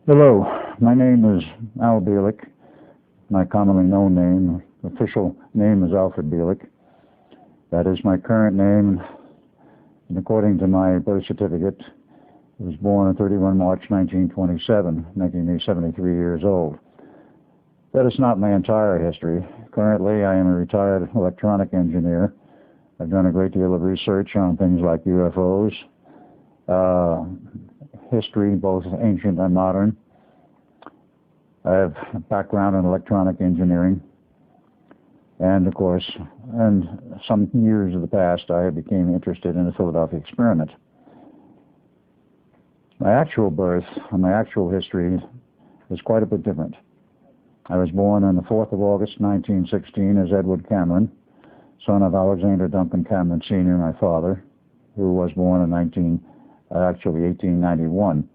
Hello, my name is Al Bielek. My commonly known name, official name is Alfred Bielek. That is my current name, and according to my birth certificate, I was born on 31 March 1927, making me 73 years old. That is not my entire history. Currently, I am a retired electronic engineer. I've done a great deal of research on things like UFOs, history, both ancient and modern. I have a background in electronic engineering. And of course, in some years of the past, I became interested in the Philadelphia experiment. My actual birth and my actual history is quite a bit different. I was born on the 4th of August, 1916, as Edward Cameron, son of Alexander Duncan Cameron Sr., my father, who was born in 1891.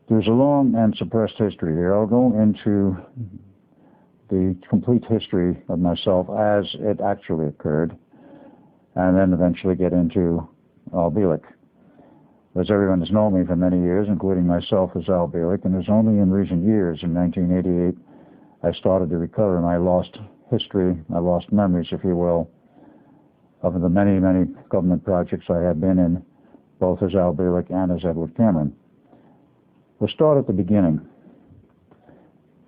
There's a long and suppressed history here. I'll go into the complete history of myself as it actually occurred, and then eventually get into Al Bielek. As everyone has known me for many years, including myself as Al Bielek, and it was only in recent years, in 1988, I started to recover my lost history, my lost memories, if you will, of the many, many government projects I had been in, both as Al Bielek and as Edward Cameron. We'll start at the beginning.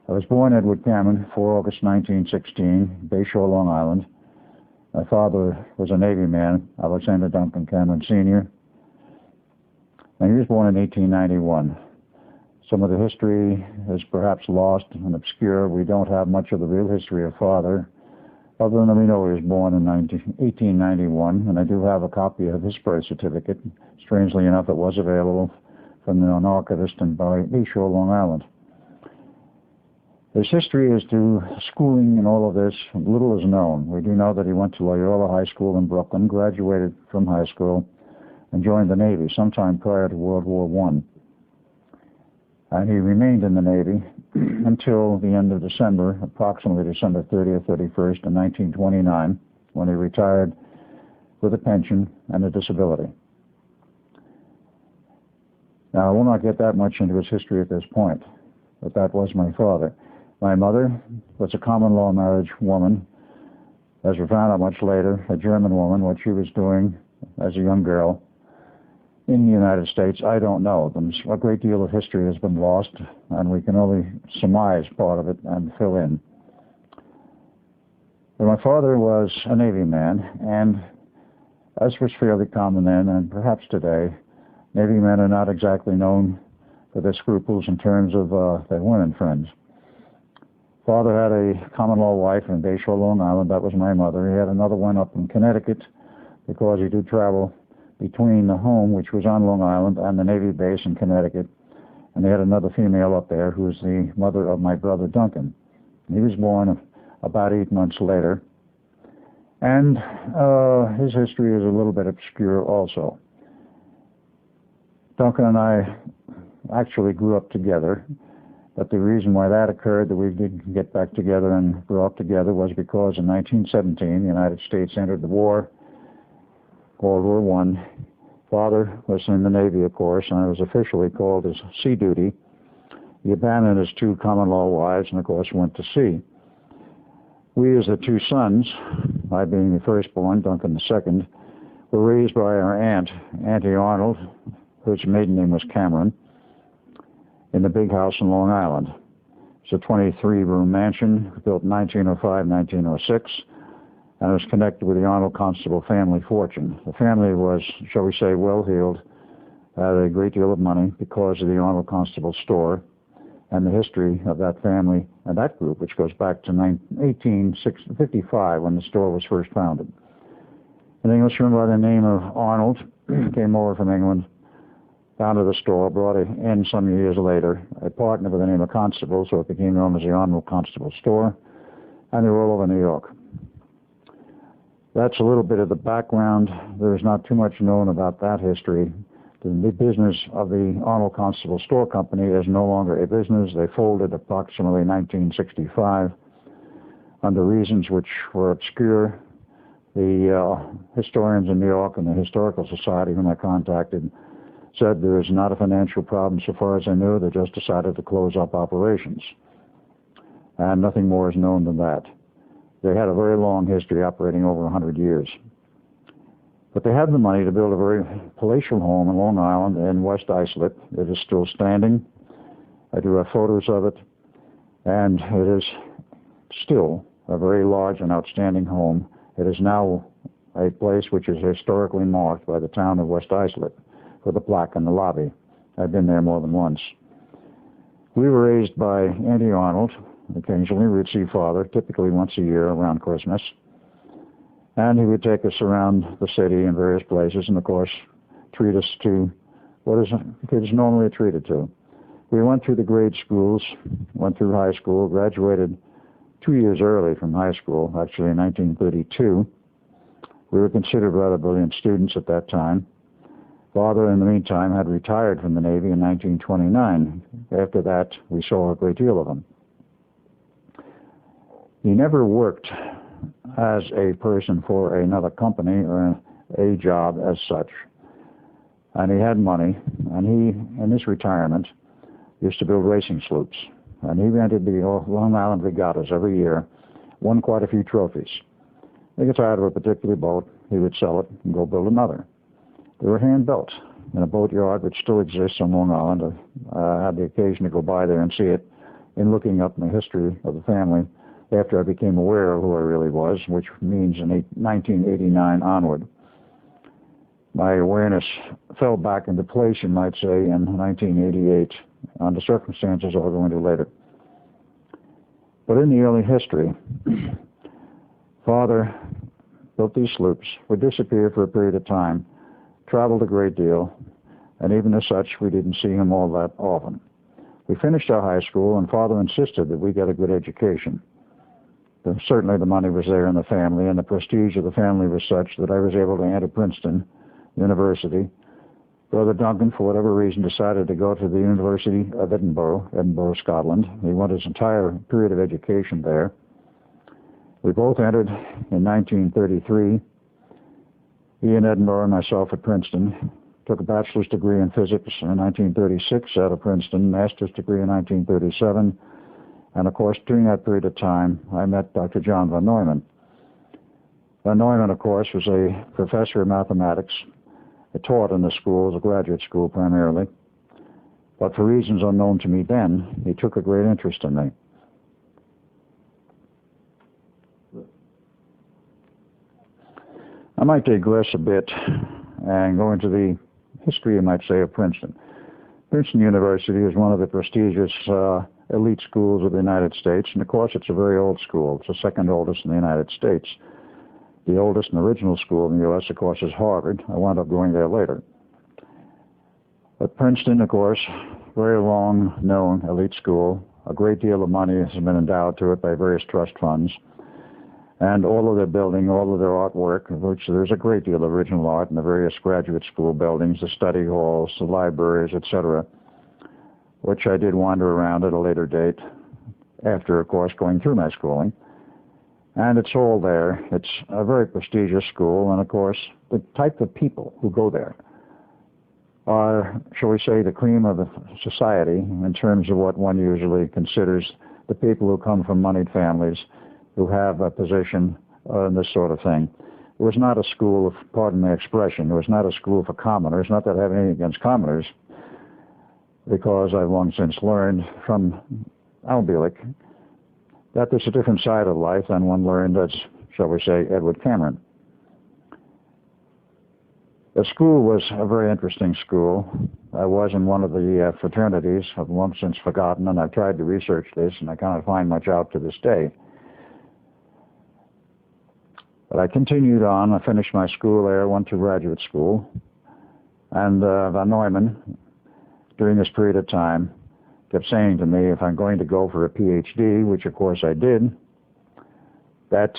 I was born Edward Cameron, 4 August 1916, Bayshore, Long Island. My father was a Navy man, Alexander Duncan Cameron Sr., and he was born in 1891. Some of the history is perhaps lost and obscure. We don't have much of the real history of father, other than we know he was born in 1891, and I do have a copy of his birth certificate. Strangely enough, it was available from an archivist in Bayshore, Long Island. His history as to schooling and all of this, little is known. We do know that he went to Loyola High School in Brooklyn, graduated from high school, and joined the Navy sometime prior to World War I. And he remained in the Navy until the end of December, approximately December 30th, 31st, in 1929, when he retired with a pension and a disability. Now, I will not get that much into his history at this point, but that was my father. My mother was a common law marriage woman. As we found out much later, a German woman. What she was doing as a young girl in the United States, I don't know. A great deal of history has been lost, and we can only surmise part of it and fill in. But my father was a Navy man, and as was fairly common then, and perhaps today, Navy men are not exactly known for their scruples in terms of their women friends. Father had a common law wife in Bayshore, Long Island. That was my mother. He had another one up in Connecticut, because he did travel between the home, which was on Long Island, and the Navy base in Connecticut. And they had another female up there who was the mother of my brother Duncan. He was born about 8 months later. And his history is a little bit obscure also. Duncan and I actually grew up together, but the reason why that occurred, that we did get back together and grow up together, was because in 1917, the United States entered the war, World War I. Father was in the Navy, of course, and I was officially called as sea duty. He abandoned his 2 common law wives and, of course, went to sea. We, as the 2 sons, I being the firstborn, Duncan the second, were raised by our aunt, Auntie Arnold, whose maiden name was Cameron, in the big house in Long Island. It's a 23-room mansion built in 1905-1906, and was connected with the Arnold Constable family fortune. The family was, shall we say, well-heeled, had a great deal of money because of the Arnold Constable store and the history of that family and that group, which goes back to 1855 when the store was first founded. An Englishman by the name of Arnold came over from England, founded the store, brought it in some years later, a partner by the name of Constable, so it became known as the Arnold Constable store, and they were all over New York. That's a little bit of the background. There's not too much known about that history. The business of the Arnold Constable Store Company is no longer a business. They folded approximately 1965 under reasons which were obscure. The historians in New York and the Historical Society, whom I contacted, said there is not a financial problem so far as I knew. They just decided to close up operations. And nothing more is known than that. They had a very long history, operating over 100 years. But they had the money to build a very palatial home in Long Island in West Islip. It is still standing. I do have photos of it. And it is still a very large and outstanding home. It is now a place which is historically marked by the town of West Islip for the plaque in the lobby. I've been there more than once. We were raised by Auntie Arnold. Occasionally we'd see Father, typically once a year around Christmas. And he would take us around the city in various places and, of course, treat us to what kids normally are treated to. We went through the grade schools, went through high school, graduated 2 years early from high school, actually in 1932. We were considered rather brilliant students at that time. Father, in the meantime, had retired from the Navy in 1929. After that, we saw a great deal of him. He never worked as a person for another company or a job as such. And he had money, and he, in his retirement, used to build racing sloops. And he rented the Long Island regattas every year, won quite a few trophies. He got tired of a particular boat, he would sell it and go build another. They were hand-built in a boatyard which still exists on Long Island. I had the occasion to go by there and see it in looking up in the history of the family after I became aware of who I really was, which means in 1989 onward. My awareness fell back into place, you might say, in 1988, under circumstances I'll go into later. But in the early history, Father built these sloops, would disappear for a period of time, traveled a great deal, and even as such, we didn't see him all that often. We finished our high school, and Father insisted that we get a good education. Certainly the money was there in the family, and the prestige of the family was such that I was able to enter Princeton University. Brother Duncan, for whatever reason, decided to go to the University of Edinburgh, Scotland. He went his entire period of education there. We both entered in 1933. He in Edinburgh and myself at Princeton. Took a bachelor's degree in physics in 1936 out of Princeton, master's degree in 1937. And of course, during that period of time, I met Dr. John von Neumann. Von Neumann, of course, was a professor of mathematics. He taught in the school, as a graduate school primarily. But for reasons unknown to me then, he took a great interest in me. I might digress a bit and go into the history, you might say, of Princeton. Princeton University is one of the prestigious elite schools of the United States, and of course it's a very old school. It's the second oldest in the United States. The oldest and original school in the U.S., of course, is Harvard. I wound up going there later. But Princeton, of course, very long-known elite school. A great deal of money has been endowed to it by various trust funds. And all of their building, all of their artwork, of which there's a great deal of original art in the various graduate school buildings, the study halls, the libraries, etc., which I did wander around at a later date, after, of course, going through my schooling. And it's all there. It's a very prestigious school, and of course, the type of people who go there are, shall we say, the cream of the society in terms of what one usually considers the people who come from moneyed families, who have a position in this sort of thing. It was not a school of, pardon my expression, it was not a school for commoners, not that I have anything against commoners, because I've long since learned from Bielek that there's a different side of life than one learned as, shall we say, Edward Cameron. The school was a very interesting school. I was in one of the fraternities. I've long since forgotten, and I've tried to research this, and I cannot find much out to this day. But I continued on. I finished my school there, went to graduate school, and von Neumann, during this period of time, kept saying to me, if I'm going to go for a PhD, which of course I did, that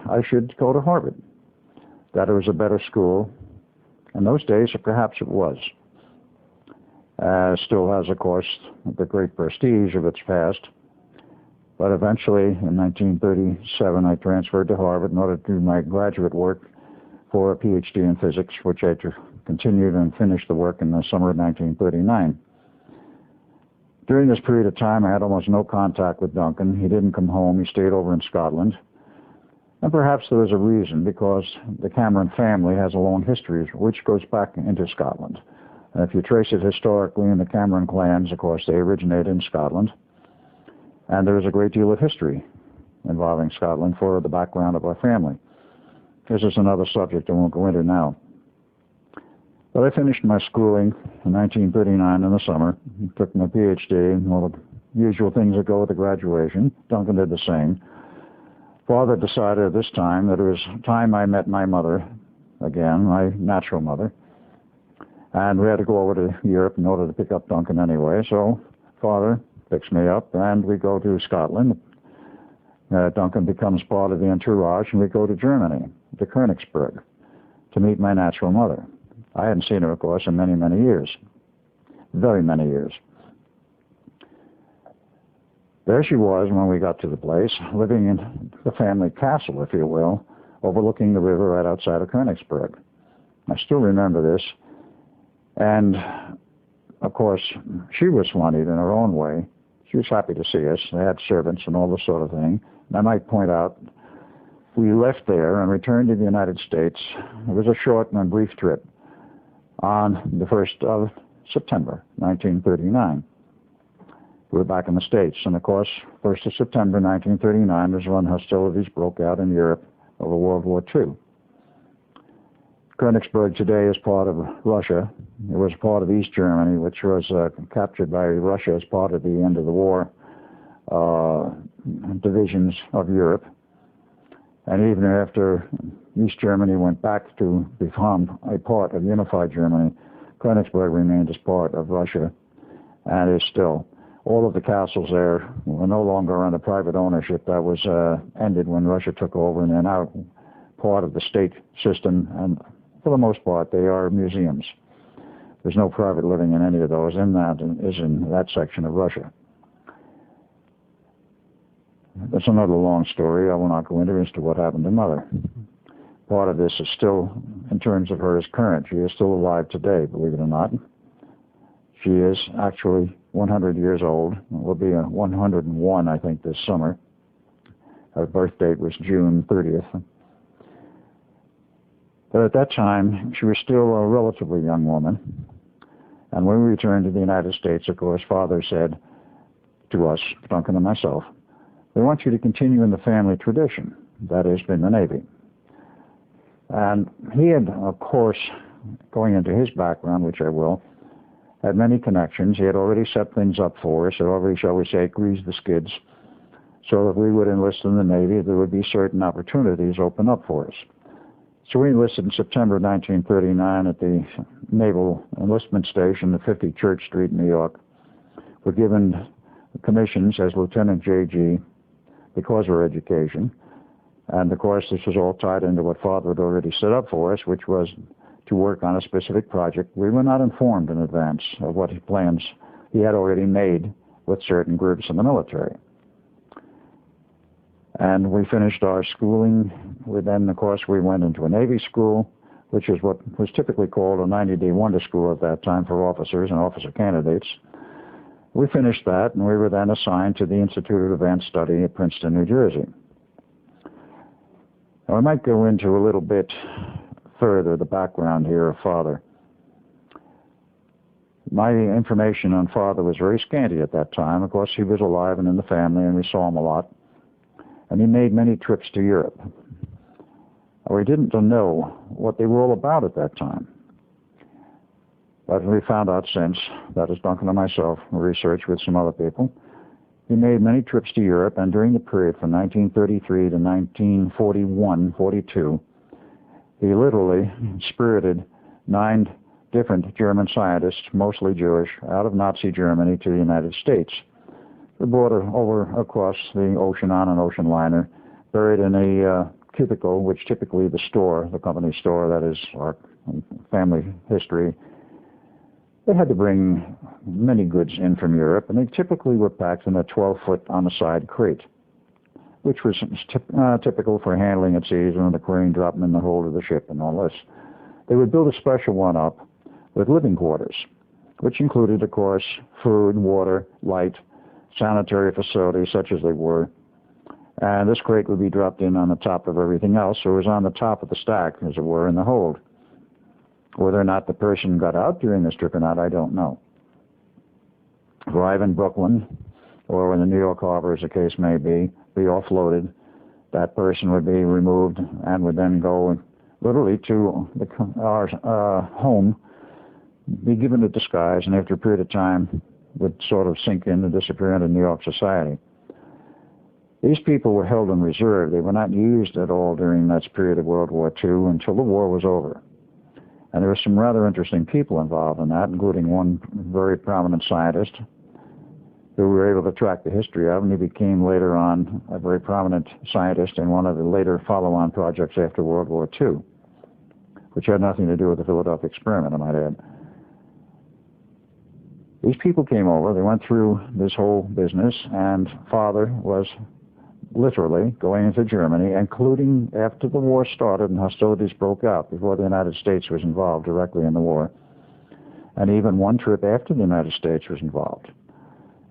I should go to Harvard, that it was a better school. In those days, perhaps it was. Still has, of course, the great prestige of its past. But eventually, in 1937, I transferred to Harvard in order to do my graduate work for a PhD in physics, which I continued and finished the work in the summer of 1939. During this period of time, I had almost no contact with Duncan. He didn't come home. He stayed over in Scotland. And perhaps there was a reason, because the Cameron family has a long history which goes back into Scotland. And if you trace it historically in the Cameron clans, of course, they originated in Scotland. And there is a great deal of history involving Scotland for the background of our family. This is another subject I won't go into now. But I finished my schooling in 1939 in the summer, took my PhD, and all the usual things that go with the graduation. Duncan did the same. Father decided at this time that it was time I met my mother again, my natural mother. And we had to go over to Europe in order to pick up Duncan anyway. So Father picks me up, and we go to Scotland. Duncan becomes part of the entourage, and we go to Germany, to Königsberg, to meet my natural mother. I hadn't seen her, of course, in many, many years. Very many years. There she was when we got to the place, living in the family castle, if you will, overlooking the river right outside of Königsberg. I still remember this. And, of course, she was swannied in her own way. She was happy to see us. They had servants and all this sort of thing. And I might point out, we left there and returned to the United States. It was a short and brief trip on the 1st of September, 1939. We were back in the States. And, of course, 1st of September, 1939 was when hostilities broke out in Europe over World War II. Königsberg today is part of Russia. It was part of East Germany, which was captured by Russia as part of the end of the war divisions of Europe. And even after East Germany went back to become a part of unified Germany, Königsberg remained as part of Russia and is still. All of the castles there were no longer under private ownership. That was ended when Russia took over, and they're now part of the state system, and for the most part, they are museums. There's no private living in any of those. In that section of Russia. That's another long story. I will not go into as to what happened to Mother. Part of this is still, in terms of her, is current. She is still alive today, believe it or not. She is actually 100 years old. Will be 101, I think, this summer. Her birth date was June 30th. But at that time, she was still a relatively young woman. And when we returned to the United States, of course, Father said to us, Duncan and myself, "We want you to continue in the family tradition, that has been the Navy." And he had, of course, going into his background, which I will, had many connections. He had already set things up for us, had already, shall we say, greased the skids, so that we would enlist in the Navy, there would be certain opportunities open up for us. So we enlisted in September 1939 at the Naval Enlistment Station at 50 Church Street, New York. We're given commissions as Lieutenant J.G. because of our education. And, of course, this was all tied into what Father had already set up for us, which was to work on a specific project. We were not informed in advance of what plans he had already made with certain groups in the military. And we finished our schooling. Then, of course, we went into a Navy school, which is what was typically called a 90-day wonder school at that time for officers and officer candidates. We finished that, and we were then assigned to the Institute of Advanced Study at Princeton, New Jersey. Now, I might go into a little bit further the background here of Father. My information on Father was very scanty at that time. Of course, he was alive and in the family, and we saw him a lot. And he made many trips to Europe. We didn't know what they were all about at that time. But we found out since, that is Duncan and myself, researched with some other people, he made many trips to Europe, and during the period from 1933 to 1941-42, he literally spirited 9 different German scientists, mostly Jewish, out of Nazi Germany to the United States. They brought her over across the ocean on an ocean liner, buried in a cubicle, which typically the store, the company store, that is our family history. They had to bring many goods in from Europe, and they typically were packed in a 12-foot on-the-side crate, which was typical for handling at seas when the crane dropped them in the hold of the ship and all this. They would build a special one up with living quarters, which included, of course, food, water, light, sanitary facilities such as they were. And this crate would be dropped in on the top of everything else, so it was on the top of the stack, as it were, in the hold. Whether or not the person got out during this trip or not, I don't know. Arrive in Brooklyn, or in the New York Harbor, as the case may be offloaded. That person would be removed and would then go literally to our home, be given a disguise, and after a period of time would sort of sink in and disappear into New York society. These people were held in reserve. They were not used at all during that period of World War II until the war was over. And there were some rather interesting people involved in that, including one very prominent scientist who we were able to track the history of, and he became later on a very prominent scientist in one of the later follow-on projects after World War II, which had nothing to do with the Philadelphia experiment, I might add. These people came over, they went through this whole business, and Father was literally going into Germany, including after the war started and hostilities broke out, before the United States was involved directly in the war, and even one trip after the United States was involved.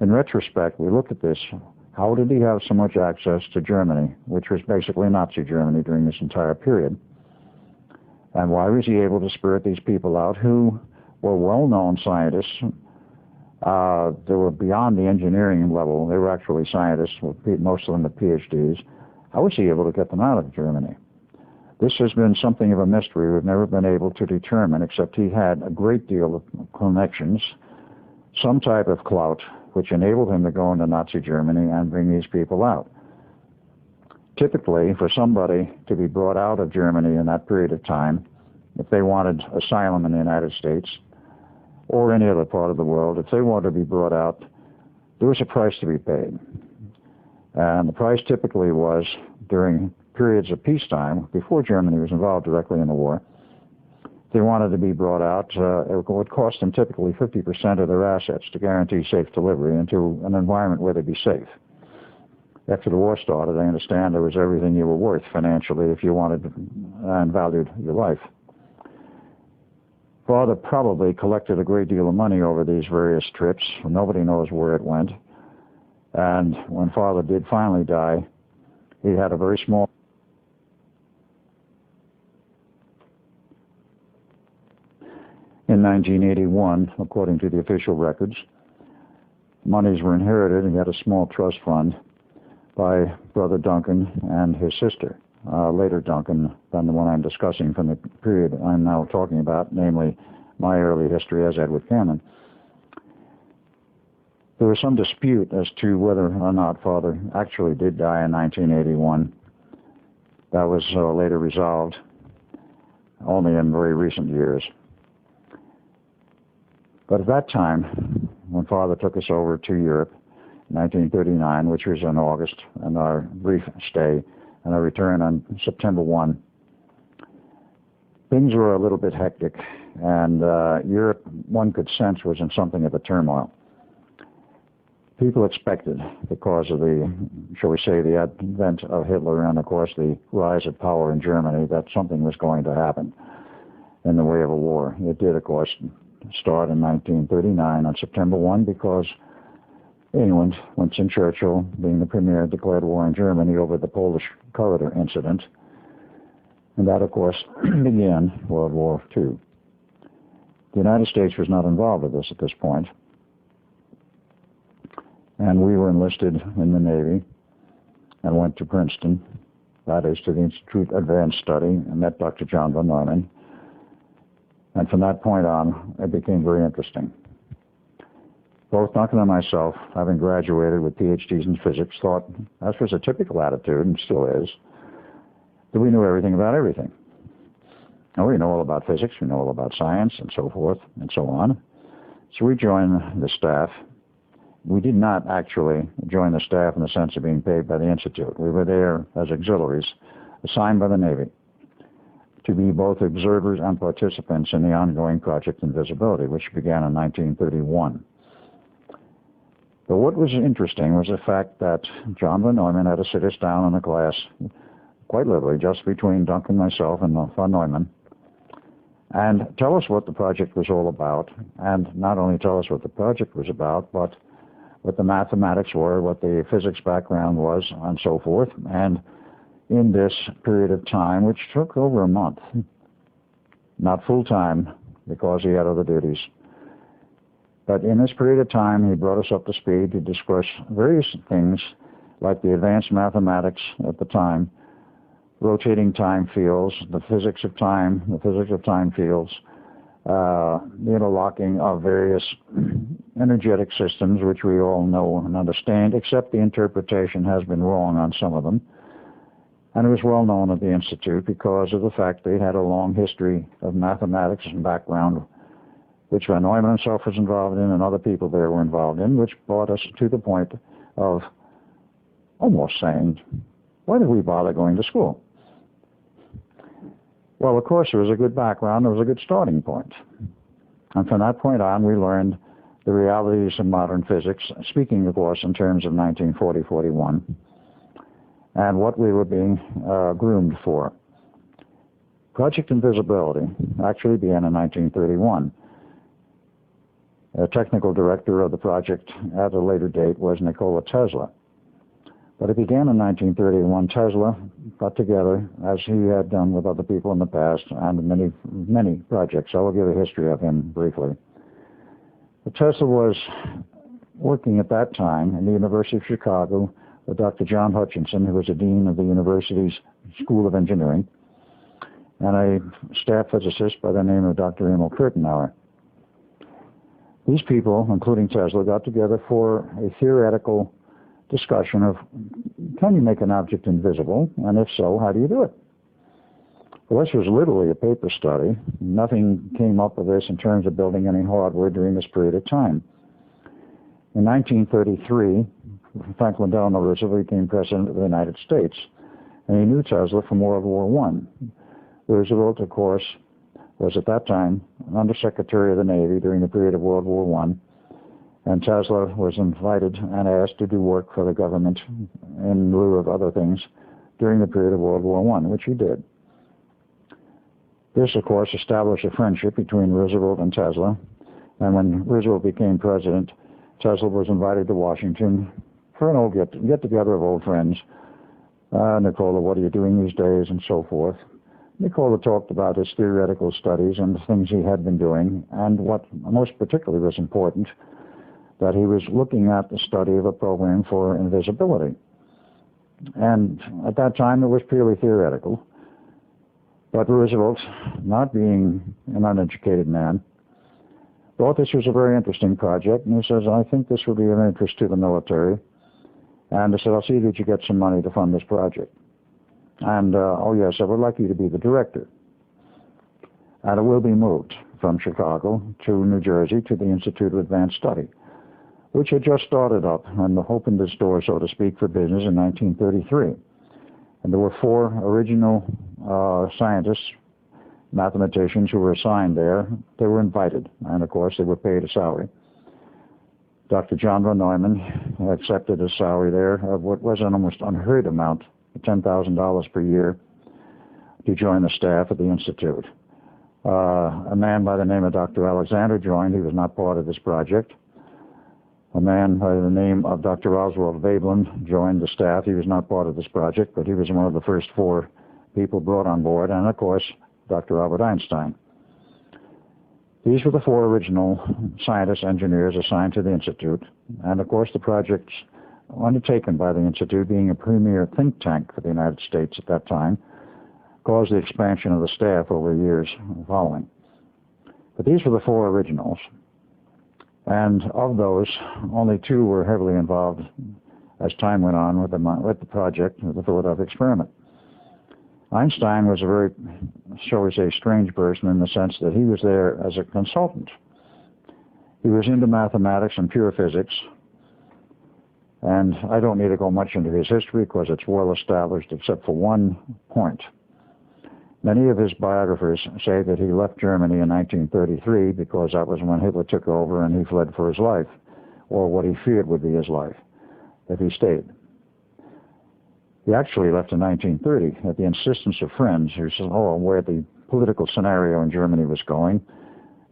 In retrospect, we look at this, how did he have so much access to Germany, which was basically Nazi Germany during this entire period? And why was he able to spirit these people out who were well-known scientists? They were beyond the engineering level. They were actually scientists, most of them with PhDs. How was he able to get them out of Germany? This has been something of a mystery we've never been able to determine, except he had a great deal of connections, some type of clout, which enabled him to go into Nazi Germany and bring these people out. Typically, for somebody to be brought out of Germany in that period of time, if they wanted asylum in the United States or any other part of the world, if they wanted to be brought out, there was a price to be paid. And the price typically was, during periods of peacetime, before Germany was involved directly in the war, if they wanted to be brought out, it would cost them typically 50% of their assets to guarantee safe delivery into an environment where they'd be safe. After the war started, I understand there was everything you were worth financially if you wanted and valued your life. Father probably collected a great deal of money over these various trips. Nobody knows where it went. And when Father did finally die, he had a very small... In 1981, according to the official records, monies were inherited, and he had a small trust fund by Brother Duncan and his sister. Later Duncan than the one I'm discussing from the period I'm now talking about, namely my early history as Edward Cameron. There was some dispute as to whether or not Father actually did die in 1981. That was later resolved only in very recent years. But at that time, when Father took us over to Europe, 1939, which was in August, and our brief stay, and our return on September 1, things were a little bit hectic, and Europe, one could sense, was in something of a turmoil. People expected, because of the, shall we say, the advent of Hitler and, of course, the rise of power in Germany, that something was going to happen in the way of a war. It did, of course, start in 1939 on September 1 because England, Winston Churchill, being the premier, declared war on Germany over the Polish corridor incident. And that, of course, began World War II. The United States was not involved with this at this point. And we were enlisted in the Navy and went to Princeton, that is, to the Institute of Advanced Study, and met Dr. John von Neumann. And from that point on, it became very interesting. Both Duncan and myself, having graduated with PhDs in physics, thought, as was a typical attitude, and still is, that we knew everything about everything. And we know all about physics, we know all about science, and so forth, and so on. So we joined the staff. We did not actually join the staff in the sense of being paid by the Institute. We were there as auxiliaries, assigned by the Navy, to be both observers and participants in the ongoing Project Invisibility, which began in 1931. But what was interesting was the fact that John von Neumann had to sit us down in a class, quite literally, just between Duncan, myself, and von Neumann, and tell us what the project was all about, and not only tell us what the project was about, but what the mathematics were, what the physics background was, and so forth. And in this period of time, which took over a month, not full time because he had other duties, but in this period of time, he brought us up to speed to discuss various things like the advanced mathematics at the time, rotating time fields, the physics of time fields, the interlocking of various energetic systems, which we all know and understand, except the interpretation has been wrong on some of them. And it was well known at the Institute because of the fact they had a long history of mathematics and background, which Van Neumann himself was involved in and other people there were involved in, which brought us to the point of almost saying, why did we bother going to school? Well, of course, there was a good background, there was a good starting point. And from that point on, we learned the realities of modern physics, speaking, of course, in terms of 1940-41, and what we were being groomed for. Project Invisibility actually began in 1931. A technical director of the project at a later date was Nikola Tesla. But it began in 1931. Tesla got together, as he had done with other people in the past, and many projects. I will give a history of him briefly. But Tesla was working at that time in the University of Chicago with Dr. John Hutchinson, who was the dean of the university's School of Engineering, and a staff physicist by the name of Dr. Emil Kurtenauer. These people, including Tesla, got together for a theoretical discussion of, can you make an object invisible, and if so, how do you do it? Well, this was literally a paper study. Nothing came up of this in terms of building any hardware during this period of time. In 1933, Franklin Delano Roosevelt became President of the United States, and he knew Tesla from World War I. Roosevelt, of course, was at that time Undersecretary of the Navy during the period of World War I, and Tesla was invited and asked to do work for the government in lieu of other things during the period of World War I, which he did. This, of course, established a friendship between Roosevelt and Tesla, and when Roosevelt became president, Tesla was invited to Washington for an old get-together of old friends. Nikola, what are you doing these days, and so forth. Nikola talked about his theoretical studies and the things he had been doing, and what most particularly was important, that he was looking at the study of a program for invisibility. And at that time, it was purely theoretical. But Roosevelt, not being an uneducated man, thought this was a very interesting project, and he says, I think this will be of interest to the military. And I said, I'll see that you get some money to fund this project. And, oh yes, I would like you to be the director. And it will be moved from Chicago to New Jersey to the Institute of Advanced Study, which had just started up and opened its doors, so to speak, for business in 1933. And there were 4 original scientists, mathematicians who were assigned there. They were invited, and of course they were paid a salary. Dr. John von Neumann accepted a salary there of what was an almost unheard amount, $10,000 per year, to join the staff at the Institute. A man by the name of Dr. Alexander joined. He was not part of this project. A man by the name of Dr. Oswald Veblen joined the staff. He was not part of this project, but he was one of the first 4 people brought on board, and of course, Dr. Albert Einstein. These were the 4 original scientists, engineers assigned to the Institute, and of course the projects undertaken by the Institute, being a premier think tank for the United States at that time, caused the expansion of the staff over years following. But these were the 4 originals. And of those, only 2 were heavily involved as time went on with the project, with the Philadelphia experiment. Einstein was a very, shall we say, strange person in the sense that he was there as a consultant. He was into mathematics and pure physics, and I don't need to go much into his history because it's well established except for one point. Many of his biographers say that he left Germany in 1933 because that was when Hitler took over and he fled for his life, or what he feared would be his life, if he stayed. He actually left in 1930 at the insistence of friends who said, oh, where the political scenario in Germany was going.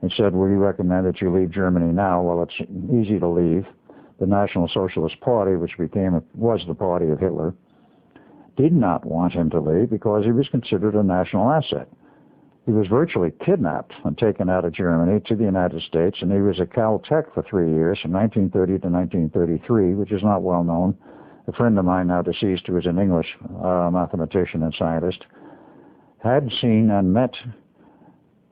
He said, "Well, you recommend that you leave Germany now?" Well, it's easy to leave. The National Socialist Party, which was the party of Hitler, did not want him to leave because he was considered a national asset. He was virtually kidnapped and taken out of Germany to the United States, and he was at Caltech for 3 years, from 1930 to 1933, which is not well known. A friend of mine, now deceased, who was an English mathematician and scientist, had seen and met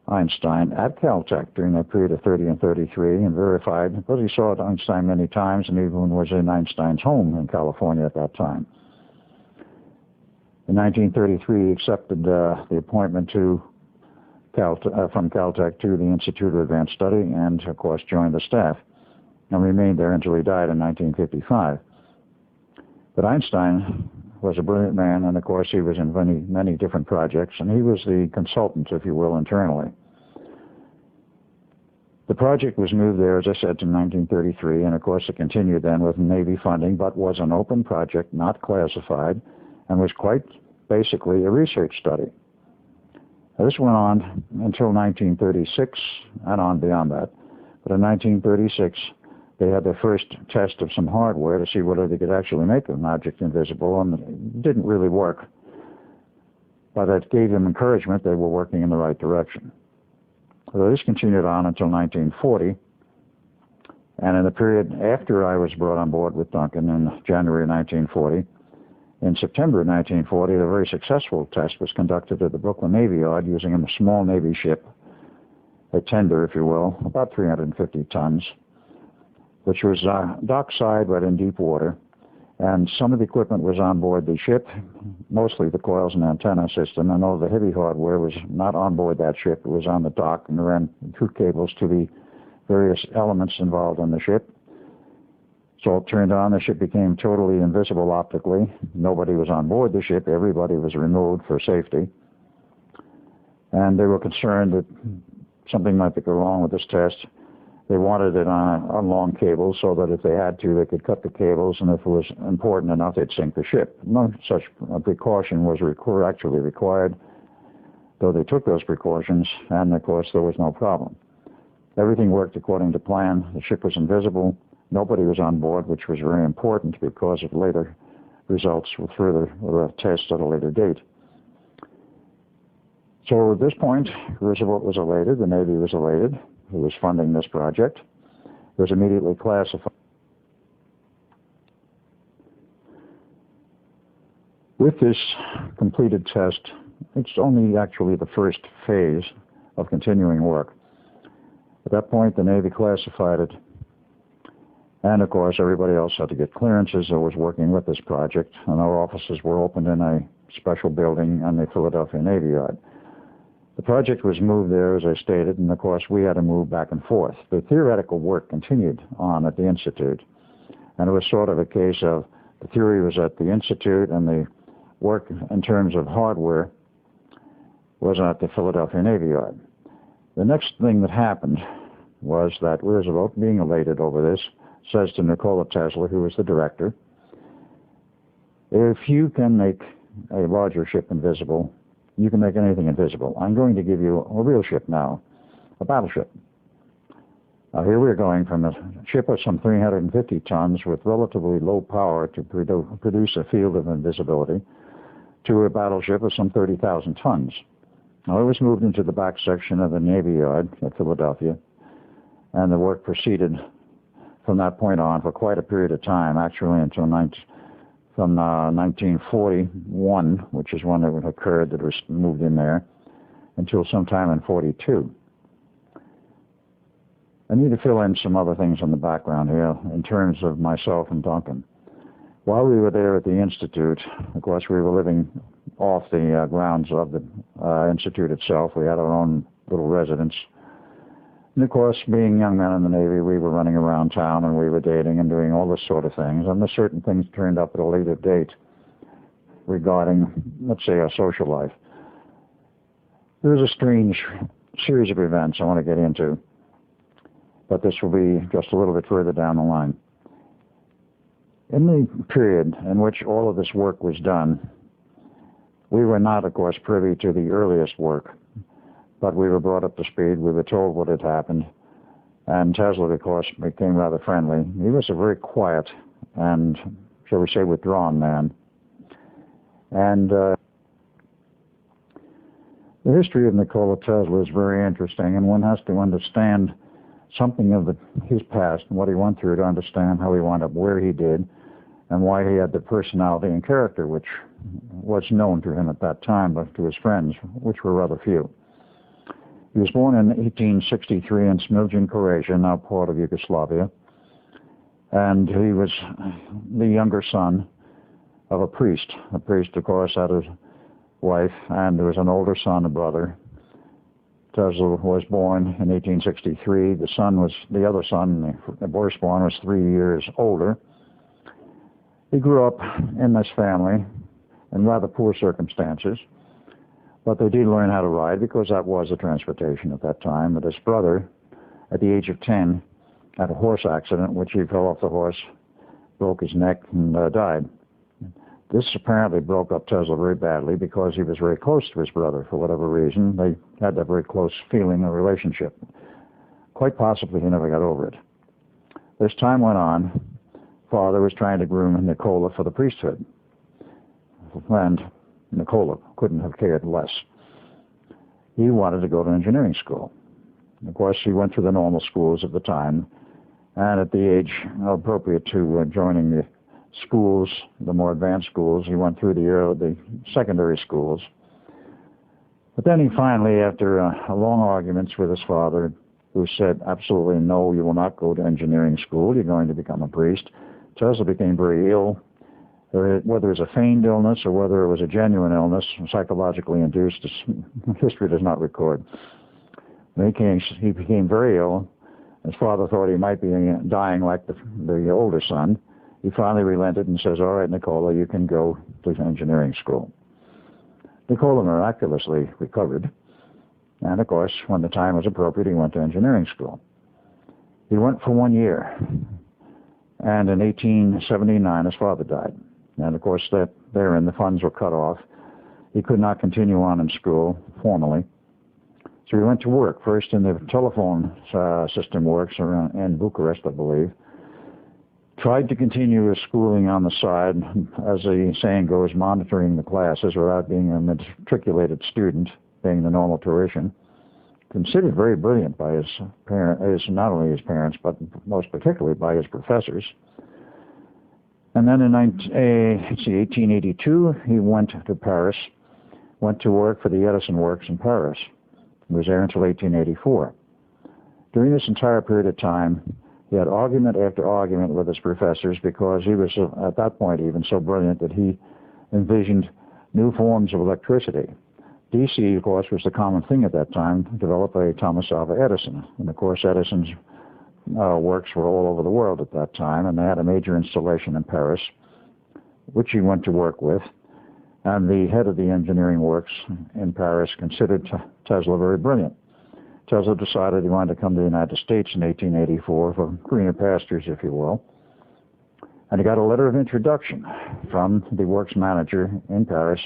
Einstein at Caltech during that period of 30 and 33 and verified, because he saw Einstein many times and even was in Einstein's home in California at that time. In 1933, he accepted the appointment to from Caltech to the Institute of Advanced Study and, of course, joined the staff and remained there until he died in 1955. But Einstein was a brilliant man, and of course he was in many different projects, and he was the consultant, if you will, internally. The project was moved there, as I said, in 1933, and of course it continued then with Navy funding, but was an open project, not classified, and was quite basically a research study. Now, this went on until 1936 and on beyond that. But in 1936, they had their first test of some hardware to see whether they could actually make an object invisible, and it didn't really work. But that gave them encouragement they were working in the right direction. So this continued on until 1940, and in the period after I was brought on board with Duncan in January 1940, in September 1940, a very successful test was conducted at the Brooklyn Navy Yard using a small Navy ship, a tender, if you will, about 350 tons, which was dockside but in deep water, and some of the equipment was on board the ship, mostly the coils and antenna system, and all the heavy hardware was not on board that ship. It was on the dock, and there ran two cables to the various elements involved in the ship. So it turned on, the ship became totally invisible optically. Nobody was on board the ship. Everybody was removed for safety. And they were concerned that something might go wrong with this test. They wanted it on long cables so that if they had to, they could cut the cables, and if it was important enough, they'd sink the ship. No such precaution was actually required, though they took those precautions, and of course there was no problem. Everything worked according to plan. The ship was invisible. Nobody was on board, which was very important because of later results with further tests at a later date. So at this point, Roosevelt was elated, the Navy was elated, who was funding this project. It was immediately classified. With this completed test, it's only actually the first phase of continuing work. At that point, the Navy classified it. And, of course, everybody else had to get clearances that was working with this project, and our offices were opened in a special building on the Philadelphia Navy Yard. The project was moved there, as I stated, and, of course, we had to move back and forth. The theoretical work continued on at the Institute, and it was sort of a case of the theory was at the Institute, and the work in terms of hardware was at the Philadelphia Navy Yard. The next thing that happened was that Roosevelt, being elated over this, says to Nikola Tesla, who was the director, "If you can make a larger ship invisible, you can make anything invisible. I'm going to give you a real ship now, a battleship." Now here we're going from a ship of some 350 tons with relatively low power to produce a field of invisibility to a battleship of some 30,000 tons. Now it was moved into the back section of the Navy Yard at Philadelphia, and the work proceeded from that point on for quite a period of time, actually until from 1941, which is when it occurred that it was moved in there, until sometime in 42. I need to fill in some other things in the background here in terms of myself and Duncan. While we were there at the Institute, of course, we were living off the grounds of the Institute itself. We had our own little residence. And of course, being young men in the Navy, we were running around town and we were dating and doing all this sort of things. And there's certain things turned up at a later date regarding, let's say, our social life. There was a strange series of events I want to get into, but this will be just a little bit further down the line. In the period in which all of this work was done, we were not, of course, privy to the earliest work. but we were brought up to speed. We were told what had happened. And Tesla, of course, became rather friendly. He was a very quiet and, shall we say, withdrawn man. And the history of Nikola Tesla is very interesting, and one has to understand something of his past and what he went through to understand how he wound up where he did and why he had the personality and character which was known to him at that time, but to his friends, which were rather few. He was born in 1863 in Smiljan, Croatia, now part of Yugoslavia, and he was the younger son of a priest. A priest, of course, had a wife, and there was an older son, a brother. Tesla was born in 1863. The other son, the firstborn, was 3 years older. He grew up in this family in rather poor circumstances, but they did learn how to ride because that was a transportation at that time. But his brother, at the age of 10, had a horse accident, which he fell off the horse, broke his neck, and died. This apparently broke up Tesla very badly because he was very close to his brother for whatever reason. They had that very close feeling of relationship. Quite possibly he never got over it. As time went on, father was trying to groom Nikola for the priesthood. And Nikola couldn't have cared less. He wanted to go to engineering school. Of course, he went through the normal schools at the time, and at the age appropriate to joining the schools, the more advanced schools, he went through the secondary schools. But then he finally, after long arguments with his father, who said, absolutely no, you will not go to engineering school, you're going to become a priest, Tesla became very ill. Whether it was a feigned illness or whether it was a genuine illness, psychologically induced, history does not record. He became very ill. His father thought he might be dying like the older son. He finally relented and says, all right, Nikola, you can go to engineering school. Nikola miraculously recovered. And, of course, when the time was appropriate, he went to engineering school. He went for 1 year. And in 1879, his father died. And, of course, therein the funds were cut off. He could not continue on in school formally. So he went to work, first in the telephone system works in Bucharest, I believe. Tried to continue his schooling on the side, as the saying goes, monitoring the classes without being a matriculated student, being the normal tuition. Considered very brilliant by his parents, not only his parents, but most particularly by his professors. And then in 1882, he went to Paris, went to work for the Edison Works in Paris. He was there until 1884. During this entire period of time, he had argument after argument with his professors because he was, at that point, even so brilliant that he envisioned new forms of electricity. DC, of course, was the common thing at that time, developed by Thomas Alva Edison. And, of course, Edison's works were all over the world at that time, and they had a major installation in Paris, which he went to work with. And the head of the engineering works in Paris considered Tesla very brilliant. Tesla decided he wanted to come to the United States in 1884 for greener pastures, if you will. And he got a letter of introduction from the works manager in Paris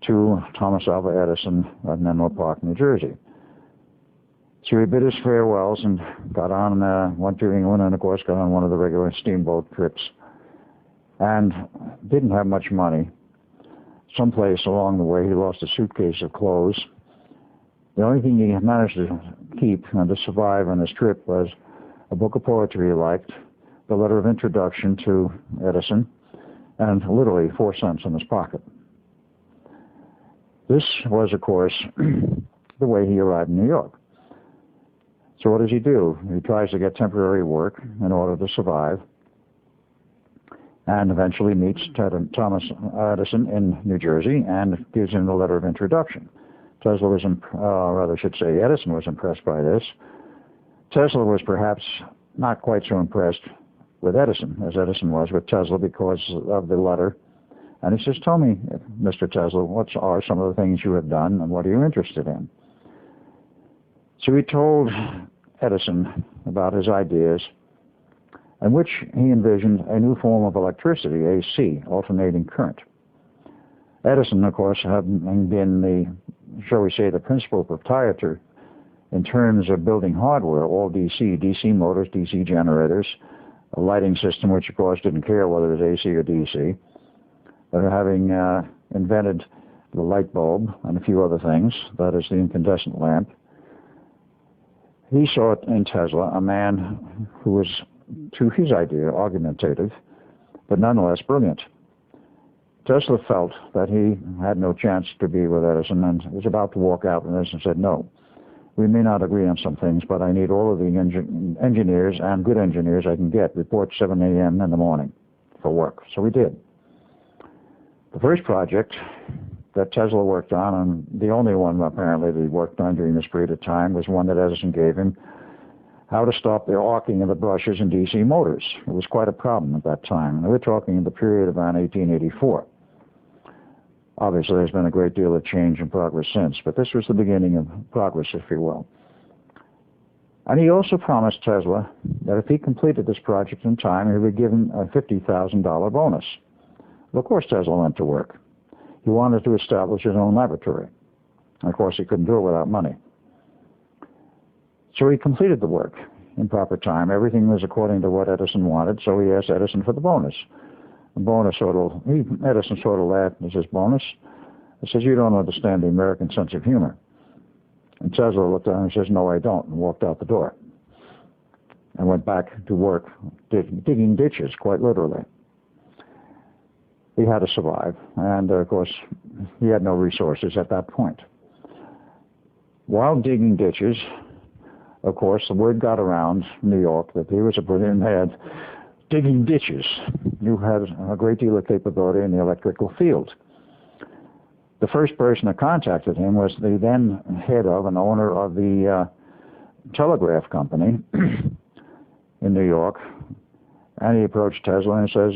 to Thomas Alva Edison at Menlo Park, New Jersey. So he bid his farewells and got on, went to England and, of course, got on one of the regular steamboat trips and didn't have much money. Someplace along the way, he lost a suitcase of clothes. The only thing he managed to keep and to survive on his trip was a book of poetry he liked, the letter of introduction to Edison, and literally 4 cents in his pocket. This was, of course, the way he arrived in New York. So what does he do? He tries to get temporary work in order to survive, and eventually meets Thomas Edison in New Jersey and gives him the letter of introduction. Tesla was, Edison was impressed by this. Tesla was perhaps not quite so impressed with Edison as Edison was with Tesla because of the letter. And he says, tell me, Mr. Tesla, what are some of the things you have done and what are you interested in? So he told Edison about his ideas, in which he envisioned a new form of electricity, AC, alternating current. Edison, of course, having been the shall we say, the principal proprietor in terms of building hardware, all DC motors, DC generators, a lighting system which of course didn't care whether it was AC or DC, but having invented the light bulb and a few other things, that is the incandescent lamp, he saw in Tesla a man who was, to his idea, argumentative, but nonetheless brilliant. Tesla felt that he had no chance to be with Edison and was about to walk out, and Edison said, no, we may not agree on some things, but I need all of the engineers and good engineers I can get. Report 7 a.m. in the morning for work. So we did. The first project that Tesla worked on, and the only one apparently that he worked on during this period of time, was one that Edison gave him, how to stop the arcing of the brushes in DC motors. It was quite a problem at that time. And we're talking in the period of around 1884. Obviously, there's been a great deal of change and progress since, but this was the beginning of progress, if you will. And he also promised Tesla that if he completed this project in time, he would give him a $50,000 bonus. Well, of course, Tesla went to work. He wanted to establish his own laboratory. And of course, he couldn't do it without money. So he completed the work in proper time. Everything was according to what Edison wanted, so he asked Edison for the bonus. The bonus Edison sort of laughed and says, bonus? He says, you don't understand the American sense of humor. And Tesla looked at him and says, no, I don't, and walked out the door. And went back to work digging ditches, quite literally. He had to survive, and of course, he had no resources at that point. While digging ditches, of course, the word got around New York that he was a brilliant man digging ditches. You had a great deal of capability in the electrical field. The first person that contacted him was the then head of and owner of the telegraph company in New York, and he approached Tesla and says,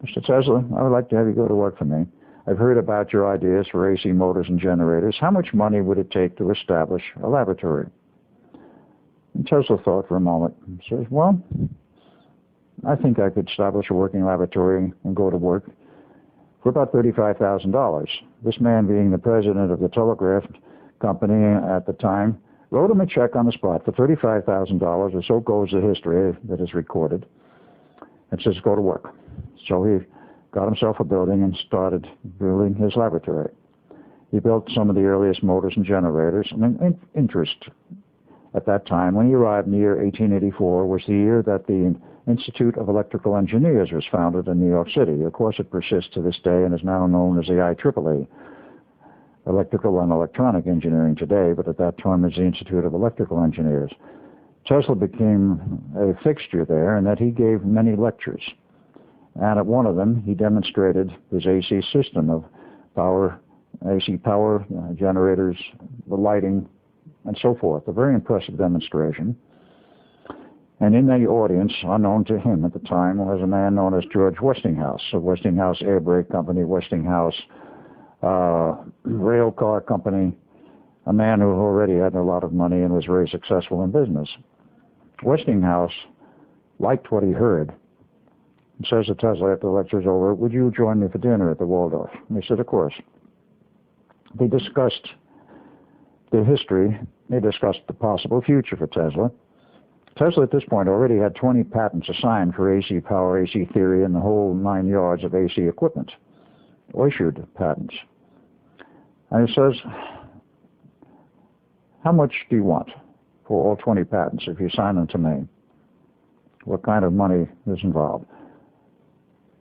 Mr. Tesla, I would like to have you go to work for me. I've heard about your ideas for AC motors and generators. How much money would it take to establish a laboratory? And Tesla thought for a moment and says, well, I think I could establish a working laboratory and go to work for about $35,000. This man, being the president of the telegraph company at the time, wrote him a check on the spot for $35,000, or so goes the history that is recorded, and says, go to work. So he got himself a building and started building his laboratory. He built some of the earliest motors and generators. And interest at that time, when he arrived in the year 1884, was the year that the Institute of Electrical Engineers was founded in New York City. Of course, it persists to this day and is now known as the IEEE, Electrical and Electronic Engineering today, but at that time it was the Institute of Electrical Engineers. Tesla became a fixture there in that he gave many lectures. And at one of them, he demonstrated his AC system of AC power, generators, the lighting, and so forth. A very impressive demonstration. And in the audience, unknown to him at the time, was a man known as George Westinghouse, of Westinghouse Air Brake Company, Westinghouse Rail Car Company, a man who already had a lot of money and was very successful in business. Westinghouse liked what he heard. He says to Tesla after the lecture's over, would you join me for dinner at the Waldorf? And he said, of course. They discussed the history. They discussed the possible future for Tesla. Tesla at this point already had 20 patents assigned for AC power, AC theory, and the whole 9 yards of AC equipment, or issued patents. And he says, how much do you want for all 20 patents if you sign them to me? What kind of money is involved?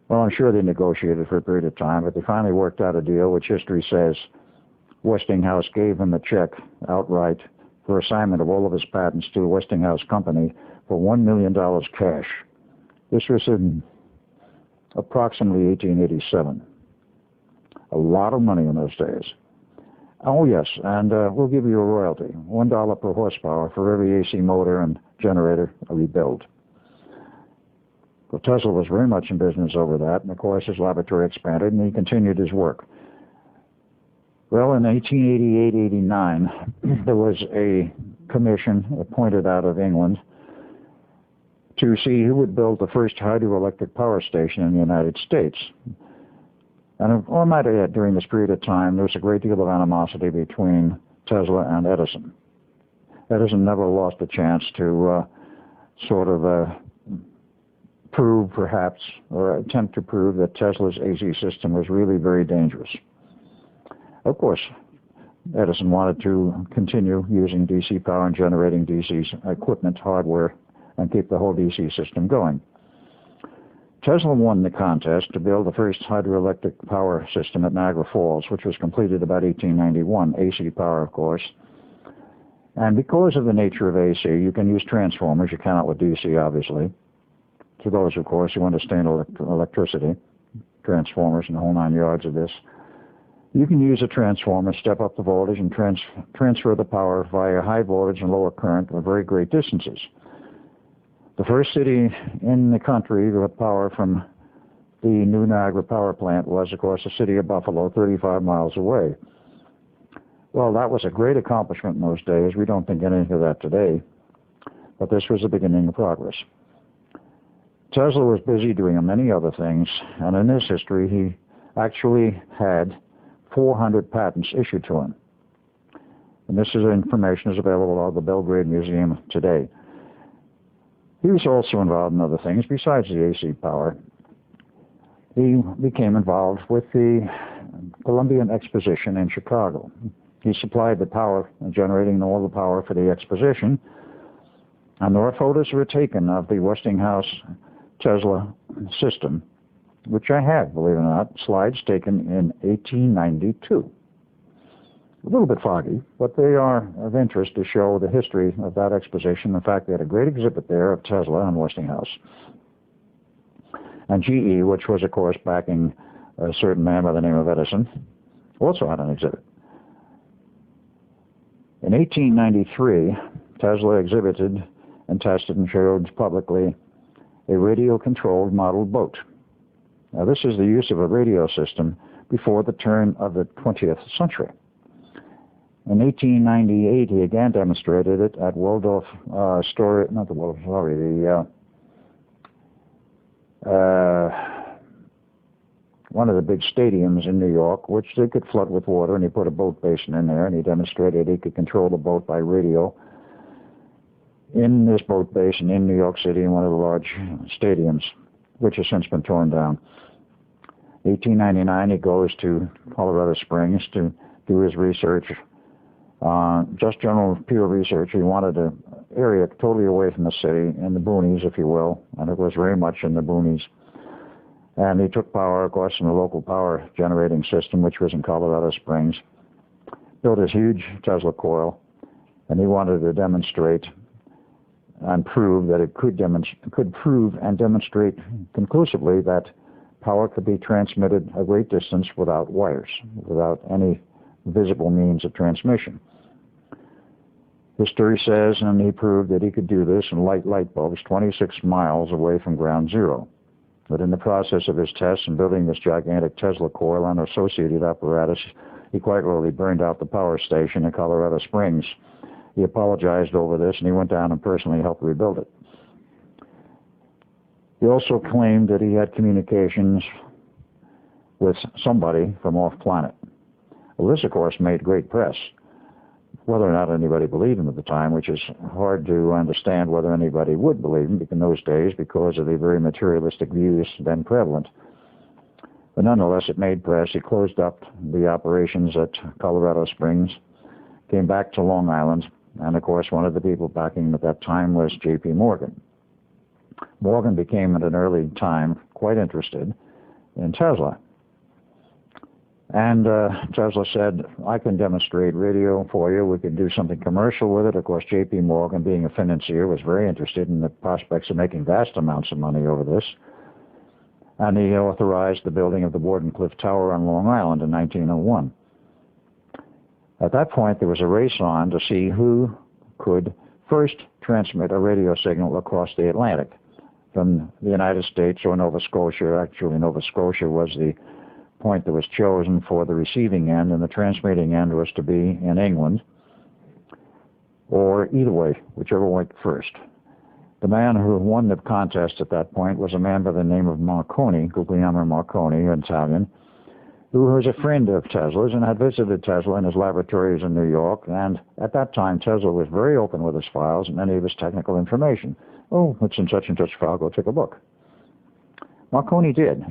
Well, I'm sure they negotiated for a period of time, but they finally worked out a deal, which history says Westinghouse gave him a check outright for assignment of all of his patents to a Westinghouse company for $1 million cash. This was in approximately 1887. A lot of money in those days. Oh, yes, and we'll give you a royalty, $1 per horsepower for every AC motor and generator we build. Well, Tesla was very much in business over that, and of course his laboratory expanded, and he continued his work. Well, in 1888-89, there was a commission appointed out of England to see who would build the first hydroelectric power station in the United States. And I might add, during this period of time, there was a great deal of animosity between Tesla and Edison. Edison never lost a chance to prove, perhaps, or attempt to prove that Tesla's AC system was really very dangerous. Of course, Edison wanted to continue using DC power and generating DC equipment, hardware, and keep the whole DC system going. Tesla won the contest to build the first hydroelectric power system at Niagara Falls, which was completed about 1891, AC power, of course. And because of the nature of AC, you can use transformers. You cannot with DC, obviously. To those, of course, who understand electricity, transformers and the whole 9 yards of this, you can use a transformer, step up the voltage, and transfer the power via high voltage and lower current at very great distances. The first city in the country with power from the new Niagara power plant was, of course, the city of Buffalo, 35 miles away. Well, that was a great accomplishment in those days. We don't think anything of that today, but this was the beginning of progress. Tesla was busy doing many other things, and in his history, he actually had 400 patents issued to him. And this information is available at the Belgrade Museum today. He was also involved in other things besides the AC power. He became involved with the Columbian Exposition in Chicago. He supplied the power, generating all the power for the exposition. And there are photos that were taken of the Westinghouse Tesla system, which I have, believe it or not, slides taken in 1892. A little bit foggy, but they are of interest to show the history of that exposition. In fact, they had a great exhibit there of Tesla and Westinghouse. And GE, which was, of course, backing a certain man by the name of Edison, also had an exhibit. In 1893, Tesla exhibited and tested and showed publicly a radio-controlled model boat. Now, this is the use of a radio system before the turn of the 20th century. In 1898, he again demonstrated it at Waldorf Astoria, not the Waldorf Astoria, one of the big stadiums in New York, which they could flood with water, and he put a boat basin in there, and he demonstrated he could control the boat by radio in this boat basin in New York City in one of the large stadiums, which has since been torn down. 1899, he goes to Colorado Springs to do his research, just general pure research. He wanted an area totally away from the city, in the boonies, if you will, and it was very much in the boonies. And he took power, of course, from the local power generating system, which was in Colorado Springs, built his huge Tesla coil, and he wanted to demonstrate and prove that it could prove and demonstrate conclusively that power could be transmitted a great distance without wires, without any visible means of transmission. History says, and he proved that he could do this and light light bulbs 26 miles away from ground zero. But in the process of his tests and building this gigantic Tesla coil and associated apparatus, he quite literally burned out the power station in Colorado Springs. He apologized over this, and he went down and personally helped rebuild it. He also claimed that he had communications with somebody from off-planet. Well, this, of course, made great press. Whether or not anybody believed him at the time, which is hard to understand whether anybody would believe him in those days because of the very materialistic views then prevalent. But nonetheless, it made press. He closed up the operations at Colorado Springs, came back to Long Island, and of course one of the people backing him at that time was J.P. Morgan. Morgan became at an early time quite interested in Tesla. And Tesla said, I can demonstrate radio for you. We can do something commercial with it. Of course, J.P. Morgan, being a financier, was very interested in the prospects of making vast amounts of money over this. And he authorized the building of the Wardenclyffe Tower on Long Island in 1901. At that point, there was a race on to see who could first transmit a radio signal across the Atlantic from the United States or Nova Scotia. Actually, Nova Scotia was the point that was chosen for the receiving end, and the transmitting end was to be in England, or either way, whichever went first. The man who won the contest at that point was a man by the name of Marconi, Guglielmo Marconi, Italian, who was a friend of Tesla's and had visited Tesla in his laboratories in New York. And at that time, Tesla was very open with his files and any of his technical information. Oh, it's in such and such file, go take a look. Marconi did.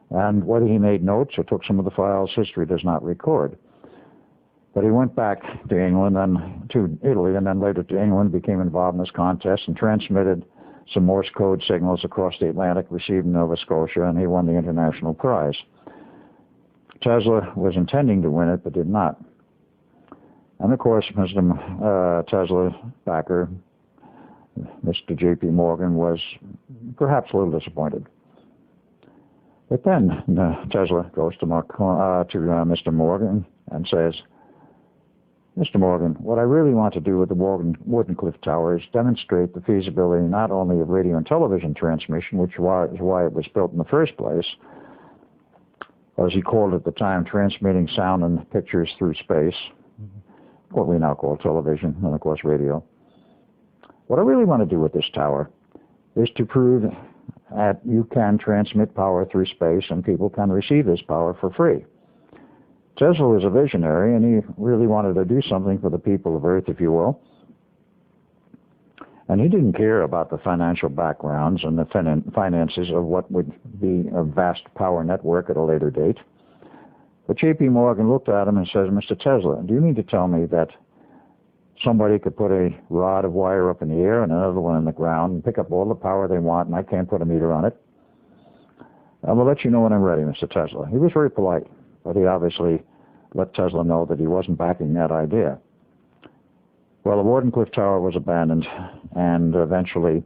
And whether he made notes or took some of the files, history does not record. But he went back to England and to Italy and then later to England, became involved in this contest and transmitted some Morse code signals across the Atlantic, received in Nova Scotia, and he won the international prize. Tesla was intending to win it, but did not. And of course, Mr. Tesla's backer, Mr. J.P. Morgan, was perhaps a little disappointed. But then Tesla goes to Mr. Morgan and says, Mr. Morgan, what I really want to do with the Wardenclyffe Tower is demonstrate the feasibility not only of radio and television transmission, which was why it was built in the first place, as he called it at the time, transmitting sound and pictures through space, what we now call television, and of course radio. What I really want to do with this tower is to prove that you can transmit power through space and people can receive this power for free. Tesla was a visionary, and he really wanted to do something for the people of Earth, if you will. And he didn't care about the financial backgrounds and the finances of what would be a vast power network at a later date. But J.P. Morgan looked at him and says, Mr. Tesla, do you mean to tell me that somebody could put a rod of wire up in the air and another one in the ground and pick up all the power they want, and I can't put a meter on it? I will let you know when I'm ready, Mr. Tesla. He was very polite, but he obviously let Tesla know that he wasn't backing that idea. Well, the Wardenclyffe Tower was abandoned and eventually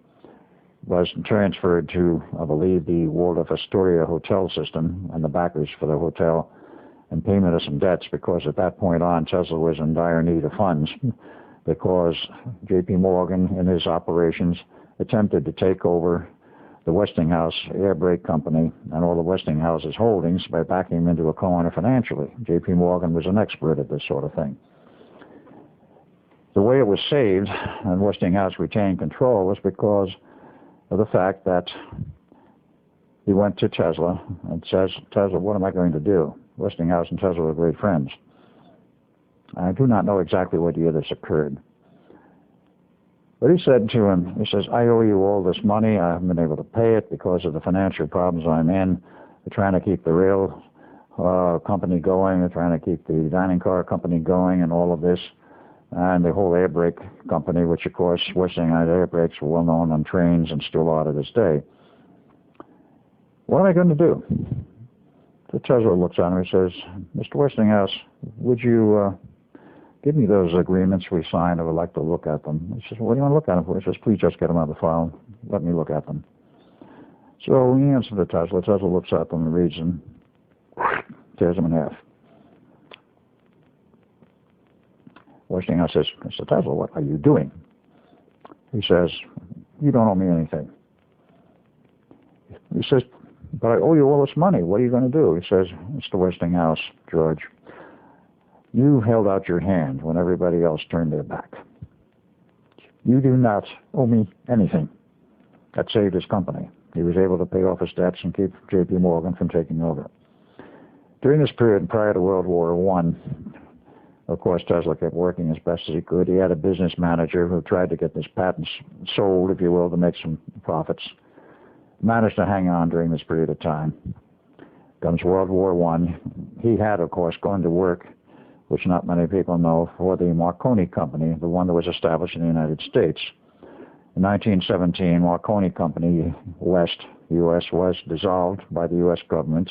was transferred to, I believe, the Waldorf Astoria hotel system and the backers for the hotel and payment of some debts, because at that point on, Tesla was in dire need of funds because J.P. Morgan in his operations attempted to take over the Westinghouse Air Brake Company and all the Westinghouse's holdings by backing him into a corner financially. J.P. Morgan was an expert at this sort of thing. The way it was saved and Westinghouse retained control was because of the fact that he went to Tesla and says, Tesla, what am I going to do? Westinghouse and Tesla were great friends. I do not know exactly what year this occurred. But he said to him, he says, I owe you all this money. I haven't been able to pay it because of the financial problems I'm in. They're trying to keep the rail company going. They're trying to keep the dining car company going and all of this. And the whole air brake company, which, of course, Westinghouse air brakes were well known on trains and still are to this day. What am I going to do? So Tesla looks at him and says, Mr. Westinghouse, would you give me those agreements we signed? I would like to look at them. He says, what do you want to look at them for? He says, please just get them out of the file. Let me look at them. So he answers to Tesla. Tesla looks at them and reads them, tears them in half. Westinghouse says, Mr. Tesla, what are you doing? He says, you don't owe me anything. He says, but I owe you all this money. What are you going to do? He says, Mr. Westinghouse, George, you held out your hand when everybody else turned their back. You do not owe me anything. That saved his company. He was able to pay off his debts and keep J.P. Morgan from taking over. During this period, prior to World War I, of course, Tesla kept working as best as he could. He had a business manager who tried to get this patent sold, if you will, to make some profits. Managed to hang on during this period of time. Comes World War I. He had, of course, gone to work, which not many people know, for the Marconi Company, the one that was established in the United States. In 1917, Marconi Company West, U.S., was dissolved by the U.S. government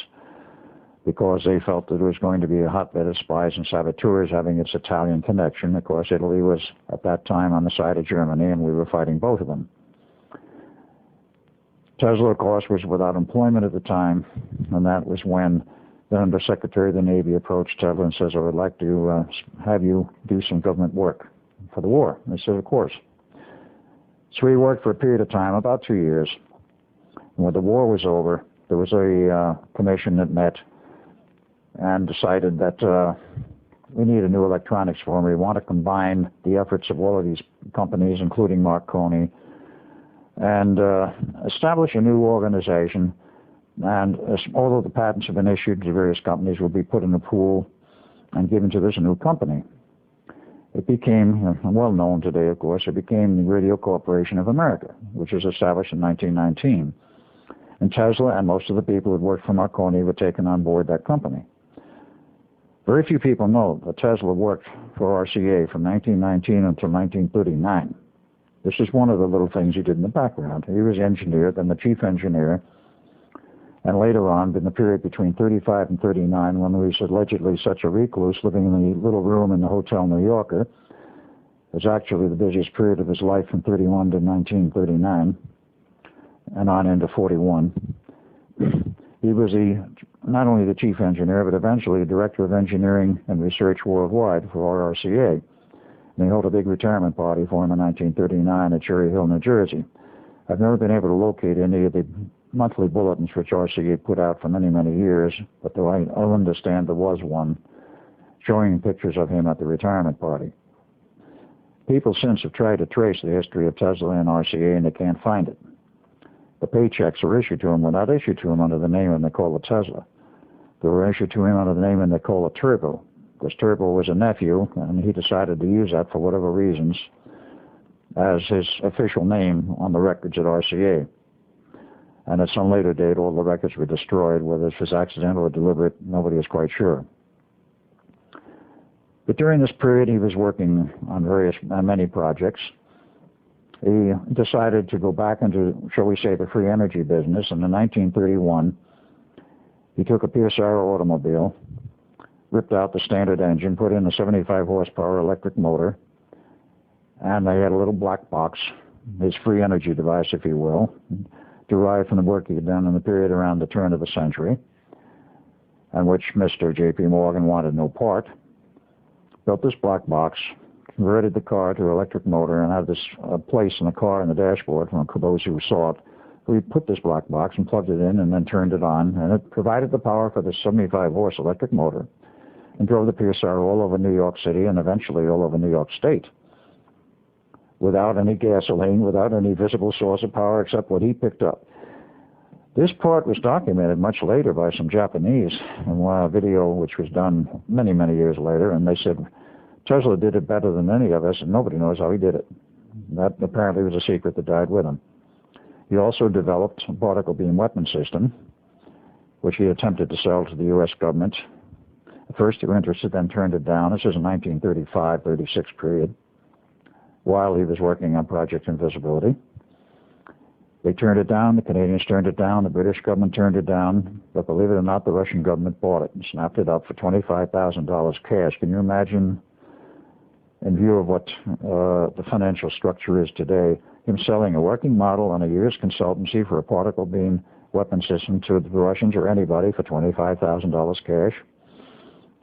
because they felt that it was going to be a hotbed of spies and saboteurs having its Italian connection. Of course, Italy was at that time on the side of Germany, and we were fighting both of them. Tesla, of course, was without employment at the time, and that was when the Undersecretary of the Navy approached Tesla and says, I would like to have you do some government work for the war. And he said, of course. So he worked for a period of time, about 2 years. And when the war was over, there was a commission that met and decided that we need a new electronics firm. We want to combine the efforts of all of these companies, including Marconi, and establish a new organization And although the patents have been issued to various companies, will be put in a pool and given to this new company. It became, well known today, of course, it became the Radio Corporation of America, which was established in 1919. And Tesla and most of the people who worked for Marconi were taken on board that company. Very few people know that Tesla worked for RCA from 1919 until 1939. This is one of the little things he did in the background. He was engineer, then the chief engineer, and later on, in the period between 35 and 39, when he was allegedly such a recluse, living in the little room in the Hotel New Yorker, it was actually the busiest period of his life from 31 to 1939, and on into 41. He was not only the chief engineer, but eventually director of engineering and research worldwide for RCA. And they held a big retirement party for him in 1939 at Cherry Hill, New Jersey. I've never been able to locate any of the monthly bulletins which RCA put out for many, many years, but though I understand there was one showing pictures of him at the retirement party. People since have tried to trace the history of Tesla and RCA, and they can't find it. The paychecks are issued to him were not issued to him under the name and they call it Tesla. They were issued to him under the name and they call it Turbo, because Turbo was a nephew, and he decided to use that for whatever reasons as his official name on the records at RCA. And at some later date, all the records were destroyed. Whether this was accidental or deliberate, nobody is quite sure. But during this period, he was working on many projects. He decided to go back into, shall we say, the free energy business. And in 1931, he took a PSR automobile, ripped out the standard engine, put in a 75 horsepower electric motor, and they had a little black box, his free energy device, if you will, derived from the work he had done in the period around the turn of the century, and which Mr. J.P. Morgan wanted no part. Built this black box, converted the car to an electric motor, and had this place in the car in the dashboard for those who saw it. We put this black box and plugged it in and then turned it on, and it provided the power for the 75 horse electric motor and drove the PSR all over New York City and eventually all over New York State, without any gasoline, without any visible source of power except what he picked up. This part was documented much later by some Japanese in a video which was done many, many years later, and they said Tesla did it better than any of us, and nobody knows how he did it. That apparently was a secret that died with him. He also developed a particle beam weapon system, which he attempted to sell to the U.S. government. At first they were interested, then turned it down. This is a 1935-36 period, while he was working on Project Invisibility. They turned it down, the Canadians turned it down, the British government turned it down, but believe it or not, the Russian government bought it and snapped it up for $25,000 cash. Can you imagine, in view of what the financial structure is today, him selling a working model on a year's consultancy for a particle beam weapon system to the Russians or anybody for $25,000 cash?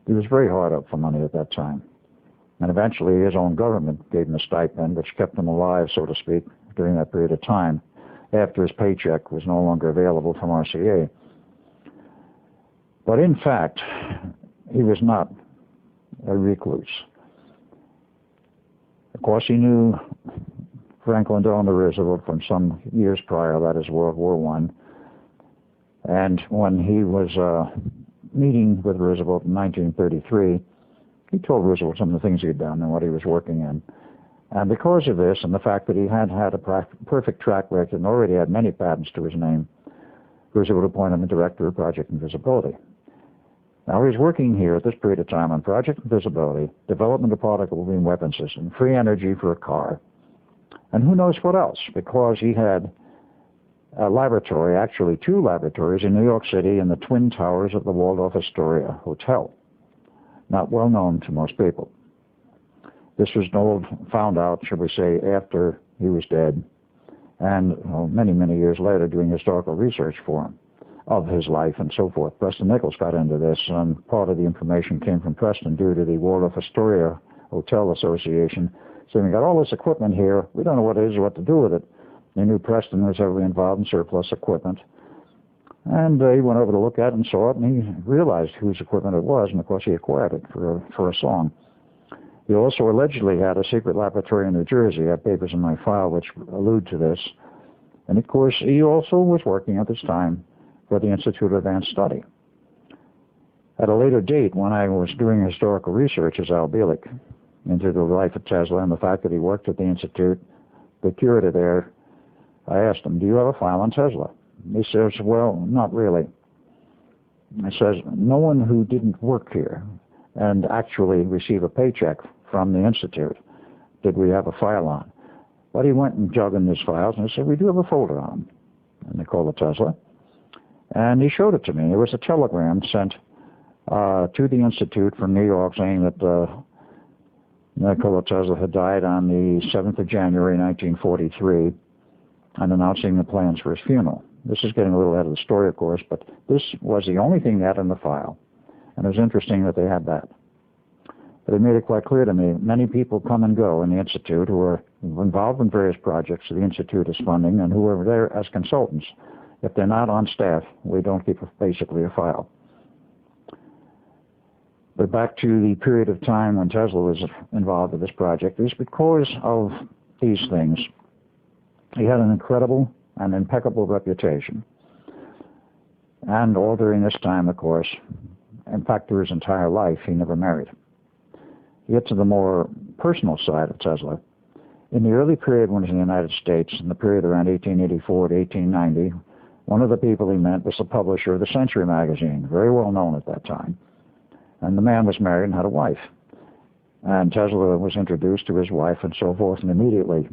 He was very hard up for money at that time. And eventually his own government gave him a stipend, which kept him alive, so to speak, during that period of time, after his paycheck was no longer available from RCA. But in fact, he was not a recluse. Of course, he knew Franklin Delano Roosevelt from some years prior, that is World War I. And when he was meeting with Roosevelt in 1933, he told Roosevelt some of the things he had done and what he was working in. And because of this and the fact that he had had a perfect track record and already had many patents to his name, Roosevelt appointed him director of Project Invisibility. Now he's working here at this period of time on Project Invisibility, development of particle beam weapon system, free energy for a car, and who knows what else, because he had a laboratory, actually two laboratories in New York City in the Twin Towers of the Waldorf Astoria Hotel. Not well known to most people. This was found out, should we say, after he was dead, and many, many years later doing historical research for him of his life and so forth. Preston Nichols got into this, and part of the information came from Preston due to the Waldorf Astoria Hotel Association. So we got all this equipment here. We don't know what it is or what to do with it. They knew Preston was heavily involved in surplus equipment. And he went over to look at it and saw it, and he realized whose equipment it was, and of course he acquired it for a song. He also allegedly had a secret laboratory in New Jersey. I have papers in my file which allude to this. And of course, he also was working at this time for the Institute of Advanced Study. At a later date, when I was doing historical research as Al Bielek into the life of Tesla and the fact that he worked at the Institute, the curator there, I asked him, do you have a file on Tesla? He says, well, not really. He says, no one who didn't work here and actually receive a paycheck from the Institute did we have a file on. But he went and dug in his files and he said, we do have a folder on him. And they called it Tesla. And he showed it to me. It was a telegram sent to the Institute from New York saying that Nikola Tesla had died on the 7th of January, 1943, and announcing the plans for his funeral. This is getting a little ahead of the story, of course, but this was the only thing they had in the file. And it was interesting that they had that. But it made it quite clear to me, many people come and go in the Institute who are involved in various projects the Institute is funding and who are there as consultants. If they're not on staff, we don't keep basically a file. But back to the period of time when Tesla was involved with this project, it was because of these things. He had an incredible and impeccable reputation. And all during this time, of course, in fact, through his entire life, he never married. To get to the more personal side of Tesla, in the early period when he was in the United States, in the period around 1884 to 1890, one of the people he met was the publisher of the Century magazine, very well known at that time. And the man was married and had a wife. And Tesla was introduced to his wife and so forth, and immediately,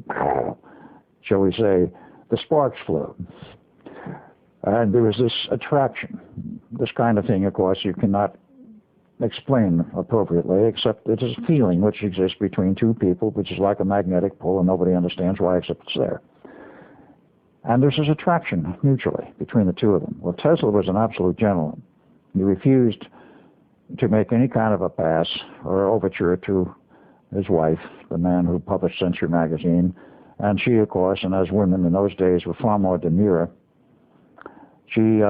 shall we say, the sparks flew. And there was this attraction. This kind of thing, of course, you cannot explain appropriately, except it is a feeling which exists between two people, which is like a magnetic pull, and nobody understands why except it's there. And there's this attraction mutually between the two of them. Well, Tesla was an absolute gentleman. He refused to make any kind of a pass or overture to his wife, the man who published Century magazine. And she, of course, and as women in those days were far more demure, she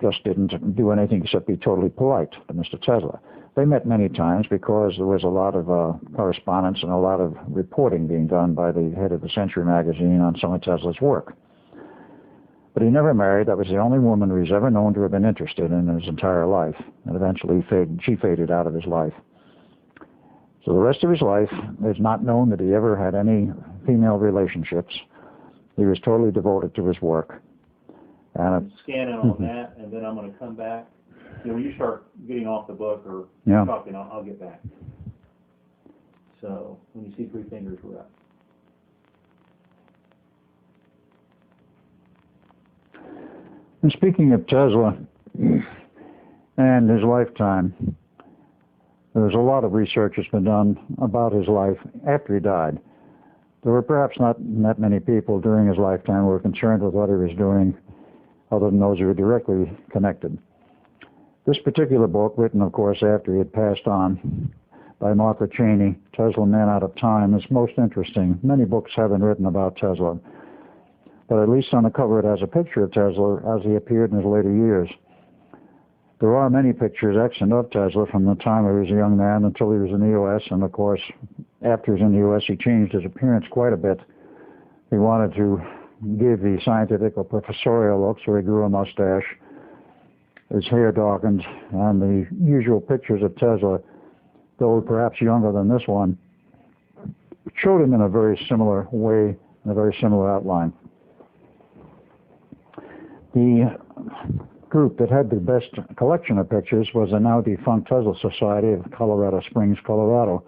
just didn't do anything except be totally polite to Mr. Tesla. They met many times because there was a lot of correspondence and a lot of reporting being done by the head of the Century magazine on some of Tesla's work. But he never married. That was the only woman who he's ever known to have been interested in his entire life. And eventually she faded out of his life. So the rest of his life, it's not known that he ever had any female relationships. He was totally devoted to his work. And scan in on that, and then I'm going to come back. You know, when you start getting off the book or talking, I'll get back. So when you see three fingers, we're up. And speaking of Tesla and his lifetime, there's a lot of research that's been done about his life after he died. There were perhaps not that many people during his lifetime who were concerned with what he was doing, other than those who were directly connected. This particular book, written, of course, after he had passed on, by Martha Cheney, Tesla, Man Out of Time, is most interesting. Many books have been written about Tesla, but at least on the cover it has a picture of Tesla as he appeared in his later years. There are many pictures extant of Tesla from the time he was a young man until he was in the U.S., and of course, after he was in the U.S., he changed his appearance quite a bit. He wanted to give the scientific or professorial look, so he grew a mustache, his hair darkened, and the usual pictures of Tesla, though perhaps younger than this one, showed him in a very similar way, in a very similar outline. The group that had the best collection of pictures was the now defunct Tesla Society of Colorado Springs, Colorado.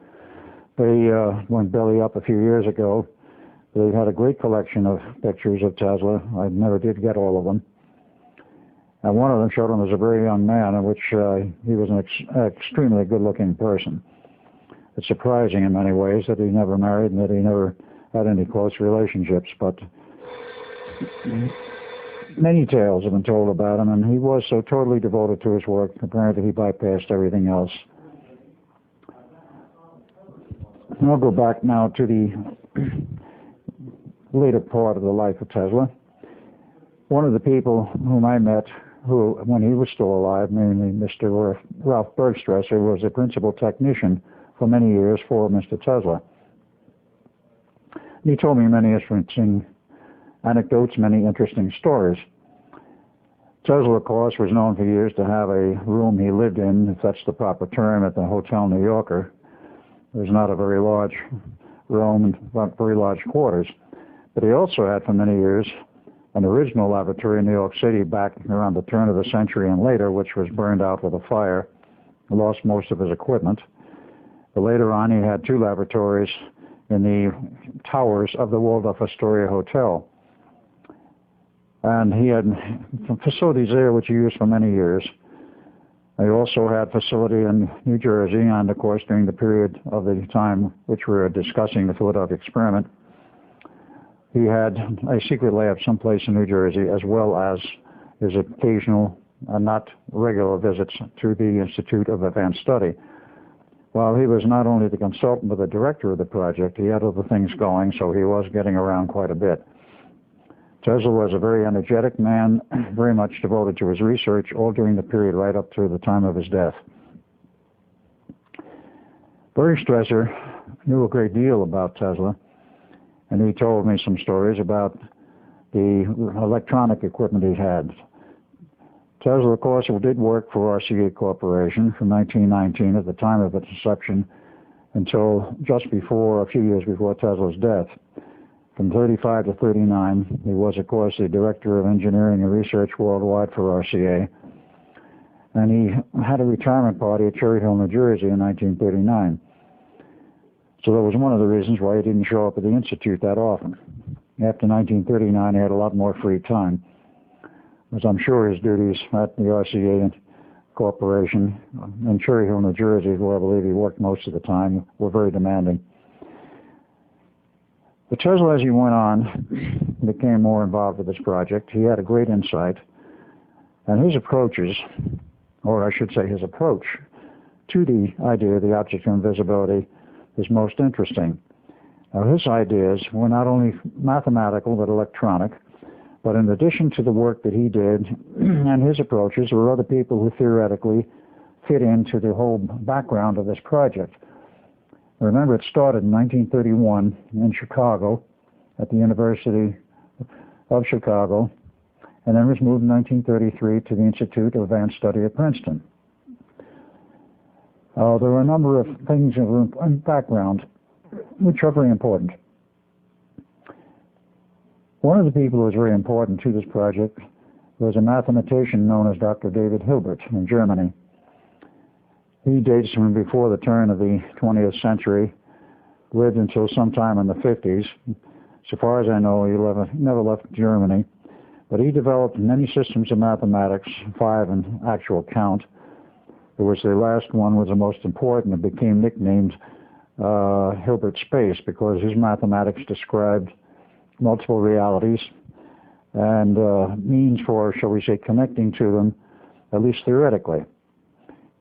They went belly up a few years ago. They had a great collection of pictures of Tesla. I never did get all of them. And one of them showed him as a very young man, in which he was an extremely good-looking person. It's surprising in many ways that he never married and that he never had any close relationships, but many tales have been told about him, and he was so totally devoted to his work, apparently he bypassed everything else. And I'll go back now to the later part of the life of Tesla. One of the people whom I met, who, when he was still alive, namely Mr. Ralph Bergstresser, was a principal technician for many years for Mr. Tesla. And he told me many interesting anecdotes, many interesting stories. Tesla, of course, was known for years to have a room he lived in, if that's the proper term, at the Hotel New Yorker. It was not a very large room, not very large quarters. But he also had for many years an original laboratory in New York City back around the turn of the century and later, which was burned out with a fire. He lost most of his equipment. But later on, he had two laboratories in the towers of the Waldorf Astoria Hotel. And he had facilities there which he used for many years. He also had facility in New Jersey, and of course during the period of the time which we were discussing the Philadelphia experiment, he had a secret lab someplace in New Jersey, as well as his occasional, not regular visits to the Institute of Advanced Study. While he was not only the consultant but the director of the project, he had other things going, so he was getting around quite a bit. Tesla was a very energetic man, very much devoted to his research, all during the period right up to the time of his death. Barry Stresser knew a great deal about Tesla, and he told me some stories about the electronic equipment he had. Tesla, of course, did work for RCA Corporation from 1919 at the time of its inception until just before, a few years before Tesla's death. From 35 to 39, he was, of course, the Director of Engineering and Research worldwide for RCA. And he had a retirement party at Cherry Hill, New Jersey in 1939. So that was one of the reasons why he didn't show up at the Institute that often. After 1939, he had a lot more free time, as I'm sure his duties at the RCA Corporation in Cherry Hill, New Jersey, where I believe he worked most of the time, were very demanding. But Tesla, as he went on, became more involved with this project. He had a great insight, and his approaches, or I should say his approach to the idea of the object of invisibility is most interesting. Now, his ideas were not only mathematical but electronic, but in addition to the work that he did and his approaches, there were other people who theoretically fit into the whole background of this project. Remember, it started in 1931 in Chicago at the University of Chicago, and then was moved in 1933 to the Institute of Advanced Study at Princeton. There were a number of things in the background which are very important. One of the people who was very important to this project was a mathematician known as Dr. David Hilbert in Germany. He dates from before the turn of the 20th century, lived until sometime in the 50s. So far as I know, he never left Germany. But he developed many systems of mathematics, 5 in actual count. It was the last one was the most important. It became nicknamed Hilbert Space because his mathematics described multiple realities and means for, shall we say, connecting to them, at least theoretically,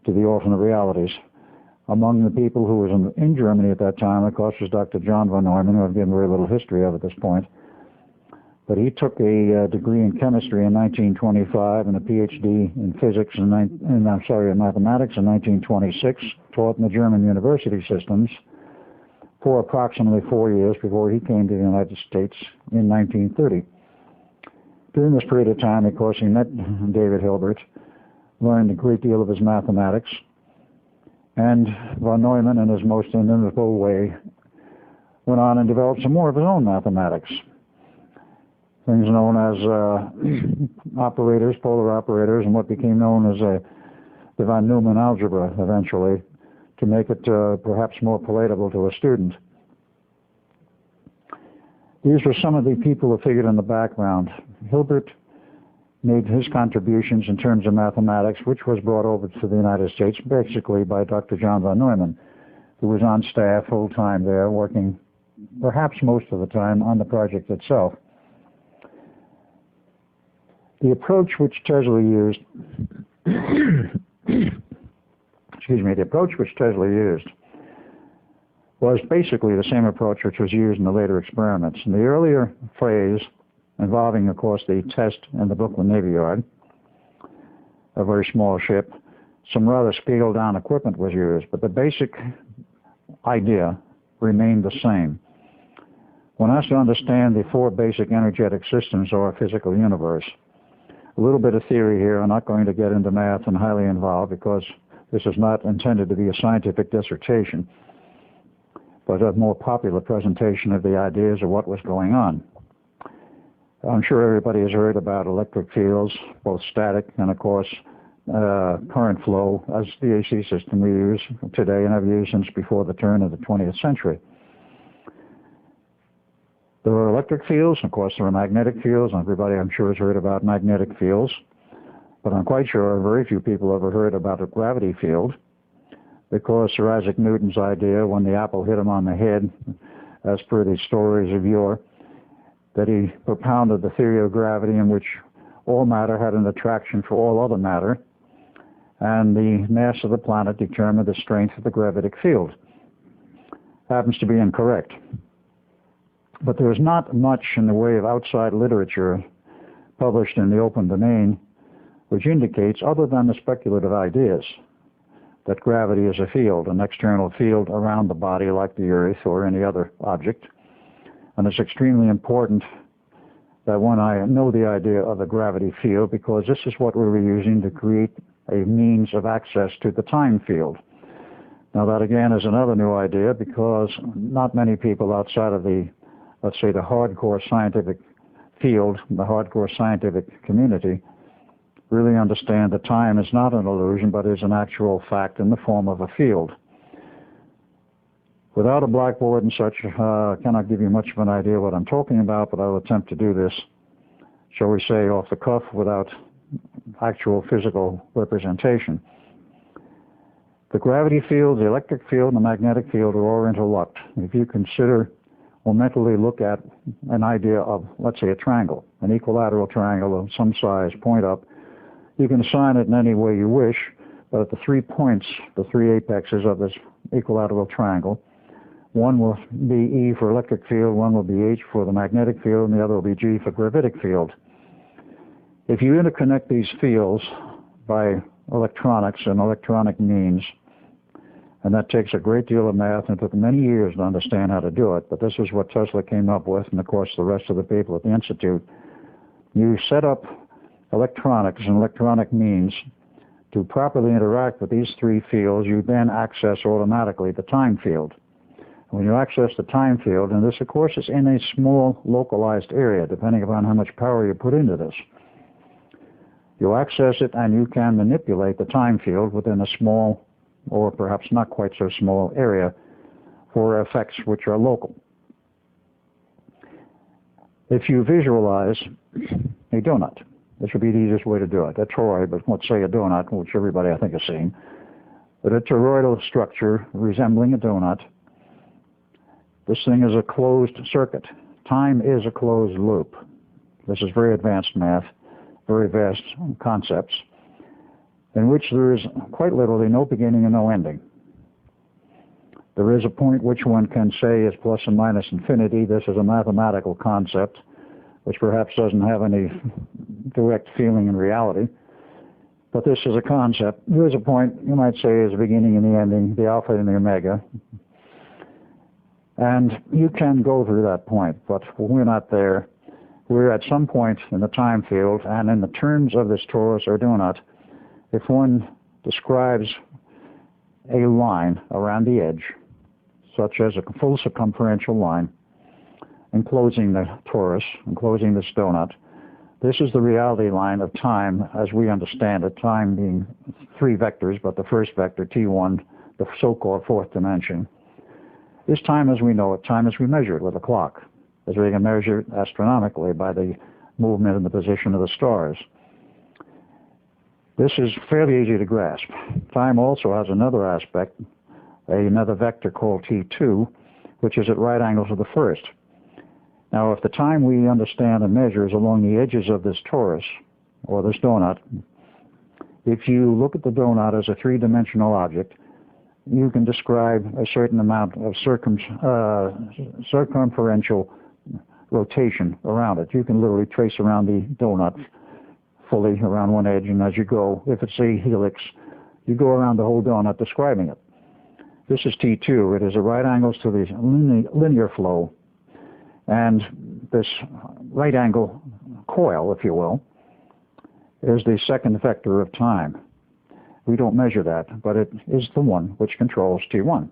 to the alternate realities. Among the people who was in Germany at that time, of course, was Dr. John von Neumann, who I've given very little history of at this point. But he took a degree in chemistry in 1925 and a PhD in physics in mathematics in 1926, taught in the German university systems for approximately 4 years before he came to the United States in 1930. During this period of time, of course, he met David Hilbert, learned a great deal of his mathematics, and von Neumann, in his most inimitable way, went on and developed some more of his own mathematics. Things known as operators, polar operators, and what became known as the von Neumann algebra eventually, to make it perhaps more palatable to a student. These were some of the people who figured in the background. Hilbert made his contributions in terms of mathematics, which was brought over to the United States basically by Dr. John von Neumann, who was on staff full-time there, working perhaps most of the time on the project itself. The approach which Tesla used, was basically the same approach which was used in the later experiments. In the earlier phase, involving, of course, the test in the Brooklyn Navy Yard, a very small ship, some rather scaled-down equipment was used, but the basic idea remained the same. One has to understand the 4 basic energetic systems of our physical universe. a little bit of theory here. I'm not going to get into math and highly involved because this is not intended to be a scientific dissertation, but a more popular presentation of the ideas of what was going on. I'm sure everybody has heard about electric fields, both static and, of course, current flow as the AC system we use today and have used since before the turn of the 20th century. There are electric fields, and of course there are magnetic fields, and everybody I'm sure has heard about magnetic fields, but I'm quite sure very few people ever heard about a gravity field, because Sir Isaac Newton's idea when the apple hit him on the head, as per the stories of yore, that he propounded the theory of gravity in which all matter had an attraction for all other matter, and the mass of the planet determined the strength of the gravitic field. Happens to be incorrect. But there is not much in the way of outside literature published in the open domain which indicates, other than the speculative ideas, that gravity is a field, an external field around the body like the Earth or any other object. And it's extremely important that when I know the idea of a gravity field, because this is what we were using to create a means of access to the time field. Now that again is another new idea, because not many people outside of the, let's say, the hardcore scientific field, the hardcore scientific community, really understand that time is not an illusion, but is an actual fact in the form of a field. Without a blackboard and such, I cannot give you much of an idea what I'm talking about, but I'll attempt to do this, shall we say, off the cuff without actual physical representation. The gravity field, the electric field, and the magnetic field are all interlocked. If you consider or mentally look at an idea of, let's say, a triangle, an equilateral triangle of some size, point up, you can assign it in any way you wish, but at the 3 points, the 3 apexes of this equilateral triangle, one will be E for electric field, one will be H for the magnetic field, and the other will be G for gravitic field. If you interconnect these fields by electronics and electronic means, and that takes a great deal of math, and it took many years to understand how to do it, but this is what Tesla came up with, and of course the rest of the people at the Institute. You set up electronics and electronic means to properly interact with these 3 fields, you then access automatically the time field. When you access the time field, and this of course is in a small localized area, depending upon how much power you put into this, you access it and you can manipulate the time field within a small, or perhaps not quite so small, area for effects which are local. If you visualize a donut, this would be the easiest way to do it. A toroid, but let's say a donut, which everybody I think has seen. But a toroidal structure resembling a donut. This thing is a closed circuit. Time is a closed loop. This is very advanced math, very vast concepts, in which there is quite literally no beginning and no ending. There is a point which one can say is plus and minus infinity. This is a mathematical concept, which perhaps doesn't have any direct feeling in reality. But this is a concept. There is a point, you might say, is the beginning and the ending, the alpha and the omega. And you can go through that point, but we're not there. We're at some point in the time field, and in the terms of this torus or donut, if one describes a line around the edge, such as a full circumferential line, enclosing the torus, enclosing this donut, this is the reality line of time as we understand it, time being 3 vectors, but the first vector, T1, the so-called 4th dimension, is time as we know it, time as we measure it with a clock, as we can measure it astronomically by the movement and the position of the stars. This is fairly easy to grasp. Time also has another aspect, another vector called T2, which is at right angles with the first. Now, if the time we understand and measure is along the edges of this torus, or this donut, if you look at the donut as a 3-dimensional object, you can describe a certain amount of circumferential rotation around it. You can literally trace around the donut fully around one edge, and as you go, if it's a helix, you go around the whole donut describing it. This is T2. It is at right angles to the linear flow, and this right angle coil, if you will, is the second vector of time. We don't measure that, but it is the one which controls T1.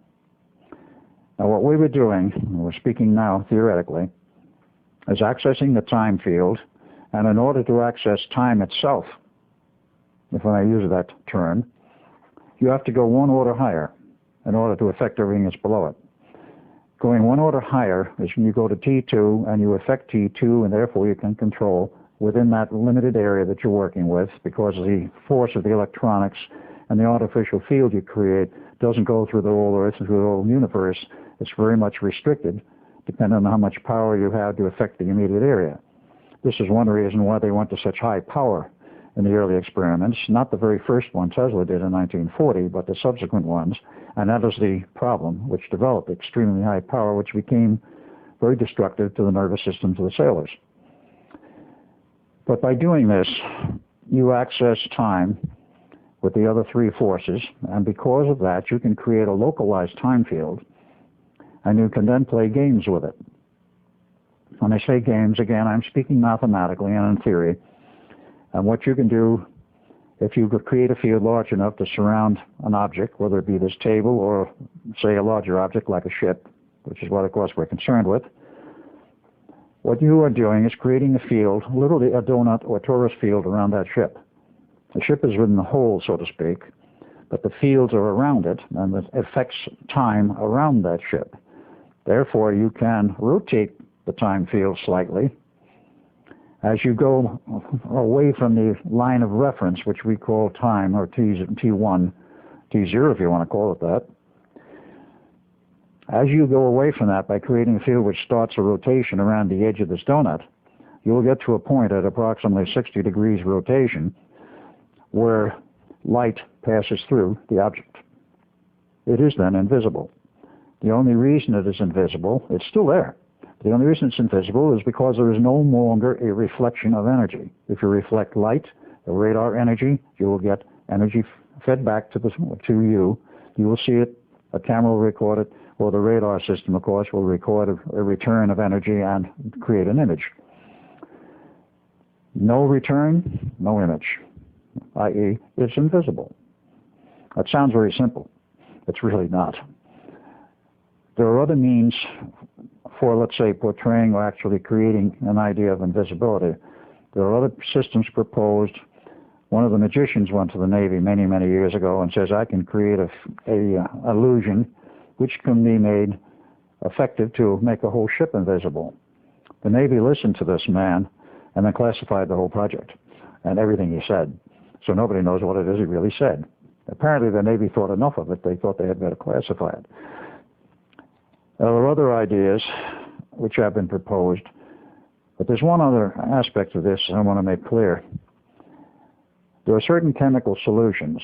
Now what we were doing, we're speaking now theoretically, is accessing the time field, and in order to access time itself, if I may use that term, you have to go one order higher in order to affect everything that's below it. Going one order higher is when you go to T2 and you affect T2, and therefore you can control within that limited area that you're working with, because the force of the electronics and the artificial field you create doesn't go through the whole Earth and through the whole universe. It's very much restricted, depending on how much power you have to affect the immediate area. This is one reason why they went to such high power in the early experiments, not the very first one Tesla did in 1940, but the subsequent ones, and that is the problem which developed extremely high power, which became very destructive to the nervous systems of the sailors. But by doing this, you access time with the other three forces, and because of that, you can create a localized time field, and you can then play games with it. When I say games, again, I'm speaking mathematically and in theory. And what you can do, if you could create a field large enough to surround an object, whether it be this table or, say, a larger object like a ship, which is what, of course, we're concerned with, what you are doing is creating a field, literally a donut or torus field around that ship. The ship is within the hole, so to speak, but the fields are around it, and it affects time around that ship. Therefore, you can rotate the time field slightly as you go away from the line of reference, which we call time, or T1, T0 if you want to call it that. As you go away from that by creating a field which starts a rotation around the edge of this donut, you'll get to a point at approximately 60 degrees rotation where light passes through the object. It is then invisible. The only reason it is invisible, it's still there. The only reason it's invisible is because there is no longer a reflection of energy. If you reflect light, the radar energy, you will get energy fed back to you. You will see it, a camera will record it, or the radar system, of course, will record a return of energy and create an image. No return, no image, i.e., it's invisible. That sounds very simple. It's really not. There are other means for, let's say, portraying or actually creating an idea of invisibility. There are other systems proposed. One of the magicians went to the Navy many, many years ago and says, I can create a illusion which can be made effective to make a whole ship invisible. The Navy listened to this man and then classified the whole project and everything he said. So nobody knows what it is he really said. Apparently the Navy thought enough of it, they thought they had better classify it. There are other ideas which have been proposed, but there's one other aspect of this I want to make clear. There are certain chemical solutions,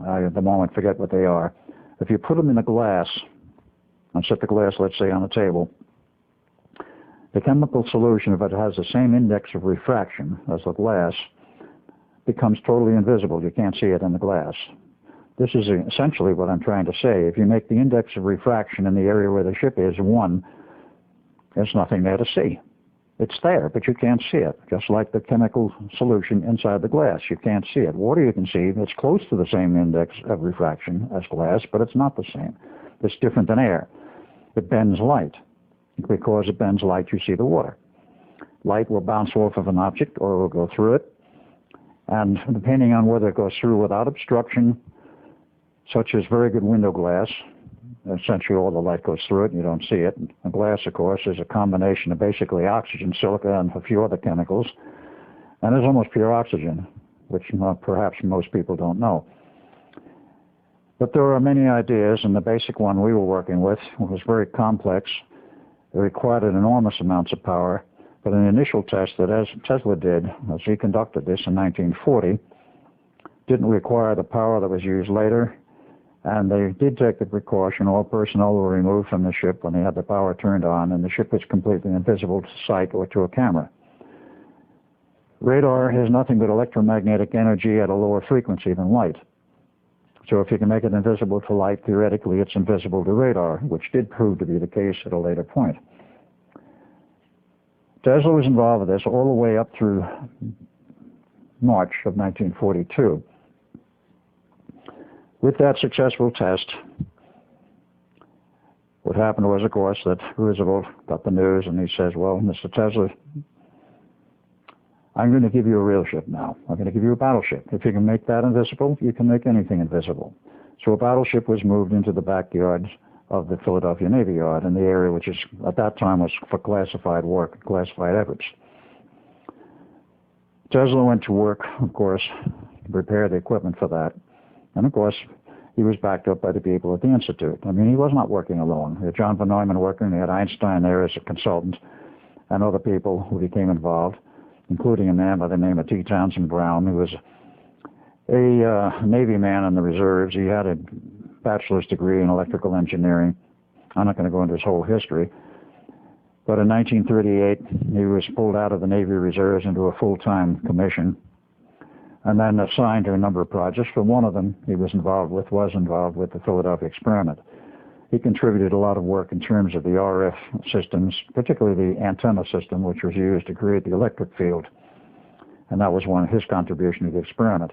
I at the moment forget what they are. If you put them in a glass, and set the glass, let's say, on a table, the chemical solution, if it has the same index of refraction as the glass, becomes totally invisible. You can't see it in the glass. This is essentially what I'm trying to say. If you make the index of refraction in the area where the ship is 1, there's nothing there to see. It's there, but you can't see it, just like the chemical solution inside the glass. You can't see it. Water you can see. It's close to the same index of refraction as glass, but it's not the same. It's different than air. It bends light. Because it bends light, you see the water. Light will bounce off of an object or it will go through it. And depending on whether it goes through without obstruction, such as very good window glass, essentially all the light goes through it and you don't see it. And glass, of course, is a combination of basically oxygen, silica, and a few other chemicals. And it's almost pure oxygen, which perhaps most people don't know. But there are many ideas, and the basic one we were working with was very complex. It required enormous amounts of power. But an initial test that as Tesla did, as he conducted this in 1940, didn't require the power that was used later. And they did take the precaution. All personnel were removed from the ship when they had the power turned on, and the ship was completely invisible to sight or to a camera. Radar has nothing but electromagnetic energy at a lower frequency than light. So if you can make it invisible to light, theoretically it's invisible to radar, which did prove to be the case at a later point. Tesla was involved with this all the way up through March of 1942. With that successful test, what happened was, of course, that Roosevelt got the news and he says, well, Mr. Tesla, I'm going to give you a real ship now. I'm going to give you a battleship. If you can make that invisible, you can make anything invisible. So a battleship was moved into the backyard of the Philadelphia Navy Yard in the area which is, at that time, was for classified work, classified efforts. Tesla went to work, of course, to prepare the equipment for that. And, of course, he was backed up by the people at the Institute. I mean, he was not working alone. He had John von Neumann working, he had Einstein there as a consultant, and other people who became involved, including a man by the name of T. Townsend Brown, who was a Navy man in the reserves. He had a bachelor's degree in electrical engineering. I'm not going to go into his whole history. But in 1938, he was pulled out of the Navy Reserves into a full-time commission and then assigned to a number of projects. For one of them he was involved with the Philadelphia experiment. He contributed a lot of work in terms of the RF systems, particularly the antenna system, which was used to create the electric field. And that was one of his contributions to the experiment.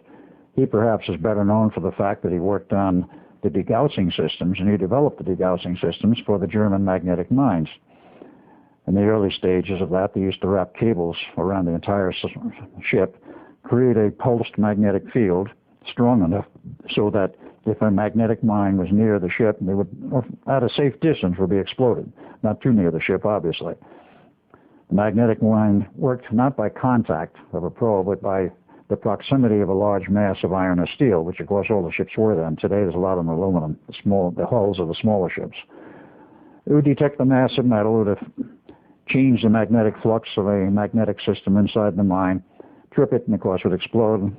He perhaps is better known for the fact that he worked on the degaussing systems, and he developed the degaussing systems for the German magnetic mines. In the early stages of that, they used to wrap cables around the entire ship, create a pulsed magnetic field strong enough so that if a magnetic mine was near the ship, they would, at a safe distance, would be exploded. Not too near the ship, obviously. The magnetic mine worked not by contact of a probe, but by the proximity of a large mass of iron or steel, which of course all the ships were then. Today there's a lot of them aluminum, the hulls of the smaller ships. It would detect the mass of metal, it would change the magnetic flux of a magnetic system inside the mine, trip it, and of course would explode,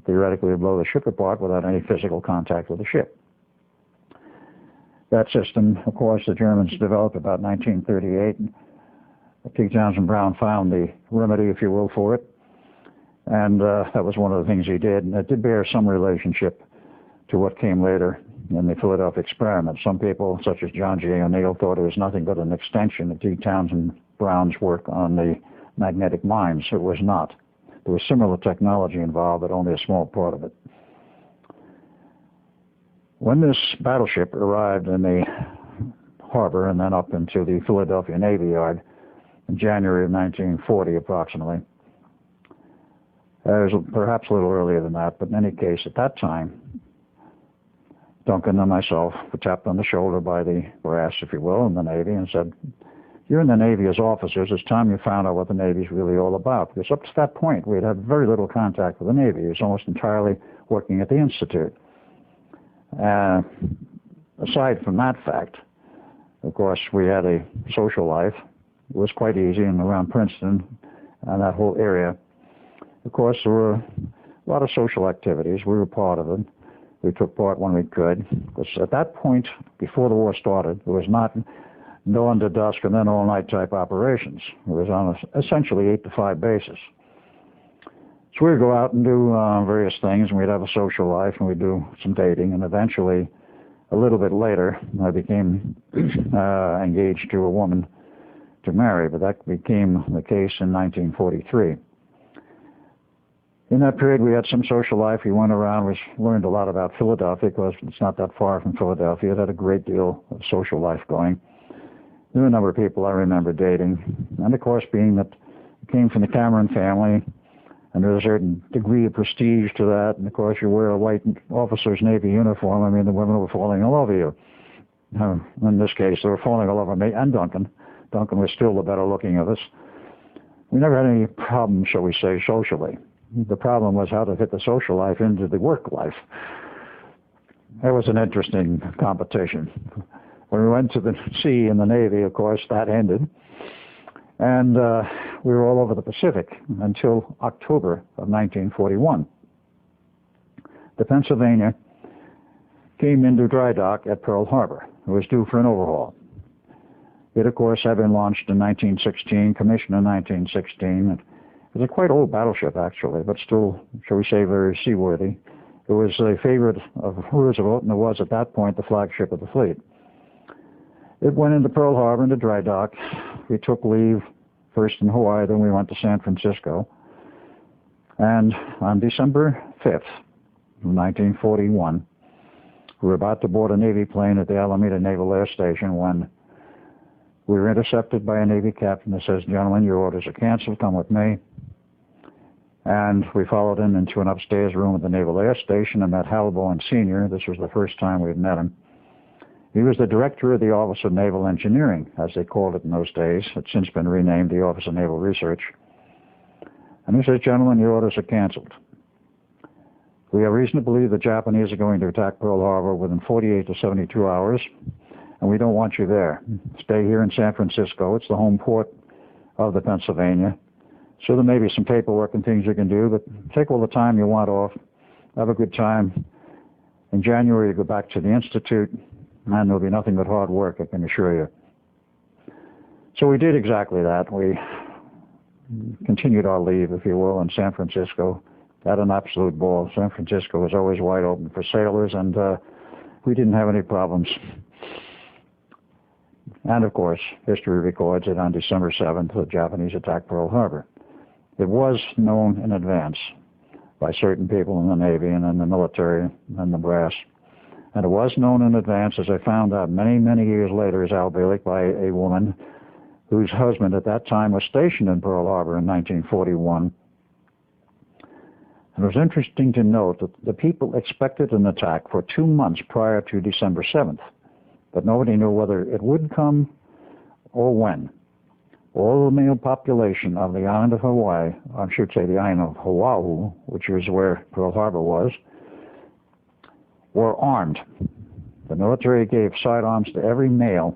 theoretically would blow the ship apart without any physical contact with the ship. That system, of course, the Germans developed about 1938. T. Townsend Brown found the remedy, if you will, for it. And that was one of the things he did. And it did bear some relationship to what came later in the Philadelphia experiment. Some people, such as John J. O'Neill, thought it was nothing but an extension of T. Townsend Brown's work on the magnetic mines. It was not. There was similar technology involved, but only a small part of it. When this battleship arrived in the harbor and then up into the Philadelphia Navy Yard in January of 1940 approximately, it was perhaps a little earlier than that, but in any case, at that time, Duncan and myself were tapped on the shoulder by the brass, if you will, in the Navy and said, you're in the Navy as officers, it's time you found out what the Navy's really all about. Because up to that point, we'd had very little contact with the Navy. It was almost entirely working at the Institute. Aside from that fact, of course, we had a social life. It was quite easy and around Princeton and that whole area. Of course, there were a lot of social activities. We were part of it. We took part when we could. Because at that point, before the war started, it was not dawn to dusk and then all-night type operations. It was on a essentially 8-to-5 basis. So we'd go out and do various things, and we'd have a social life, and we'd do some dating, and eventually, a little bit later, I became engaged to a woman to marry, but that became the case in 1943. In that period, we had some social life. We went around, we learned a lot about Philadelphia, because it's not that far from Philadelphia. It had a great deal of social life going. There were a number of people I remember dating. And of course, being that I came from the Cameron family, and there was a certain degree of prestige to that, and of course, you wear a white officer's Navy uniform, I mean, the women were falling in love with you. In this case, they were falling in love with me and Duncan. Duncan was still the better looking of us. We never had any problems, shall we say, socially. The problem was how to fit the social life into the work life. That was an interesting competition. When we went to the sea in the Navy, of course, that ended. And we were all over the Pacific until October of 1941. The Pennsylvania came into dry dock at Pearl Harbor. It was due for an overhaul. It, of course, had been launched in 1916, commissioned in 1916. It was a quite old battleship, actually, but still, shall we say, very seaworthy. It was a favorite of Roosevelt, and it was, at that point, the flagship of the fleet. It went into Pearl Harbor, into dry dock. We took leave, first in Hawaii, then we went to San Francisco. And on December 5th, 1941, we were about to board a Navy plane at the Alameda Naval Air Station when we were intercepted by a Navy captain that says, "Gentlemen, your orders are canceled, come with me." And we followed him into an upstairs room at the Naval Air Station and met Hal Bowen Sr. This was the first time we had met him. He was the director of the Office of Naval Engineering, as they called it in those days. It's since been renamed the Office of Naval Research. And he says, "Gentlemen, your orders are canceled. We have reason to believe the Japanese are going to attack Pearl Harbor within 48 to 72 hours, and we don't want you there. Stay here in San Francisco. It's the home port of the Pennsylvania. So there may be some paperwork and things you can do, but take all the time you want off. Have a good time. In January, you go back to the Institute, and there'll be nothing but hard work, I can assure you." So we did exactly that. We continued our leave, if you will, in San Francisco. Had an absolute ball. San Francisco was always wide open for sailors, and we didn't have any problems. And of course, history records that on December 7th, the Japanese attacked Pearl Harbor. It was known in advance by certain people in the Navy and in the military and the brass. And it was known in advance, as I found out many, many years later, as Al Bielek, by a woman whose husband at that time was stationed in Pearl Harbor in 1941. And it was interesting to note that the people expected an attack for 2 months prior to December 7th, but nobody knew whether it would come or when. All the male population of the island of Hawaii, I should say the island of Oahu, which is where Pearl Harbor was, were armed. The military gave sidearms to every male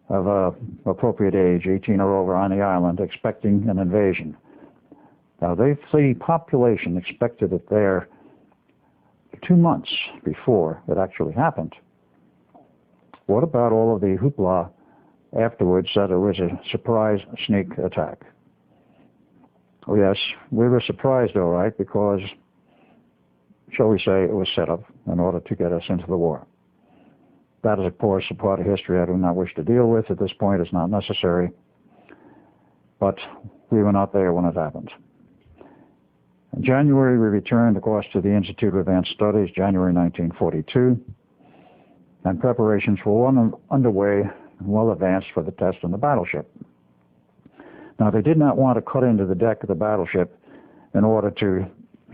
of appropriate age, 18 or over, on the island, expecting an invasion. Now, the population expected it there 2 months before it actually happened. What about all of the hoopla afterwards that it was a surprise sneak attack? Oh, yes, we were surprised, all right, because, shall we say, it was set up in order to get us into the war. That is, of course, a part of history I do not wish to deal with at this point. It's not necessary. But we were not there when it happened. In January, we returned, of course, to the Institute of Advanced Studies, January 1942, and preparations were underway and well advanced for the test on the battleship. Now, they did not want to cut into the deck of the battleship in order to,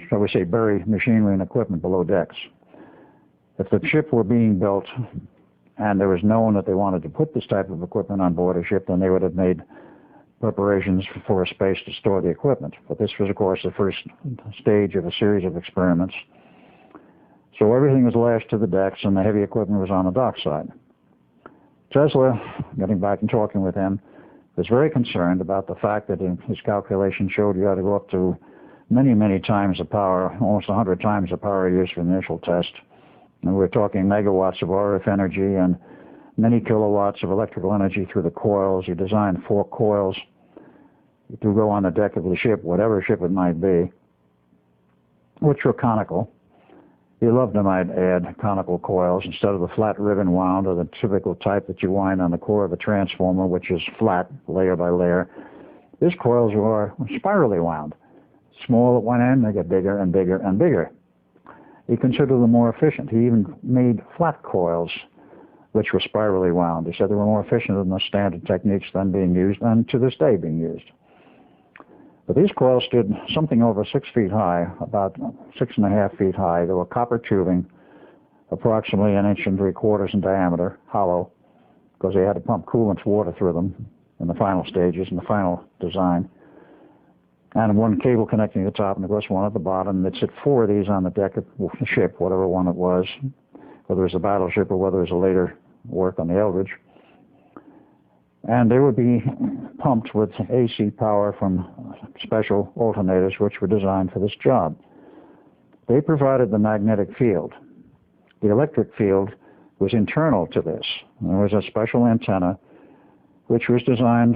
shall we say, bury machinery and equipment below decks. If the ship were being built and there was known that they wanted to put this type of equipment on board a ship, then they would have made preparations for a space to store the equipment. But this was, of course, the first stage of a series of experiments. So everything was lashed to the decks and the heavy equipment was on the dockside. Tesla, getting back and talking with him, was very concerned about the fact that his calculation showed you had to go up to many, many times the power, almost 100 times the power used for the initial test. And we're talking megawatts of RF energy and many kilowatts of electrical energy through the coils. You designed 4 coils to go on the deck of the ship, whatever ship it might be, which were conical. He loved them, I'd add, conical coils instead of the flat ribbon wound or the typical type that you wind on the core of a transformer, which is flat, layer by layer. His coils were spirally wound. Small at one end, they get bigger and bigger and bigger. He considered them more efficient. He even made flat coils, which were spirally wound. He said they were more efficient than the standard techniques then being used and to this day being used. But these coils stood something over 6 feet high, about 6.5 feet high. They were copper tubing, approximately 1.75 inches in diameter, hollow, because they had to pump coolant water through them in the final stages, in the final design. And one cable connecting the top, and of course one at the bottom. They'd sit 4 of these on the deck of the ship, whatever one it was, whether it was a battleship or whether it was a later work on the Eldridge. And they would be pumped with AC power from special alternators which were designed for this job. They provided the magnetic field. The electric field was internal to this. There was a special antenna which was designed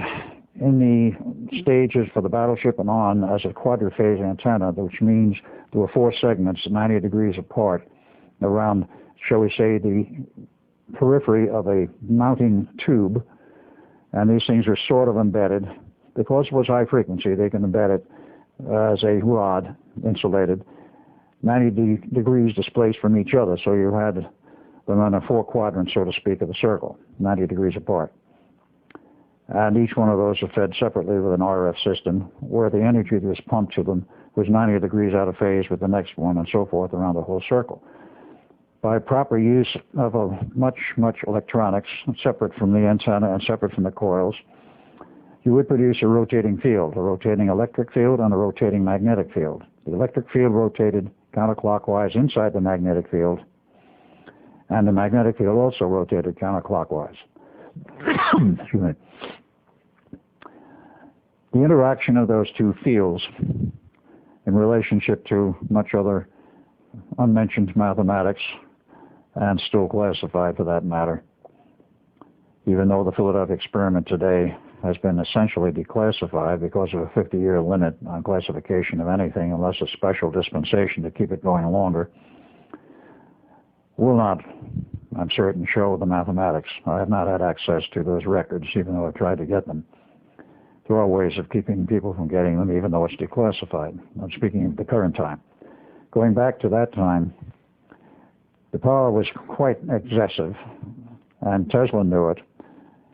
in the stages for the battleship and on as a quadriphase antenna, which means there were 4 segments 90 degrees apart around, shall we say, the periphery of a mounting tube. And these things are sort of embedded. Because it was high frequency, they can embed it as a rod, insulated, 90 degrees displaced from each other. So you had them on a four quadrant, so to speak, of the circle, 90 degrees apart. And each one of those are fed separately with an RF system where the energy that was pumped to them was 90 degrees out of phase with the next one and so forth around the whole circle. By proper use of much electronics, separate from the antenna and separate from the coils, you would produce a rotating field, a rotating electric field and a rotating magnetic field. The electric field rotated counterclockwise inside the magnetic field, and the magnetic field also rotated counterclockwise. Excuse me. The interaction of those two fields in relationship to much other unmentioned mathematics, and still classified for that matter, even though the Philadelphia experiment today has been essentially declassified because of a 50-year limit on classification of anything unless a special dispensation to keep it going longer, will not, I'm certain, show the mathematics. I have not had access to those records, even though I've tried to get them. There are ways of keeping people from getting them, even though it's declassified. I'm speaking of the current time. Going back to that time, the power was quite excessive, and Tesla knew it.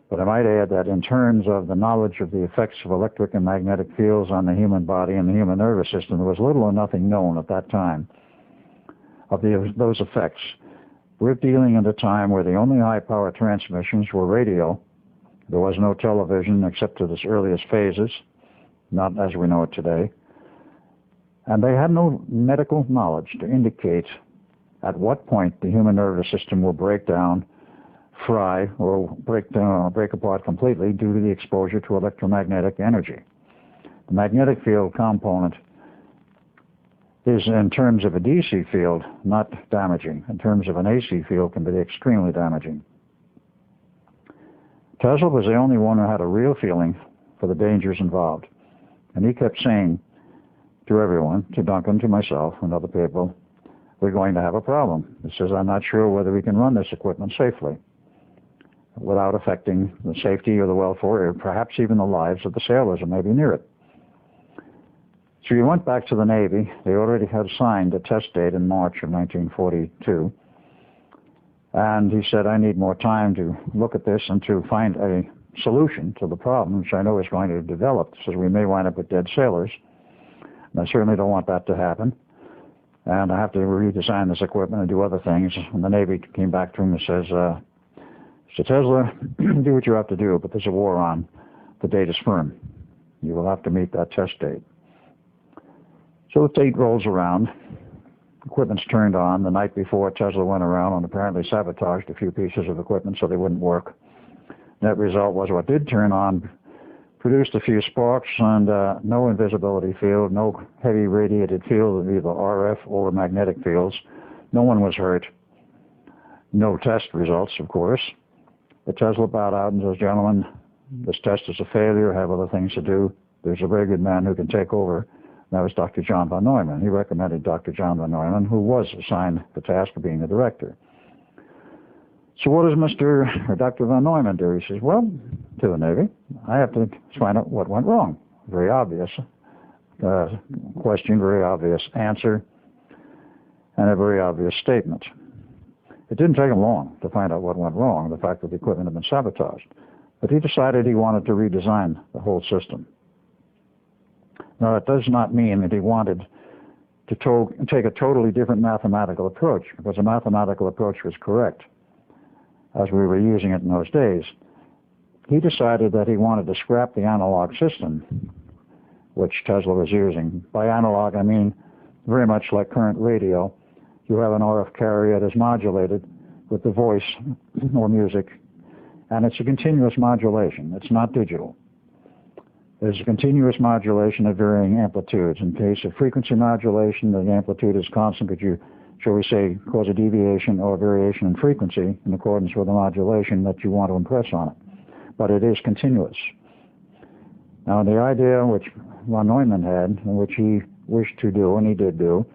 But I might add that in terms of the knowledge of the effects of electric and magnetic fields on the human body and the human nervous system, there was little or nothing known at that time of those effects. We're dealing at a time where the only high-power transmissions were radio. There was no television except to its earliest phases, not as we know it today. And they had no medical knowledge to indicate at what point the human nervous system will break down, fry, or break apart completely due to the exposure to electromagnetic energy. The magnetic field component is, in terms of a DC field, not damaging. In terms of an AC field, can be extremely damaging. Tesla was the only one who had a real feeling for the dangers involved. And he kept saying to everyone, to Duncan, to myself, and other people, we're going to have a problem. He says, I'm not sure whether we can run this equipment safely without affecting the safety or the welfare, or perhaps even the lives of the sailors who may be near it. So he went back to the Navy. They already had signed a test date in March of 1942. And he said, I need more time to look at this and to find a solution to the problem, which I know is going to develop. He says, we may wind up with dead sailors. And I certainly don't want that to happen. And I have to redesign this equipment and do other things. And the Navy came back to him and says, Mr. Tesla, do what you have to do, but there's a war on. The date is firm. You will have to meet that test date. So the date rolls around. Equipment's turned on. The night before, Tesla went around and apparently sabotaged a few pieces of equipment so they wouldn't work. Net result was what did turn on produced a few sparks and no invisibility field, no heavy radiated field of either RF or magnetic fields. No one was hurt. No test results, of course. But Tesla bowed out and says, gentlemen, this test is a failure. I have other things to do. There's a very good man who can take over. That was Dr. John von Neumann. He recommended Dr. John von Neumann, who was assigned the task of being the director. So what does Dr. von Neumann do? He says, well, to the Navy, I have to find out what went wrong. Very obvious question, very obvious answer, and a very obvious statement. It didn't take him long to find out what went wrong, the fact that the equipment had been sabotaged. But he decided he wanted to redesign the whole system. Now, that does not mean that he wanted to take a totally different mathematical approach, because the mathematical approach was correct, as we were using it in those days. He decided that he wanted to scrap the analog system, which Tesla was using. By analog, I mean very much like current radio. You have an RF carrier that is modulated with the voice or music, and it's a continuous modulation. It's not digital. There's a continuous modulation at varying amplitudes. In case of frequency modulation, the amplitude is constant, but you, shall we say, cause a deviation or a variation in frequency in accordance with the modulation that you want to impress on it. But it is continuous. Now, the idea which von Neumann had, and which he wished to do, and he did do,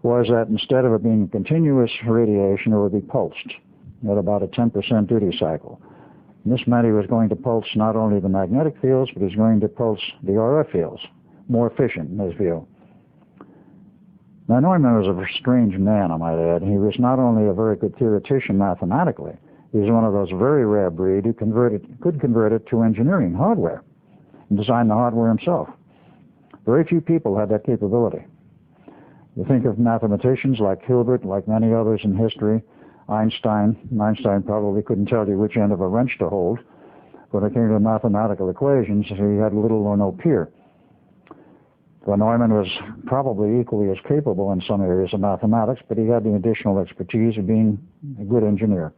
was that instead of it being continuous radiation, it would be pulsed at about a 10% duty cycle. And this meant he was going to pulse not only the magnetic fields, but he was going to pulse the RF fields, more efficient in his view. Now, Neumann was a strange man, I might add. He was not only a very good theoretician mathematically, he was one of those very rare breed who could convert it to engineering hardware and design the hardware himself. Very few people had that capability. You think of mathematicians like Hilbert, like many others in history, Einstein. Einstein probably couldn't tell you which end of a wrench to hold. When it came to mathematical equations, he had little or no peer. Von Neumann was probably equally as capable in some areas of mathematics, but he had the additional expertise of being a good engineer.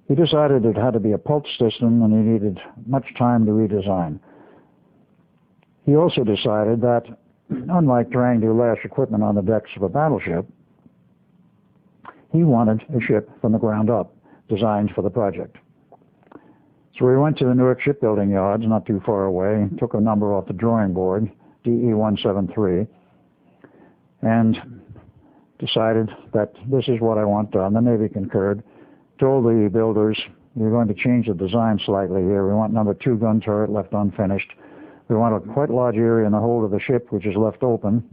He decided it had to be a pulse system and he needed much time to redesign. He also decided that, unlike trying to lash equipment on the decks of a battleship, he wanted a ship from the ground up, designed for the project. So we went to the Newark shipbuilding yards, not too far away, took a number off the drawing board, DE-173, and decided that this is what I want done. The Navy concurred, told the builders, we're going to change the design slightly here. We want number 2 gun turret left unfinished. We want a quite large area in the hold of the ship which is left open.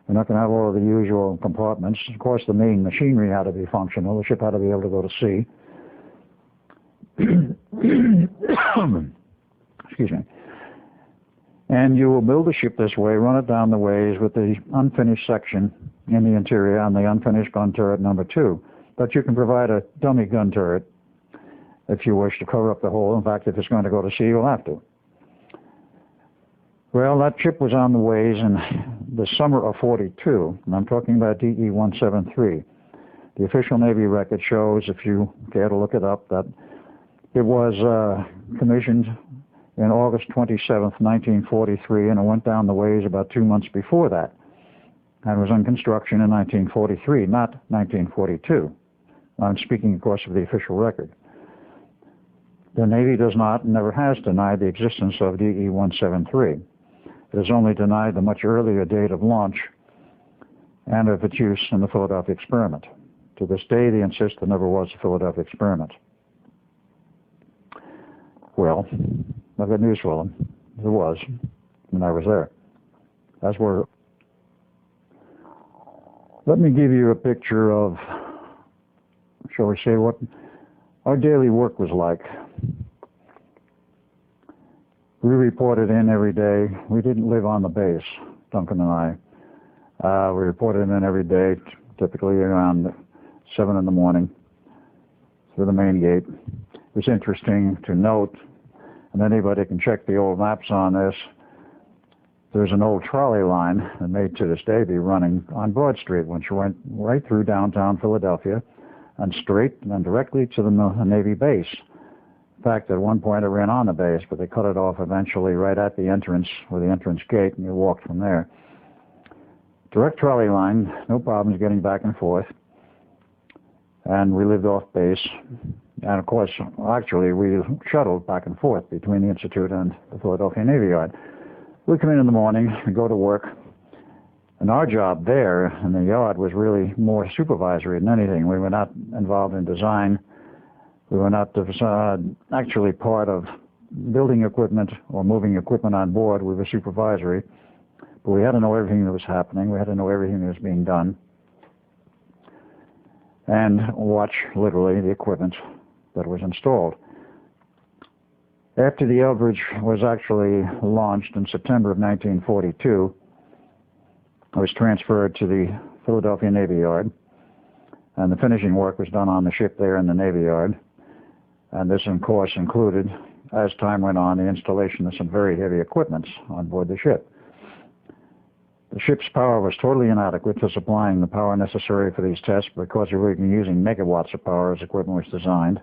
We're not going to have all of the usual compartments. Of course, the main machinery had to be functional. The ship had to be able to go to sea. Excuse me. And you will build the ship this way, run it down the ways with the unfinished section in the interior on the unfinished gun turret number 2. But you can provide a dummy gun turret if you wish to cover up the hole. In fact, if it's going to go to sea, you'll have to. Well, that ship was on the ways in the summer of '42, and I'm talking about DE-173. The official Navy record shows, if you care to look it up, that it was commissioned in August 27th, 1943, and it went down the ways about 2 months before that. And was in construction in 1943, not 1942. I'm speaking, of course, of the official record. The Navy does not and never has denied the existence of DE-173. It has only denied the much earlier date of launch and of its use in the Philadelphia experiment. To this day, they insist there never was a Philadelphia experiment. Well, I've got news for them. There was, and I was there. As were. Let me give you a picture of, shall we say, what our daily work was like. We reported in every day. We didn't live on the base, Duncan and I. We reported in every day, typically around 7 in the morning, through the main gate. It was interesting to note, and anybody can check the old maps on this, there's an old trolley line that may to this day be running on Broad Street, which went right through downtown Philadelphia and straight and directly to the Navy base. In fact, at one point it ran on the base, but they cut it off eventually right at the entrance, with the entrance gate, and you walked from there. Direct trolley line, no problems getting back and forth. And we lived off base. And of course, actually, we shuttled back and forth between the Institute and the Philadelphia Navy Yard. We'd come in the morning and go to work. And our job there in the yard was really more supervisory than anything. We were not involved in design. We were not actually part of building equipment or moving equipment on board. We were supervisory. But we had to know everything that was happening. We had to know everything that was being done. And watch, literally, the equipment that was installed. After the Eldridge was actually launched in September of 1942, I was transferred to the Philadelphia Navy Yard, and the finishing work was done on the ship there in the Navy Yard. And this, of course, included, as time went on, the installation of some very heavy equipment on board the ship. The ship's power was totally inadequate to supplying the power necessary for these tests because we were using megawatts of power as equipment was designed.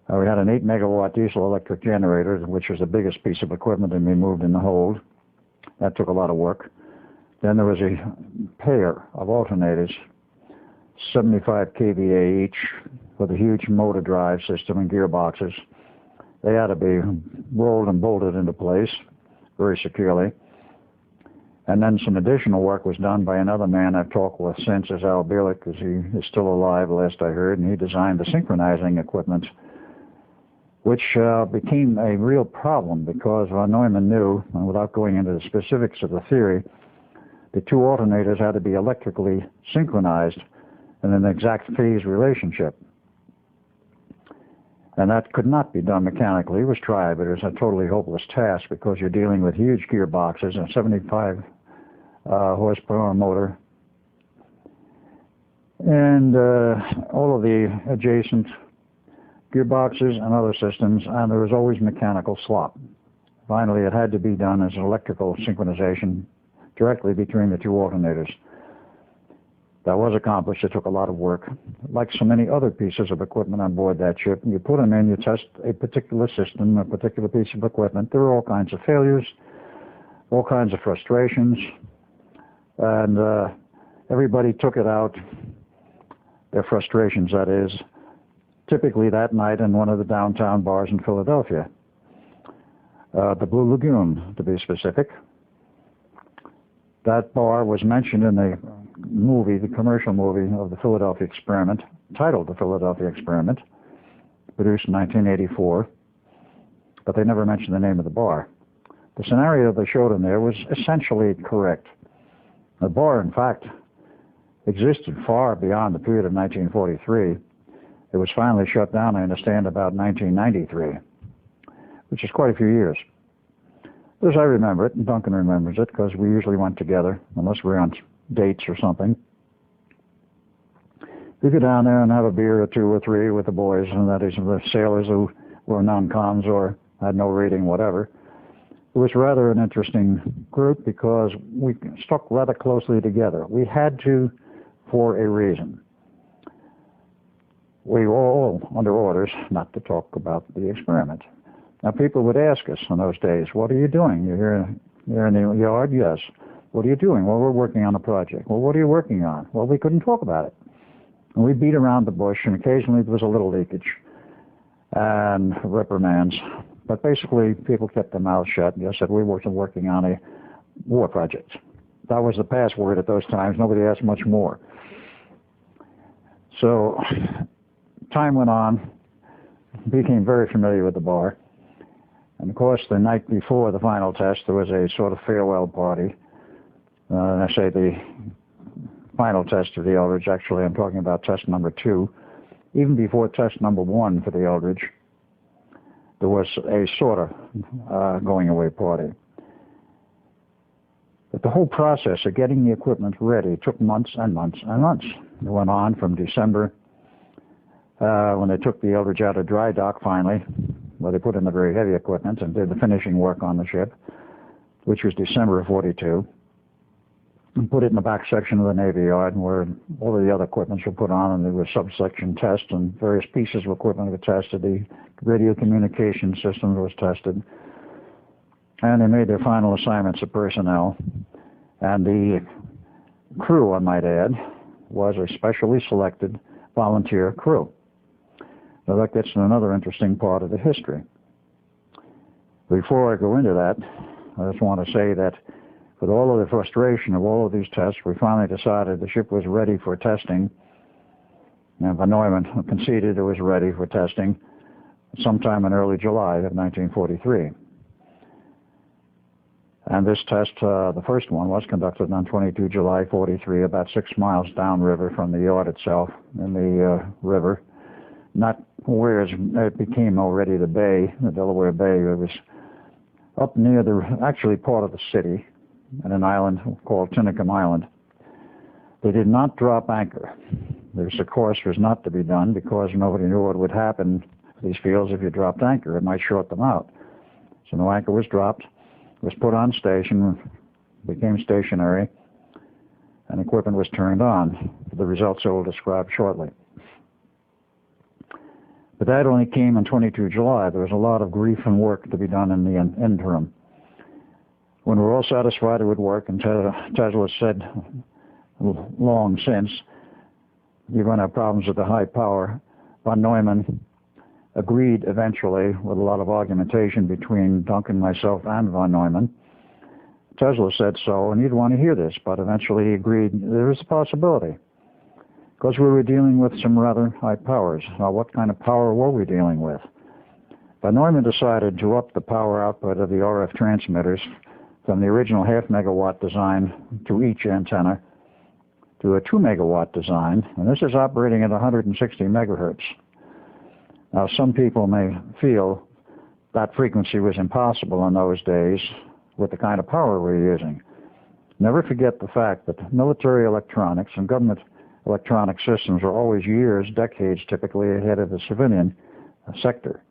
We had an 8-megawatt diesel-electric generator, which was the biggest piece of equipment to be moved in the hold. That took a lot of work. Then there was a pair of alternators, 75 kVA each, with a huge motor drive system and gearboxes. They had to be rolled and bolted into place very securely. And then some additional work was done by another man I've talked with since, as Al Bielek, because he is still alive, last I heard, and he designed the synchronizing equipment, which became a real problem because von Neumann knew, and without going into the specifics of the theory, the two alternators had to be electrically synchronized in an exact phase relationship. And that could not be done mechanically. It was tried, but it was a totally hopeless task because you're dealing with huge gearboxes and a 75 horsepower motor. And all of the adjacent gearboxes and other systems, and there was always mechanical slop. Finally, it had to be done as an electrical synchronization directly between the two alternators. That was accomplished. It took a lot of work. Like so many other pieces of equipment on board that ship, you put them in, you test a particular system, a particular piece of equipment. There were all kinds of failures, all kinds of frustrations, and everybody took it out, their frustrations, that is, typically that night in one of the downtown bars in Philadelphia. The Blue Lagoon, to be specific. That bar was mentioned in the movie, the commercial movie of the Philadelphia Experiment, titled The Philadelphia Experiment, produced in 1984, but they never mentioned the name of the bar. The scenario they showed in there was essentially correct. The bar, in fact, existed far beyond the period of 1943. It was finally shut down, I understand, about 1993, which is quite a few years. As I remember it, and Duncan remembers it, because we usually went together, unless we were on dates or something. We go down there and have a beer or two or three with the boys, and that is the sailors who were non-coms or had no rating, whatever. It was rather an interesting group because we stuck rather closely together. We had to for a reason. We were all under orders not to talk about the experiment. Now, people would ask us in those days, what are you doing? You're in the yard? Yes. What are you doing? Well, we're working on a project. Well, what are you working on? Well, we couldn't talk about it. And we beat around the bush, and occasionally there was a little leakage and reprimands. But basically, people kept their mouths shut and just said, we were working on a war project. That was the password at those times. Nobody asked much more. So time went on, became very familiar with the bar. And of course, the night before the final test, there was a sort of farewell party. And I say the final test of the Eldridge. Actually, I'm talking about test number 2. Even before test number 1 for the Eldridge, there was a sort of going away party. But the whole process of getting the equipment ready took months and months and months. It went on from December, when they took the Eldridge out of dry dock finally, where they put in the very heavy equipment and did the finishing work on the ship, which was December of 42, and put it in the back section of the Navy Yard where all of the other equipments were put on, and there were subsection tests and various pieces of equipment were tested. The radio communication system was tested. And they made their final assignments of personnel. And the crew, I might add, was a specially selected volunteer crew. Now that gets to another interesting part of the history. Before I go into that, I just want to say that with all of the frustration of all of these tests, we finally decided the ship was ready for testing. And von Neumann conceded it was ready for testing sometime in early July of 1943. And this test, the first one, was conducted on 22 July 43, about 6 miles downriver from the yard itself in the river. Not where it became already the bay, the Delaware Bay. It was up near actually part of the city, in an island called Tinicum Island. They did not drop anchor. This, of course, was not to be done because nobody knew what would happen to these fields if you dropped anchor. It might short them out. So no anchor was dropped. It was put on station, became stationary, and equipment was turned on. The results I will describe shortly. But that only came on 22 July. There was a lot of grief and work to be done in the interim. When we were all satisfied it would work, and Tesla said long since, you're going to have problems with the high power, von Neumann agreed eventually, with a lot of argumentation between Duncan, myself, and von Neumann. Tesla said so, and he'd want to hear this, but eventually he agreed there was a possibility, because we were dealing with some rather high powers. Now, what kind of power were we dealing with? Von Neumann decided to up the power output of the RF transmitters from the original half-megawatt design to each antenna to a 2-megawatt design, and this is operating at 160 megahertz. Now, some people may feel that frequency was impossible in those days with the kind of power we're using. Never forget the fact that military electronics and government electronic systems are always years, decades typically ahead of the civilian sector.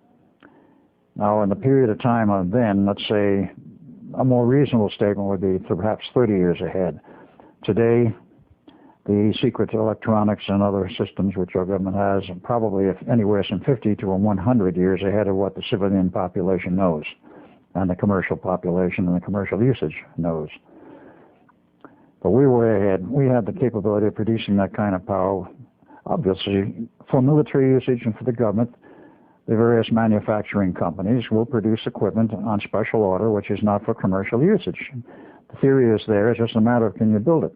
Now, in the period of time of then, let's say a more reasonable statement would be perhaps 30 years ahead. Today, the secret electronics and other systems which our government has are probably anywhere from 50 to 100 years ahead of what the civilian population knows, and the commercial population and the commercial usage knows. But we were ahead. We had the capability of producing that kind of power, obviously, for military usage and for the government. The various manufacturing companies will produce equipment on special order, which is not for commercial usage. The theory is there, it's just a matter of can you build it.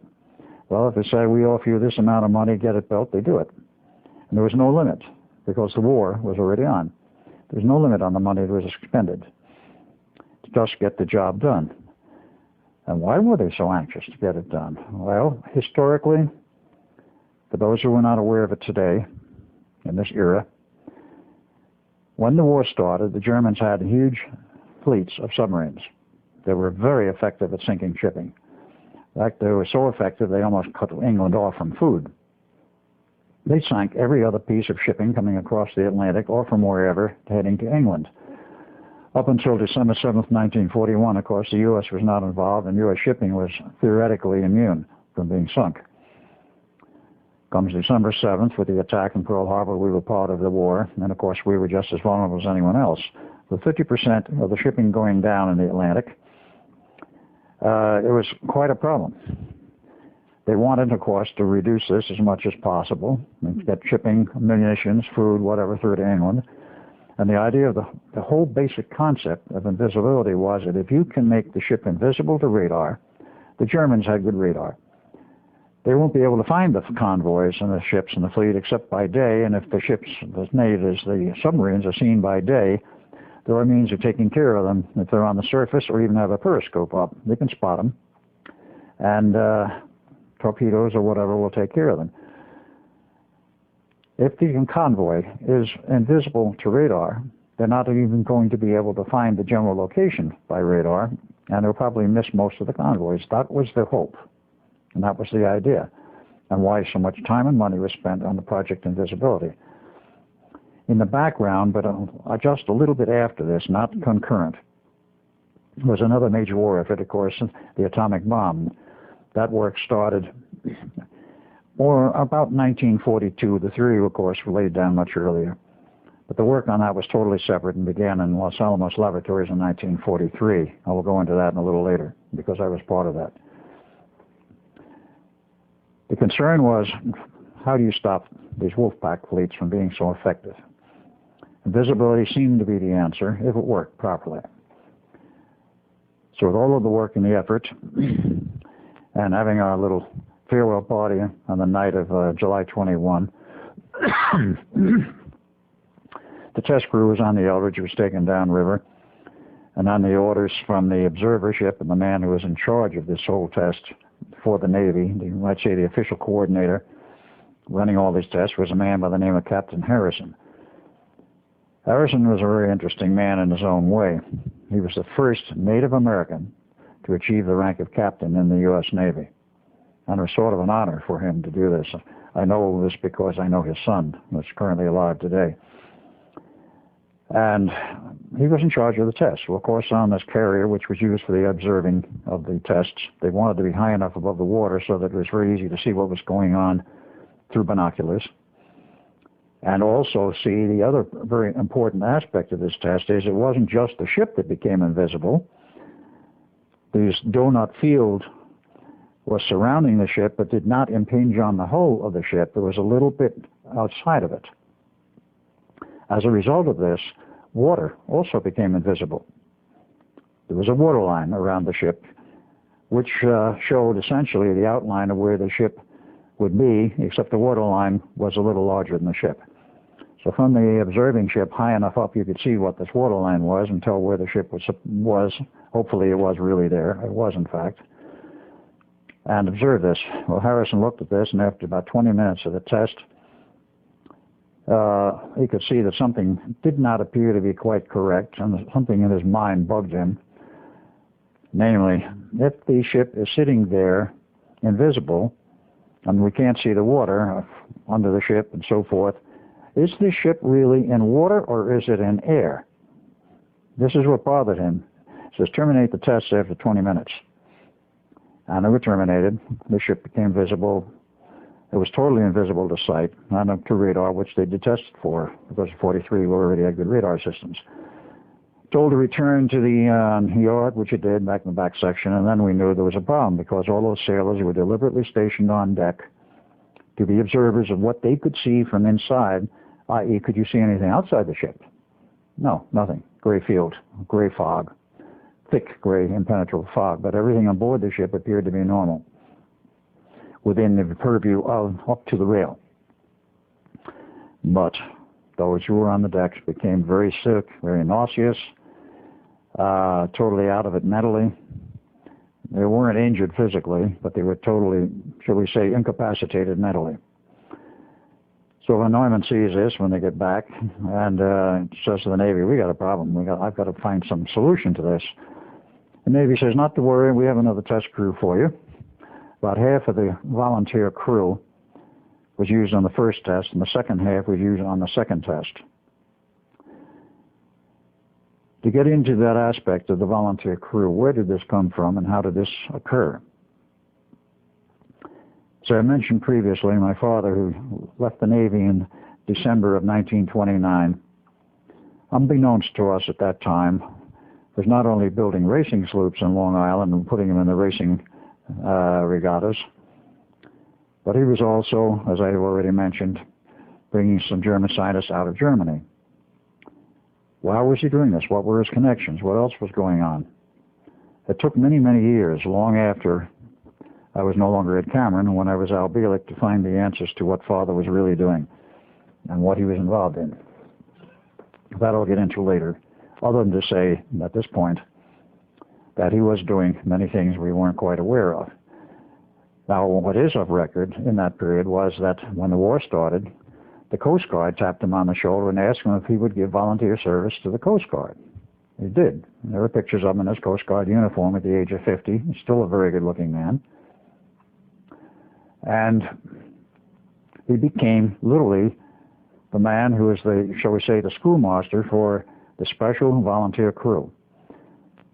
Well, if they say we offer you this amount of money, get it built, they do it. And there was no limit because the war was already on. There was no limit on the money that was expended to just get the job done. And why were they so anxious to get it done? Well, historically, for those who are not aware of it today, in this era, when the war started, the Germans had huge fleets of submarines. They were very effective at sinking shipping. In fact, they were so effective they almost cut England off from food. They sank every other piece of shipping coming across the Atlantic or from wherever heading to England. Up until December 7th, 1941, of course, the U.S. was not involved, and U.S. shipping was theoretically immune from being sunk. Comes December 7th, with the attack in Pearl Harbor, we were part of the war, and of course we were just as vulnerable as anyone else. With 50% of the shipping going down in the Atlantic, it was quite a problem. They wanted, of course, to reduce this as much as possible, and get shipping, munitions, food, whatever, through to England. And the idea of the whole basic concept of invisibility was that if you can make the ship invisible to radar, the Germans had good radar. They won't be able to find the convoys and the ships and the fleet except by day, and if the ships, the submarines are seen by day, there are means of taking care of them. If they're on the surface or even have a periscope up, they can spot them, and torpedoes or whatever will take care of them. If the convoy is invisible to radar, they're not even going to be able to find the general location by radar, and they'll probably miss most of the convoys. That was their hope, and that was the idea, and why so much time and money was spent on the Project Invisibility. In the background, but just a little bit after this, not concurrent, was another major war effort, of course, the atomic bomb. That work started about 1942. The theory, of course, was laid down much earlier. But the work on that was totally separate and began in Los Alamos Laboratories in 1943. I will go into that in a little later, because I was part of that. The concern was, how do you stop these Wolfpack fleets from being so effective? Invisibility seemed to be the answer, if it worked properly. So with all of the work and the effort, and having our little farewell party on the night of July 21, the test crew was on the Eldridge, was taken downriver, and on the orders from the observer ship and the man who was in charge of this whole test for the Navy, let's say the official coordinator running all these tests, was a man by the name of Captain Harrison. Harrison was a very interesting man in his own way. He was the first Native American to achieve the rank of captain in the U.S. Navy. And it was sort of an honor for him to do this. I know this because I know his son, who's currently alive today. And he was in charge of the tests. Well, of course, on this carrier, which was used for the observing of the tests, they wanted to be high enough above the water so that it was very easy to see what was going on through binoculars. And also see the other very important aspect of this test is it wasn't just the ship that became invisible. This donut field was surrounding the ship but did not impinge on the hull of the ship. It was a little bit outside of it. As a result of this, water also became invisible. There was a water line around the ship which showed essentially the outline of where the ship would be, except the water line was a little larger than the ship. So from the observing ship high enough up, you could see what this waterline was and tell where the ship was. Hopefully it was really there. It was, in fact. And observe this. Well, Harrison looked at this, and after about 20 minutes of the test, he could see that something did not appear to be quite correct, and something in his mind bugged him. Namely, if the ship is sitting there invisible, and we can't see the water under the ship and so forth, is the ship really in water or is it in air? This is what bothered him. It says terminate the tests after 20 minutes. And they were terminated. The ship became visible. It was totally invisible to sight, not to radar, which they did test for, because 43 already had good radar systems. Told to return to the yard, which it did, back in the back section, and then we knew there was a problem, because all those sailors were deliberately stationed on deck to be observers of what they could see from inside, i.e., could you see anything outside the ship? No, nothing. Gray field, gray fog, thick gray impenetrable fog, but everything on board the ship appeared to be normal, within the purview of up to the rail. But those who were on the decks became very sick, very nauseous, totally out of it mentally. They weren't injured physically, but they were totally, shall we say, incapacitated mentally. So Von Neumann sees this when they get back and says to the Navy, we got a problem. I've got to find some solution to this. The Navy says, not to worry, we have another test crew for you. About half of the volunteer crew was used on the first test, and the second half was used on the second test. To get into that aspect of the volunteer crew, where did this come from and how did this occur? So I mentioned previously my father, who left the Navy in December of 1929, unbeknownst to us at that time, was not only building racing sloops in Long Island and putting them in the racing regattas, but he was also, as I have already mentioned, bringing some German scientists out of Germany. Why was he doing this? What were his connections? What else was going on? It took many, many years, long after I was no longer at Cameron, when I was Al Bielek, to find the answers to what Father was really doing and what he was involved in. That I'll get into later, other than to say, at this point, that he was doing many things we weren't quite aware of. Now, what is of record in that period was that when the war started, the Coast Guard tapped him on the shoulder and asked him if he would give volunteer service to the Coast Guard. He did. There are pictures of him in his Coast Guard uniform at the age of 50. He's still a very good-looking man. And he became literally the man who is the, shall we say, the schoolmaster for the special volunteer crew.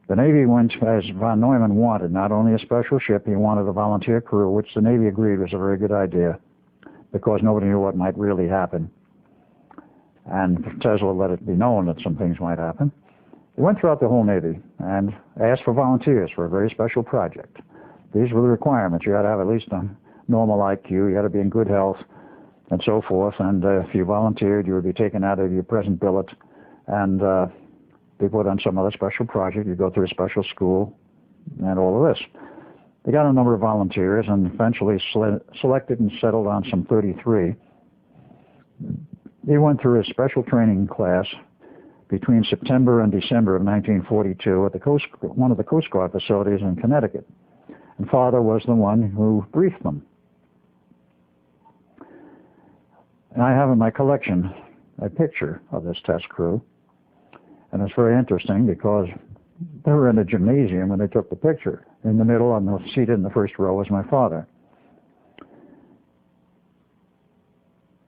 The Navy went, as von Neumann wanted, not only a special ship, he wanted a volunteer crew, which the Navy agreed was a very good idea, because nobody knew what might really happen. And Tesla let it be known that some things might happen. He went throughout the whole Navy and asked for volunteers for a very special project. These were the requirements. You had to have at least a normal IQ, you had to be in good health, and so forth. And if you volunteered, you would be taken out of your present billet and be put on some other special project. You go through a special school and all of this. They got a number of volunteers and eventually selected and settled on some 33. They went through a special training class between September and December of 1942 at one of the Coast Guard facilities in Connecticut. And Father was the one who briefed them. And I have in my collection a picture of this test crew. And it's very interesting because they were in a gymnasium when they took the picture. In the middle, and seated in the first row, was my father.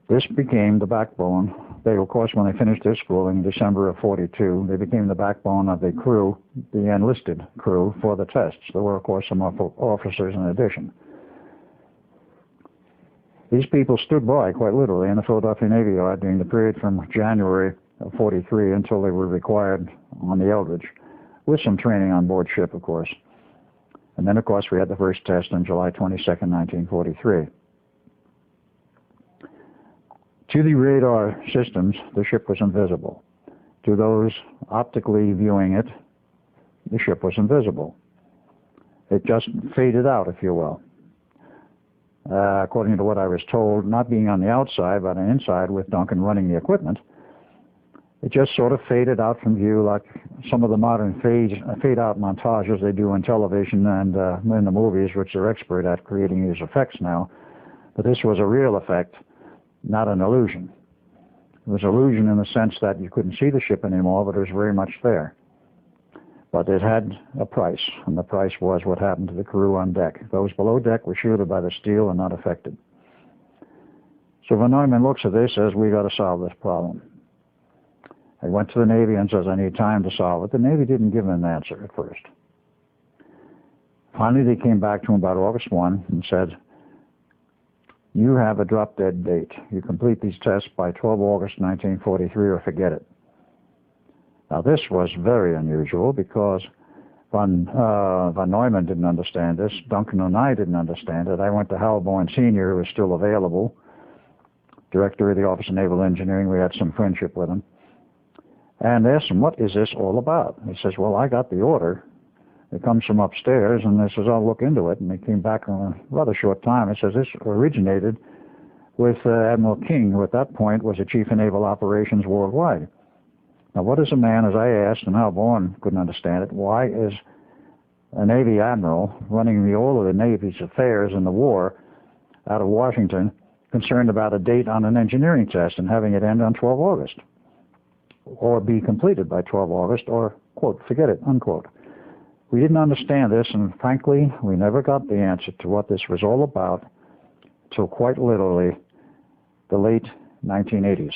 This became the backbone. They, of course, when they finished their schooling in December of 42, they became the backbone of the crew, the enlisted crew, for the tests. There were, of course, some officers in addition. These people stood by, quite literally, in the Philadelphia Navy Yard during the period from January of 43 until they were required on the Eldridge, with some training on board ship, of course. And then, of course, we had the first test on July 22nd, 1943. To the radar systems, the ship was invisible. To those optically viewing it, the ship was invisible. It just faded out, if you will. according to what I was told, not being on the outside, but on the inside with Duncan running the equipment. It just sort of faded out from view like some of the modern fade-out montages they do on television and in the movies, which they're expert at creating these effects now. But this was a real effect, not an illusion. It was an illusion in the sense that you couldn't see the ship anymore, but it was very much there. But it had a price, and the price was what happened to the crew on deck. Those below deck were shielded by the steel and not affected. So Von Neumann looks at this as, we got to solve this problem. I went to the Navy and says, I need time to solve it. The Navy didn't give him an answer at first. Finally, they came back to him about August 1 and said, you have a drop-dead date. You complete these tests by 12 August 1943 or forget it. Now, this was very unusual because von Neumann didn't understand this. Duncan and I didn't understand it. I went to Hal Bourne Sr., who was still available, director of the Office of Naval Engineering. We had some friendship with him. And asked him, what is this all about? He says, well, I got the order. It comes from upstairs, and he says, I'll look into it. And he came back in a rather short time. He says, this originated with Admiral King, who at that point was the Chief of Naval Operations worldwide. Now, what is a man, as I asked, and Hal Bourne couldn't understand it, why is a Navy admiral running all of the Navy's affairs in the war out of Washington concerned about a date on an engineering test and having it end on 12 August? Or be completed by 12 August, or, quote, forget it, unquote. We didn't understand this, and frankly, we never got the answer to what this was all about till quite literally the late 1980s.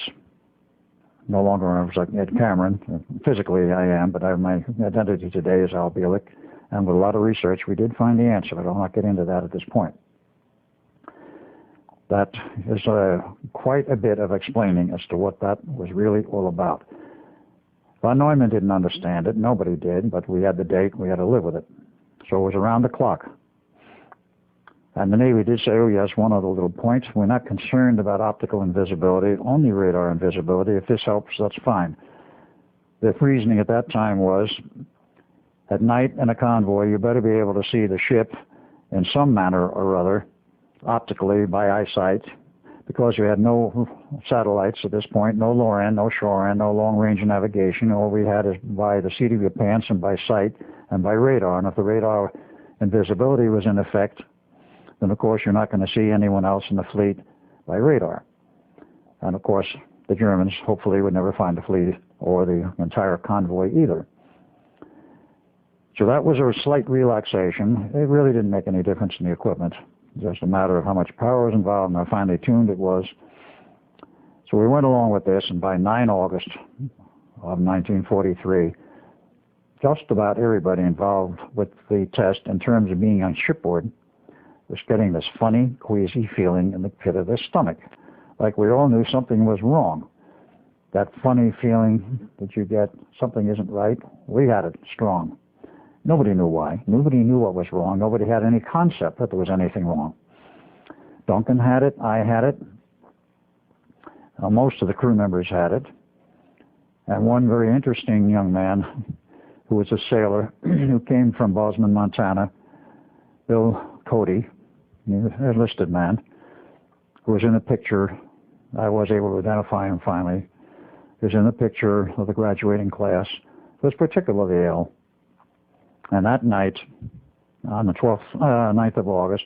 No longer I was like Ed Cameron. Physically I am, but my identity today is Al Bielek, and with a lot of research we did find the answer, but I'll not get into that at this point. That is quite a bit of explaining as to what that was really all about. Von Neumann didn't understand it. Nobody did, but we had the date. We had to live with it. So it was around the clock. And the Navy did say, oh, yes, one other little point. We're not concerned about optical invisibility, only radar invisibility. If this helps, that's fine. The reasoning at that time was, at night in a convoy, you better be able to see the ship in some manner or other, optically by eyesight, because you had no satellites at this point, no low-end, no shore-end, no long-range navigation. All we had is by the seat of your pants and by sight and by radar. And if the radar invisibility was in effect, then of course you're not going to see anyone else in the fleet by radar. And of course the Germans hopefully would never find the fleet or the entire convoy either. So that was a slight relaxation. It really didn't make any difference in the equipment. Just a matter of how much power was involved and how finely tuned it was. So we went along with this, and by 9 August of 1943, just about everybody involved with the test in terms of being on shipboard was getting this funny, queasy feeling in the pit of their stomach, like we all knew something was wrong. That funny feeling that you get, something isn't right, we had it strong. Nobody knew why. Nobody knew what was wrong. Nobody had any concept that there was anything wrong. Duncan had it. I had it. Most of the crew members had it. And one very interesting young man who was a sailor who came from Bozeman, Montana, Bill Cody, an enlisted man, who was in the picture. I was able to identify him finally. He was in the picture of the graduating class. He was particularly ill. And that night, on the 9th of August,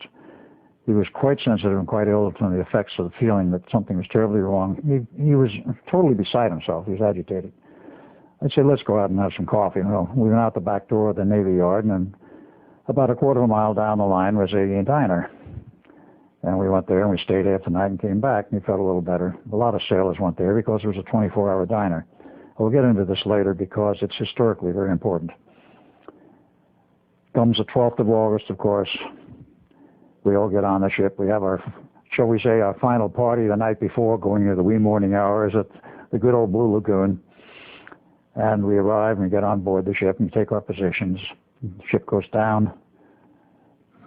he was quite sensitive and quite ill from the effects of the feeling that something was terribly wrong. He was totally beside himself. He was agitated. I said, let's go out and have some coffee. Well, we went out the back door of the Navy Yard, and about a quarter of a mile down the line was a diner. And we went there, and we stayed there for the night and came back, and he felt a little better. A lot of sailors went there because it was a 24-hour diner. We'll get into this later because it's historically very important. Comes the 12th of August, of course. We all get on the ship. We have our, shall we say, our final party the night before, going into the wee morning hours at the good old Blue Lagoon. And we arrive and we get on board the ship and take our positions. The ship goes down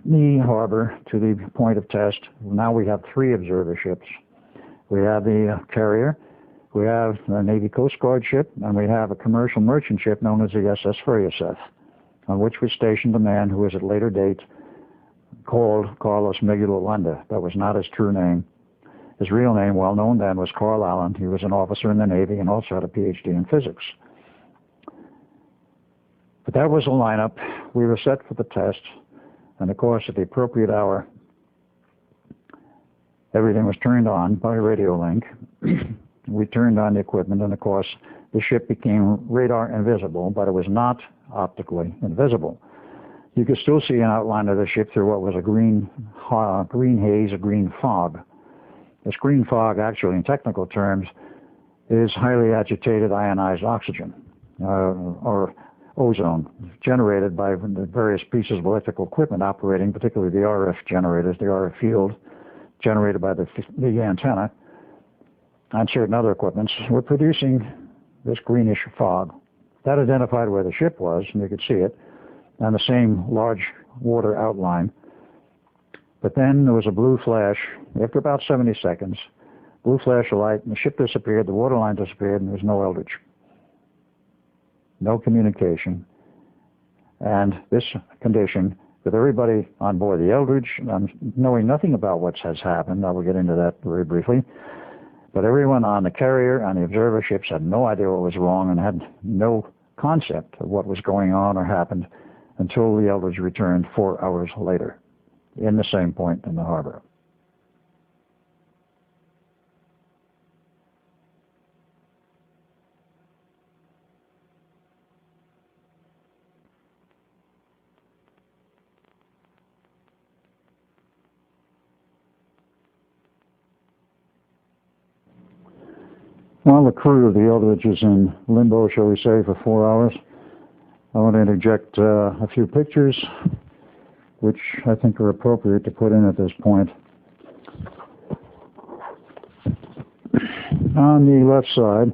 the harbor to the point of test. Now we have 3 observer ships. We have the carrier, we have the Navy Coast Guard ship, and we have a commercial merchant ship known as the SS Furyasev, on which was stationed a man who was at a later date called Carlos Miguel Landa. That was not his true name. His real name, well known then, was Carl Allen. He was an officer in the Navy and also had a PhD in physics. But that was a lineup. We were set for the test, and of course, at the appropriate hour, everything was turned on by radio link. We turned on the equipment, and of course, the ship became radar invisible, but it was not optically invisible. You could still see an outline of the ship through what was a green haze, a green fog. This green fog, actually, in technical terms, is highly agitated ionized oxygen, or ozone, generated by the various pieces of electrical equipment operating, particularly the RF generators, the RF field generated by the antenna, and certain other equipments. Were producing this greenish fog. That identified where the ship was, and you could see it, and the same large water outline. But then there was a blue flash, after about 70 seconds, blue flash of light, and the ship disappeared, the waterline disappeared, and there was no Eldridge. No communication. And this condition, with everybody on board the Eldridge, knowing nothing about what has happened, I will get into that very briefly, but everyone on the carrier, on the observer ships, had no idea what was wrong and had no concept of what was going on or happened until the Eldridge returned 4 hours later in the same point in the harbor. While the crew of the Eldridge is in limbo, shall we say, for 4 hours, I want to interject a few pictures which I think are appropriate to put in at this point. On the left side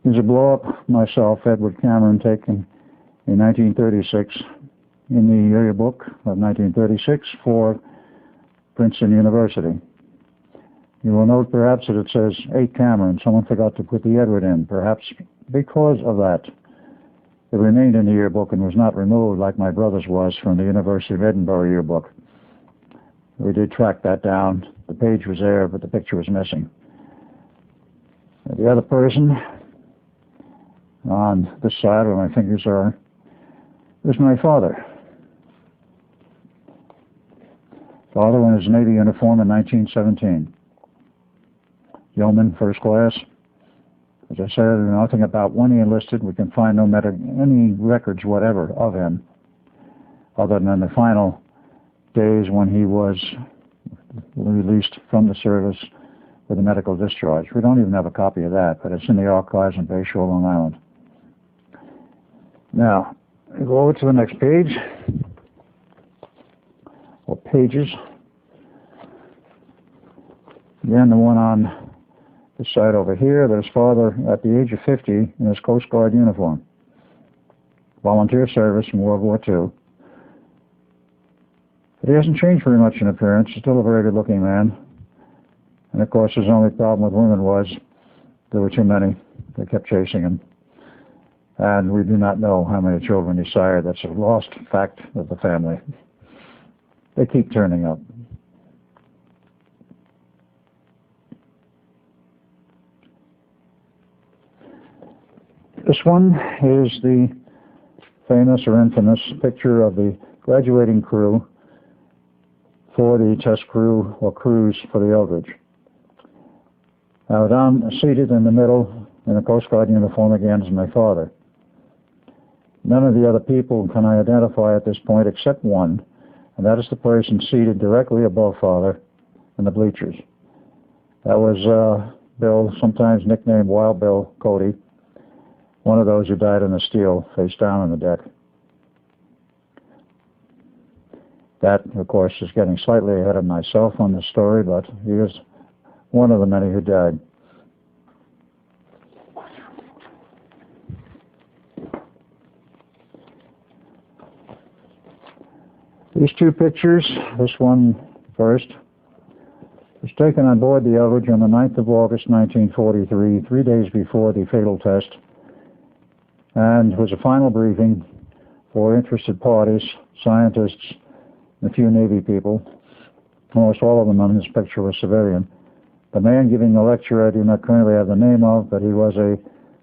is a blow-up myself, Edward Cameron, taken in 1936 in the yearbook of 1936 for Princeton University. You will note perhaps that it says 8 Cameron. Someone forgot to put the Edward in. Perhaps because of that, it remained in the yearbook and was not removed like my brother's was from the University of Edinburgh yearbook. We did track that down. The page was there, but the picture was missing. The other person on this side where my fingers are is my father. Father in his Navy uniform in 1917. Yeoman, first class. As I said, nothing about when he enlisted. We can find any records whatever of him, other than the final days when he was released from the service with a medical discharge. We don't even have a copy of that, but it's in the archives in Bayshore, Long Island. Now, we go over to the next page, or pages. Again, the one on the side over here, there's father at the age of 50 in his Coast Guard uniform. Volunteer service in World War II. But he hasn't changed very much in appearance. He's still a very good-looking man. And of course, his only problem with women was there were too many. They kept chasing him. And we do not know how many children he sired. That's a lost fact of the family. They keep turning up. This one is the famous or infamous picture of the graduating crew for the test crew or cruise for the Eldridge. Now, down seated in the middle in a Coast Guard uniform again is my father. None of the other people can I identify at this point except one, and that is the person seated directly above father in the bleachers. That was Bill, sometimes nicknamed Wild Bill Cody, one of those who died in the steel, face down on the deck. That, of course, is getting slightly ahead of myself on the story, but he was one of the many who died. These two pictures, this one first, was taken on board the Eldridge on the 9th of August, 1943, 3 days before the fatal test, and was a final briefing for interested parties, scientists, and a few Navy people. Almost all of them on this picture were civilian. The man giving the lecture I do not currently have the name of, but he was a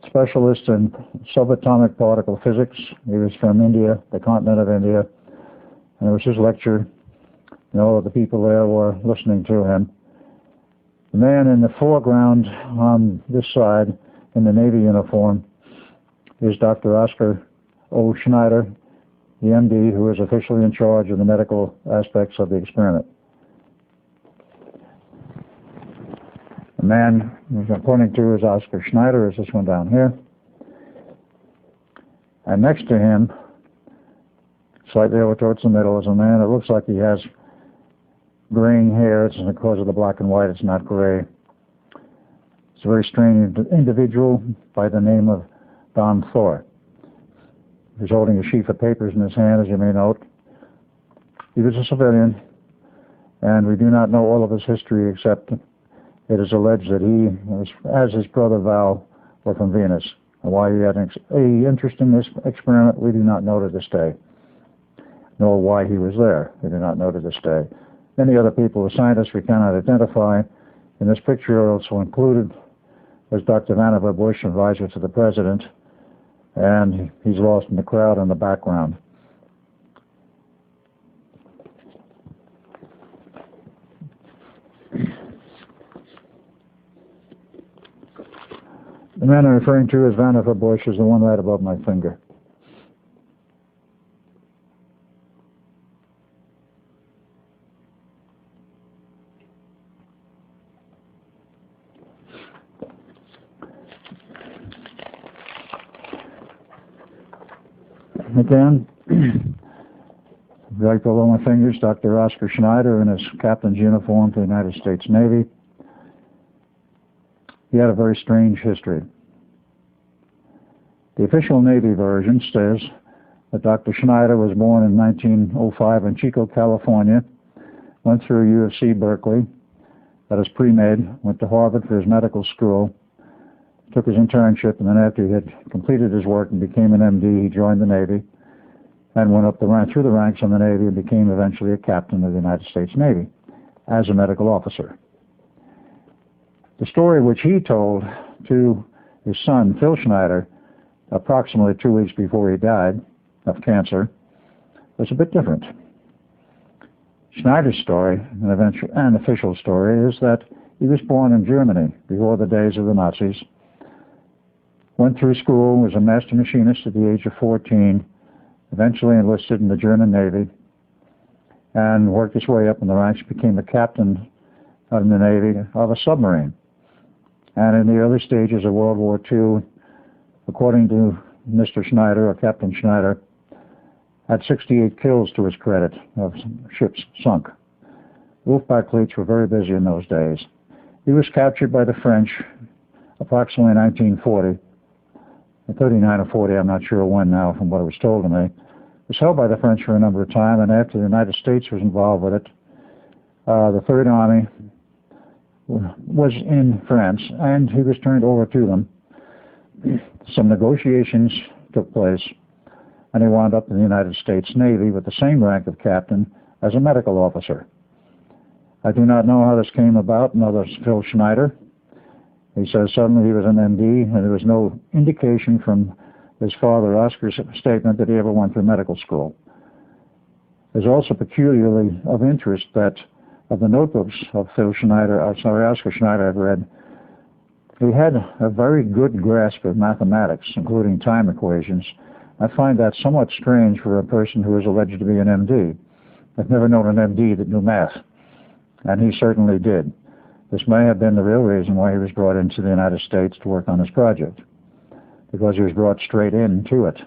specialist in subatomic particle physics. He was from India, the continent of India, and it was his lecture, and all of the people there were listening to him. The man in the foreground on this side in the Navy uniform is Dr. Oscar O. Schneider, the MD, who is officially in charge of the medical aspects of the experiment. The man I'm pointing to is Oscar Schneider, is this one down here. And next to him, slightly over towards the middle, is a man that looks like he has graying hair. It's because of the black and white, it's not gray. It's a very strange individual by the name of Don Thor. He's holding a sheaf of papers in his hand, as you may note. He was a civilian, and we do not know all of his history, except it is alleged that he, as his brother Val, were from Venus. And why he had an interest in this experiment, we do not know to this day. Nor why he was there, we do not know to this day. Many other people, the scientists, we cannot identify. In this picture also included was Dr. Vannevar Bush, advisor to the president, and he's lost in the crowd in the background. The man I'm referring to as Vannevar Bush is the one right above my finger. Again, right below my fingers, Dr. Oscar Schneider in his captain's uniform for the United States Navy. He had a very strange history. The official Navy version says that Dr. Schneider was born in 1905 in Chico, California, went through U of C Berkeley, got his pre-med, went to Harvard for his medical school, took his internship, and then after he had completed his work and became an MD, he joined the Navy and went up through the ranks in the Navy and became eventually a captain of the United States Navy as a medical officer. The story which he told to his son, Phil Schneider, approximately 2 weeks before he died of cancer, was a bit different. Schneider's story, an official story, is that he was born in Germany before the days of the Nazis, went through school, was a master machinist at the age of 14, eventually enlisted in the German Navy, and worked his way up in the ranks, became a captain in the Navy of a submarine. And in the early stages of World War II, according to Mr. Schneider, or Captain Schneider, had 68 kills to his credit of ships sunk. Wolfpack fleets were very busy in those days. He was captured by the French approximately 1940, 39 or 40, I'm not sure when now from what it was told to me. It was held by the French for a number of time, and after the United States was involved with it, the Third Army was in France, and he was turned over to them. Some negotiations took place, and he wound up in the United States Navy with the same rank of captain as a medical officer. I do not know how this came about, nor does Phil Schneider. He says suddenly he was an MD, and there was no indication from his father, Oscar's statement, that he ever went through medical school. There's also peculiarly of interest that of the notebooks of Oscar Schneider I've read, he had a very good grasp of mathematics, including time equations. I find that somewhat strange for a person who is alleged to be an MD. I've never known an MD that knew math, and he certainly did. This may have been the real reason why he was brought into the United States to work on this project, because he was brought straight into it.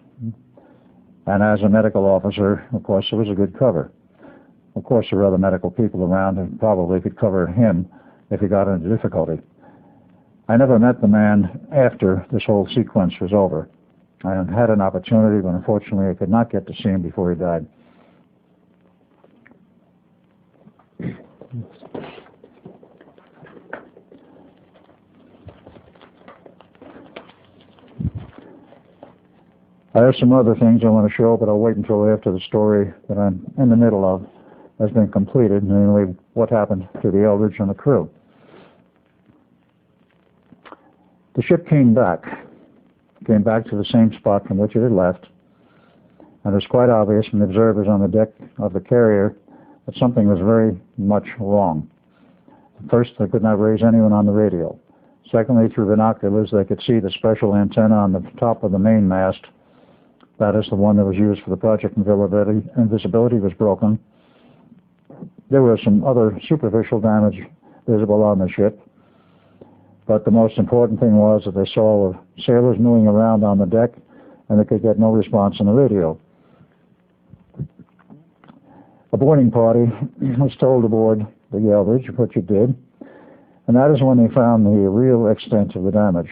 And as a medical officer, of course, it was a good cover. Of course, there were other medical people around who probably could cover him if he got into difficulty. I never met the man after this whole sequence was over. I had an opportunity, but unfortunately I could not get to see him before he died. I have some other things I want to show, but I'll wait until after the story that I'm in the middle of has been completed, namely what happened to the Eldridge and the crew. The ship came back to the same spot from which it had left, and it was quite obvious from the observers on the deck of the carrier that something was very much wrong. First, they could not raise anyone on the radio. Secondly, through binoculars, they could see the special antenna on the top of the main mast. That is the one that was used for the Project Invisibility was broken. There was some other superficial damage visible on the ship, but the most important thing was that they saw sailors moving around on the deck, and they could get no response on the radio. A boarding party was told aboard the Eldridge, which it did, and that is when they found the real extent of the damage.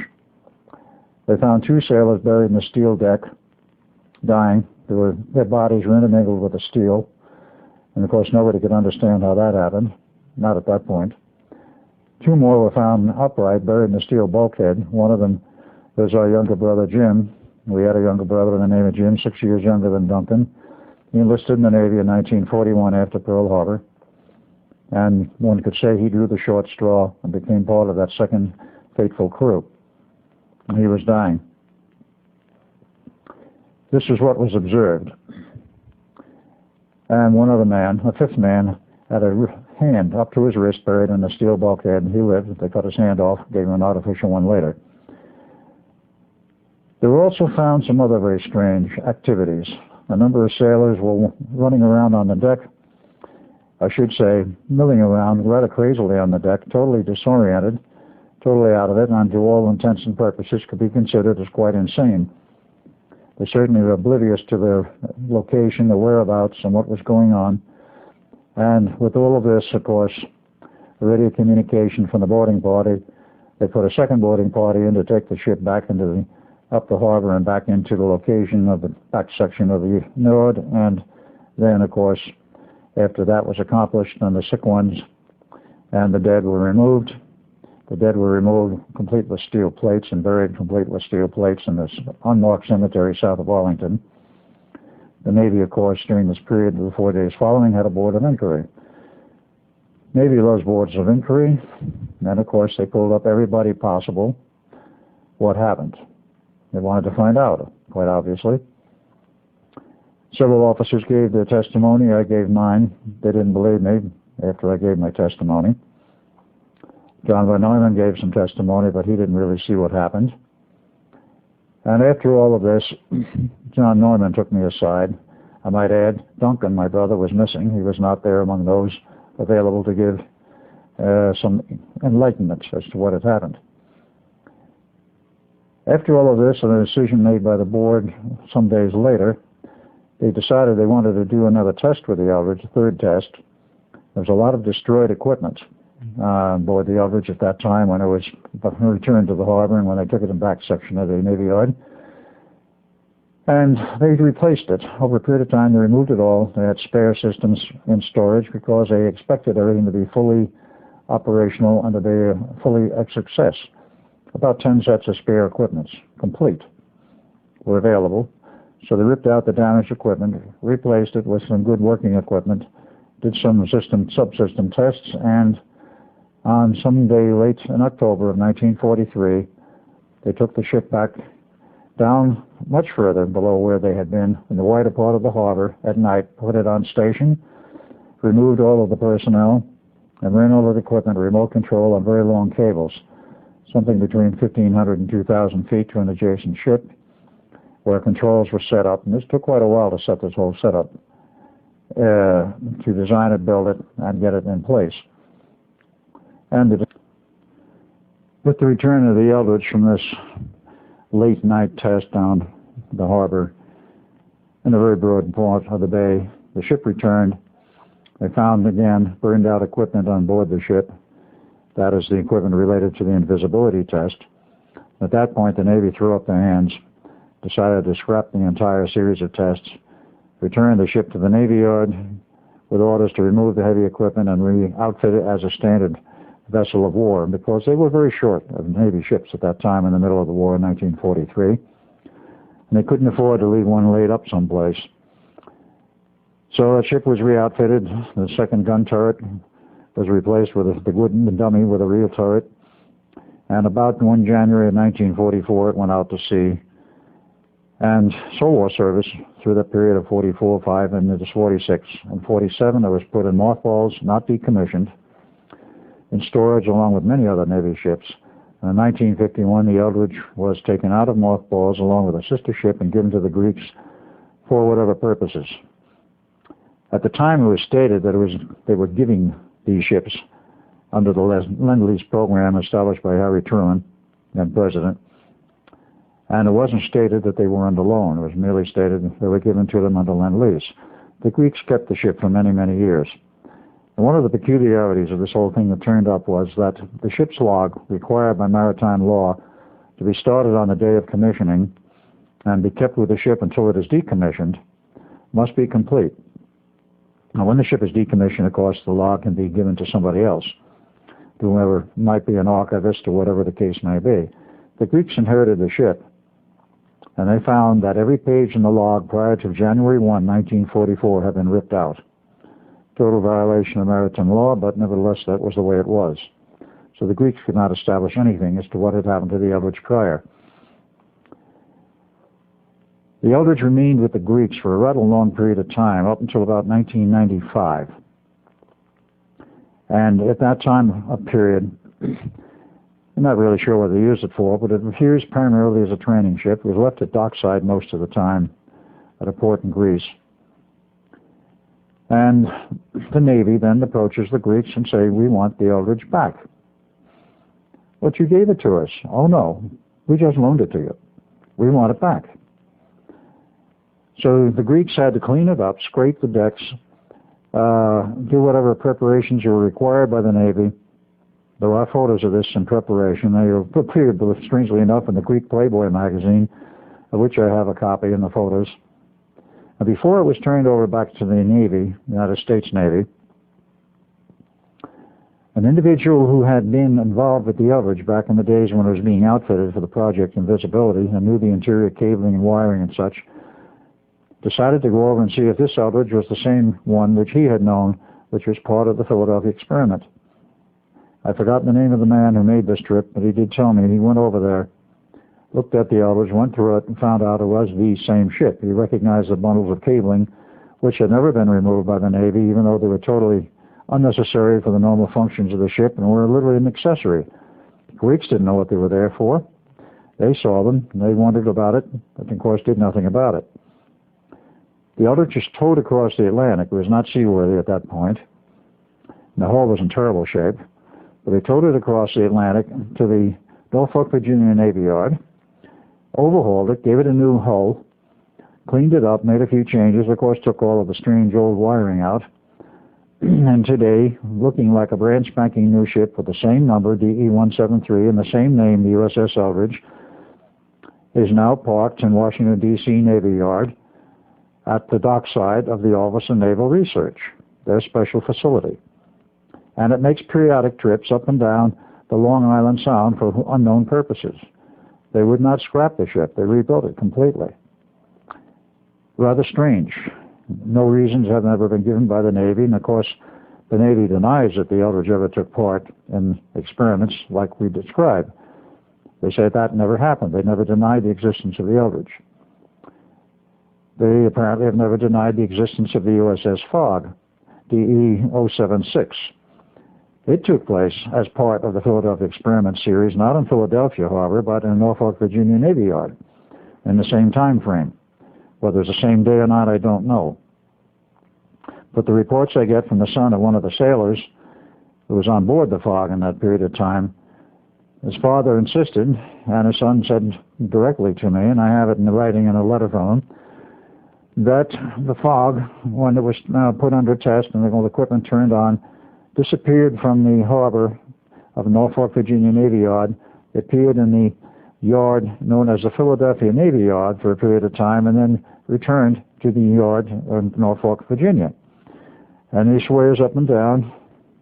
They found 2 sailors buried in the steel deck, dying. Their bodies were intermingled with the steel, and of course nobody could understand how that happened, not at that point. 2 more were found upright, buried in the steel bulkhead. One of them was our younger brother, Jim. We had a younger brother by the name of Jim, 6 years younger than Duncan. He enlisted in the Navy in 1941 after Pearl Harbor, and one could say he drew the short straw and became part of that second fateful crew. He was dying. This is what was observed. And one other man, a 5th man, had a hand up to his wrist buried in the steel bulkhead, and he lived. They cut his hand off, gave him an artificial one later. There were also found some other very strange activities. A number of sailors were running around on the deck, I should say, milling around rather crazily on the deck, totally disoriented, totally out of it, and to all intents and purposes could be considered as quite insane. They certainly were oblivious to their location, their whereabouts, and what was going on. And with all of this, of course, radio communication from the boarding party, they put a second boarding party in to take the ship back up the harbor and back into the location of the back section of the Nord. And then, of course, after that was accomplished, and the sick ones and the dead were removed, complete with steel plates and buried complete with steel plates in this unmarked cemetery south of Arlington. The Navy, of course, during this period of the 4 days following, had a board of inquiry. Navy loves boards of inquiry, and of course they pulled up everybody possible. What happened? They wanted to find out, quite obviously. Several officers gave their testimony. I gave mine. They didn't believe me after I gave my testimony. John von Neumann gave some testimony, but he didn't really see what happened. And after all of this, John Neumann took me aside. I might add, Duncan, my brother, was missing. He was not there among those available to give some enlightenment as to what had happened. After all of this, and a decision made by the board some days later, they decided they wanted to do another test with the Eldridge, a 3rd test. There was a lot of destroyed equipment on board the Eldridge at that time when it was returned to the harbor and when they took it in the back section of the Navy Yard. And they replaced it. Over a period of time, they removed it all. They had spare systems in storage because they expected everything to be fully operational and to be fully a success. About 10 sets of spare equipment, complete, were available. So they ripped out the damaged equipment, replaced it with some good working equipment, did some subsystem tests, and on some day late in October of 1943, they took the ship back down much further below where they had been in the wider part of the harbor at night, put it on station, removed all of the personnel, and ran all of the equipment, remote control on very long cables, something between 1,500 and 2,000 feet to an adjacent ship, where controls were set up. And this took quite a while to set this whole setup, to design it, build it, and get it in place. And with the return of the Eldridge from this late night test down the harbor in a very broad part of the bay, the ship returned. They found again burned out equipment on board the ship. That is the equipment related to the invisibility test. At that point, the Navy threw up their hands, decided to scrap the entire series of tests, returned the ship to the Navy Yard with orders to remove the heavy equipment and re-outfit it as a standard vessel of war, because they were very short of Navy ships at that time in the middle of the war in 1943. and they couldn't afford to leave one laid up someplace. So the ship was re-outfitted. The second gun turret was replaced with the wooden dummy with a real turret. And about 1 January of 1944, it went out to sea. And Soul War service through that period of 44, 5, and into 46. And 47, it was put in mothballs, not decommissioned, in storage along with many other Navy ships. And in 1951, the Eldridge was taken out of mothballs along with a sister ship and given to the Greeks for whatever purposes. At the time, it was stated that they were giving these ships under the Lend-Lease program established by Harry Truman, then president. And it wasn't stated that they were under loan. It was merely stated they were given to them under Lend-Lease. The Greeks kept the ship for many, many years. And one of the peculiarities of this whole thing that turned up was that the ship's log, required by maritime law to be started on the day of commissioning and be kept with the ship until it is decommissioned, must be complete. Now, when the ship is decommissioned, of course, the log can be given to somebody else, whoever might be an archivist or whatever the case may be. The Greeks inherited the ship, and they found that every page in the log prior to January 1, 1944 had been ripped out. Total violation of maritime law, but nevertheless that was the way it was. So the Greeks could not establish anything as to what had happened to the Eldridge prior. The Eldridge remained with the Greeks for a rather long period of time, up until about 1995. And at that time, a period, I'm not really sure what they used it for, but it was used primarily as a training ship. It was left at dockside most of the time at a port in Greece. And the Navy then approaches the Greeks and say, we want the Eldridge back. But you gave it to us. Oh no, we just loaned it to you. We want it back. So the Greeks had to clean it up, scrape the decks, do whatever preparations were required by the Navy. There are photos of this in preparation. They were appeared, strangely enough, in the Greek Playboy magazine, of which I have a copy in the photos. And before it was turned over back to the Navy, United States Navy, an individual who had been involved with the Eldridge back in the days when it was being outfitted for the Project Invisibility and knew the interior cabling and wiring and such, decided to go over and see if this Eldridge was the same one which he had known, which was part of the Philadelphia experiment. I've forgotten the name of the man who made this trip, but he did tell me. He went over there, looked at the Eldridge, went through it, and found out it was the same ship. He recognized the bundles of cabling, which had never been removed by the Navy, even though they were totally unnecessary for the normal functions of the ship and were literally an accessory. The Greeks didn't know what they were there for. They saw them, and they wondered about it, but of course did nothing about it. The Eldridge was towed across the Atlantic. It was not seaworthy at that point. And the hull was in terrible shape. But they towed it across the Atlantic to the Norfolk, Virginia Navy Yard, overhauled it, gave it a new hull, cleaned it up, made a few changes, of course took all of the strange old wiring out. And today, looking like a brand spanking new ship with the same number, DE-173, and the same name, the USS Eldridge, is now parked in Washington, D.C. Navy Yard at the dockside of the Office of Naval Research, their special facility. And it makes periodic trips up and down the Long Island Sound for unknown purposes. They would not scrap the ship. They rebuilt it completely. Rather strange. No reasons have ever been given by the Navy, and of course the Navy denies that the Eldridge ever took part in experiments like we described. They say that never happened. They never denied the existence of the Eldridge. They apparently have never denied the existence of the USS Fog, DE-076. It took place as part of the Philadelphia Experiment series, not in Philadelphia, however, but in Norfolk, Virginia Navy Yard in the same time frame. Whether it's the same day or not, I don't know. But the reports I get from the son of one of the sailors who was on board the Fog in that period of time, his father insisted, and his son said directly to me, and I have it in writing in a letter from him, that the Fog, when it was put under test and the equipment turned on, disappeared from the harbor of Norfolk, Virginia Navy Yard. It appeared in the yard known as the Philadelphia Navy Yard for a period of time and then returned to the yard in Norfolk, Virginia. And he swears up and down,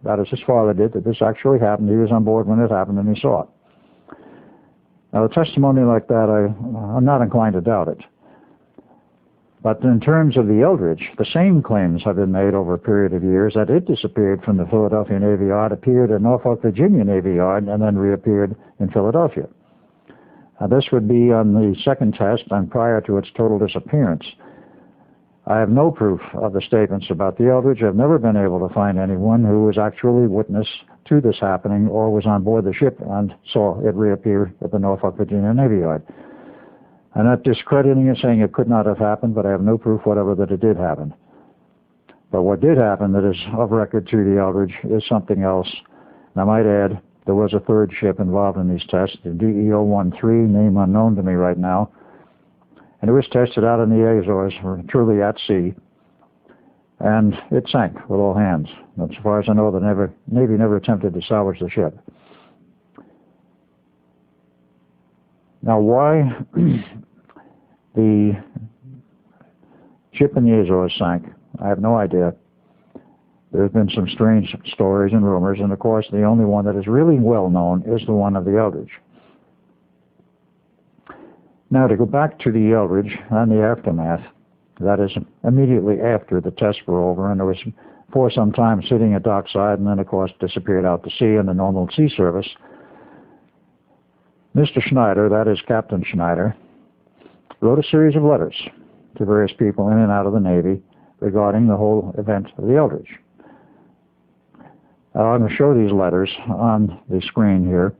that is his father did, that this actually happened. He was on board when it happened and he saw it. Now, a testimony like that, I'm not inclined to doubt it. But in terms of the Eldridge, the same claims have been made over a period of years that it disappeared from the Philadelphia Navy Yard, appeared at Norfolk, Virginia Navy Yard, and then reappeared in Philadelphia. This would be on the second test and prior to its total disappearance. I have no proof of the statements about the Eldridge. I've never been able to find anyone who was actually witness to this happening or was on board the ship and saw it reappear at the Norfolk, Virginia Navy Yard. I'm not discrediting it, saying it could not have happened, but I have no proof whatever that it did happen. But what did happen that is of record to the Eldridge is something else. And I might add, there was a third ship involved in these tests, the DE-013, name unknown to me right now. And it was tested out in the Azores, truly at sea. And it sank with all hands. As far as I know, the Navy never attempted to salvage the ship. Now, why the ship in the Azores sank, I have no idea. There have been some strange stories and rumors, and of course the only one that is really well known is the one of the Eldridge. Now, to go back to the Eldridge and the aftermath, that is immediately after the tests were over, and it was for some time sitting at dockside, and then of course disappeared out to sea in the normal sea service. Mr. Schneider, that is Captain Schneider, wrote a series of letters to various people in and out of the Navy regarding the whole event of the Eldridge. I'm going to show these letters on the screen here.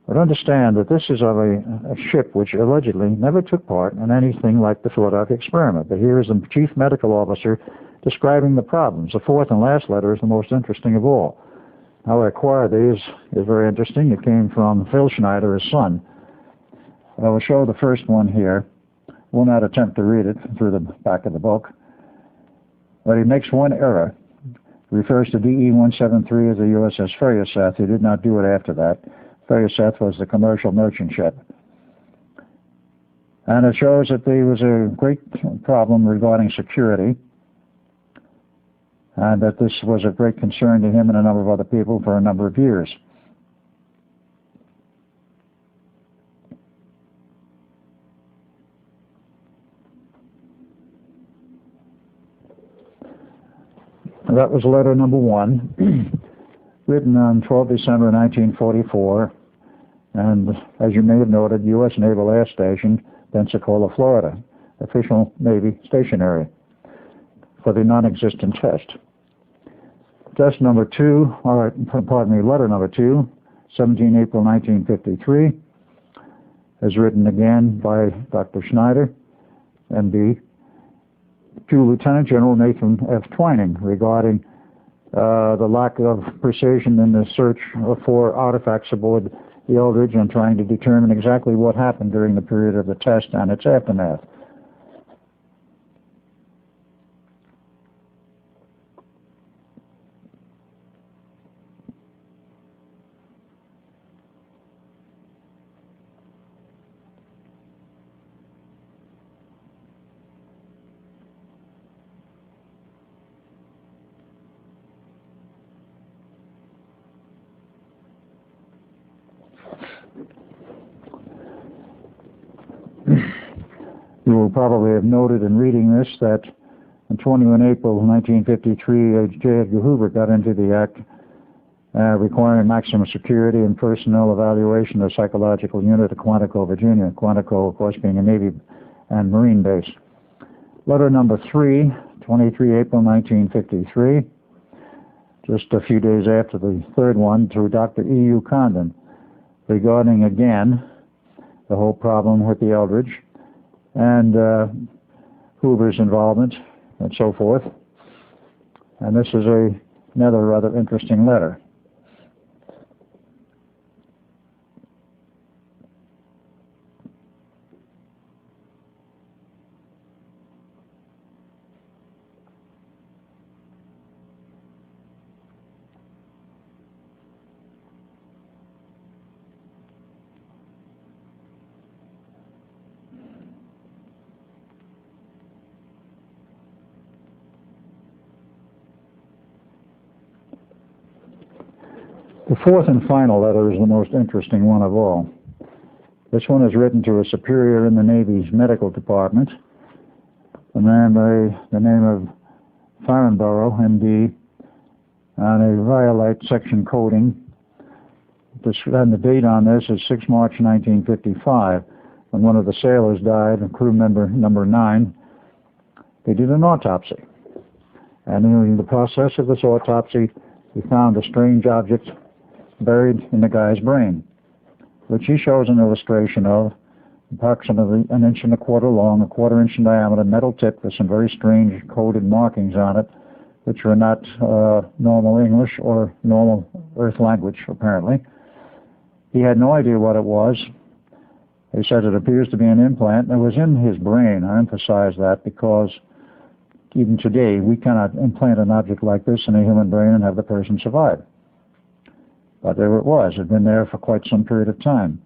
But understand that this is of a ship which allegedly never took part in anything like the Philadelphia experiment. But here is the chief medical officer describing the problems. The fourth and last letter is the most interesting of all. How I acquired these is very interesting. It came from Phil Schneider, his son. I will show the first one here. Will not attempt to read it through the back of the book. But he makes one error. He refers to DE-173 as the USS Fayette. He did not do it after that. Fayette was the commercial merchant ship. And it shows that there was a great problem regarding security, and that this was a great concern to him and a number of other people for a number of years. That was letter number 1, written on 12 December 1944, and as you may have noted, U.S. Naval Air Station, Pensacola, Florida, official Navy stationary for the non-existent test. Test number 2, letter number 2, 17 April 1953, is written again by Dr. Schneider, MD, to Lieutenant General Nathan F. Twining regarding the lack of precision in the search for artifacts aboard the Eldridge and trying to determine exactly what happened during the period of the test and its aftermath. You will probably have noted in reading this that on 21 April 1953, J. Edgar Hoover got into the act requiring maximum security and personnel evaluation of the psychological unit at Quantico, Virginia. Quantico, of course, being a Navy and Marine base. Letter number 3, 23 April 1953, just a few days after the third one, to Dr. E.U. Condon, regarding, again, the whole problem with the Eldridge and Hoover's involvement and so forth. And this is another rather interesting letter. The fourth and final letter is the most interesting one of all. This one is written to a superior in the Navy's medical department. The man by the name of Farnborough, MD, on a Violite section coding. And the date on this is 6 March 1955, when one of the sailors died, crew member number 9. They did an autopsy. And in the process of this autopsy, we found a strange object buried in the guy's brain, which he shows an illustration of, approximately 1.25 inches long, 1/4 inch in diameter, metal tip with some very strange coded markings on it, which are not normal English or normal Earth language, apparently. He had no idea what it was. He said it appears to be an implant, and it was in his brain. I emphasize that because even today we cannot implant an object like this in a human brain and have the person survive. But there it was. It had been there for quite some period of time,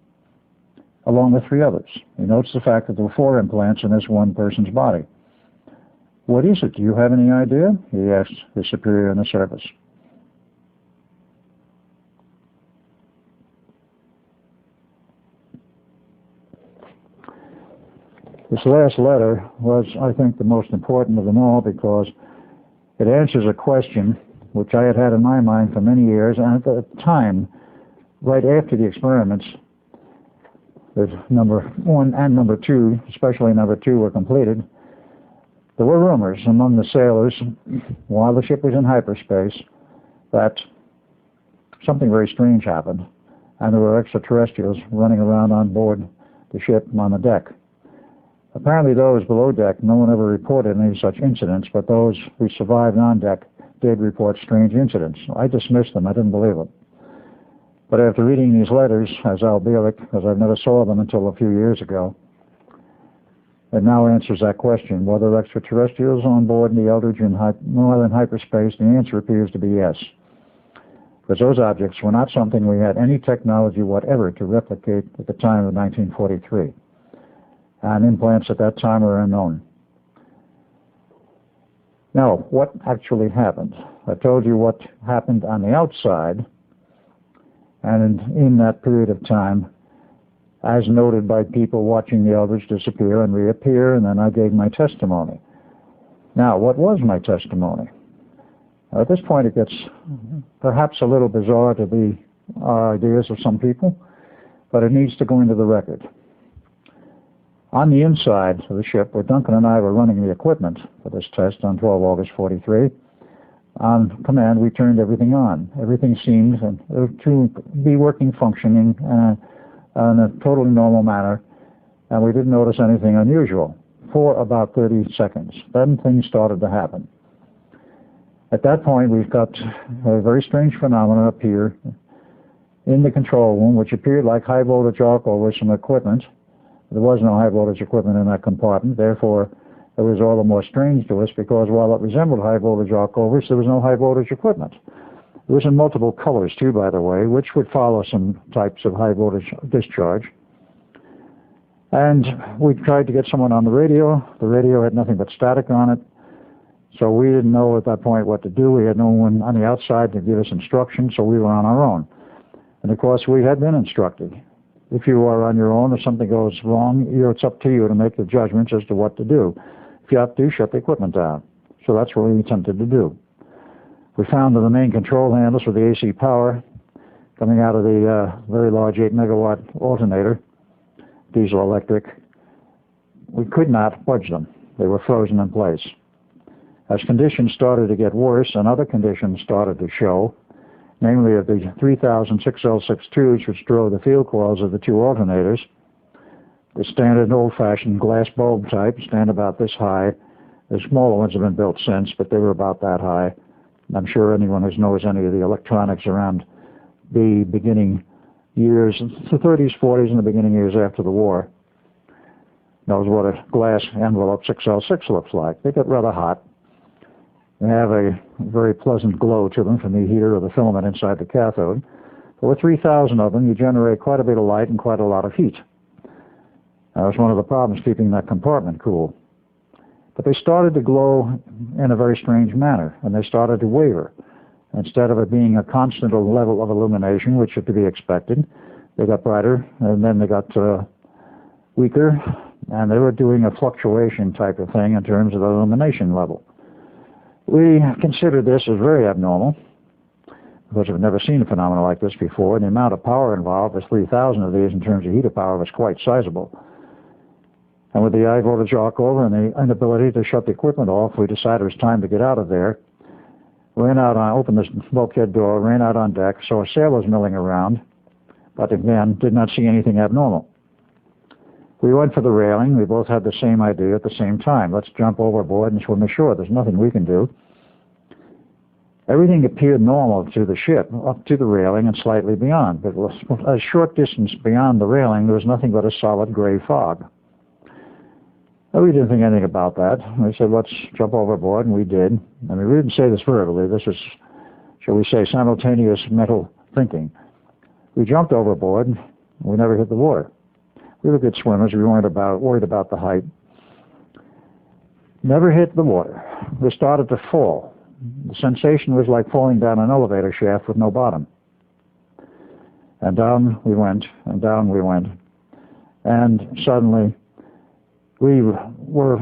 along with 3 others. He notes the fact that there were 4 implants in this one person's body. What is it? Do you have any idea? He asked his superior in the service. This last letter was, I think, the most important of them all because it answers a question which I had in my mind for many years, and at the time, right after the experiments, that number 1 and number 2, especially number 2, were completed, there were rumors among the sailors, while the ship was in hyperspace, that something very strange happened, and there were extraterrestrials running around on board the ship on the deck. Apparently those below deck, no one ever reported any such incidents, but those who survived on deck did report strange incidents. I dismissed them. I didn't believe it. But after reading these letters, as Al Bielek, because I never saw them until a few years ago, it now answers that question. Were there extraterrestrials on board the Eldridge in northern hyperspace? The answer appears to be yes. Because those objects were not something we had any technology whatever to replicate at the time of 1943. And implants at that time were unknown. Now, what actually happened? I told you what happened on the outside, and in that period of time, as noted by people watching the Eldridge disappear and reappear, and then I gave my testimony. Now, what was my testimony? At this point, it gets perhaps a little bizarre to the ideas of some people, but it needs to go into the record. On the inside of the ship, where Duncan and I were running the equipment for this test on 12 August 43, on command, we turned everything on. Everything seemed to be working, functioning in a totally normal manner, and we didn't notice anything unusual for about 30 seconds. Then things started to happen. At that point, we've got a very strange phenomenon appear in the control room, which appeared like high voltage arc over some equipment. There was no high voltage equipment in that compartment, therefore it was all the more strange to us because while it resembled high voltage arc overs, there was no high voltage equipment. It was in multiple colors too, by the way, which would follow some types of high voltage discharge. And we tried to get someone on the radio. The radio had nothing but static on it, so we didn't know at that point what to do. We had no one on the outside to give us instructions, so we were on our own. And of course, we had been instructed. If you are on your own, if something goes wrong, it's up to you to make the judgments as to what to do. If you have to, shut the equipment down. So that's what we attempted to do. We found that the main control handles for the AC power coming out of the very large 8 megawatt alternator, diesel electric, we could not budge them. They were frozen in place. As conditions started to get worse and other conditions started to show, namely of the 3000 6L6 tubes which drove the field coils of the 2 alternators, the standard old-fashioned glass bulb type, stand about this high. The smaller ones have been built since, but they were about that high. I'm sure anyone who knows any of the electronics around the beginning years, the 30s, 40s, and the beginning years after the war, knows what a glass envelope 6L6 looks like. They get rather hot. They have a very pleasant glow to them from the heater or the filament inside the cathode. But with 3,000 of them, you generate quite a bit of light and quite a lot of heat. That was one of the problems keeping that compartment cool. But they started to glow in a very strange manner, and they started to waver. Instead of it being a constant level of illumination, which is to be expected, they got brighter, and then they got weaker, and they were doing a fluctuation type of thing in terms of the illumination level. We considered this as very abnormal, because we've never seen a phenomenon like this before, and the amount of power involved, with 3,000 of these in terms of heater power, was quite sizable. And with the high voltage arc over and the inability to shut the equipment off, we decided it was time to get out of there. Ran out, opened the bulkhead door, ran out on deck, saw sailors milling around, but again, did not see anything abnormal. We went for the railing. We both had the same idea at the same time. Let's jump overboard and swim ashore. There's nothing we can do. Everything appeared normal to the ship, up to the railing and slightly beyond. But a short distance beyond the railing, there was nothing but a solid gray fog. Well, we didn't think anything about that. We said, let's jump overboard, and we did. I mean, we didn't say this verbally. This was, shall we say, simultaneous mental thinking. We jumped overboard, and we never hit the water. We were good swimmers. We weren't worried about the height. Never hit the water. We started to fall. The sensation was like falling down an elevator shaft with no bottom. And down we went, and down we went. And suddenly, we were,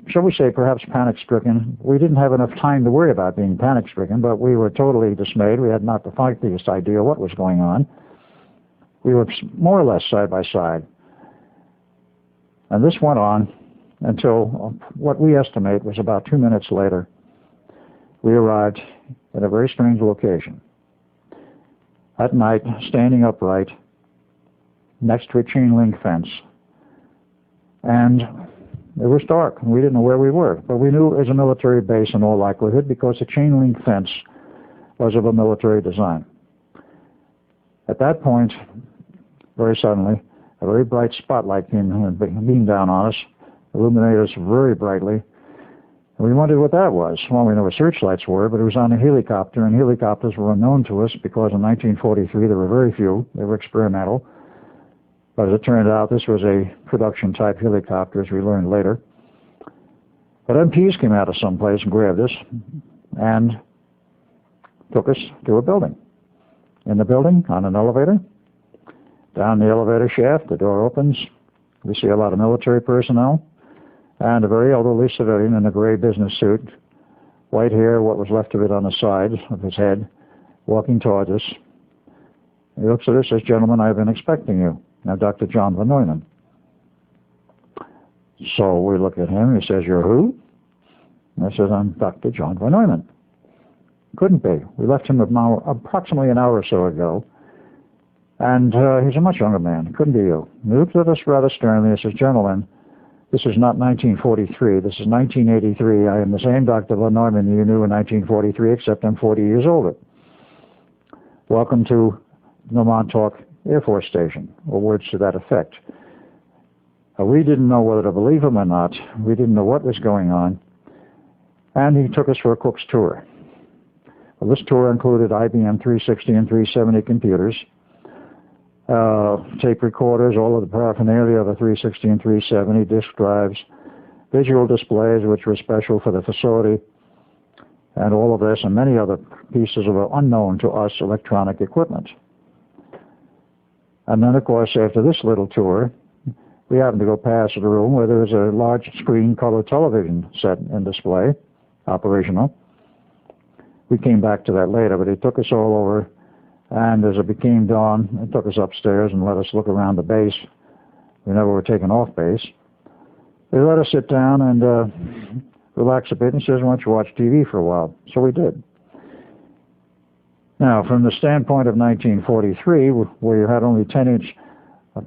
shall we say, perhaps panic-stricken. We didn't have enough time to worry about being panic-stricken, but we were totally dismayed. We had not the slightest idea what was going on. We were more or less side by side. And this went on until what we estimate was about 2 minutes later. We arrived at a very strange location. At night, standing upright, next to a chain link fence. And it was dark. We didn't know where we were, but we knew it was a military base in all likelihood because the chain link fence was of a military design. At that point, very suddenly, a very bright spotlight beamed down on us, illuminated us very brightly. And we wondered what that was. Well, we knew what searchlights were, but it was on a helicopter, and helicopters were unknown to us because in 1943 there were very few. They were experimental. But as it turned out, this was a production-type helicopter, as we learned later. But MPs came out of someplace and grabbed us and took us to a building. In the building, on an elevator, down the elevator shaft, the door opens. We see a lot of military personnel and a very elderly civilian in a gray business suit, white hair, what was left of it on the side of his head, walking towards us. He looks at us and says, "Gentlemen, I've been expecting you. Now, Dr. John von Neumann." So we look at him. He says, "You're who?" And I says, "I'm Dr. John von Neumann." Couldn't be. We left him approximately an hour or so ago. And he's a much younger man. Couldn't be you. He looked at us rather sternly and says, "Gentlemen, this is not 1943. This is 1983. I am the same Dr. von Neumann you knew in 1943, except I'm 40 years older. Welcome to the Montauk Air Force Station," or words to that effect. We didn't know whether to believe him or not. We didn't know what was going on. And he took us for a cook's tour. Well, this tour included IBM 360 and 370 computers, tape recorders, all of the paraphernalia of a 360 and 370, disk drives, visual displays, which were special for the facility, and all of this and many other pieces of unknown to us electronic equipment. And then, of course, after this little tour, we happened to go past a room where there was a large screen color television set in display, operational. We came back to that later, but he took us all over, and as it became dawn, he took us upstairs and let us look around the base. We never were taken off base. They let us sit down and relax a bit, and says, "Why don't you watch TV for a while?" So we did. Now, from the standpoint of 1943, where you had only 10-inch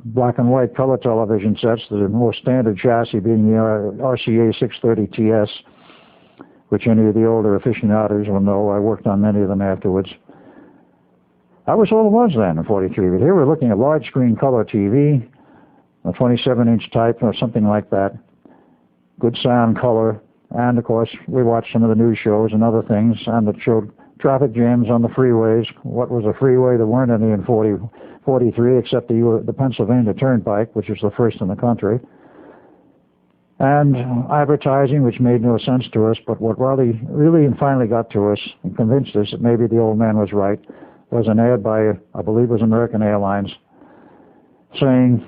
black and white color television sets, the more standard chassis being the RCA 630TS, which any of the older aficionados will know. I worked on many of them afterwards. That was all it was then in 43. But here we're looking at large screen color TV, a 27-inch type or something like that, good sound, color, and of course we watched some of the news shows and other things, and it showed traffic jams on the freeways. What was a freeway? There weren't any in 43 except the Pennsylvania Turnpike, which was the first in the country. And advertising, which made no sense to us, but what really and finally got to us and convinced us that maybe the old man was right, was an ad by, I believe it was American Airlines, saying,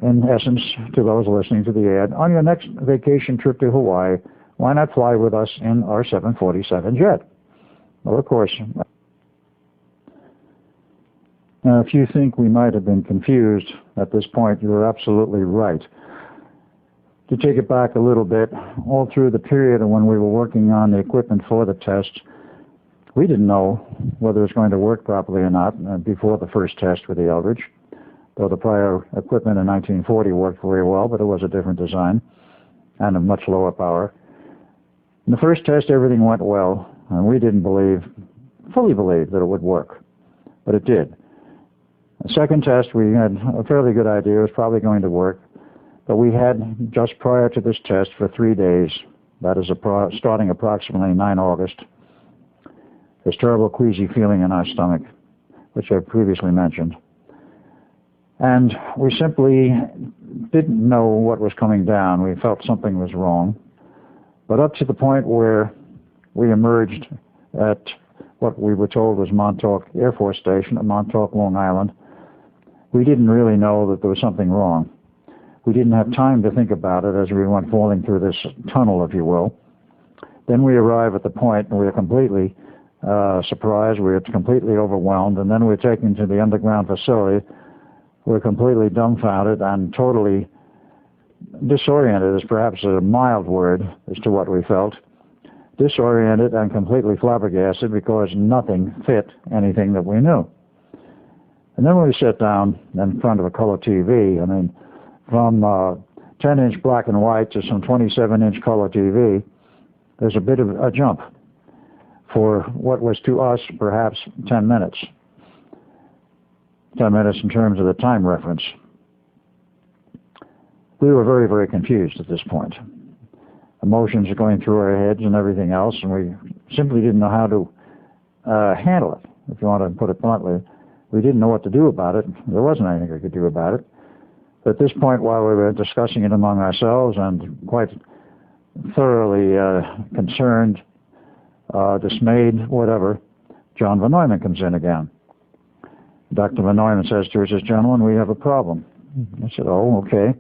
in essence, to those listening to the ad, on your next vacation trip to Hawaii, why not fly with us in our 747 jet? Well, of course. Now, if you think we might have been confused at this point, you're absolutely right. To take it back a little bit, all through the period of when we were working on the equipment for the test, we didn't know whether it was going to work properly or not before the first test with the Eldridge, though the prior equipment in 1940 worked very well, but it was a different design and a much lower power. In the first test, everything went well, and we didn't fully believe that it would work, but it did. The second test, we had a fairly good idea it was probably going to work, but we had, just prior to this test for 3 days, that is starting approximately 9 August, this terrible queasy feeling in our stomach, which I previously mentioned. And we simply didn't know what was coming down. We felt something was wrong. But up to the point where we emerged at what we were told was Montauk Air Force Station at Montauk, Long Island, we didn't really know that there was something wrong. We didn't have time to think about it as we went falling through this tunnel, if you will. Then we arrive at the point and we are completely surprised, we are completely overwhelmed, and then we're taken to the underground facility. We're completely dumbfounded and totally disoriented, is perhaps a mild word as to what we felt. Disoriented and completely flabbergasted because nothing fit anything that we knew. And then when we sat down in front of a color TV, I mean, from 10-inch black and white to some 27-inch color TV, there's a bit of a jump for what was to us perhaps 10 minutes. 10 minutes in terms of the time reference. We were very, very confused at this point. Emotions are going through our heads and everything else, and we simply didn't know how to handle it, if you want to put it bluntly. We didn't know what to do about it. There wasn't anything we could do about it. But at this point, while we were discussing it among ourselves and quite thoroughly concerned, dismayed, whatever, John Van Neumann comes in again. Dr. Van Neumann says to us, "Gentlemen, we have a problem." I said, "Oh, okay."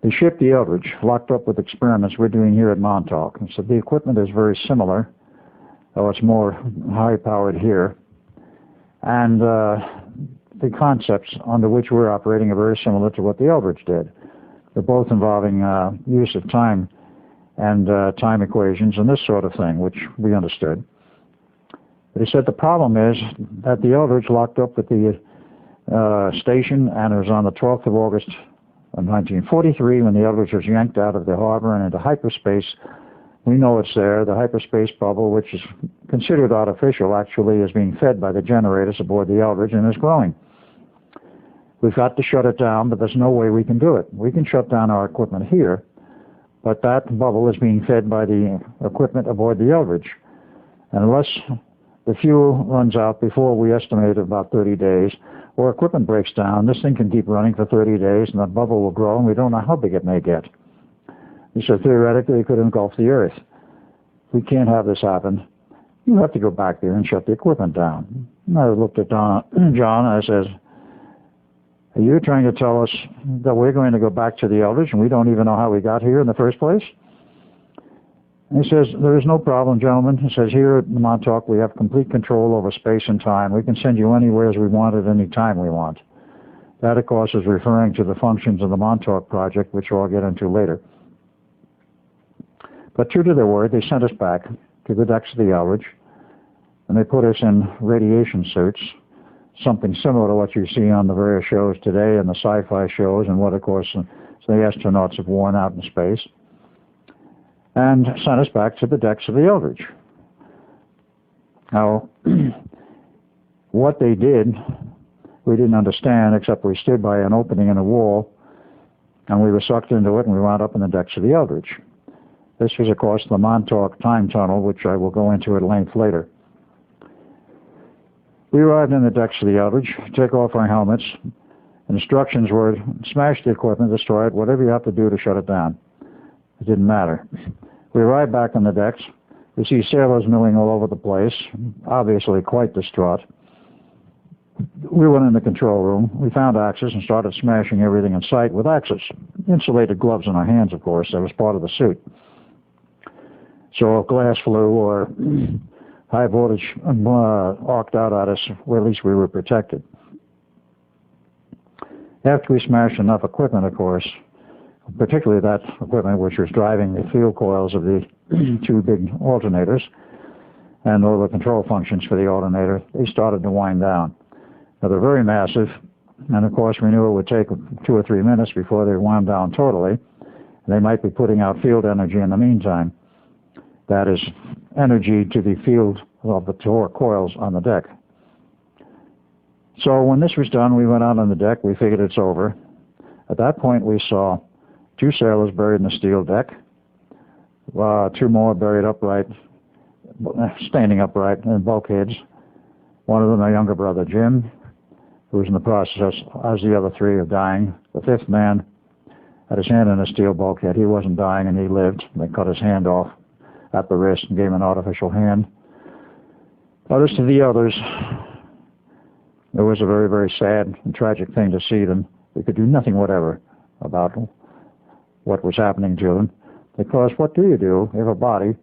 The ship, the Eldridge, locked up with experiments we're doing here at Montauk. And so the equipment is very similar, though it's more high-powered here. And the concepts under which we're operating are very similar to what the Eldridge did. They're both involving use of time and time equations and this sort of thing, which we understood. But he said the problem is that the Eldridge locked up with the station, and it was on the 12th of August of 1943 when the Eldridge was yanked out of the harbor and into hyperspace. We know it's there. The hyperspace bubble, which is considered artificial, actually is being fed by the generators aboard the Eldridge and is growing. We've got to shut it down, but there's no way we can do it. We can shut down our equipment here, but that bubble is being fed by the equipment aboard the Eldridge. And unless the fuel runs out before we estimate about 30 days, or equipment breaks down, this thing can keep running for 30 days, and that bubble will grow, and we don't know how big it may get. He said, theoretically, it could engulf the Earth. We can't have this happen. You have to go back there and shut the equipment down. And I looked at John, and I says, "Are you trying to tell us that we're going to go back to the Eldridge, and we don't even know how we got here in the first place?" And he says, "There is no problem, gentlemen." He says, "Here at Montauk, we have complete control over space and time. We can send you anywhere as we want at any time we want." That, of course, is referring to the functions of the Montauk project, which I'll get into later. But true to their word, they sent us back to the decks of the Eldridge, and they put us in radiation suits, something similar to what you see on the various shows today and the sci-fi shows, and what, of course, the astronauts have worn out in space, and sent us back to the decks of the Eldridge. Now, what they did, we didn't understand, except we stood by an opening in the wall, and we were sucked into it, and we wound up in the decks of the Eldridge. This was, of course, the Montauk Time Tunnel, which I will go into at length later. We arrived in the decks of the Eldridge, took off our helmets. Instructions were, smash the equipment, destroy it, whatever you have to do to shut it down. It didn't matter. We arrived back on the decks. We see sailors milling all over the place, obviously quite distraught. we went in the control room. We found axes and started smashing everything in sight with axes. Insulated gloves in our hands, of course. That was part of the suit. So if glass flew or high voltage arced out at us, well, at least we were protected. After we smashed enough equipment, of course, particularly that equipment which was driving the field coils of the two big alternators and all the control functions for the alternator, they started to wind down. Now, they're very massive, and of course we knew it would take 2 or 3 minutes before they wound down totally. They might be putting out field energy in the meantime. That is energy to the field of the torque coils on the deck. So when this was done, we went out on the deck. We figured it's over. At that point, we saw 2 sailors buried in the steel deck, 2 more buried upright, standing upright in bulkheads. One of them, my younger brother, Jim, who was in the process, as the other 3, of dying. The 5th man had his hand in a steel bulkhead. He wasn't dying, and he lived. They cut his hand off at the wrist and gave him an artificial hand. But as to the others, it was a very, very sad and tragic thing to see them. We could do nothing whatever about what was happening to them, because what do you do if a body,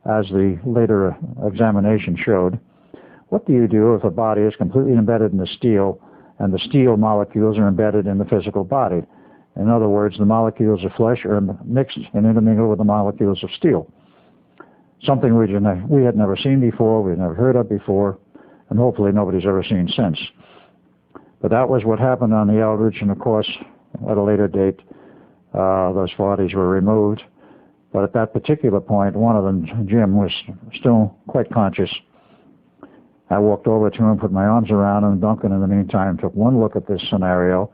as the later examination showed, what do you do if a body is completely embedded in the steel and the steel molecules are embedded in the physical body? In other words, the molecules of flesh are mixed and intermingled with the molecules of steel. Something we had never seen before, we'd never heard of before, and hopefully nobody's ever seen since. But that was what happened on the Eldridge, and of course, at a later date, those bodies were removed. But at that particular point, one of them, Jim, was still quite conscious. I walked over to him, put my arms around him. Duncan, in the meantime, took one look at this scenario,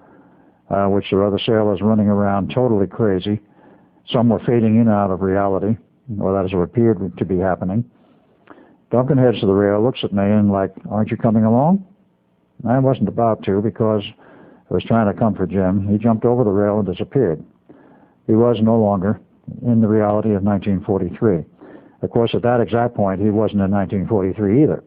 which there were other sailors running around totally crazy. Some were fading in and out of reality, or that is what appeared to be happening. Duncan heads to the rail, looks at me, and like, aren't you coming along? I wasn't about to, because I was trying to comfort Jim. He jumped over the rail and disappeared. He was no longer in the reality of 1943. Of course, at that exact point, he wasn't in 1943 either,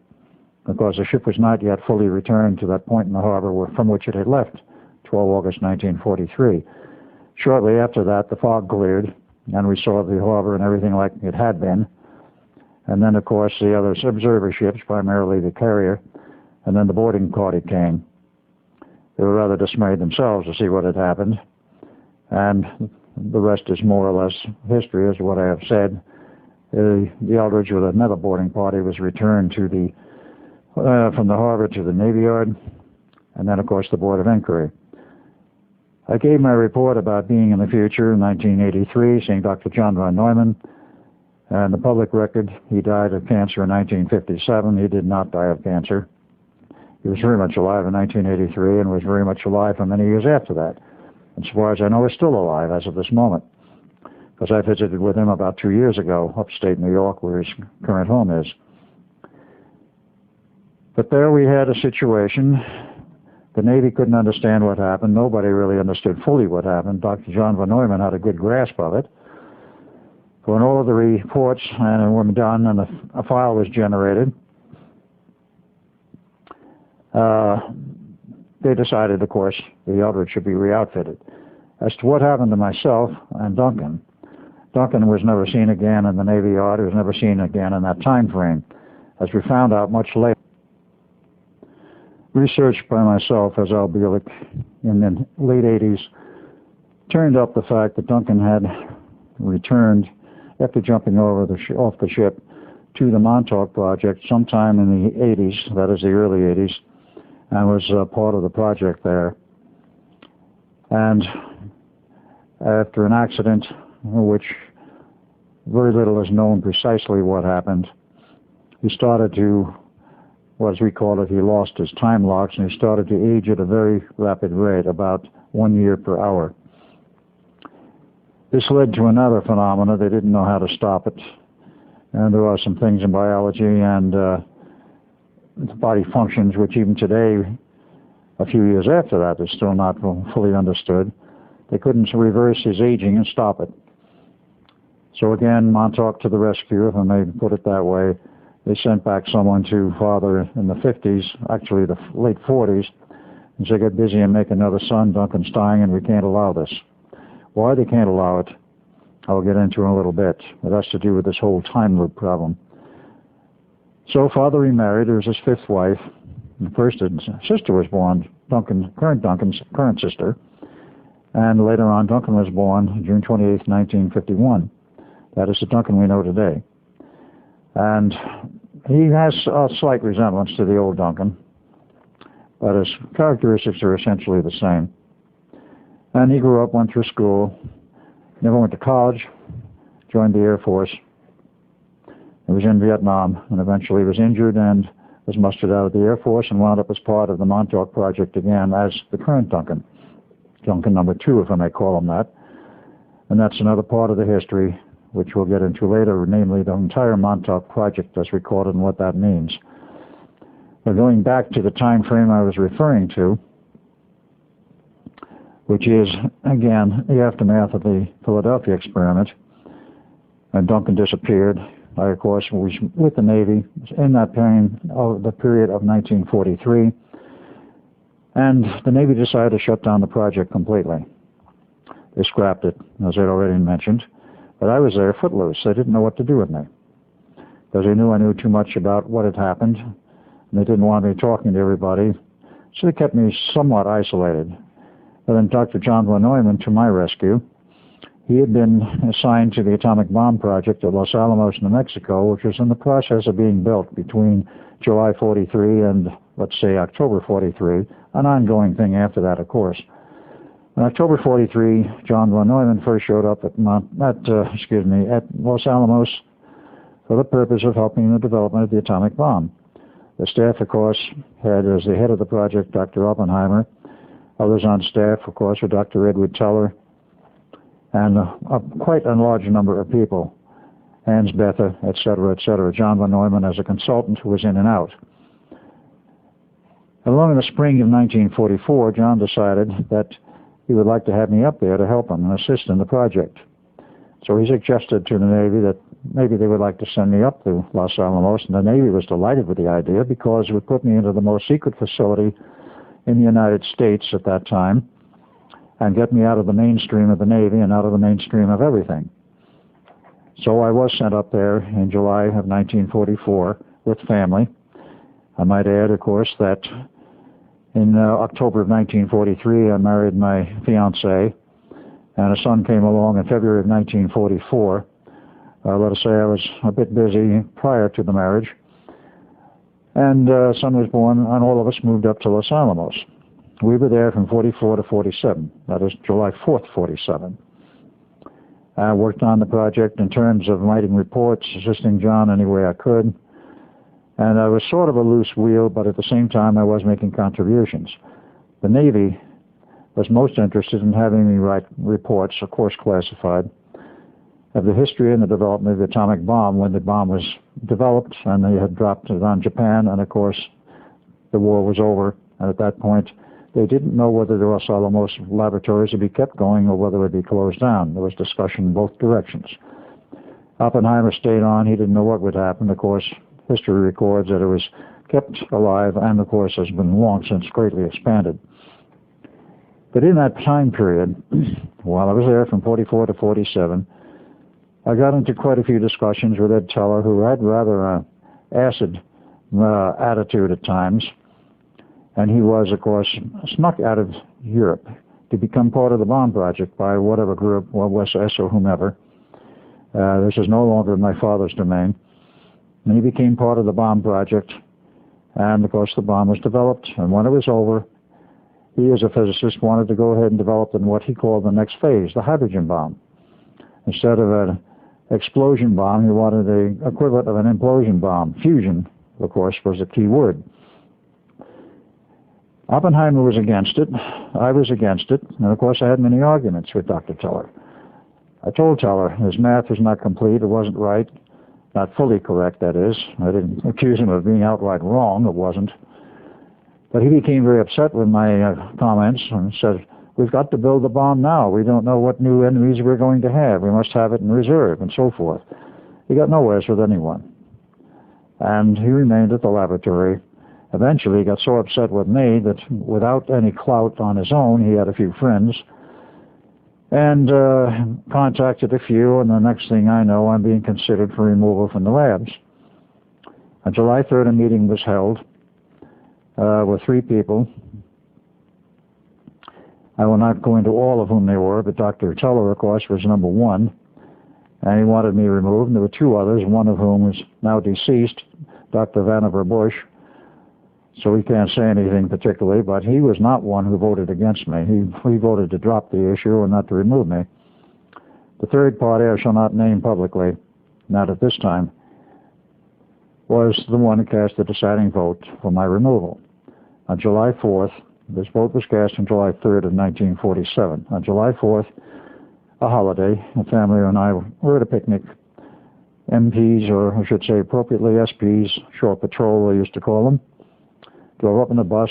because the ship was not yet fully returned to that point in the harbor from which it had left, 12 August 1943. Shortly after that, the fog cleared, and we saw the harbor and everything like it had been. And then, of course, the other observer ships, primarily the carrier, and then the boarding party came. They were rather dismayed themselves to see what had happened. And the rest is more or less history, as what I have said. The Eldridge with another boarding party was returned to the from the harbor to the Navy Yard, and then, of course, the Board of Inquiry. I gave my report about being in the future in 1983, seeing Dr. John von Neumann, and the public record, he died of cancer in 1957. He did not die of cancer. He was very much alive in 1983 and was very much alive for many years after that. And so far as I know, he's still alive as of this moment, because I visited with him about 2 years ago, upstate New York, where his current home is. But there we had a situation. The Navy couldn't understand what happened. Nobody really understood fully what happened. Dr. John von Neumann had a good grasp of it. When all of the reports were done and a file was generated, they decided, of course, the Eldridge should be re-outfitted. As to what happened to myself and Duncan, Duncan was never seen again in the Navy Yard. He was never seen again in that time frame, as we found out much later. Research by myself, as Al Bielek, in the late 80s, turned up the fact that Duncan had returned after jumping over off the ship to the Montauk Project sometime in the 80s, that is the early 80s, and was part of the project there. And after an accident, which very little is known precisely what happened, he started to, as we call it, he lost his time locks, and he started to age at a very rapid rate, about 1 year per hour. This led to another phenomena. They didn't know how to stop it. And there are some things in biology and body functions which even today, a few years after that, is still not fully understood. They couldn't reverse his aging and stop it. So again, Montauk to the rescue, if I may put it that way. they sent back someone to father in the 50s, actually the late 40s, and said, get busy and make another son, Duncan's dying, and we can't allow this. Why they can't allow it, I'll get into in a little bit. It has to do with this whole time loop problem. So father remarried. There was his fifth wife. And first his sister was born, Duncan's current sister. And later on, Duncan was born June 28, 1951. That is the Duncan we know today. And he has a slight resemblance to the old Duncan, but his characteristics are essentially the same. And he grew up, went through school, never went to college, joined the Air Force. He was in Vietnam and eventually was injured and was mustered out of the Air Force and wound up as part of the Montauk Project again as the current Duncan. Duncan number 2, if I may call him that. And that's another part of the history, which we'll get into later, namely the entire Montauk Project as recorded and what that means. But going back to the time frame I was referring to, which is, again, the aftermath of the Philadelphia experiment, and Duncan disappeared. I, of course, was with the Navy in that period of 1943, and the Navy decided to shut down the project completely. They scrapped it, as I'd already mentioned, but I was there footloose. They didn't know what to do with me, because they knew I knew too much about what had happened, and they didn't want me talking to everybody, so they kept me somewhat isolated. But then Dr. John von Neumann, to my rescue, he had been assigned to the atomic bomb project at Los Alamos, New Mexico, which was in the process of being built between July 43 and, let's say, October 43, an ongoing thing after that, of course. In October 43, John von Neumann first showed up at Los Alamos for the purpose of helping the development of the atomic bomb. The staff, of course, had as the head of the project Dr. Oppenheimer. Others on staff, of course, were Dr. Edward Teller, and quite a large number of people, Hans Bethe, et cetera, John von Neumann as a consultant who was in and out. Along in the spring of 1944, John decided that he would like to have me up there to help him and assist in the project. So he suggested to the Navy that maybe they would like to send me up to Los Alamos, and the Navy was delighted with the idea because it would put me into the most secret facility in the United States at that time, and get me out of the mainstream of the Navy and out of the mainstream of everything. So I was sent up there in July of 1944 with family. I might add, of course, that in October of 1943 I married my fiancée, and a son came along in February of 1944. Let us say I was a bit busy prior to the marriage, and a son was born, and all of us moved up to Los Alamos. We were there from 44 to 47. That is July 4th, 47. I worked on the project in terms of writing reports, assisting John any way I could. And I was sort of a loose wheel, but at the same time I was making contributions. The Navy was most interested in having me write reports, of course classified, of the history and the development of the atomic bomb when the bomb was developed and they had dropped it on Japan, and of course the war was over. And at that point they didn't know whether the Los Alamos laboratories would be kept going or whether it would be closed down. There was discussion in both directions. Oppenheimer stayed on. He didn't know what would happen. Of course, history records that it was kept alive and, of course, has been long since greatly expanded. But in that time period, while I was there from 44 to 47, I got into quite a few discussions with Ed Teller, who had rather an acid attitude at times. And he was, of course, snuck out of Europe to become part of the bomb project by whatever group, or SS or whomever. This is no longer my father's domain. And he became part of the bomb project. And, of course, the bomb was developed. And when it was over, he, as a physicist, wanted to go ahead and develop in what he called the next phase, the hydrogen bomb. Instead of an explosion bomb, he wanted the equivalent of an implosion bomb. Fusion, of course, was the key word. Oppenheimer was against it. I was against it. And, of course, I had many arguments with Dr. Teller. I told Teller his math was not complete. It wasn't right. Not fully correct, that is. I didn't accuse him of being outright wrong. It wasn't. But he became very upset with my comments and said, we've got to build the bomb now. We don't know what new enemies we're going to have. We must have it in reserve, and so forth. He got nowhere with anyone. and he remained at the laboratory. Eventually, he got so upset with me that without any clout on his own, he had a few friends, and contacted a few, and the next thing I know, I'm being considered for removal from the labs. On July 3rd, a meeting was held with 3 people. I will not go into all of whom they were, but Dr. Teller, of course, was number 1, and he wanted me removed. And there were 2 others, one of whom is now deceased, Dr. Vannevar Bush, so he can't say anything particularly, but he was not one who voted against me. He voted to drop the issue and not to remove me. The third party I shall not name publicly, not at this time, was the one who cast the deciding vote for my removal. On July 4th, this vote was cast on July 3rd of 1947. On July 4th, a holiday, the family and I were at a picnic. MPs, or I should say appropriately SPs, short patrol they used to call them, drove up in a bus,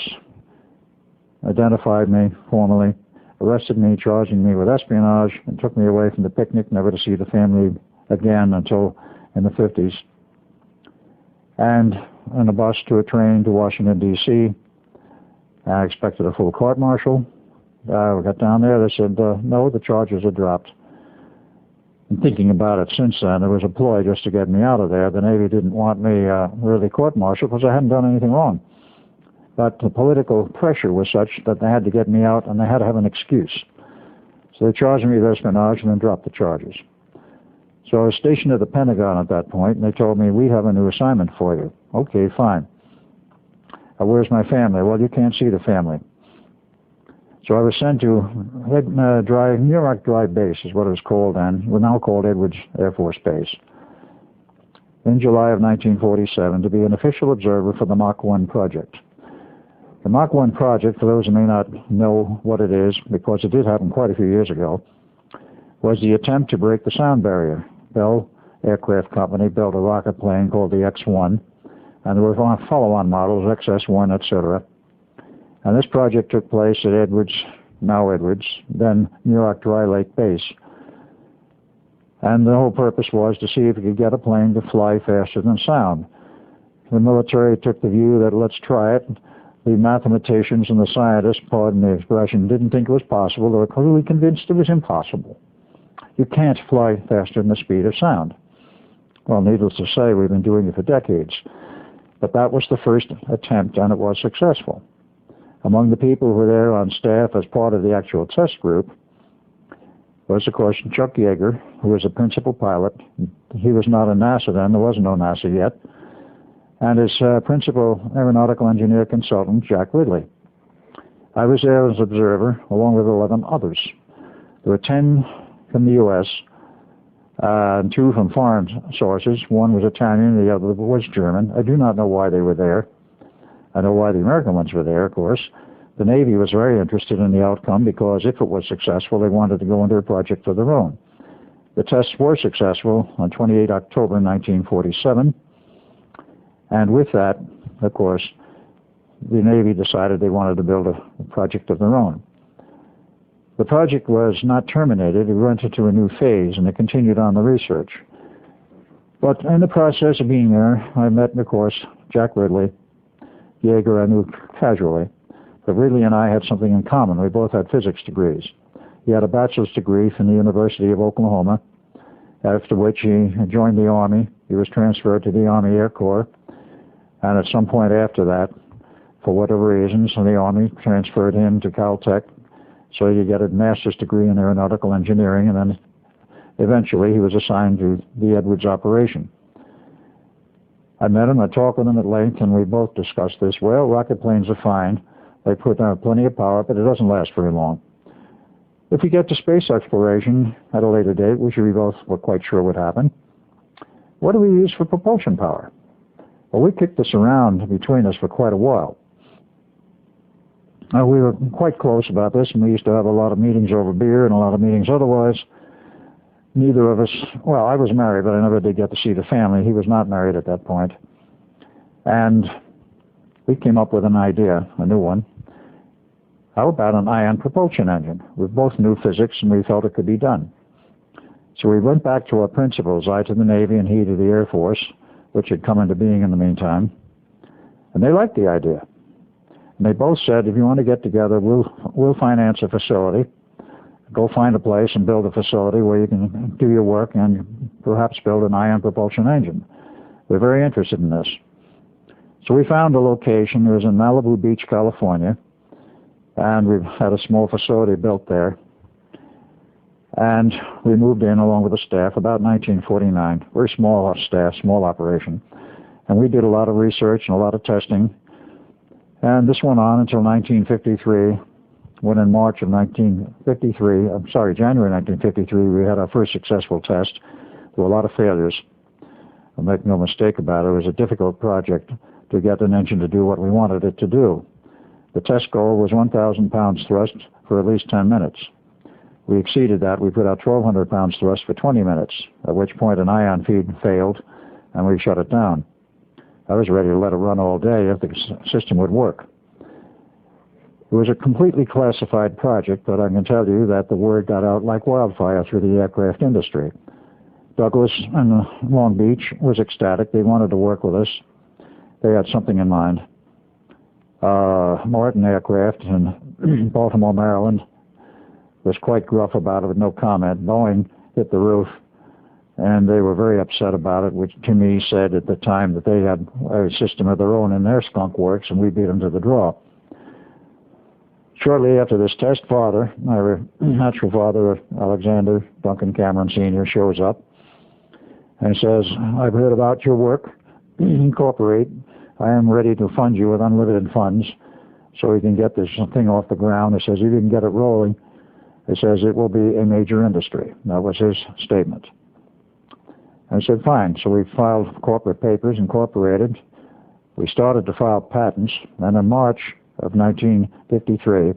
identified me formally, arrested me, charging me with espionage, and took me away from the picnic, never to see the family again until in the 50s. And in a bus to a train to Washington, D.C. I expected a full court-martial. We got down there, they said, no, the charges are dropped. And thinking about it since then, it was a ploy just to get me out of there. The Navy didn't want me really court-martialed because I hadn't done anything wrong. But the political pressure was such that they had to get me out, and they had to have an excuse. So they charged me with espionage and then dropped the charges. So I was stationed at the Pentagon at that point, and they told me, we have a new assignment for you. Okay, fine. Where's my family? Well, you can't see the family. So I was sent to New York Dry Base is what it was called then. We're now called Edwards Air Force Base. In July of 1947 to be an official observer for the Mach 1 project. The Mach 1 project, for those who may not know what it is, because it did happen quite a few years ago, was the attempt to break the sound barrier. Bell Aircraft Company built a rocket plane called the X-1, and there were follow-on models, XS-1, etc. And this project took place at Edwards, now Edwards, then New York Dry Lake Base. And the whole purpose was to see if you could get a plane to fly faster than sound. The military took the view that let's try it. The mathematicians and the scientists, pardon the expression, didn't think it was possible. They were clearly convinced it was impossible. You can't fly faster than the speed of sound. Well, needless to say, we've been doing it for decades. But that was the first attempt, and it was successful. Among the people who were there on staff as part of the actual test group was, of course, Chuck Yeager, who was a principal pilot. He was not in NASA then. There was no NASA yet. And his principal aeronautical engineer consultant, Jack Ridley. I was there as observer, along with 11 others. There were 10 from the U.S., and 2 from foreign sources. One was Italian, the other was German. I do not know why they were there. I know why the American ones were there, of course. The Navy was very interested in the outcome because if it was successful, they wanted to go into a project of their own. The tests were successful on 28 October 1947. And with that, of course, the Navy decided they wanted to build a project of their own. The project was not terminated. It went into a new phase, and it continued on the research. But in the process of being there, I met, of course, Jack Ridley. Yeager I knew casually. But Ridley and I had something in common. We both had physics degrees. He had a bachelor's degree from the University of Oklahoma, after which he joined the Army. He was transferred to the Army Air Corps. And at some point after that, for whatever reasons, the Army transferred him to Caltech, so he could get a master's degree in aeronautical engineering, and then eventually he was assigned to the Edwards operation. I met him, I talked with him at length, and we both discussed this. Well, rocket planes are fine. They put out plenty of power, but it doesn't last very long. If we get to space exploration at a later date, which we both were quite sure would happen, what do we use for propulsion power? Well, we kicked this around between us for quite a while. We were quite close about this, and we used to have a lot of meetings over beer and a lot of meetings otherwise. Neither of us, well, I was married, but I never did get to see the family. He was not married at that point. And we came up with an idea, a new one. How about an ion propulsion engine? We both knew physics, and we felt it could be done. So we went back to our principals, I to the Navy and he to the Air Force, which had come into being in the meantime. And they liked the idea. And they both said, if you want to get together, we'll finance a facility. Go find a place and build a facility where you can do your work and perhaps build an ion propulsion engine. We're very interested in this. So we found a location. It was in Malibu Beach, California. And we've had a small facility built there. And we moved in along with the staff about 1949. Very small staff, small operation. And we did a lot of research and a lot of testing. And this went on until 1953, when in January 1953, we had our first successful test. There were a lot of failures. I'll make no mistake about it. It was a difficult project to get an engine to do what we wanted it to do. The test goal was 1,000 pounds thrust for at least 10 minutes. We exceeded that. We put out 1,200 pounds thrust for 20 minutes, at which point an ion feed failed, and we shut it down. I was ready to let it run all day if the system would work. It was a completely classified project, but I can tell you that the word got out like wildfire through the aircraft industry. Douglas and Long Beach was ecstatic. They wanted to work with us. They had something in mind. Martin Aircraft in Baltimore, Maryland, was quite gruff about it with no comment. Boeing hit the roof, and they were very upset about it, which to me said at the time that they had a system of their own in their skunk works, and we beat them to the draw. Shortly after this test, father, my natural father, Alexander Duncan Cameron Sr., shows up and says, I've heard about your work. Incorporate. I am ready to fund you with unlimited funds so we can get this thing off the ground. He says, if you can get it rolling, he says, it will be a major industry. That was his statement. And I said, fine. So we filed corporate papers, incorporated. We started to file patents. And in March of 1953,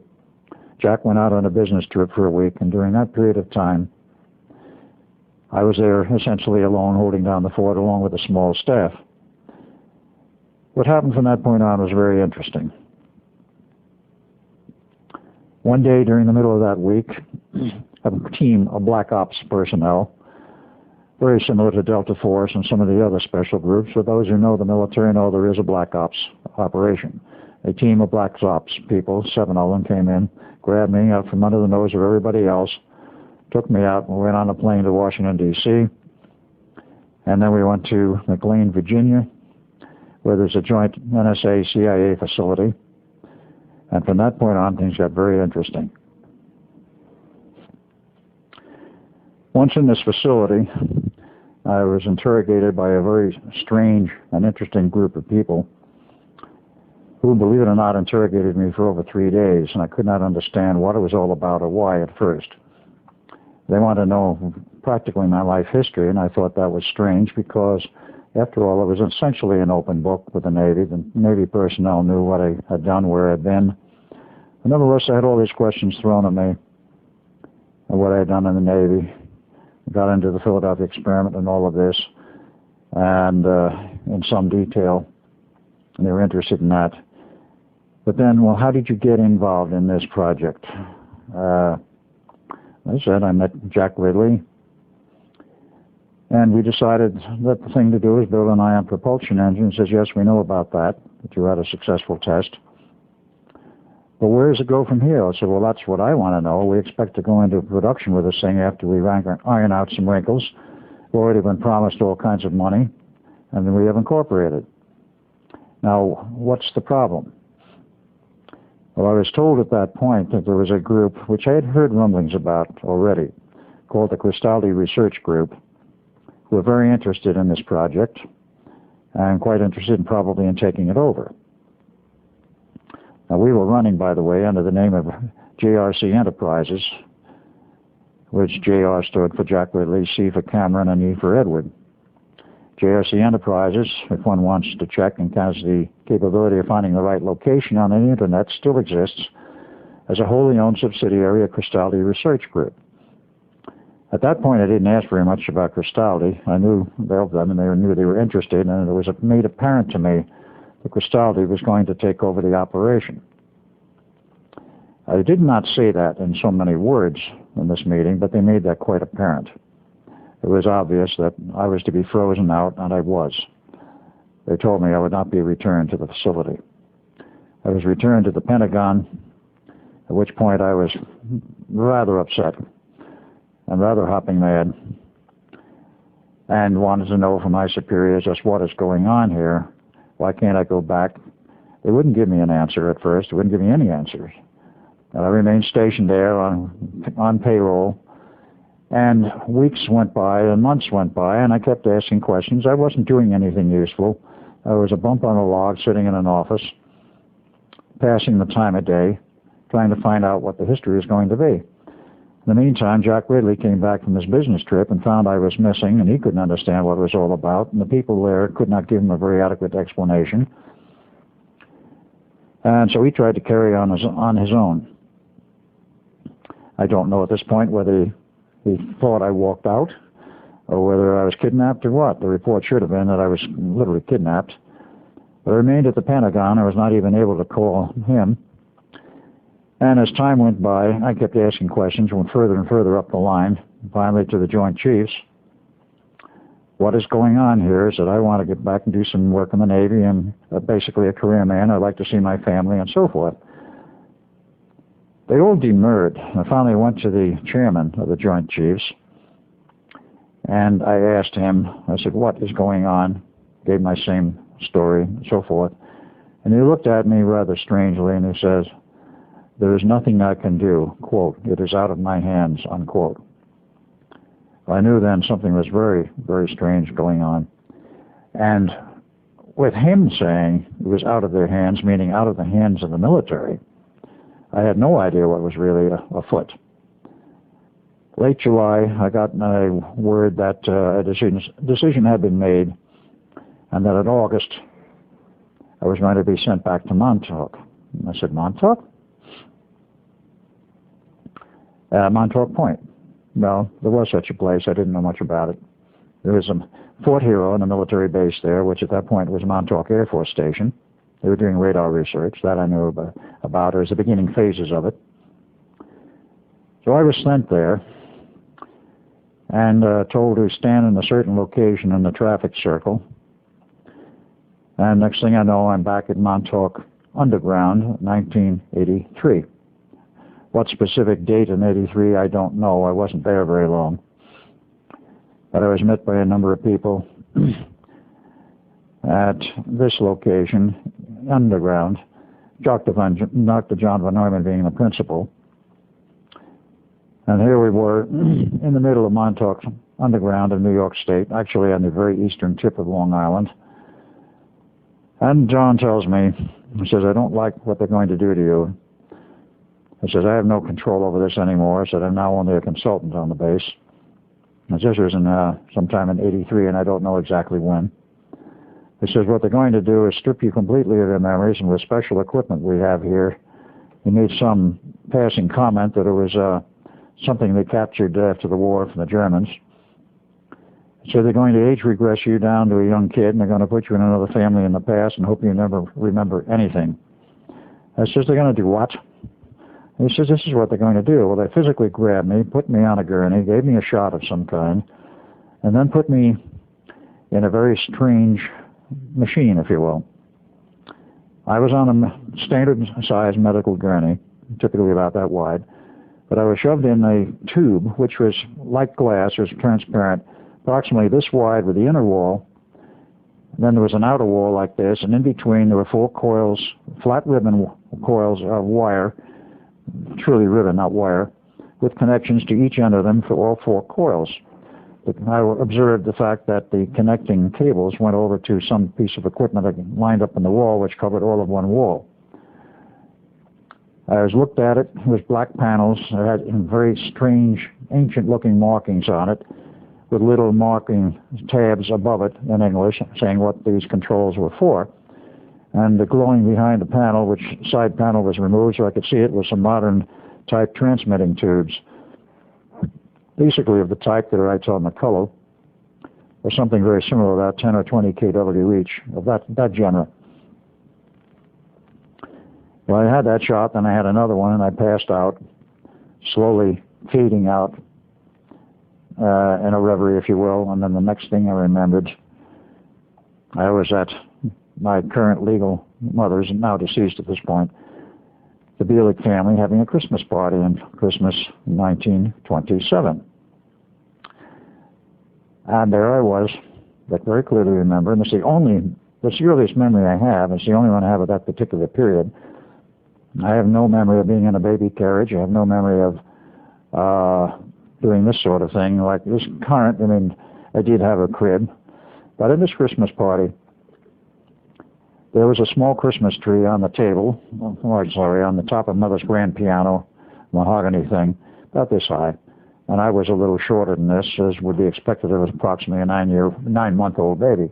Jack went out on a business trip for a week. And during that period of time, I was there essentially alone, holding down the fort along with a small staff. What happened from that point on was very interesting. One day during the middle of that week, a team of Black Ops personnel, very similar to Delta Force and some of the other special groups, for those who know the military know there is a Black Ops operation. A team of Black Ops people, 7 of them, came in, grabbed me out from under the nose of everybody else, took me out, and we went on a plane to Washington, D.C., and then we went to McLean, Virginia, where there's a joint NSA-CIA facility. And from that point on, things got very interesting. Once in this facility, I was interrogated by a very strange and interesting group of people who, believe it or not, interrogated me for over 3 days, and I could not understand what it was all about or why at first. They wanted to know practically my life history, and I thought that was strange because, after all, it was essentially an open book with the Navy. The Navy personnel knew what I had done, where I had been. But nevertheless, I had all these questions thrown at me of what I had done in the Navy. I got into the Philadelphia experiment and all of this, and in some detail, and they were interested in that. But then, well, how did you get involved in this project? I said, I met Jack Ridley, and we decided that the thing to do is build an ion propulsion engine. He says, yes, we know about that you had a successful test. But where does it go from here? I said, well, that's what I want to know. We expect to go into production with this thing after we iron out some wrinkles. We've already been promised all kinds of money, and then we have incorporated. Now, what's the problem? Well, I was told at that point that there was a group, which I had heard rumblings about already, called the Cristaldi Research Group, who were very interested in this project and quite interested probably in taking it over. Now, we were running, by the way, under the name of JRC Enterprises, which JR stood for Jack Ridley, C for Cameron, and E for Edward. JRC Enterprises, if one wants to check and has the capability of finding the right location on the internet, still exists as a wholly owned subsidiary of Cristaldi Research Group. At that point, I didn't ask very much about Cristaldi. I knew of them, and they knew they were interested, and it was made apparent to me that Cristaldi was going to take over the operation. I did not say that in so many words in this meeting, but they made that quite apparent. It was obvious that I was to be frozen out, and I was. they told me I would not be returned to the facility. I was returned to the Pentagon, at which point I was rather upset and rather hopping mad and wanted to know from my superiors just what is going on here. Why can't I go back? They wouldn't give me an answer at first. They wouldn't give me any answers. And I remained stationed there on payroll. And weeks went by and months went by, and I kept asking questions. I wasn't doing anything useful. I was a bump on a log sitting in an office, passing the time of day, trying to find out what the history is going to be. In the meantime, Jack Ridley came back from his business trip and found I was missing, and he couldn't understand what it was all about, and the people there could not give him a very adequate explanation. And so he tried to carry on his own. I don't know at this point whether he thought I walked out or whether I was kidnapped or what. The report should have been that I was literally kidnapped. But I remained at the Pentagon. I was not even able to call him. And as time went by, I kept asking questions, went further and further up the line, finally to the Joint Chiefs. What is going on here is that I want to get back and do some work in the Navy and basically a career man. I'd like to see my family and so forth. They all demurred. I finally went to the chairman of the Joint Chiefs, and I asked him, I said, what is going on? Gave my same story and so forth. And he looked at me rather strangely and he says, there is nothing I can do, quote, it is out of my hands, unquote. I knew then something was very, very strange going on. And with him saying it was out of their hands, meaning out of the hands of the military, I had no idea what was really afoot. Late July, I got a word that a decision had been made, and that in August I was going to be sent back to Montauk. And I said, Montauk? Montauk Point. Well, there was such a place. I didn't know much about it. There was a Fort Hero and a military base there, which at that point was Montauk Air Force Station. They were doing radar research. That I knew about, or as the beginning phases of it. So I was sent there and told to stand in a certain location in the traffic circle. And next thing I know, I'm back at Montauk Underground, 1983. What specific date in 83, I don't know. I wasn't there very long. But I was met by a number of people at this location, underground, Dr. John Von Neumann being the principal. And here we were in the middle of Montauk Underground in New York State, actually on the very eastern tip of Long Island. And John tells me, he says, I don't like what they're going to do to you. He says, I have no control over this anymore. I said, I'm now only a consultant on the base. And this was in sometime in 83, and I don't know exactly when. He says, what they're going to do is strip you completely of your memories, and with special equipment we have here, he made some passing comment that it was something they captured after the war from the Germans. So they're going to age regress you down to a young kid, and they're going to put you in another family in the past and hope you never remember anything. I says, they're going to do what? He says, this is what they're going to do. Well, they physically grabbed me, put me on a gurney, gave me a shot of some kind, and then put me in a very strange machine, if you will. I was on a standard-sized medical gurney, typically about that wide, but I was shoved in a tube, which was like glass, it was transparent, approximately this wide with the inner wall. And then there was an outer wall like this, and in between there were 4 coils, flat ribbon coils of wire, truly ribbon, not wire, with connections to each end of them for all 4 coils. But I observed the fact that the connecting cables went over to some piece of equipment lined up in the wall, which covered all of one wall. I was looked at it. It was black panels. It had very strange, ancient-looking markings on it, with little marking tabs above it in English, saying what these controls were for. And the glowing behind the panel, which side panel was removed so I could see it, was some modern type transmitting tubes, basically of the type that writes on the color, or something very similar, about 10 or 20 kW each, of that genre. Well, I had that shot, then I had another one, and I passed out, slowly fading out in a reverie, if you will. And then the next thing I remembered, I was at my current legal mother's, now deceased at this point, the Bielek family having a Christmas party in Christmas 1927. And there I was, I very clearly remember, and that's the earliest memory I have. It's the only one I have of that particular period. I have no memory of being in a baby carriage. I have no memory of doing this sort of thing. Like this current, I mean, I did have a crib. But in this Christmas party, there was a small Christmas tree on the table, on the top of Mother's grand piano, mahogany thing, about this high. And I was a little shorter than this, as would be expected. I was approximately a 9-month-old baby.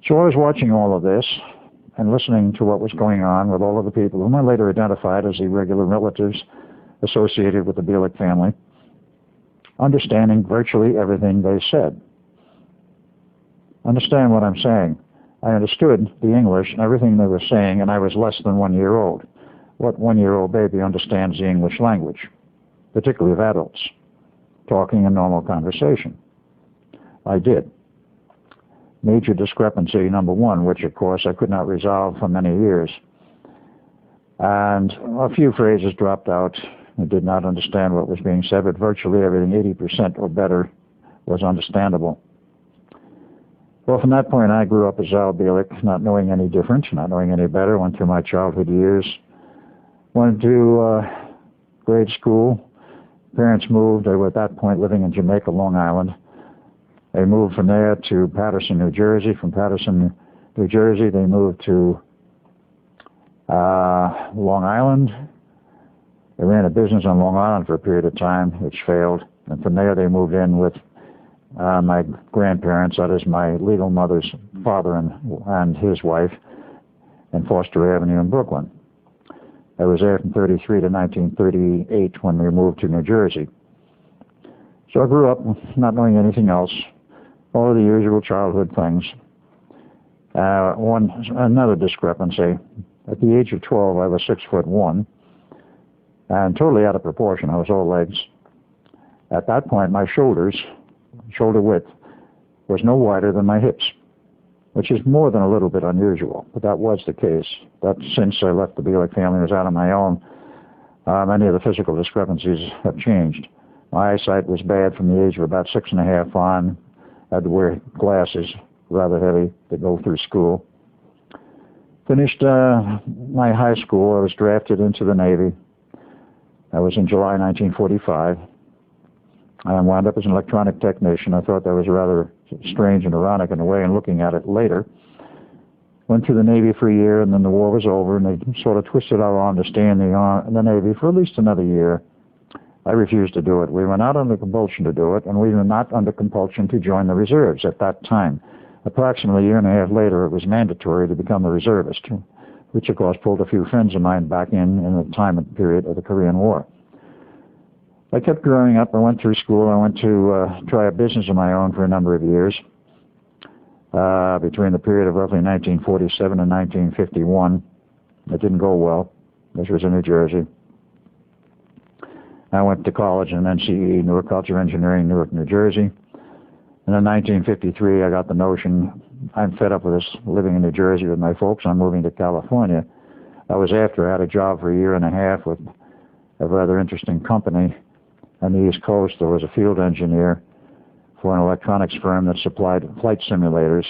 So I was watching all of this and listening to what was going on with all of the people whom I later identified as the regular relatives associated with the Bielek family, understanding virtually everything they said. Understand what I'm saying. I understood the English and everything they were saying, and I was less than 1 year old. What 1-year-old baby understands the English language, particularly of adults, talking in normal conversation? I did. Major discrepancy number one, which of course I could not resolve for many years. And a few phrases dropped out. I did not understand what was being said, but virtually everything, 80% or better, was understandable. Well, from that point, I grew up as Al Bielek, not knowing any different, not knowing any better. Went through my childhood years. Went to grade school. Parents moved. They were at that point living in Jamaica, Long Island. They moved from there to Paterson, New Jersey. From Paterson, New Jersey, they moved to Long Island. They ran a business on Long Island for a period of time, which failed. And from there, they moved in with my grandparents, that is my legal mother's father and his wife, in Foster Avenue in Brooklyn. I was there from 1933 to 1938 when we moved to New Jersey. So I grew up not knowing anything else, all of the usual childhood things. Another discrepancy. At the age of 12, I was 6'1", and totally out of proportion. I was all legs. At that point, my shoulder width, was no wider than my hips, which is more than a little bit unusual, but that was the case. That since I left the Bielek family and was out on my own, many of the physical discrepancies have changed. My eyesight was bad from the age of about 6.5 on. I had to wear glasses, rather heavy, to go through school. Finished my high school. I was drafted into the Navy. That was in July 1945. I wound up as an electronic technician. I thought that was rather strange and ironic in a way, and looking at it later. Went to the Navy for a year, and then the war was over, and they sort of twisted our arm to stay in the Navy for at least another year. I refused to do it. We were not under compulsion to do it, and we were not under compulsion to join the reserves at that time. Approximately a year and a half later, it was mandatory to become a reservist, which of course pulled a few friends of mine back in the time and period of the Korean War. I kept growing up. I went through school. I went to try a business of my own for a number of years, between the period of roughly 1947 and 1951. It didn't go well. This was in New Jersey. I went to college in NCE, Newark College of Engineering, Newark, New Jersey. And in 1953, I got the notion, I'm fed up with this, living in New Jersey with my folks. I'm moving to California. I was after I had a job for a year and a half with a rather interesting company on the East Coast. There was a field engineer for an electronics firm that supplied flight simulators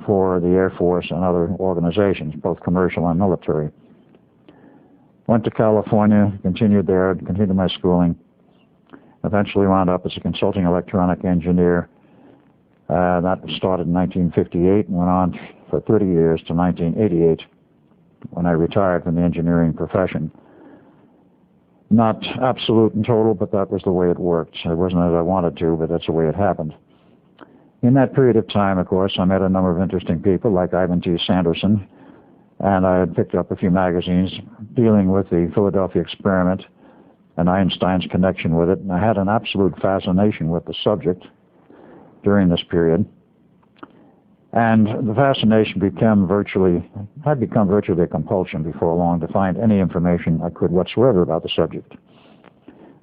for the Air Force and other organizations, both commercial and military. Went to California, continued there, continued my schooling. Eventually wound up as a consulting electronic engineer. That started in 1958 and went on for 30 years to 1988 when I retired from the engineering profession. Not absolute and total, but that was the way it worked. It wasn't as I wanted to, but that's the way it happened. In that period of time, of course, I met a number of interesting people like Ivan T. Sanderson, and I had picked up a few magazines dealing with the Philadelphia experiment and Einstein's connection with it, and I had an absolute fascination with the subject during this period. And the fascination had become virtually a compulsion before long to find any information I could whatsoever about the subject.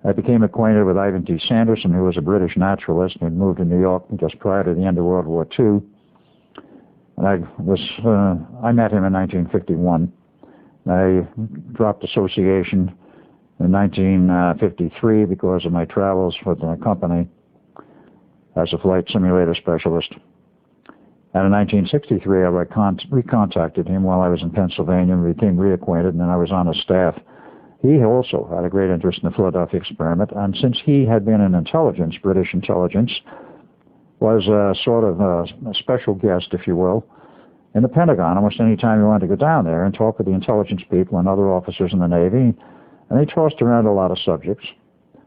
I became acquainted with Ivan T. Sanderson, who was a British naturalist and had moved to New York just prior to the end of World War II. I met him in 1951. I dropped association in 1953 because of my travels with the company as a flight simulator specialist. And in 1963, I recontacted him while I was in Pennsylvania and became reacquainted, and then I was on his staff. He also had a great interest in the Philadelphia experiment, and since he had been in intelligence, British intelligence, was a sort of a special guest, if you will, in the Pentagon almost any time you wanted to go down there and talk with the intelligence people and other officers in the Navy. And they tossed around a lot of subjects.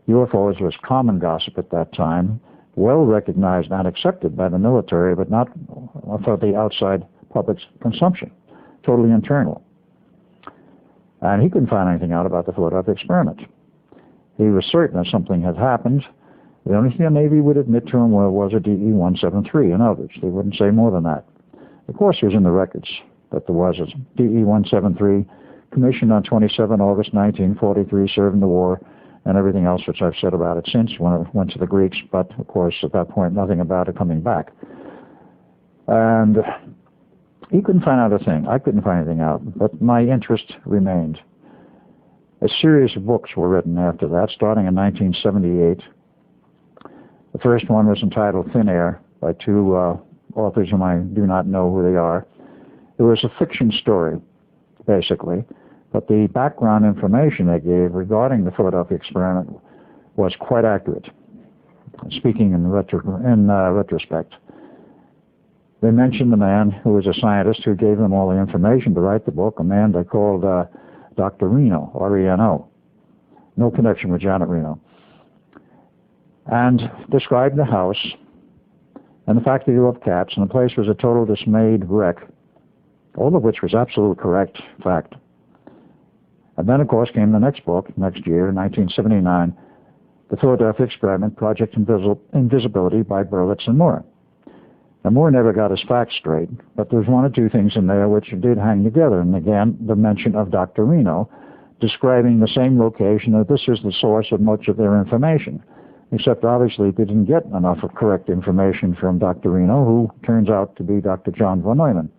UFOs was common gossip at that time, well recognized and accepted by the military, but not for the outside public's consumption, totally internal. And he couldn't find anything out about the Philadelphia experiment. He was certain that something had happened. The only thing the Navy would admit to him was a DE-173 and others. They wouldn't say more than that. Of course, it was in the records that there was a DE-173 commissioned on 27 August 1943, served in the war, and everything else which I've said about it since when it went to the Greeks, but of course at that point nothing about it coming back. And he couldn't find out a thing. I couldn't find anything out, but my interest remained. A series of books were written after that, starting in 1978. The first one was entitled Thin Air by two authors whom I do not know who they are. It was a fiction story, basically, but the background information they gave regarding the Philadelphia experiment was quite accurate, speaking in retrospect. They mentioned the man who was a scientist who gave them all the information to write the book, a man they called Dr. Reno, R-E-N-O. No connection with Janet Reno. And described the house and the factory of cats, and the place was a total dismayed wreck, all of which was absolutely correct fact. And then, of course, came the next book, next year, 1979, The Philadelphia Experiment, Project Invisibility by Berlitz and Moore. Now, Moore never got his facts straight, but there's one or two things in there which did hang together. And again, the mention of Dr. Reno, describing the same location, that this is the source of much of their information. Except, obviously, they didn't get enough of correct information from Dr. Reno, who turns out to be Dr. John von Neumann.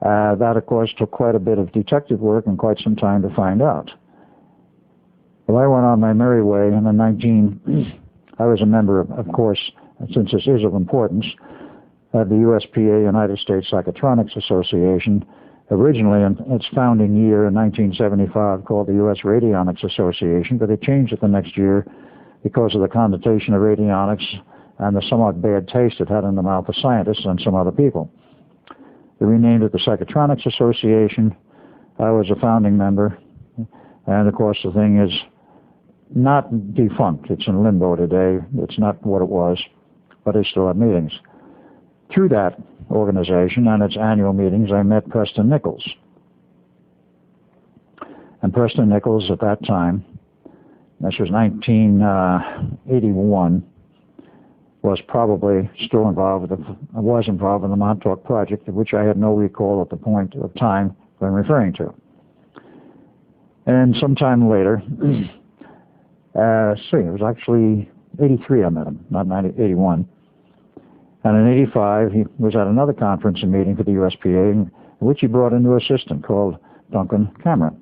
That, of course, took quite a bit of detective work and quite some time to find out. Well, I went on my merry way, and in I was a member, of course, since this is of importance, of the USPA, United States Psychotronics Association, originally in its founding year in 1975 called the U.S. Radionics Association, but it changed it the next year because of the connotation of radionics and the somewhat bad taste it had in the mouth of scientists and some other people. They renamed it the Psychotronics Association. I was a founding member, and of course the thing is not defunct. It's in limbo today. It's not what it was, but they still have meetings. Through that organization and its annual meetings, I met Preston Nichols. And Preston Nichols at that time, this was 1981, was probably still involved with the Montauk Project, of which I had no recall at the point of time I'm referring to. And sometime later, it was actually 83 I met him, not 81. And in 85, he was at another conference and meeting for the USPA, in which he brought a new assistant called Duncan Cameron.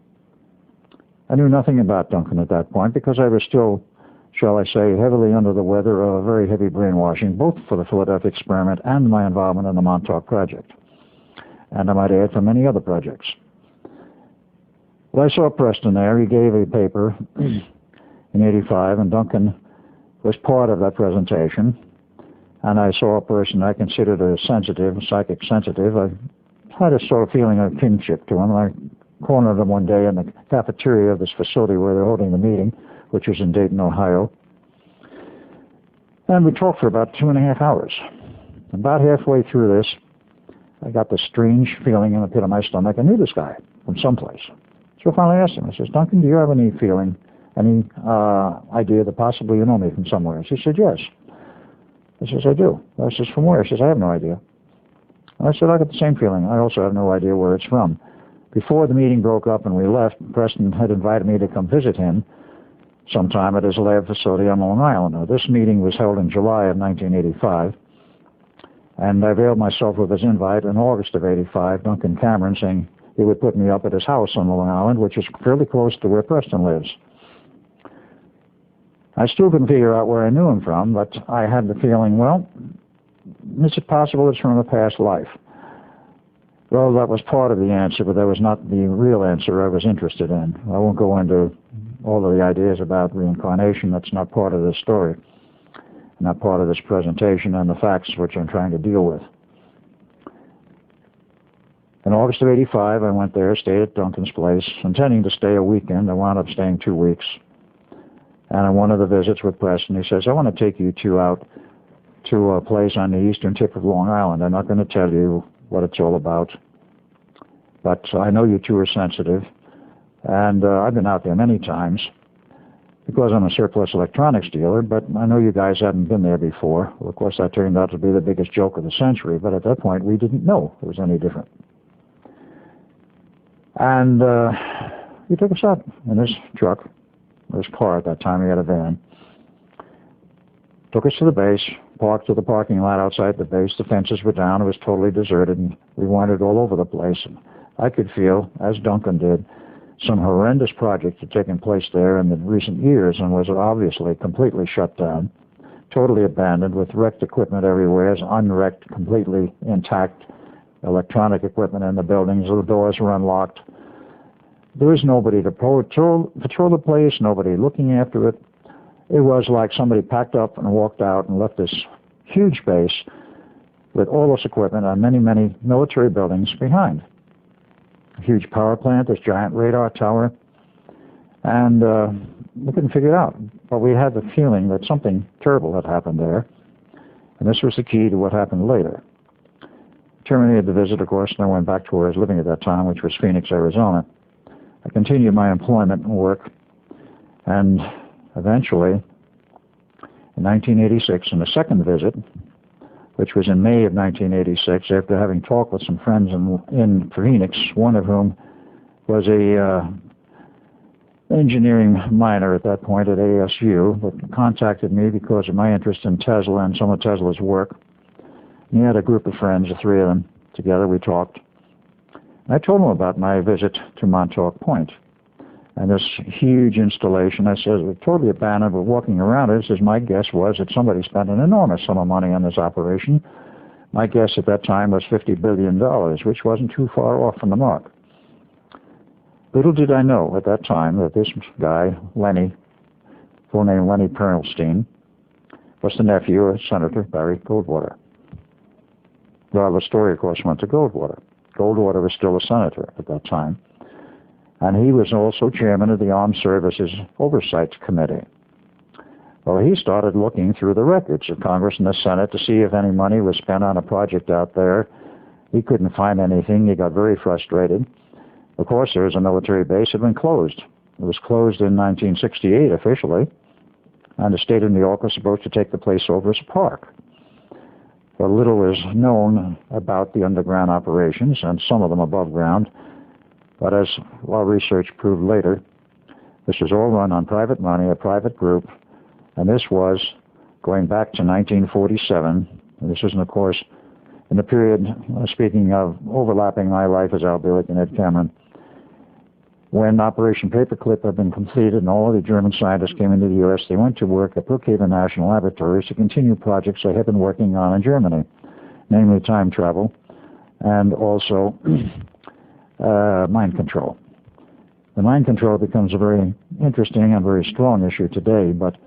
I knew nothing about Duncan at that point because I was still, shall I say, heavily under the weather of a very heavy brainwashing, both for the Philadelphia experiment and my involvement in the Montauk Project. And I might add, for many other projects. Well, I saw Preston there. He gave a paper in 85, and Duncan was part of that presentation. And I saw a person I considered a psychic sensitive. I had a sort of feeling of kinship to him. I cornered him one day in the cafeteria of this facility where they're holding the meeting, which was in Dayton, Ohio. And we talked for about 2.5 hours. About halfway through this, I got this strange feeling in the pit of my stomach. I knew this guy from someplace. So I finally asked him, I says, Duncan, do you have any feeling, any idea that possibly you know me from somewhere? He said, yes. I says, I do. I says, from where? He says, I have no idea. And I said, I got the same feeling. I also have no idea where it's from. Before the meeting broke up and we left, Preston had invited me to come visit him sometime at his lab facility on Long Island. Now, this meeting was held in July of 1985. And I availed myself of his invite in August of '85, Duncan Cameron, saying he would put me up at his house on Long Island, which is fairly close to where Preston lives. I still couldn't figure out where I knew him from, but I had the feeling, well, is it possible it's from a past life? Well, that was part of the answer, but that was not the real answer I was interested in. I won't go into all of the ideas about reincarnation. That's not part of this story, not part of this presentation and the facts which I'm trying to deal with. In August of '85, I went there, stayed at Duncan's place, intending to stay a weekend. I wound up staying 2 weeks. And on one of the visits with Preston, he says, I want to take you two out to a place on the eastern tip of Long Island. I'm not going to tell you what it's all about, but I know you two are sensitive, and I've been out there many times because I'm a surplus electronics dealer, but I know you guys haven't been there before. Well, of course, that turned out to be the biggest joke of the century, but at that point, we didn't know it was any different. And he took us out in his truck, or his car at that time. He had a van. Took us to the base, parked to the parking lot outside the base. The fences were down. It was totally deserted, and we wandered all over the place. And I could feel, as Duncan did, some horrendous projects had taken place there in the recent years and was obviously completely shut down, totally abandoned, with wrecked equipment everywhere, unwrecked, completely intact electronic equipment in the buildings. The doors were unlocked. There was nobody to patrol the place, nobody looking after it. It was like somebody packed up and walked out and left this huge base with all this equipment and many, many military buildings behind. A huge power plant, this giant radar tower, and we couldn't figure it out. But we had the feeling that something terrible had happened there, and this was the key to what happened later. Terminated the visit, of course, and I went back to where I was living at that time, which was Phoenix, Arizona. I continued my employment and work, and eventually, in 1986, in a second visit, which was in May of 1986, after having talked with some friends in Phoenix, one of whom was a engineering minor at that point at ASU, but contacted me because of my interest in Tesla and some of Tesla's work. And he had a group of friends, the three of them, together. We talked. I told him about my visit to Montauk Point and this huge installation. I said, we're totally abandoned, but walking around it. Says, my guess was that somebody spent an enormous sum of money on this operation. My guess at that time was $50 billion, which wasn't too far off from the mark. Little did I know at that time that this guy, Lenny, full name Lenny Perlstein, was the nephew of Senator Barry Goldwater. Well, the story, of course, went to Goldwater. Goldwater was still a senator at that time, and he was also chairman of the Armed Services Oversight Committee. Well, he started looking through the records of Congress and the Senate to see if any money was spent on a project out there. He couldn't find anything. He got very frustrated. Of course, there was a military base that had been closed. It was closed in 1968 officially, and the state of New York was supposed to take the place over as a park. But little is known about the underground operations, and some of them above ground. But as our research proved later, this was all run on private money, a private group, and this was going back to 1947. And this was, of course, in the period, speaking of overlapping my life as Al Bielek and Ed Cameron, when Operation Paperclip had been completed and all of the German scientists came into the U.S., they went to work at Brookhaven National Laboratories to continue projects they had been working on in Germany, namely time travel and also mind control. The mind control becomes a very interesting and very strong issue today, but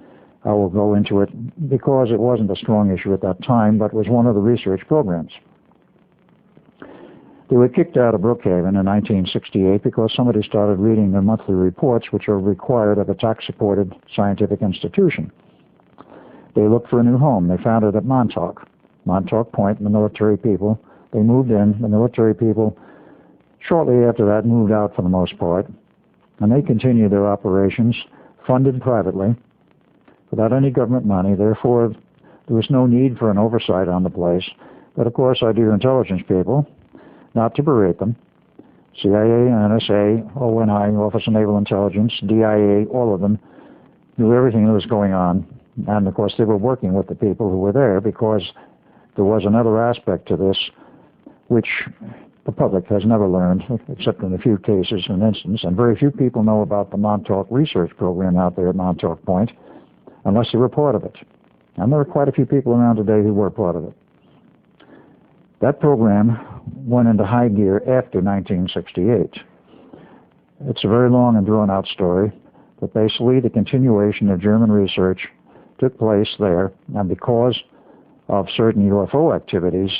I will go into it because it wasn't a strong issue at that time, but was one of the research programs. They were kicked out of Brookhaven in 1968 because somebody started reading their monthly reports, which are required of a tax-supported scientific institution. They looked for a new home. They found it at Montauk Point, and the military people. They moved in. The military people, shortly after that, moved out for the most part, and they continued their operations, funded privately, without any government money. Therefore, there was no need for an oversight on the place. But, of course, our dear intelligence people, not to berate them, CIA, NSA, ONI, Office of Naval Intelligence, DIA, all of them knew everything that was going on. And, of course, they were working with the people who were there because there was another aspect to this which the public has never learned, except in a few cases and instances, and very few people know about the Montauk research program out there at Montauk Point, unless they were part of it. And there are quite a few people around today who were part of it. That program went into high gear after 1968. It's a very long and drawn-out story, but basically the continuation of German research took place there, and because of certain UFO activities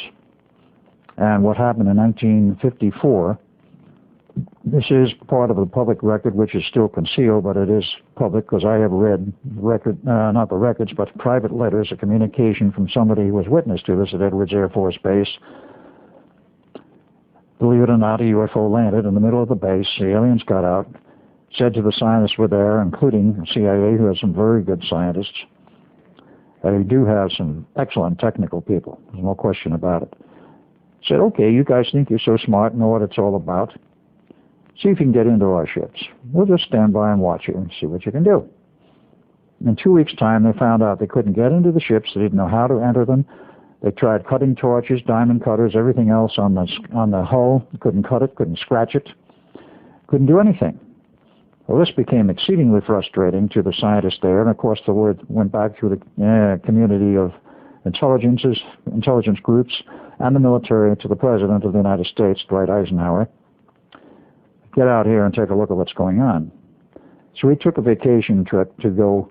and what happened in 1954, this is part of the public record, which is still concealed, but it is public because I have read not the records, but private letters of communication from somebody who was witness to this at Edwards Air Force Base. Believe it or not, a UFO landed in the middle of the base. The aliens got out, said to the scientists were there, including the CIA, who has some very good scientists. They do have some excellent technical people. There's no question about it. Said, okay, you guys think you're so smart and know what it's all about. See if you can get into our ships. We'll just stand by and watch you and see what you can do. In 2 weeks' time, they found out they couldn't get into the ships. They didn't know how to enter them. They tried cutting torches, diamond cutters, everything else on the hull. Couldn't cut it, couldn't scratch it, couldn't do anything. Well, this became exceedingly frustrating to the scientists there, and of course the word went back through the community of intelligence groups and the military to the President of the United States, Dwight Eisenhower. Get out here and take a look at what's going on. So he took a vacation trip to go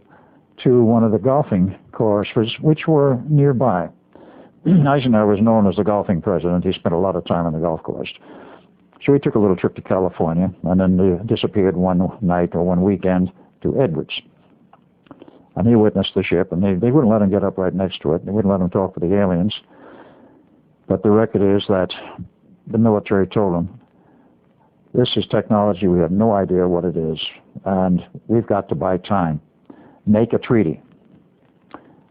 to one of the golfing courses which were nearby. Eisenhower was known as the golfing president. He spent a lot of time on the golf course. So he took a little trip to California and then disappeared one night or one weekend to Edwards. And he witnessed the ship, and they wouldn't let him get up right next to it. They wouldn't let him talk to the aliens. But the record is that the military told him, this is technology, we have no idea what it is, and we've got to buy time. Make a treaty.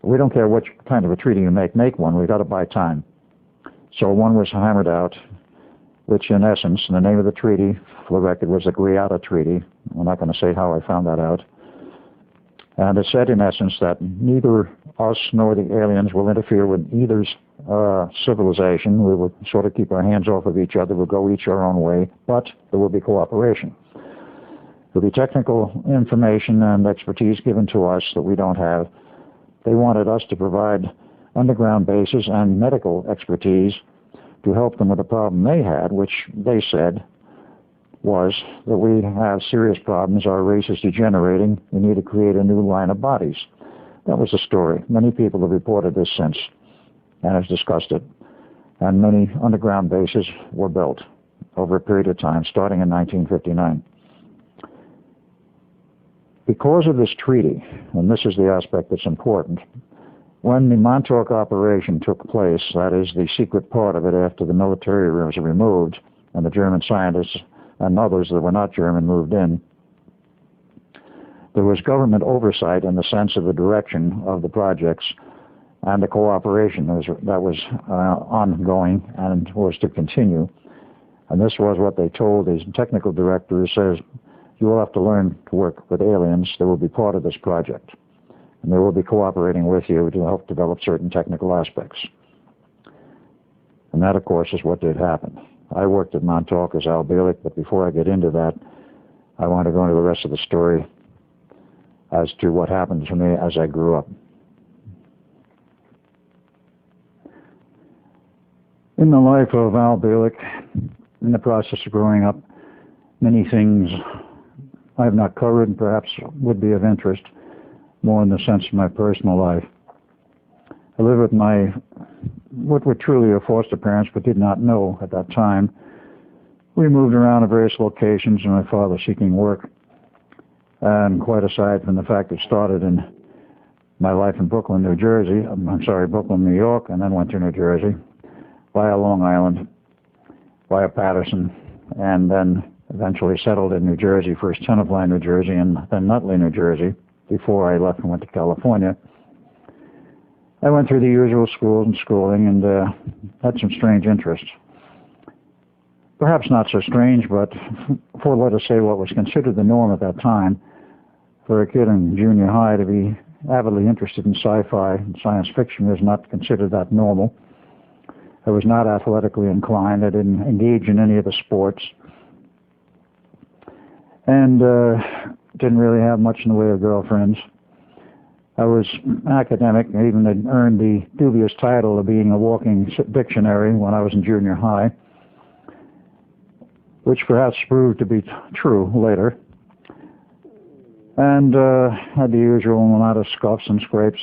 We don't care what kind of a treaty you make one, we've got to buy time. So one was hammered out, which in essence, the name of the treaty, for the record, was the Greada Treaty. I'm not going to say how I found that out. And it said in essence that neither us nor the aliens will interfere with either's civilization. We will sort of keep our hands off of each other. We'll go each our own way, but there will be cooperation. There'll be technical information and expertise given to us that we don't have. They wanted us to provide underground bases and medical expertise to help them with the problem they had, which they said was that we have serious problems, our race is degenerating, we need to create a new line of bodies. That was the story. Many people have reported this since and have discussed it, and many underground bases were built over a period of time, starting in 1959. Because of this treaty, and this is the aspect that's important, when the Montauk operation took place, that is the secret part of it after the military was removed and the German scientists and others that were not German moved in, there was government oversight in the sense of the direction of the projects and the cooperation that was ongoing and was to continue. And this was what they told these technical directors, says, you will have to learn to work with aliens. They will be part of this project. And they will be cooperating with you to help develop certain technical aspects. And that, of course, is what did happen. I worked at Montauk as Al Bielek, but before I get into that, I want to go into the rest of the story as to what happened to me as I grew up. In the life of Al Bielek, in the process of growing up, many things I have not covered and perhaps would be of interest, more in the sense of my personal life. I lived with what were truly a foster parents, but did not know at that time. We moved around at various locations, and my father seeking work. And quite aside from the fact it started in my life in Brooklyn, New York, and then went to New Jersey, via Long Island, via Patterson, and then eventually settled in New Jersey, first Tenafly, New Jersey, and then Nutley, New Jersey, before I left and went to California. I went through the usual schools and schooling and had some strange interests. Perhaps not so strange, but for, let us say, what was considered the norm at that time, for a kid in junior high to be avidly interested in sci-fi and science fiction was not considered that normal. I was not athletically inclined. I didn't engage in any of the sports. And didn't really have much in the way of girlfriends. I was academic. I even had earned the dubious title of being a walking dictionary when I was in junior high, which perhaps proved to be true later. And had the usual amount of scuffs and scrapes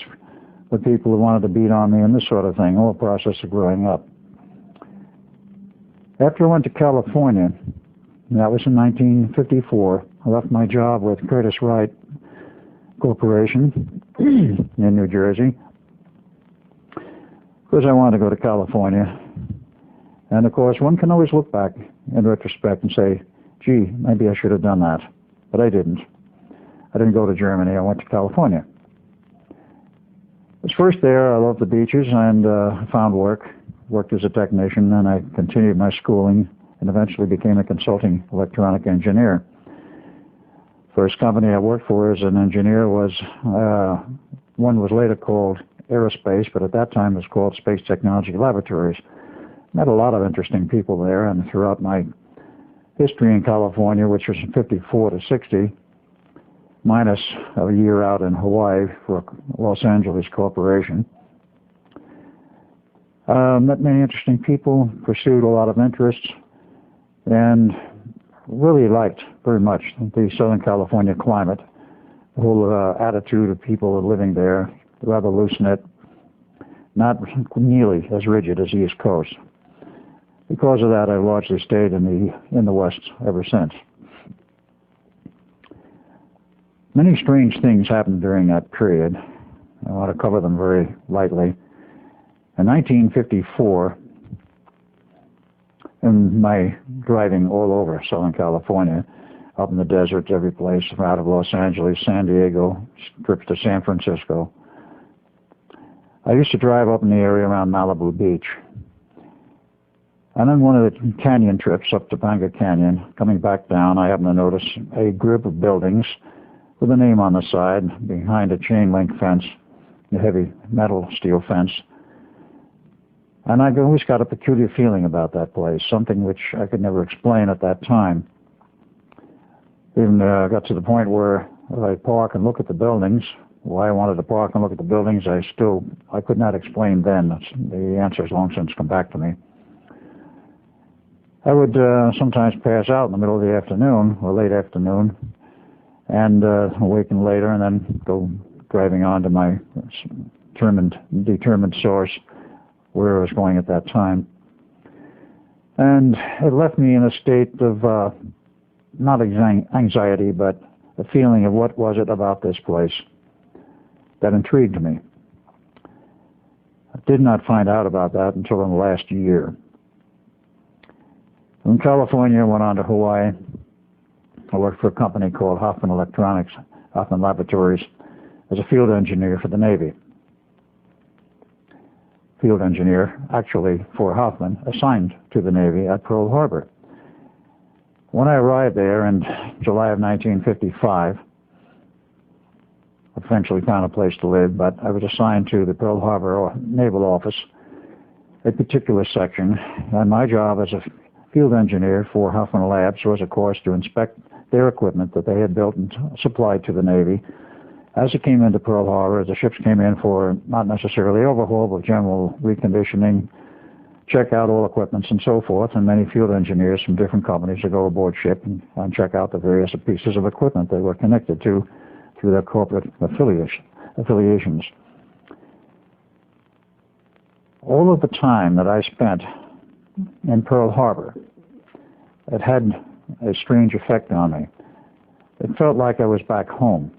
with people who wanted to beat on me and this sort of thing, all the process of growing up. After I went to California, and that was in 1954, I left my job with Curtis Wright Corporation in New Jersey because I wanted to go to California. And of course, one can always look back in retrospect and say, gee, maybe I should have done that. But I didn't. I didn't go to Germany. I went to California. I was first there. I loved the beaches and found work. Worked as a technician, and I continued my schooling and eventually became a consulting electronic engineer. First company I worked for as an engineer was, one was later called Aerospace, but at that time it was called Space Technology Laboratories. Met a lot of interesting people there, and throughout my history in California, which was from 54 to 60, minus a year out in Hawaii for Los Angeles Corporation. Met many interesting people, pursued a lot of interests, and really liked very much the Southern California climate, the whole attitude of people living there, rather loose-knit, not nearly as rigid as the East Coast. Because of that, I've largely stayed in the West ever since. Many strange things happened during that period. I want to cover them very lightly. In 1954, in my driving all over Southern California, up in the deserts, every place, out of Los Angeles, San Diego, trips to San Francisco, I used to drive up in the area around Malibu Beach. And on one of the canyon trips up Topanga Canyon, coming back down, I happened to notice a group of buildings with a name on the side behind a chain link fence, a heavy metal steel fence. And I always got a peculiar feeling about that place, something which I could never explain at that time. Even got to the point where I park and look at the buildings. Why I wanted to park and look at the buildings, I could not explain then. The answer has long since come back to me. I would sometimes pass out in the middle of the afternoon, or late afternoon, and awaken later, and then go driving on to my determined source, where I was going at that time. And it left me in a state of not anxiety, but a feeling of what was it about this place that intrigued me. I did not find out about that until in the last year. From California, I went on to Hawaii. I worked for a company called Hoffman Laboratories as a field engineer for the Navy. Field engineer, actually for Hoffman, assigned to the Navy at Pearl Harbor. When I arrived there in July of 1955, I eventually found a place to live, but I was assigned to the Pearl Harbor Naval Office, a particular section, and my job as a field engineer for Hoffman Labs was, of course, to inspect their equipment that they had built and supplied to the Navy as it came into Pearl Harbor, as the ships came in for not necessarily overhaul, but general reconditioning, check out all equipments and so forth, and many field engineers from different companies would go aboard ship and check out the various pieces of equipment they were connected to through their corporate affiliations. All of the time that I spent in Pearl Harbor, it had a strange effect on me. It felt like I was back home.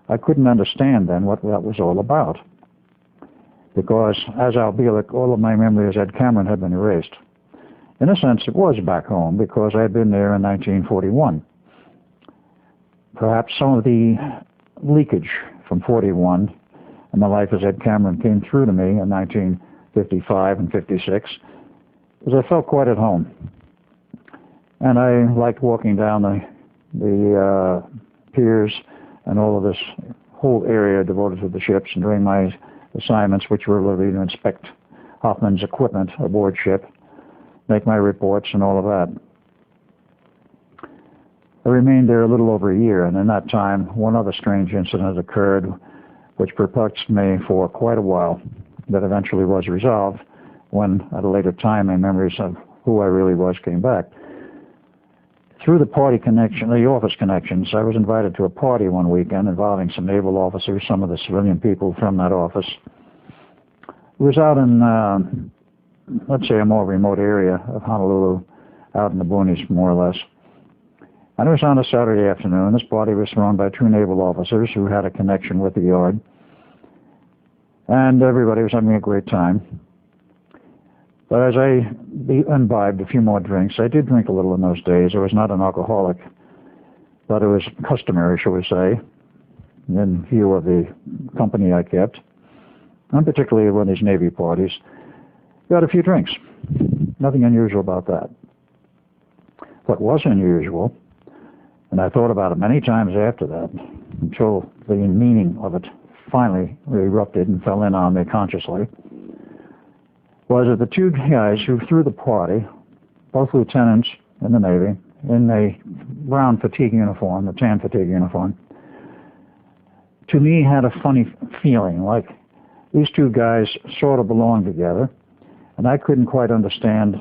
I couldn't understand then what that was all about, because as Al Bielek, all of my memories of Ed Cameron had been erased. In a sense, it was back home because I had been there in 1941. Perhaps some of the leakage from 41 and the life as Ed Cameron came through to me in 1955 and 56, because I felt quite at home. And I liked walking down the piers and all of this whole area devoted to the ships and doing my assignments, which were literally to inspect Hoffman's equipment aboard ship, make my reports and all of that. I remained there a little over a year, and in that time, one other strange incident occurred which perplexed me for quite a while, that eventually was resolved when, at a later time, my memories of who I really was came back. Through the party connection, the office connections, I was invited to a party one weekend involving some naval officers, some of the civilian people from that office. It was out in, let's say, a more remote area of Honolulu, out in the boonies, more or less. And it was on a Saturday afternoon. This party was thrown by two naval officers who had a connection with the yard. And everybody was having a great time. But as I imbibed a few more drinks, I did drink a little in those days. I was not an alcoholic, but it was customary, shall we say, in view of the company I kept, and particularly when these Navy parties. We had a few drinks. Nothing unusual about that. What was unusual, and I thought about it many times after that, until the meaning of it finally erupted and fell in on me consciously, was that the two guys who threw the party, both lieutenants in the Navy, in a brown fatigue uniform, a tan fatigue uniform, to me had a funny feeling, like these two guys sort of belonged together, and I couldn't quite understand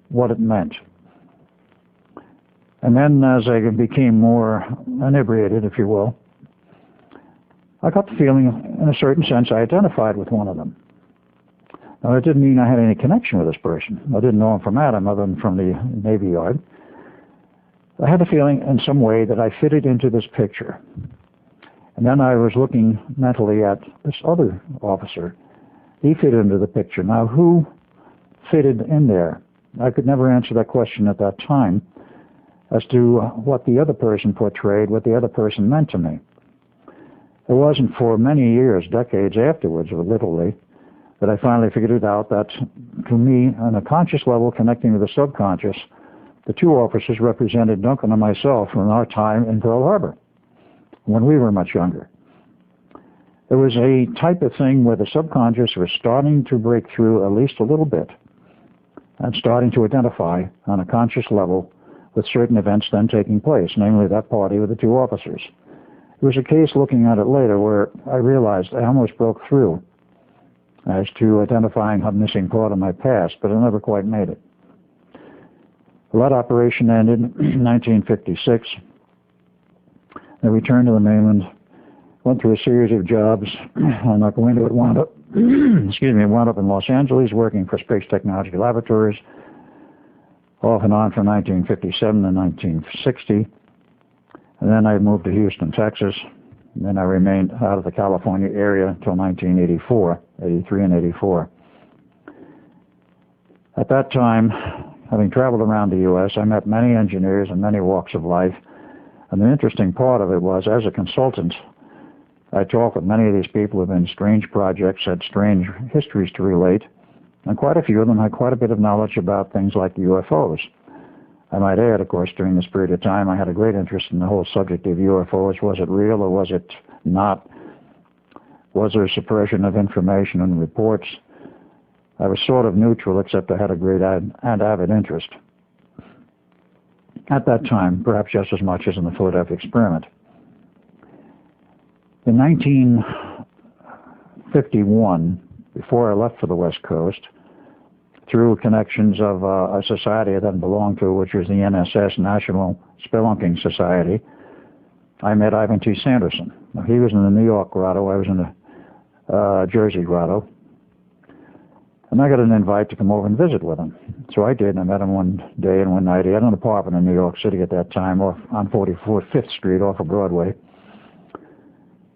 what it meant. And then as I became more inebriated, if you will, I got the feeling, in a certain sense, I identified with one of them. Now, that didn't mean I had any connection with this person. I didn't know him from Adam, other than from the Navy Yard. I had the feeling in some way that I fitted into this picture. And then I was looking mentally at this other officer. He fit into the picture. Now, who fitted in there? I could never answer that question at that time as to what the other person portrayed, what the other person meant to me. It wasn't for many years, decades afterwards, literally, that I finally figured out that, to me, on a conscious level connecting with the subconscious, the two officers represented Duncan and myself from our time in Pearl Harbor, when we were much younger. There was a type of thing where the subconscious was starting to break through at least a little bit and starting to identify on a conscious level with certain events then taking place, namely that party with the two officers. It was a case, looking at it later, where I realized I almost broke through as to identifying a missing part of my past, but I never quite made it. That operation ended in 1956. I returned to the mainland, went through a series of jobs. I'm not going into it. Wound up in Los Angeles working for Space Technology Laboratories, off and on from 1957 to 1960. And then I moved to Houston, Texas. And then I remained out of the California area until 1984, 83 and 84. At that time, having traveled around the U.S., I met many engineers in many walks of life. And the interesting part of it was, as a consultant, I talked with many of these people who have been strange projects, had strange histories to relate, and quite a few of them had quite a bit of knowledge about things like UFOs. I might add, of course, during this period of time, I had a great interest in the whole subject of UFOs. Was it real or was it not? Was there suppression of information and reports? I was sort of neutral, except I had a great and avid interest. At that time, perhaps just as much as in the Philadelphia experiment. In 1951, before I left for the West Coast, through connections of a society I then belonged to, which was the NSS, National Spelunking Society, I met Ivan T. Sanderson. Now, he was in the New York grotto. I was in the Jersey grotto. And I got an invite to come over and visit with him. So I did, and I met him one day and one night. He had an apartment in New York City at that time, off on 45th Street off of Broadway.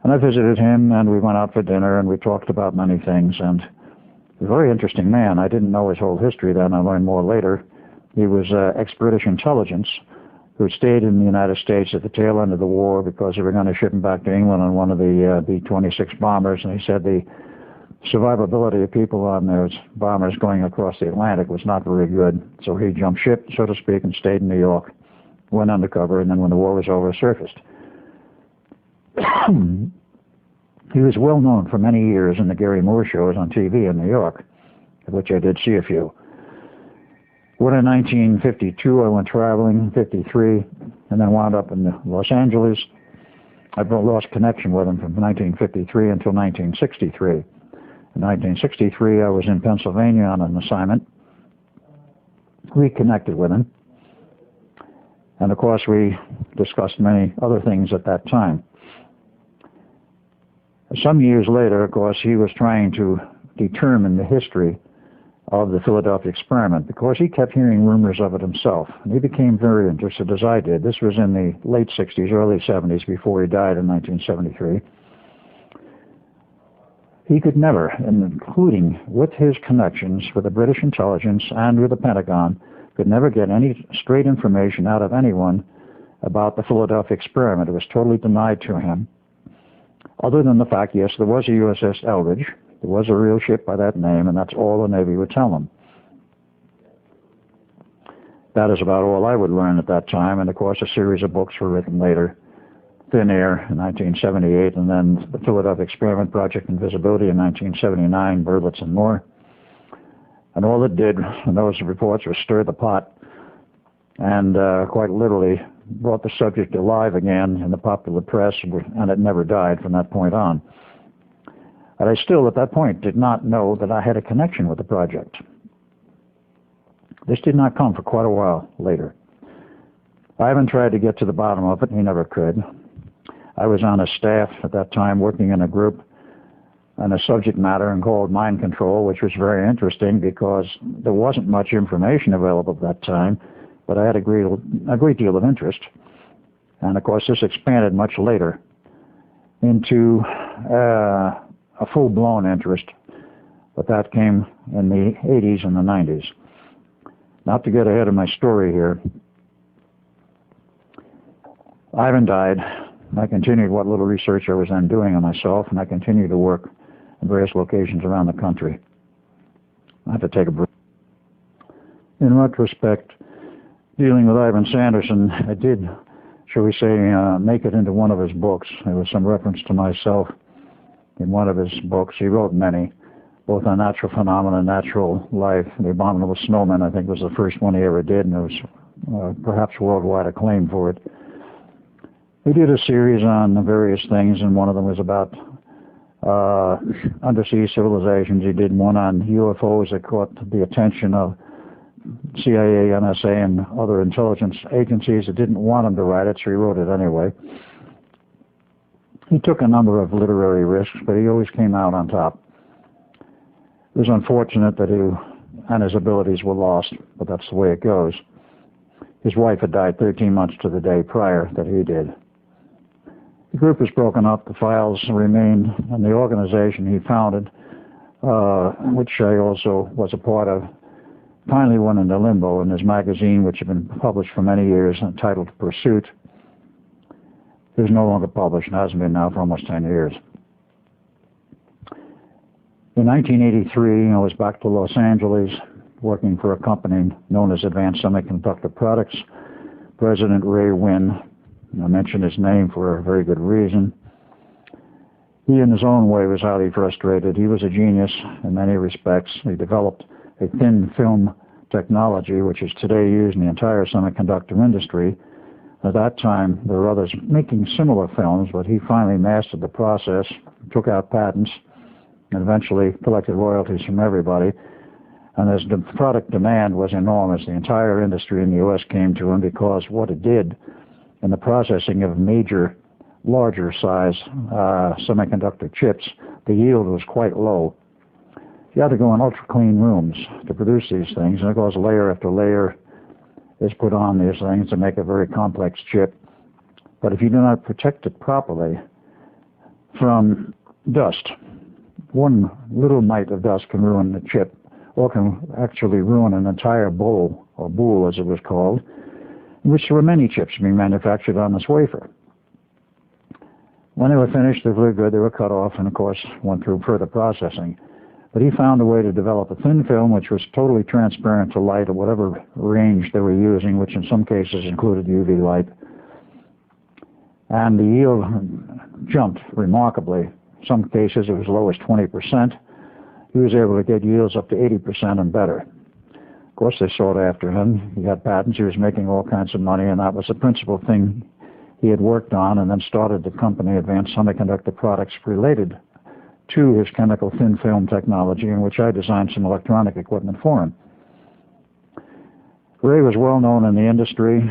And I visited him, and we went out for dinner, and we talked about many things. And a very interesting man. I didn't know his whole history then. I learned more later. He was ex-British intelligence who stayed in the United States at the tail end of the war because they were going to ship him back to England on one of the B-26 bombers. And he said the survivability of people on those bombers going across the Atlantic was not very good. So he jumped ship, so to speak, and stayed in New York, went undercover, and then when the war was over, surfaced. He was well known for many years in the Gary Moore shows on TV in New York of which I did see a few. When in 1952 I went traveling, 53, and then wound up in Los Angeles. I lost connection with him from 1953 until 1963. In 1963 I was in Pennsylvania on an assignment, reconnected with him, and of course we discussed many other things at that time. Some years later, of course, he was trying to determine the history of the Philadelphia experiment because he kept hearing rumors of it himself. And he became very interested, as I did. This was in the late 60s, early 70s, before he died in 1973. He could never, including with his connections with the British intelligence and with the Pentagon, could never get any straight information out of anyone about the Philadelphia experiment. It was totally denied to him. Other than the fact, yes, there was a USS Eldridge, there was a real ship by that name, and that's all the Navy would tell him. That is about all I would learn at that time, and of course a series of books were written later. Thin Air in 1978, and then the Philadelphia Experiment Project Invisibility in 1979, Berlitz and more. And all it did in those reports was stir the pot, and quite literally brought the subject alive again in the popular press, and it never died from that point on. And I still, at that point, did not know that I had a connection with the project. This did not come for quite a while later. Ivan tried to get to the bottom of it, and he never could. I was on a staff at that time working in a group on a subject matter called mind control, which was very interesting because there wasn't much information available at that time, but I had a great deal of interest. And of course this expanded much later into a full-blown interest, but that came in the 80s and the 90s. Not to get ahead of my story here, Ivan died. I continued what little research I was then doing on myself, and I continued to work in various locations around the country. I had to take a break. In retrospect, dealing with Ivan Sanderson, I did, shall we say, make it into one of his books. There was some reference to myself in one of his books. He wrote many, both on natural phenomena, natural life. The Abominable Snowman, I think, was the first one he ever did, and there was perhaps worldwide acclaim for it. He did a series on various things, and one of them was about undersea civilizations. He did one on UFOs that caught the attention of CIA, NSA, and other intelligence agencies that didn't want him to write it, so he wrote it anyway. He took a number of literary risks, but he always came out on top. It was unfortunate that he and his abilities were lost, but that's the way it goes. His wife had died 13 months to the day prior that he did. The group was broken up. The files remained in the organization he founded, which I also was a part of. Finally went into limbo, in his magazine, which had been published for many years, entitled Pursuit. It is no longer published and hasn't been now for almost 10 years. In 1983, I was back to Los Angeles working for a company known as Advanced Semiconductor Products. President Ray Wynn, I mention his name for a very good reason. He, in his own way, was highly frustrated. He was a genius in many respects. He developed a thin film technology, which is today used in the entire semiconductor industry. At that time, there were others making similar films, but he finally mastered the process, took out patents, and eventually collected royalties from everybody. And as the product demand was enormous, the entire industry in the U.S. came to him because what it did in the processing of major, larger size semiconductor chips, the yield was quite low. You had to go in ultra-clean rooms to produce these things, and of course layer after layer is put on these things to make a very complex chip. But if you do not protect it properly from dust, one little mite of dust can ruin the chip, or can actually ruin an entire bowl, or boule as it was called, in which there were many chips being manufactured on this wafer. When they were finished, they were good, they were cut off, and of course went through further processing. But he found a way to develop a thin film which was totally transparent to light at whatever range they were using, which in some cases included UV light. And the yield jumped remarkably. In some cases it was as low as 20%. he was able to get yields up to 80% and better. Of course, they sought after him. He had patents. He was making all kinds of money, and that was the principal thing he had worked on, and then started the company Advanced Semiconductor Products related to his chemical thin film technology, in which I designed some electronic equipment for him. Ray was well known in the industry.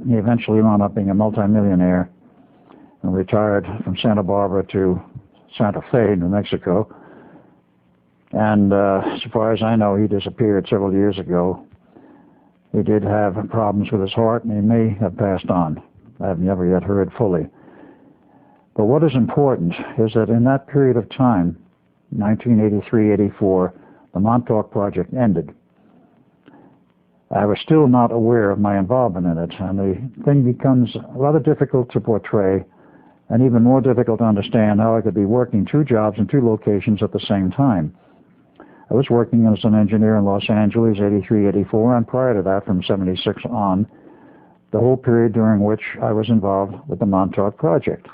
He eventually wound up being a multimillionaire and retired from Santa Barbara to Santa Fe, New Mexico. And as far as I know, he disappeared several years ago. He did have problems with his heart, and he may have passed on. I have never yet heard fully. But what is important is that in that period of time, 1983-84, the Montauk Project ended. I was still not aware of my involvement in it, and the thing becomes rather difficult to portray, and even more difficult to understand how I could be working two jobs in two locations at the same time. I was working as an engineer in Los Angeles, 83-84, and prior to that, from 76 on, the whole period during which I was involved with the Montauk Project.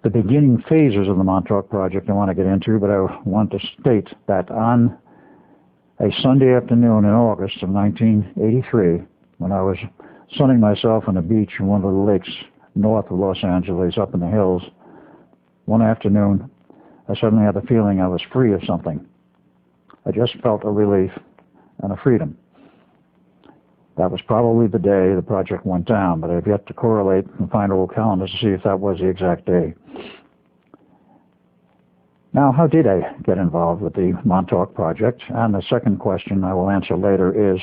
The beginning phases of the Montauk Project I want to get into, but I want to state that on a Sunday afternoon in August of 1983, when I was sunning myself on a beach in one of the lakes north of Los Angeles, up in the hills, one afternoon, I suddenly had the feeling I was free of something. I just felt a relief and a freedom. That was probably the day the project went down, but I've yet to correlate and find old calendars to see if that was the exact day. Now, how did I get involved with the Montauk Project? And the second question I will answer later is,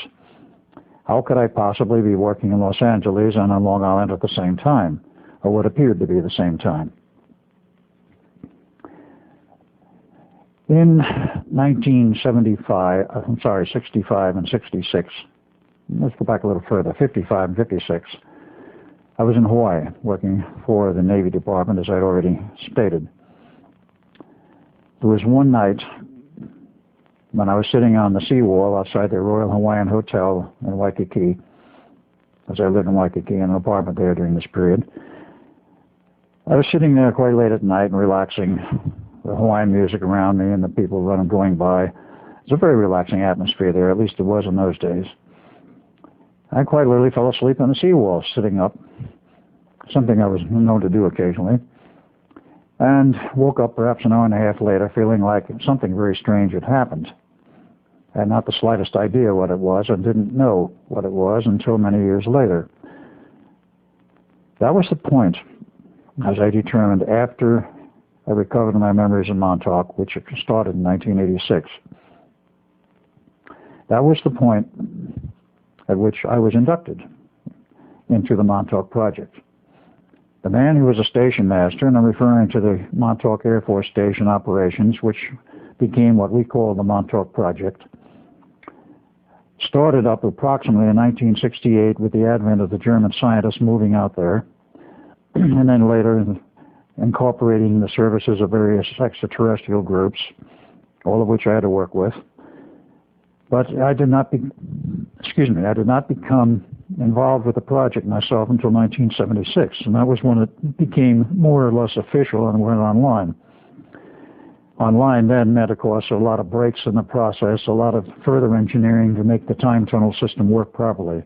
how could I possibly be working in Los Angeles and on Long Island at the same time, or what appeared to be the same time? In 65 and 66, let's go back a little further, 55 and 56, I was in Hawaii working for the Navy Department, as I'd already stated. There was one night when I was sitting on the seawall outside the Royal Hawaiian Hotel in Waikiki, as I lived in Waikiki in an apartment there during this period. I was sitting there quite late at night and relaxing, the Hawaiian music around me and the people going by. It's a very relaxing atmosphere there, at least it was in those days. I quite literally fell asleep on the seawall, sitting up, something I was known to do occasionally, and woke up perhaps an hour and a half later feeling like something very strange had happened. I had not the slightest idea what it was and didn't know what it was until many years later. That was the point, as I determined after I recovered my memories in Montauk, which started in 1986. That was the point at which I was inducted into the Montauk Project. The man who was a station master, and I'm referring to the Montauk Air Force Station operations, which became what we call the Montauk Project, started up approximately in 1968 with the advent of the German scientists moving out there, and then later incorporating the services of various extraterrestrial groups, all of which I had to work with. But I did not become involved with the project myself until 1976, and that was when it became more or less official and went online. Online then meant, of course, a lot of breaks in the process, a lot of further engineering to make the time tunnel system work properly.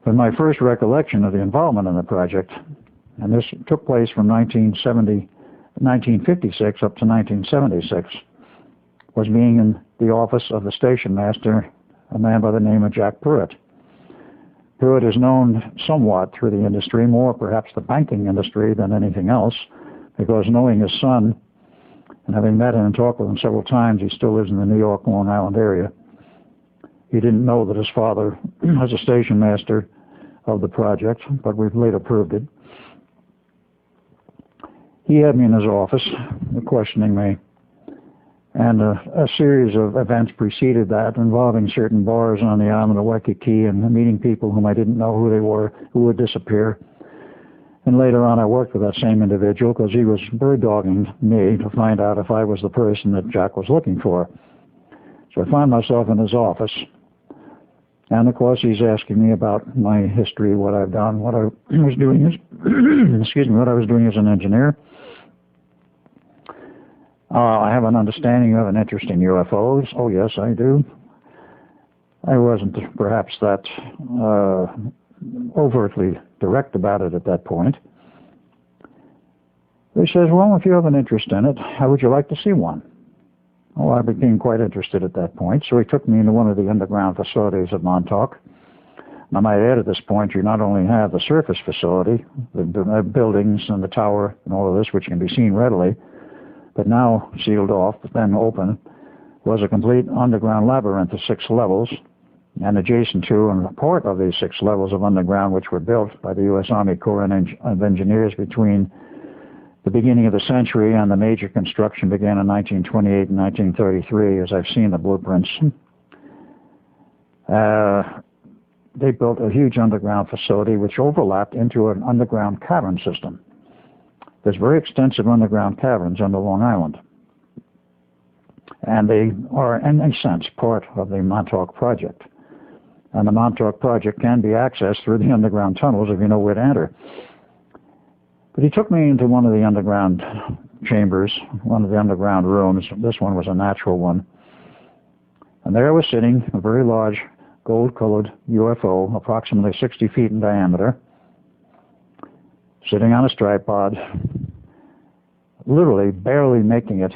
But my first recollection of the involvement in the project, and this took place from 1956 up to 1976, was being in the office of the station master, a man by the name of Jack Pruitt. Pruitt is known somewhat through the industry, more perhaps the banking industry than anything else, because knowing his son and having met him and talked with him several times, he still lives in the New York, Long Island area. He didn't know that his father was a station master of the project, but we've later proved it. He had me in his office, questioning me, and a series of events preceded that involving certain bars on the island of Waikiki and meeting people whom I didn't know who they were, who would disappear. And later on I worked with that same individual because he was very dogging me to find out if I was the person that Jack was looking for. So I found myself in his office, and of course he's asking me about my history, what I've done, what I was doing excuse me, what I was doing as an engineer. I have an understanding of an interest in UFOs. Oh, yes, I do. I wasn't perhaps that overtly direct about it at that point. He says, well, if you have an interest in it, how would you like to see one? Oh, I became quite interested at that point, so he took me into one of the underground facilities at Montauk. And I might add at this point, you not only have the surface facility, the buildings and the tower and all of this, which can be seen readily, but now sealed off, but then open, was a complete underground labyrinth of 6 levels, and adjacent to and a part of these 6 levels of underground, which were built by the U.S. Army Corps of Engineers between the beginning of the century and the major construction began in 1928 and 1933, as I've seen the blueprints. They built a huge underground facility which overlapped into an underground cavern system. There's very extensive underground caverns under Long Island. And they are, in a sense, part of the Montauk Project. And the Montauk Project can be accessed through the underground tunnels if you know where to enter. But he took me into one of the underground chambers, one of the underground rooms. This one was a natural one. And there was sitting a very large gold-colored UFO, approximately 60 feet in diameter, sitting on a tripod, literally barely making it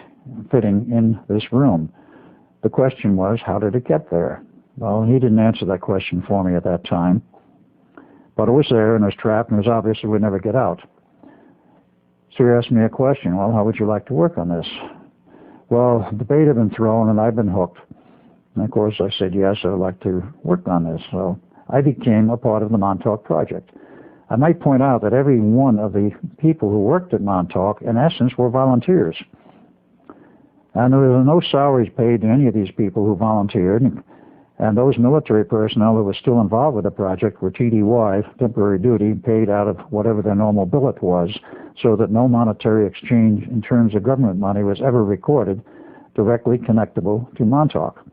fitting in this room. The question was, how did it get there? Well, he didn't answer that question for me at that time. But it was there and it was trapped and it was obvious it would never get out. So he asked me a question, well, how would you like to work on this? Well, the bait had been thrown and I'd been hooked. And of course I said, yes, I'd like to work on this. So I became a part of the Montauk Project. I might point out that every one of the people who worked at Montauk, in essence, were volunteers. And there were no salaries paid to any of these people who volunteered. And those military personnel who were still involved with the project were TDY, temporary duty, paid out of whatever their normal billet was, so that no monetary exchange in terms of government money was ever recorded directly connectable to Montauk.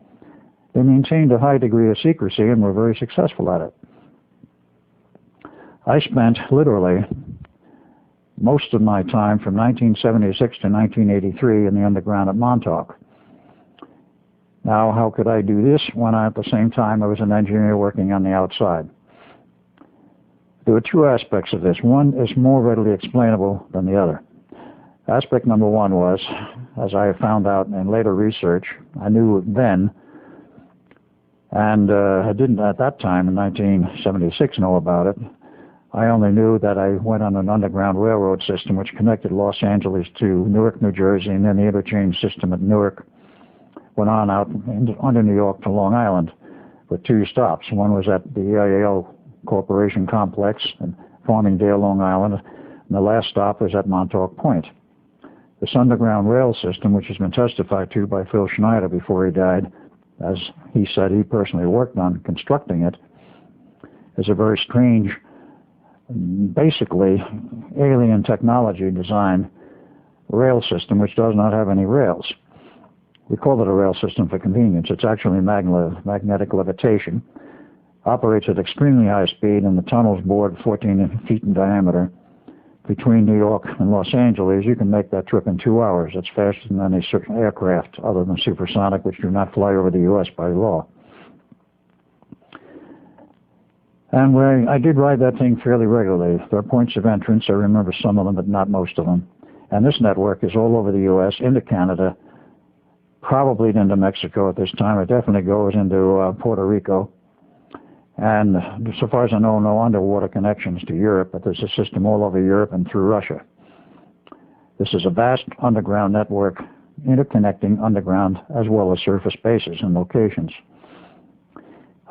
They maintained a high degree of secrecy and were very successful at it. I spent literally most of my time from 1976 to 1983 in the underground at Montauk. Now, how could I do this when at the same time I was an engineer working on the outside? There were 2 aspects of this. One is more readily explainable than the other. Aspect number 1 was, as I found out in later research, I knew then, and I didn't at that time in 1976 know about it. I only knew that I went on an underground railroad system which connected Los Angeles to Newark, New Jersey, and then the interchange system at Newark went on out under New York to Long Island with 2 stops. One was at the EIL Corporation Complex in Farmingdale, Long Island, and the last stop was at Montauk Point. This underground rail system, which has been testified to by Phil Schneider before he died, as he said he personally worked on constructing it, is a very strange, basically alien technology design rail system which does not have any rails. We call it a rail system for convenience. It's actually magnetic levitation. Operates at extremely high speed, and the tunnels bored 14 feet in diameter. Between New York and Los Angeles, you can make that trip in 2 hours. It's faster than any aircraft other than supersonic, which do not fly over the U.S. by law. And I did ride that thing fairly regularly. There are points of entrance. I remember some of them, but not most of them. And this network is all over the U.S., into Canada, probably into Mexico at this time. It definitely goes into Puerto Rico. And so far as I know, no underwater connections to Europe, but there's a system all over Europe and through Russia. This is a vast underground network interconnecting underground as well as surface bases and locations.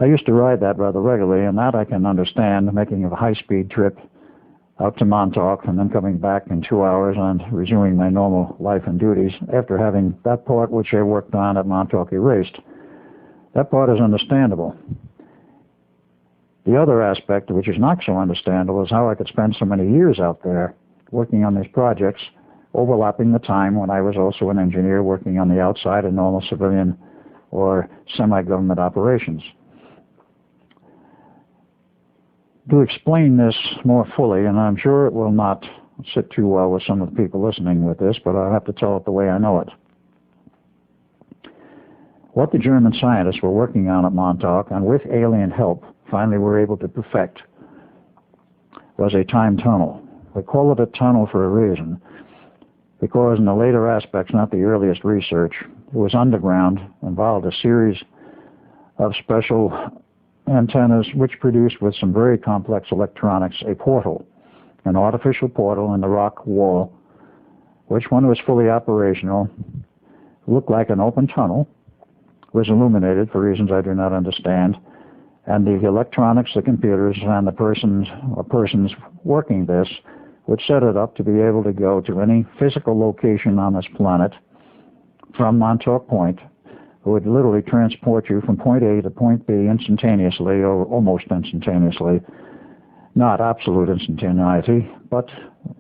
I used to ride that rather regularly, and that I can understand, making a high-speed trip out to Montauk and then coming back in 2 hours and resuming my normal life and duties after having that part which I worked on at Montauk erased. That part is understandable. The other aspect, which is not so understandable, is how I could spend so many years out there working on these projects, overlapping the time when I was also an engineer working on the outside of normal civilian or semi-government operations. To explain this more fully, and I'm sure it will not sit too well with some of the people listening with this, but I'll have to tell it the way I know it. What the German scientists were working on at Montauk, and with alien help, finally were able to perfect, was a time tunnel. They call it a tunnel for a reason, because in the later aspects, not the earliest research, it was underground, involved a series of special antennas which produced with some very complex electronics a portal, an artificial portal in the rock wall, which when it was fully operational, looked like an open tunnel, was illuminated for reasons I do not understand, and the electronics, the computers, and the persons working this would set it up to be able to go to any physical location on this planet from Montauk Point. It would literally transport you from point A to point B instantaneously, or almost instantaneously. Not absolute instantaneity, but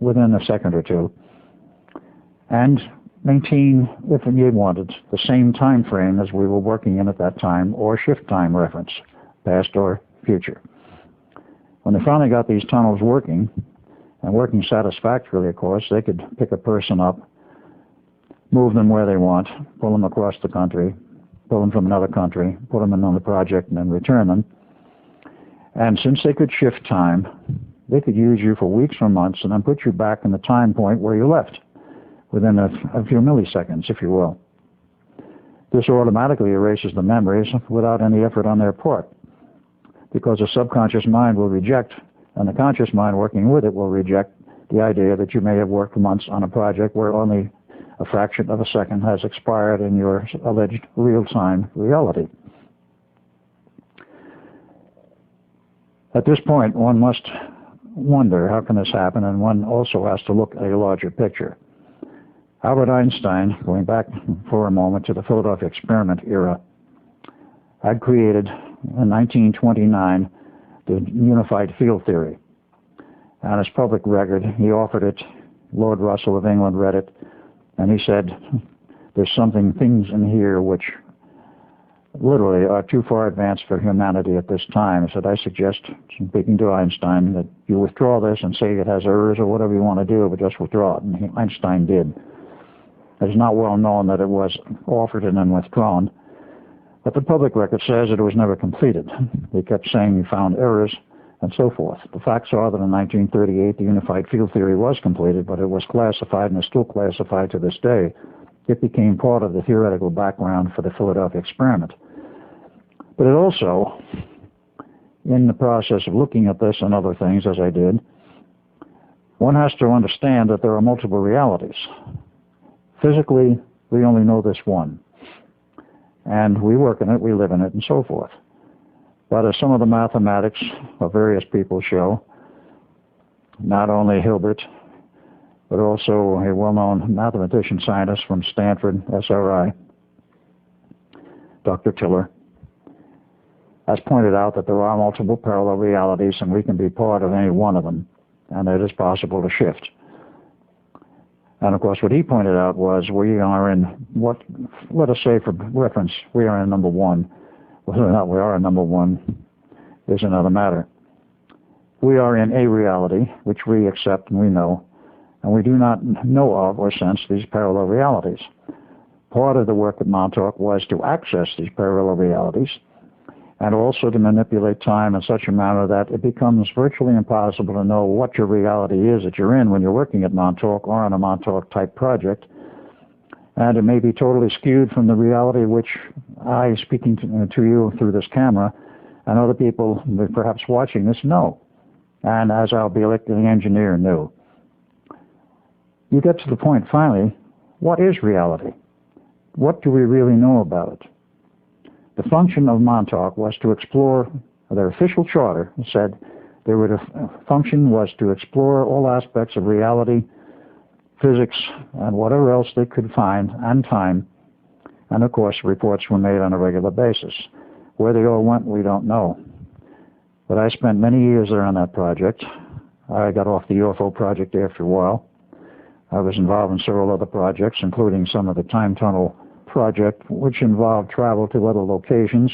within a second or two. And maintain, if you wanted, the same time frame as we were working in at that time, or shift time reference, past or future. When they finally got these tunnels working, and working satisfactorily, of course, they could pick a person up, move them where they want, pull them across the country, pull them from another country, put them in on the project, and then return them. And since they could shift time, they could use you for weeks or months and then put you back in the time point where you left, within a few milliseconds, if you will. This automatically erases the memories without any effort on their part, because the subconscious mind will reject, and the conscious mind working with it will reject the idea that you may have worked for months on a project where only a fraction of a second has expired in your alleged real-time reality. At this point, one must wonder, how can this happen? And one also has to look at a larger picture. Albert Einstein, going back for a moment to the Philadelphia experiment era, had created in 1929 the unified field theory. On his public record, he offered it. Lord Russell of England read it, and he said, there's things in here which literally are too far advanced for humanity at this time. He said, I suggest, speaking to Einstein, that you withdraw this and say it has errors or whatever you want to do, but just withdraw it. And Einstein did. It is not well known that it was offered and then withdrawn, but the public record says that it was never completed. They kept saying he found errors and so forth. The facts are that in 1938 the unified field theory was completed, but it was classified and is still classified to this day. It became part of the theoretical background for the Philadelphia experiment. But it also, in the process of looking at this and other things, as I did, one has to understand that there are multiple realities. Physically, we only know this one. And we work in it, we live in it, and so forth. But as some of the mathematics of various people show, not only Hilbert, but also a well-known mathematician scientist from Stanford, SRI, Dr. Tiller, has pointed out that there are multiple parallel realities and we can be part of any one of them, and it is possible to shift. And of course what he pointed out was we are in what, let us say for reference, we are in number one. Whether or not we are in number one is another matter. We are in a reality which we accept and we know, and we do not know of or sense these parallel realities. Part of the work at Montauk was to access these parallel realities and also to manipulate time in such a manner that it becomes virtually impossible to know what your reality is that you're in when you're working at Montauk or on a Montauk-type project. And it may be totally skewed from the reality which I, speaking to you through this camera, and other people perhaps watching this know. And as Al Bielek, the engineer, knew. You get to the point, finally, what is reality? What do we really know about it? The function of Montauk was to explore, their official charter said their function was to explore all aspects of reality, physics, and whatever else they could find, and time. And of course, reports were made on a regular basis. Where they all went, we don't know. But I spent many years there on that project. I got off the UFO project after a while. I was involved in several other projects, including some of the time tunnel project, which involved travel to other locations.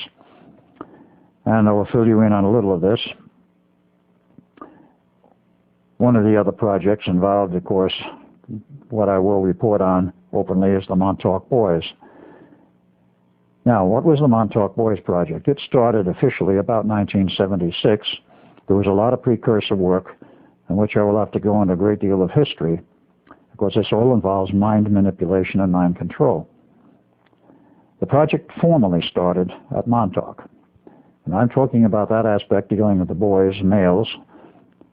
And I will fill you in on a little of this. One of the other projects involved, of course, what I will report on openly is the Montauk Boys. Now, what was the Montauk Boys Project? It started officially about 1976. There was a lot of precursor work in which I will have to go into a great deal of history, because this all involves mind manipulation and mind control. The project formally started at Montauk. And I'm talking about that aspect dealing with the boys, males,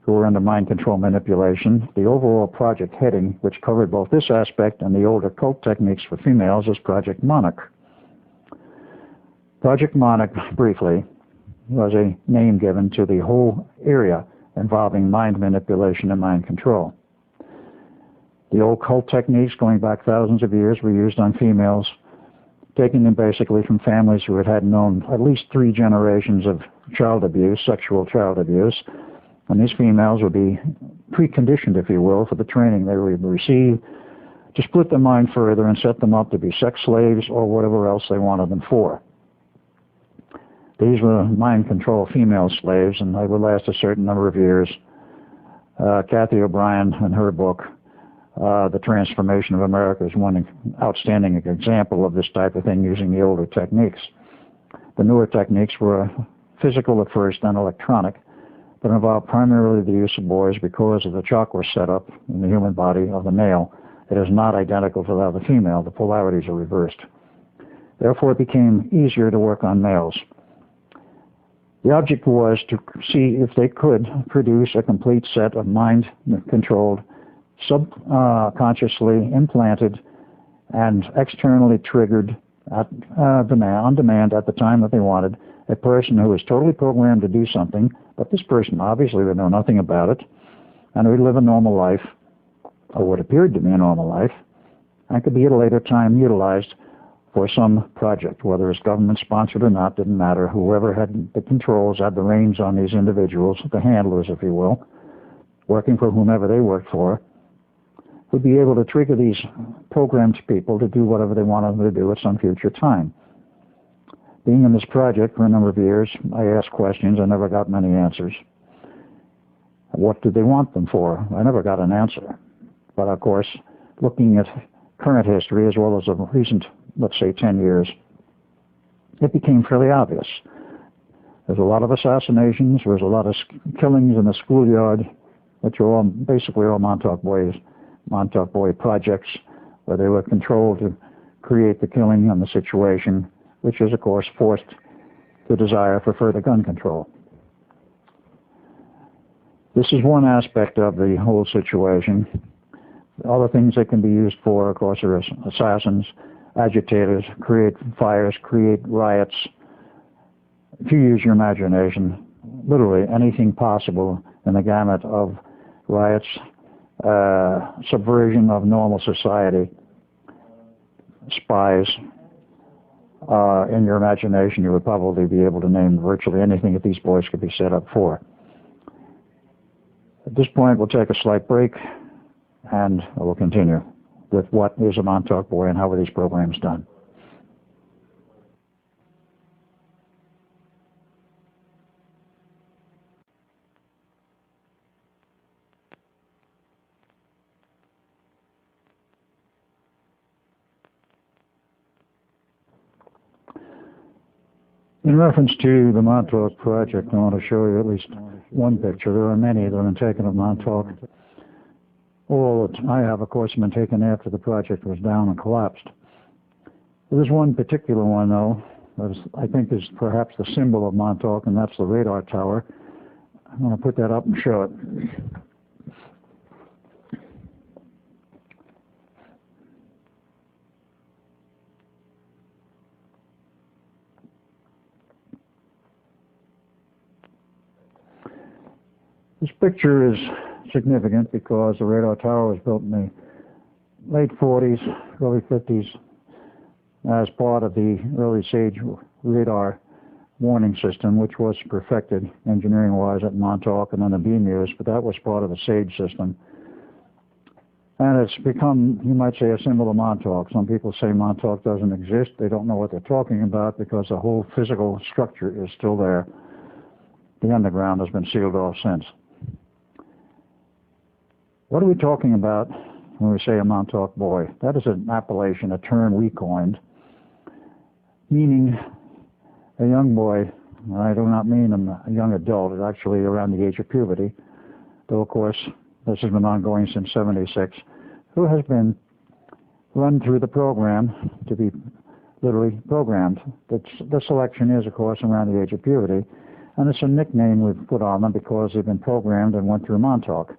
who were under mind control manipulation. The overall project heading, which covered both this aspect and the older cult techniques for females, is Project Monarch. Project Monarch, briefly, was a name given to the whole area involving mind manipulation and mind control. The old cult techniques going back thousands of years were used on females, taking them basically from families who had known at least 3 generations of child abuse, sexual child abuse, and these females would be preconditioned, if you will, for the training they would receive to split their mind further and set them up to be sex slaves or whatever else they wanted them for. These were mind control female slaves, and they would last a certain number of years. Kathy O'Brien, in her book, The Transformation of America, is one outstanding example of this type of thing using the older techniques. The newer techniques were physical at first, then electronic, but involved primarily the use of boys because of the chakra setup in the human body of the male. It is not identical to that of the female. The polarities are reversed. Therefore, it became easier to work on males. The object was to see if they could produce a complete set of mind-controlled, subconsciously implanted, and externally triggered on demand at the time that they wanted, a person who was totally programmed to do something, but this person obviously would know nothing about it, and would live a normal life, or what appeared to be a normal life, and could be at a later time utilized for some project, whether it's government-sponsored or not, didn't matter. Whoever had the controls, had the reins on these individuals, the handlers, if you will, working for whomever they worked for, would be able to trigger these programmed people to do whatever they wanted them to do at some future time. Being in this project for a number of years, I asked questions. I never got many answers. What did they want them for? I never got an answer. But of course, looking at current history as well as the recent, let's say, 10 years, it became fairly obvious. There's a lot of assassinations. There's a lot of killings in the schoolyard, which are all basically all Montauk Boy projects, where they were controlled to create the killing and the situation, which is, of course, forced the desire for further gun control. This is one aspect of the whole situation. Other things that can be used for, of course, are assassins, agitators, create fires, create riots. If you use your imagination, literally anything possible in the gamut of riots, subversion of normal society, spies, in your imagination, you would probably be able to name virtually anything that these boys could be set up for. At this point, we'll take a slight break, and we'll continue with what is a Montauk Boy and how are these programs done. In reference to the Montauk Project, I want to show you at least one picture. There are many that have been taken of Montauk. All that I have, of course, have been taken after the project was down and collapsed. There's one particular one, though, that I think is perhaps the symbol of Montauk, and that's the radar tower. I'm going to put that up and show it. This picture is significant because the radar tower was built in the late 40s, early 50s as part of the early SAGE radar warning system, which was perfected engineering-wise at Montauk and then the beam used, but that was part of the SAGE system. And it's become, you might say, a symbol of Montauk. Some people say Montauk doesn't exist. They don't know what they're talking about because the whole physical structure is still there. The underground has been sealed off since. What are we talking about when we say a Montauk boy? That is an appellation, a term we coined, meaning a young boy. I do not mean a young adult, it's actually around the age of puberty, though of course this has been ongoing since '76, who has been run through the program to be literally programmed. The selection is, of course, around the age of puberty, and it's a nickname we've put on them because they've been programmed and went through Montauk.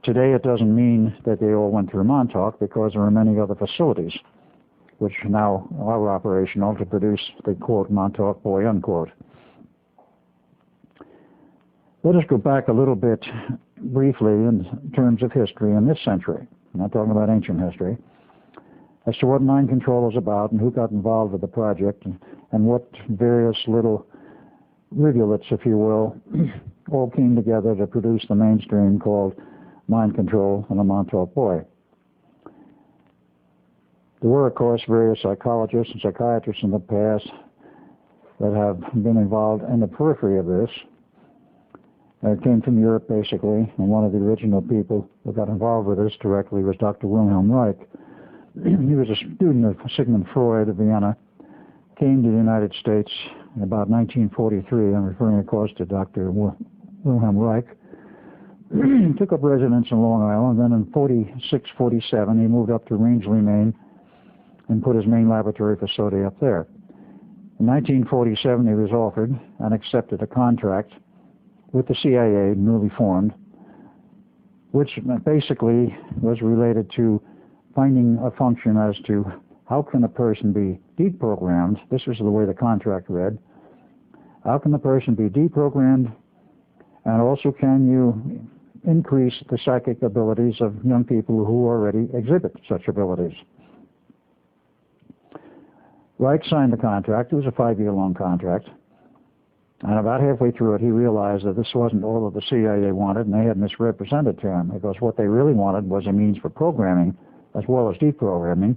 Today it doesn't mean that they all went through Montauk because there are many other facilities which now are operational to produce the quote Montauk boy unquote. Let us go back a little bit briefly in terms of history in this century. I'm not talking about ancient history, as to what mind control is about and who got involved with the project and what various little rivulets, if you will, all came together to produce the mainstream called mind control and the Montauk boy. There were, of course, various psychologists and psychiatrists in the past that have been involved in the periphery of this. It came from Europe, basically, and one of the original people who got involved with this directly was Dr. Wilhelm Reich. He was a student of Sigmund Freud of Vienna, came to the United States in about 1943. I'm referring, of course, to Dr. Wilhelm Reich. Took up residence in Long Island, then in 46, 47, he moved up to Rangeley, Maine, and put his main laboratory facility up there. In 1947, he was offered and accepted a contract with the CIA, newly formed, which basically was related to finding a function as to how can a person be deprogrammed. This is the way the contract read. How can the person be deprogrammed, and also can you increase the psychic abilities of young people who already exhibit such abilities? Reich signed the contract. It was a 5-year-long contract. And about halfway through it, he realized that this wasn't all that the CIA wanted, and they had misrepresented to him, because what they really wanted was a means for programming as well as deprogramming.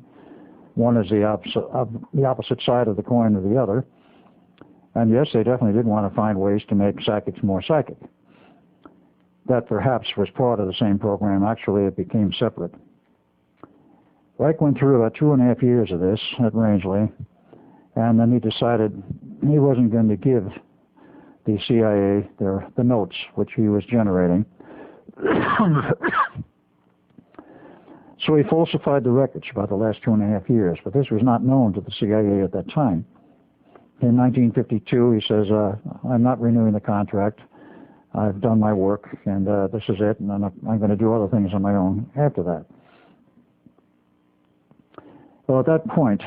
One is the opposite side of the coin of the other. And yes, they definitely did want to find ways to make psychics more psychic. That perhaps was part of the same program. Actually, it became separate. Reich went through about 2.5 years of this at Rangeley, and then he decided he wasn't going to give the CIA the notes which he was generating. So he falsified the records about the last 2.5 years, but this was not known to the CIA at that time. In 1952, he says, I'm not renewing the contract. I've done my work, and this is it, and I'm going to do other things on my own after that. Well, at that point,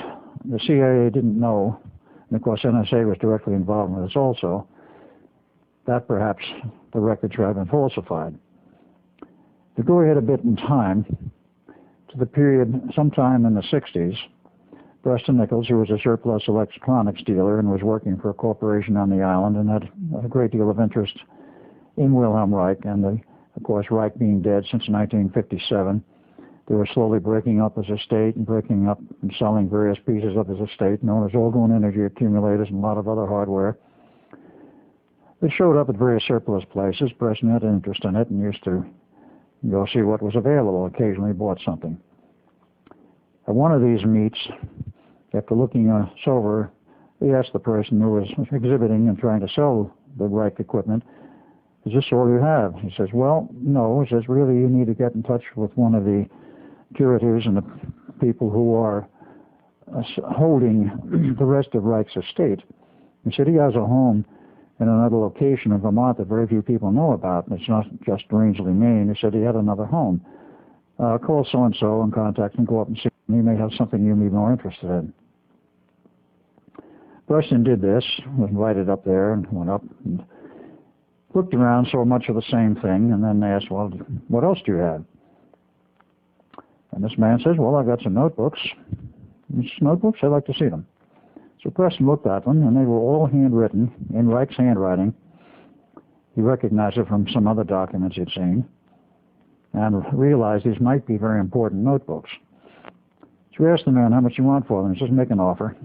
the CIA didn't know, and of course NSA was directly involved in this also, that perhaps the records had been falsified. To go ahead a bit in time, to the period sometime in the 60s, Preston Nichols, who was a surplus electronics dealer and was working for a corporation on the island and had a great deal of interest in Wilhelm Reich, and of course Reich being dead since 1957, they were slowly breaking up his estate and breaking up and selling various pieces of his estate, known as Orgone energy accumulators and a lot of other hardware. It showed up at various surplus places. Preston had an interest in it and used to go see what was available. Occasionally bought something. At one of these meets, after looking us over, he asked the person who was exhibiting and trying to sell the Reich equipment, is this all you have? He says, well, no. He says, really, you need to get in touch with one of the curators and the people who are holding the rest of Reich's estate. He said he has a home in another location in Vermont that very few people know about, and it's not just Rangeley, Maine. He said he had another home. Call so-and-so and contact him, go up and see him. He may have something you may be more interested in. Preston did this, was invited up there and went up and looked around, saw much of the same thing, and then asked, well, what else do you have? And this man says, well, I've got some notebooks. These notebooks, I'd like to see them. So Preston looked at them, and they were all handwritten in Reich's handwriting. He recognized it from some other documents he'd seen, and realized these might be very important notebooks. So he asked the man how much you want for them. He says, make an offer.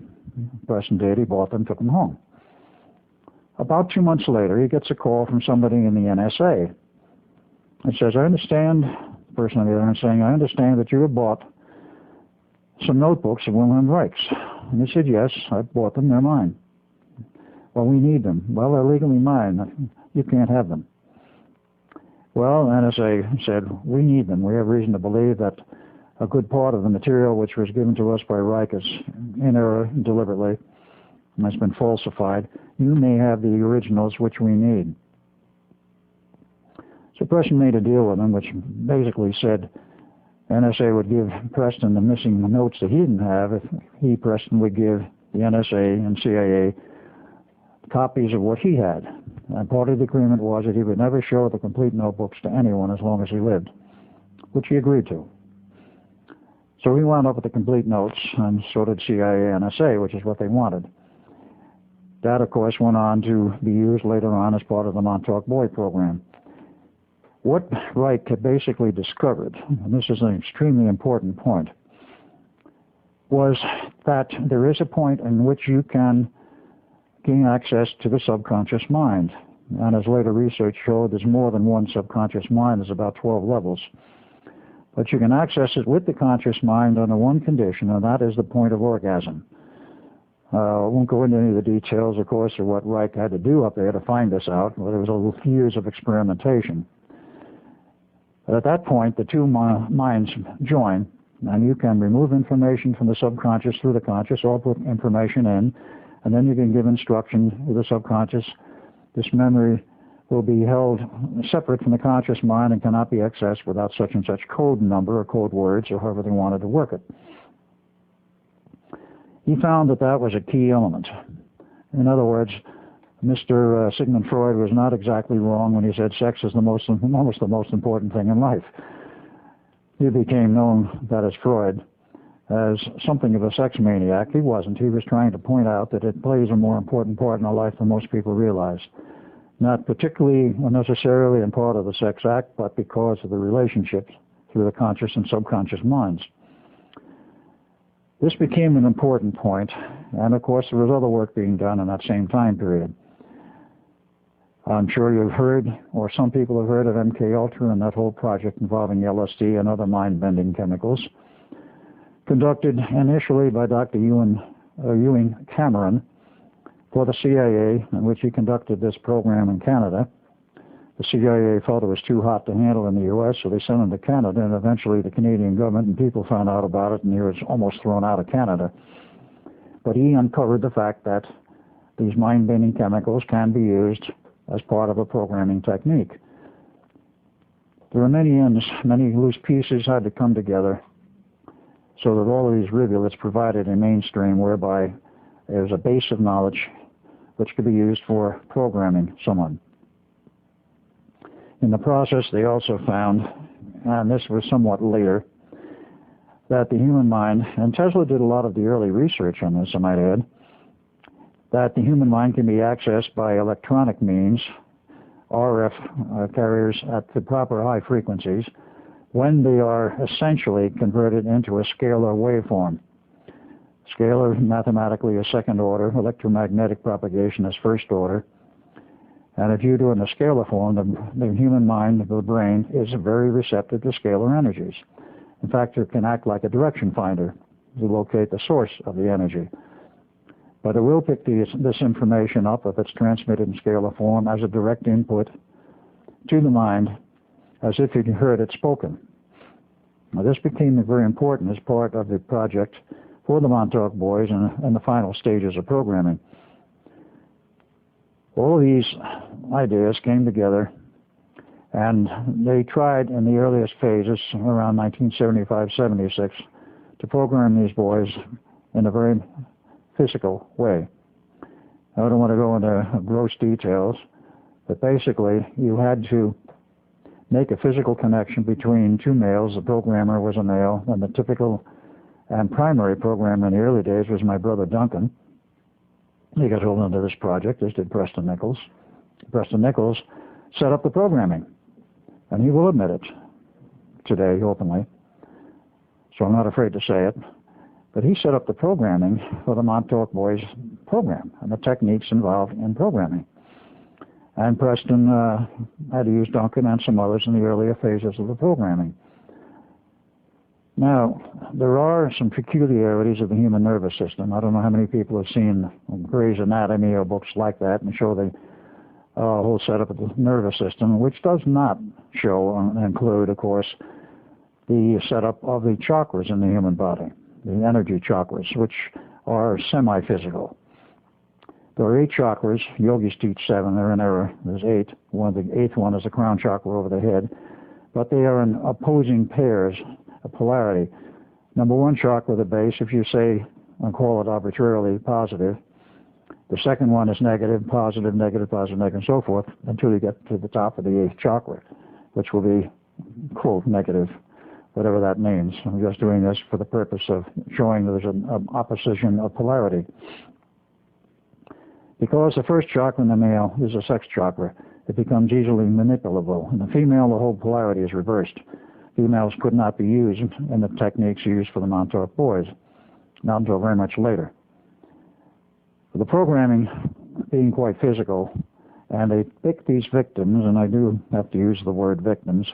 Preston did. He bought them, took them home. About 2 months later, he gets a call from somebody in the NSA. It says, I understand person on the other hand saying, I understand that you have bought some notebooks of Wilhelm Reich's. And he said, yes, I bought them, they're mine. Well, we need them. Well, they're legally mine. You can't have them. Well, NSA said, we need them. We have reason to believe that a good part of the material which was given to us by Reich is in error deliberately and has been falsified. You may have the originals which we need. So Preston made a deal with him, which basically said NSA would give Preston the missing notes that he didn't have if he, Preston, would give the NSA and CIA copies of what he had. And part of the agreement was that he would never show the complete notebooks to anyone as long as he lived, which he agreed to. So he wound up with the complete notes, and so did CIA and NSA, which is what they wanted. That, of course, went on to be used later on as part of the Montauk Boy program. What Reich had basically discovered, and this is an extremely important point, was that there is a point in which you can gain access to the subconscious mind. And as later research showed, there's more than one subconscious mind. There's about 12 levels. But you can access it with the conscious mind under one condition, and that is the point of orgasm. I won't go into any of the details, of course, of what Reich had to do up there to find this out, but it was years of experimentation. But at that point, the two minds join, and you can remove information from the subconscious through the conscious, or put information in, and then you can give instruction to the subconscious. This memory will be held separate from the conscious mind and cannot be accessed without such and such code number or code words or however they wanted to work it. He found that that was a key element. In other words, Mr. Sigmund Freud was not exactly wrong when he said sex is almost the most important thing in life. He became known, that is Freud, as something of a sex maniac. He wasn't. He was trying to point out that it plays a more important part in our life than most people realize. Not particularly or necessarily in part of the sex act, but because of the relationships through the conscious and subconscious minds. This became an important point, and of course there was other work being done in that same time period. I'm sure you've heard, or some people have heard, of MK-Ultra and that whole project involving LSD and other mind-bending chemicals, conducted initially by Dr. Ewing Cameron for the CIA, in which he conducted this program in Canada. The CIA felt it was too hot to handle in the U.S., so they sent him to Canada, and eventually the Canadian government and people found out about it, and he was almost thrown out of Canada. But he uncovered the fact that these mind-bending chemicals can be used as part of a programming technique. There are many ends, many loose pieces had to come together so that all of these rivulets provided a mainstream whereby there's a base of knowledge which could be used for programming someone. In the process, they also found, and this was somewhat later, that the human mind, and Tesla did a lot of the early research on this, I might add, that the human mind can be accessed by electronic means, RF carriers at the proper high frequencies, when they are essentially converted into a scalar waveform. Scalar, mathematically, is second order, electromagnetic propagation is first order. And if you do it in a scalar form, the human mind, the brain, is very receptive to scalar energies. In fact, it can act like a direction finder to locate the source of the energy. But it will pick this information up if it's transmitted in scalar form as a direct input to the mind, as if you heard it spoken. Now, this became very important as part of the project for the Montauk Boys and the final stages of programming. All of these ideas came together, and they tried in the earliest phases, around 1975-76, to program these boys in a very physical way. I don't want to go into gross details, but basically you had to make a physical connection between two males. The programmer was a male, and the typical and primary programmer in the early days was my brother Duncan. He got hold into this project, as did Preston Nichols. Preston Nichols set up the programming, and he will admit it today openly, so I'm not afraid to say it. But he set up the programming for the Montauk Boys program and the techniques involved in programming. And Preston had to use Duncan and some others in the earlier phases of the programming. Now, there are some peculiarities of the human nervous system. I don't know how many people have seen Grey's Anatomy or books like that and show the whole setup of the nervous system, which does not show and include, of course, the setup of the chakras in the human body, the energy chakras, which are semi-physical. There are 8 chakras. Yogis teach 7. They're in error. There's 8. The 8th one is the crown chakra over the head. But they are in opposing pairs, a polarity. Number 1 chakra, the base, if you say and call it arbitrarily positive. The second one is negative, positive, negative, and so forth, until you get to the top of the 8th chakra, which will be, quote, negative, whatever that means. I'm just doing this for the purpose of showing there's an opposition of polarity. Because the first chakra in the male is a sex chakra, it becomes easily manipulable. In the female, the whole polarity is reversed. Females could not be used in the techniques used for the Montauk boys, not until very much later. The programming being quite physical, and they pick these victims, and I do have to use the word victims,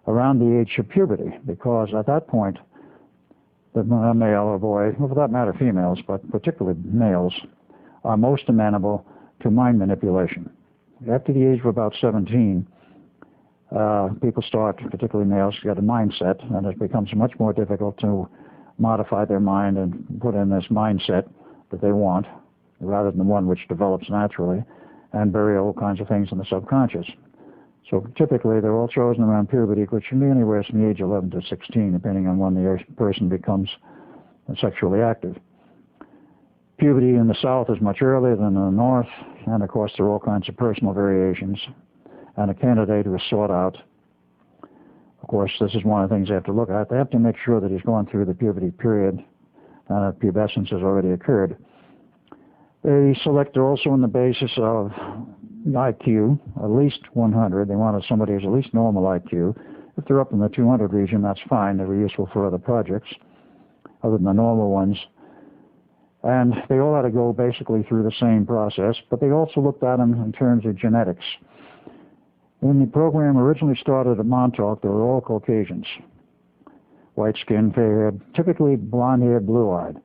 around the age of puberty, because at that point, the male or boy, well, for that matter females, but particularly males, are most amenable to mind manipulation. After the age of about 17, people start, particularly males, to get a mindset, and it becomes much more difficult to modify their mind and put in this mindset that they want, rather than the one which develops naturally, and bury all kinds of things in the subconscious. So typically they're all chosen around puberty, which can be anywhere from the age 11 to 16, depending on when the person becomes sexually active. Puberty in the South is much earlier than in the North, and of course there are all kinds of personal variations, and a candidate who is sought out, of course this is one of the things they have to look at. They have to make sure that he's gone through the puberty period and that pubescence has already occurred. They selected also on the basis of IQ, at least 100. They wanted somebody who's at least normal IQ. If they're up in the 200 region, that's fine. They were useful for other projects, other than the normal ones. And they all had to go basically through the same process, but they also looked at them in terms of genetics. When the program originally started at Montauk, they were all Caucasians. White-skinned, fair-haired, typically blonde-haired, blue-eyed.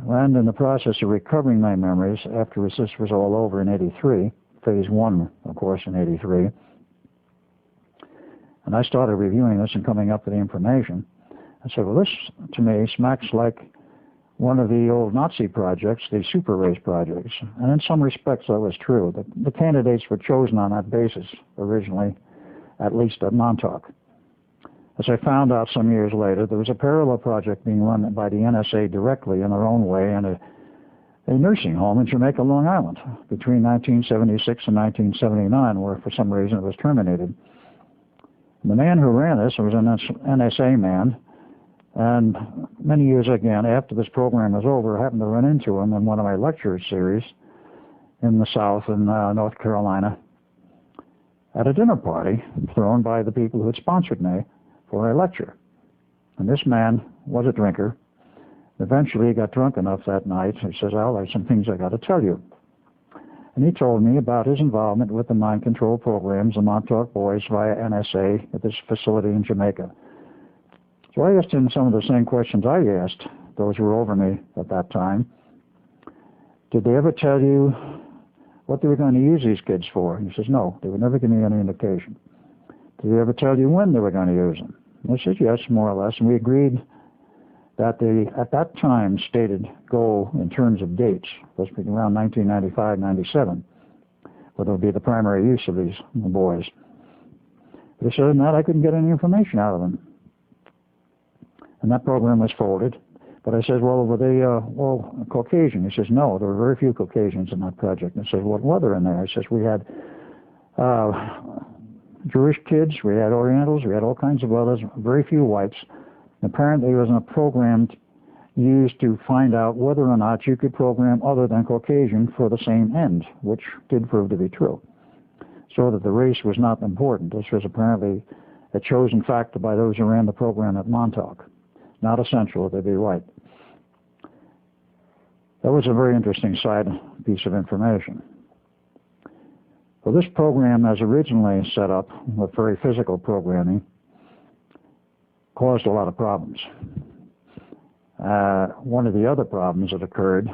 And in the process of recovering my memories, after this was all over in 83, phase 1, of course, in 83, and I started reviewing this and coming up with the information, I said, well, this, to me, smacks like one of the old Nazi projects, the super race projects. And in some respects, that was true. The candidates were chosen on that basis originally, at least at Montauk. As I found out some years later, there was a parallel project being run by the NSA directly in their own way in a nursing home in Jamaica, Long Island, between 1976 and 1979, where for some reason it was terminated. And the man who ran this was an NSA man, and many years again, after this program was over, I happened to run into him in one of my lecture series in the South in North Carolina at a dinner party thrown by the people who had sponsored me for a lecture. And this man was a drinker. Eventually he got drunk enough that night. He says, Al, there's some things I got to tell you. And he told me about his involvement with the mind control programs, the Montauk Boys via NSA at this facility in Jamaica. So I asked him some of the same questions I asked those who were over me at that time. Did they ever tell you what they were going to use these kids for? He says, no, they would never give me any indication. Did they ever tell you when they were going to use them? And I said, yes, more or less. And we agreed that the, at that time, stated goal in terms of dates was around 1995, 97, where there would be the primary use of these boys. But he said, no, I couldn't get any information out of them. And that program was folded. But I said, well, were they all Caucasian? He says, no, there were very few Caucasians in that project. And I said, what were there in there? He says, we had Jewish kids, we had Orientals, we had all kinds of others, very few whites. Apparently it was a program used to find out whether or not you could program other than Caucasian for the same end, which did prove to be true. So that the race was not important. This was apparently a chosen factor by those who ran the program at Montauk. Not essential that they be white. That was a very interesting side piece of information. Well, this program, as originally set up with very physical programming, caused a lot of problems. One of the other problems that occurred,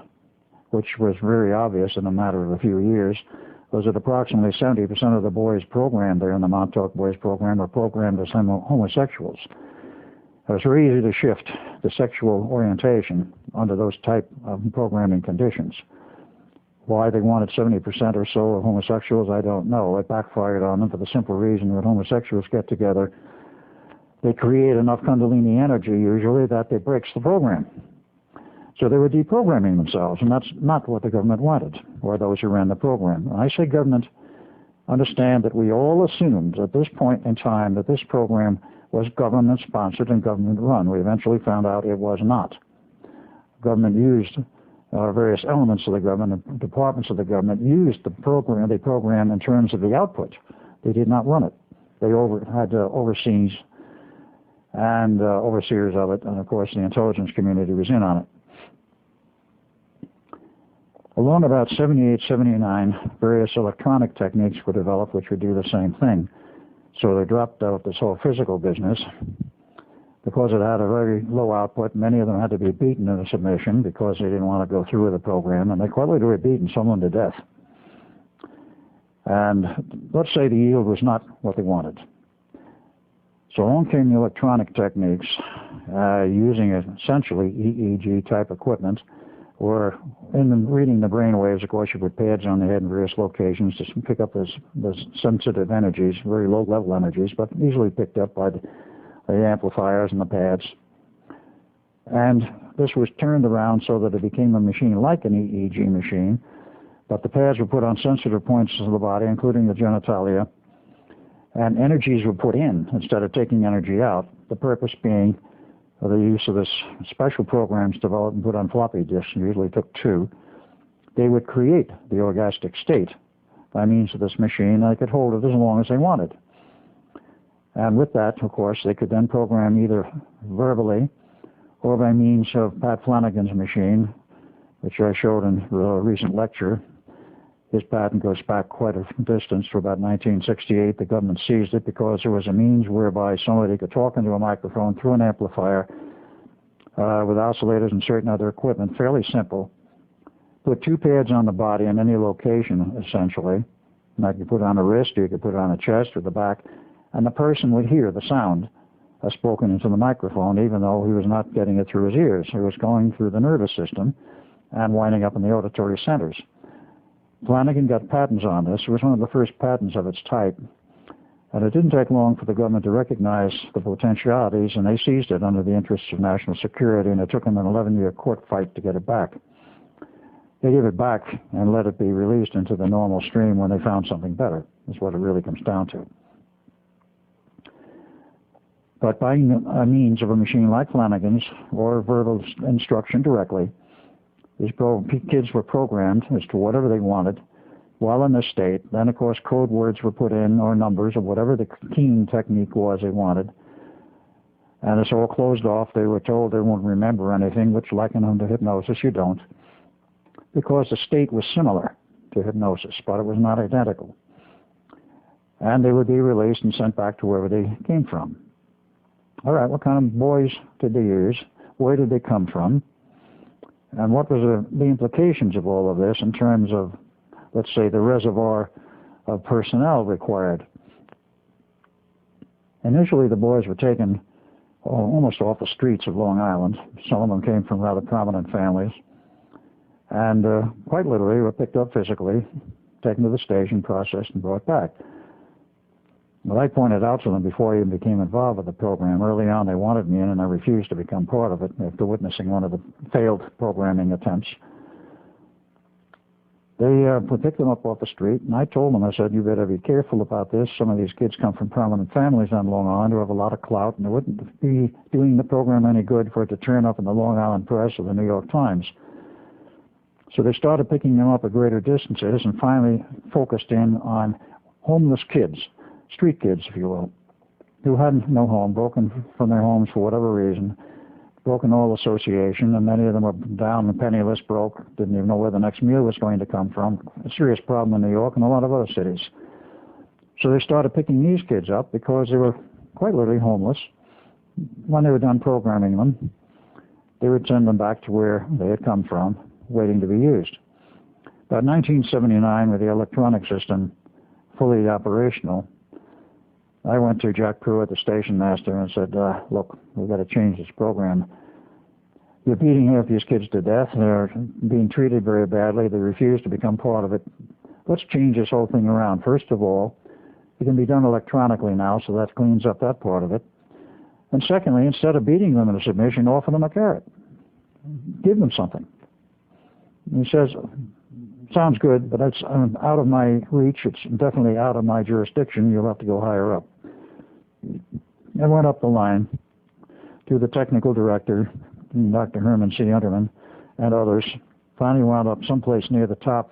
which was very obvious in a matter of a few years, was that approximately 70% of the boys programmed there in the Montauk Boys program were programmed as homosexuals. It was very easy to shift the sexual orientation under those type of programming conditions. Why they wanted 70% or so of homosexuals, I don't know. It backfired on them for the simple reason that homosexuals get together, they create enough Kundalini energy usually that it breaks the program. So they were deprogramming themselves, and that's not what the government wanted, or those who ran the program. When I say government, understand that we all assumed at this point in time that this program was government-sponsored and government-run. We eventually found out it was not. Government used various elements of the government, departments of the government used the program in terms of the output. They did not run it. They had overseers and overseers of it, and of course the intelligence community was in on it. Along about 78, 79, various electronic techniques were developed which would do the same thing. So they dropped out this whole physical business. Because it had a very low output, many of them had to be beaten into submission because they didn't want to go through with the program, and they quite literally beaten someone to death. And let's say the yield was not what they wanted. So along came the electronic techniques, using essentially EEG type equipment, or in reading the brain waves, of course, you put pads on the head in various locations to pick up those sensitive energies, very low-level energies, but easily picked up by the amplifiers and the pads. And this was turned around so that it became a machine like an EEG machine, but the pads were put on sensitive points of the body, including the genitalia, and energies were put in instead of taking energy out, the purpose being the use of this special programs developed and put on floppy disks, usually took 2. They would create the orgastic state by means of this machine, and they could hold it as long as they wanted. And with that, of course, they could then program either verbally or by means of Pat Flanagan's machine, which I showed in a recent lecture. His patent goes back quite a distance to about 1968. The government seized it because there was a means whereby somebody could talk into a microphone through an amplifier with oscillators and certain other equipment, fairly simple. Put 2 pads on the body in any location, essentially. And I could put it on a wrist, or you could put it on a chest or the back, and the person would hear the sound spoken into the microphone, even though he was not getting it through his ears. It was going through the nervous system and winding up in the auditory centers. Flanagan got patents on this. It was one of the first patents of its type. And it didn't take long for the government to recognize the potentialities, and they seized it under the interests of national security, and it took them an 11-year court fight to get it back. They gave it back and let it be released into the normal stream when they found something better. That's what it really comes down to. But by means of a machine like Flanagan's or verbal instruction directly, these kids were programmed as to whatever they wanted while in this state. Then, of course, code words were put in, or numbers, or whatever the keying technique was they wanted. And it's all closed off. They were told they won't remember anything, which likened them to hypnosis. You don't. Because the state was similar to hypnosis, but it was not identical. And they would be released and sent back to wherever they came from. All right, what kind of boys did they use? Where did they come from? And what was the implications of all of this in terms of, let's say, the reservoir of personnel required? Initially, the boys were taken almost off the streets of Long Island. Some of them came from rather prominent families. And quite literally were picked up physically, taken to the station, processed, and brought back. Well, I pointed out to them before I even became involved with the program. Early on, they wanted me in, and I refused to become part of it after witnessing one of the failed programming attempts. They picked them up off the street, and I told them, I said, you better be careful about this. Some of these kids come from prominent families on Long Island who have a lot of clout, and it wouldn't be doing the program any good for it to turn up in the Long Island Press or the New York Times. So they started picking them up at greater distances and finally focused in on homeless kids, street kids, if you will, who had no home, broken from their homes for whatever reason, broken all association, and many of them were down and penniless, broke, didn't even know where the next meal was going to come from. A serious problem in New York and a lot of other cities. So they started picking these kids up because they were quite literally homeless, when they were done programming them, they would send them back to where they had come from, waiting to be used. About 1979, with the electronic system fully operational, I went to Jack Pruitt, the station master, and said, look, we've got to change this program. You're beating half these kids to death. They're being treated very badly. They refuse to become part of it. Let's change this whole thing around. First of all, it can be done electronically now, so that cleans up that part of it. And secondly, instead of beating them into submission, offer them a carrot. Give them something. And he says, sounds good, but that's out of my reach. It's definitely out of my jurisdiction. You'll have to go higher up. I went up the line to the technical director, Dr. Herman C. Unterman, and others. Finally wound up someplace near the top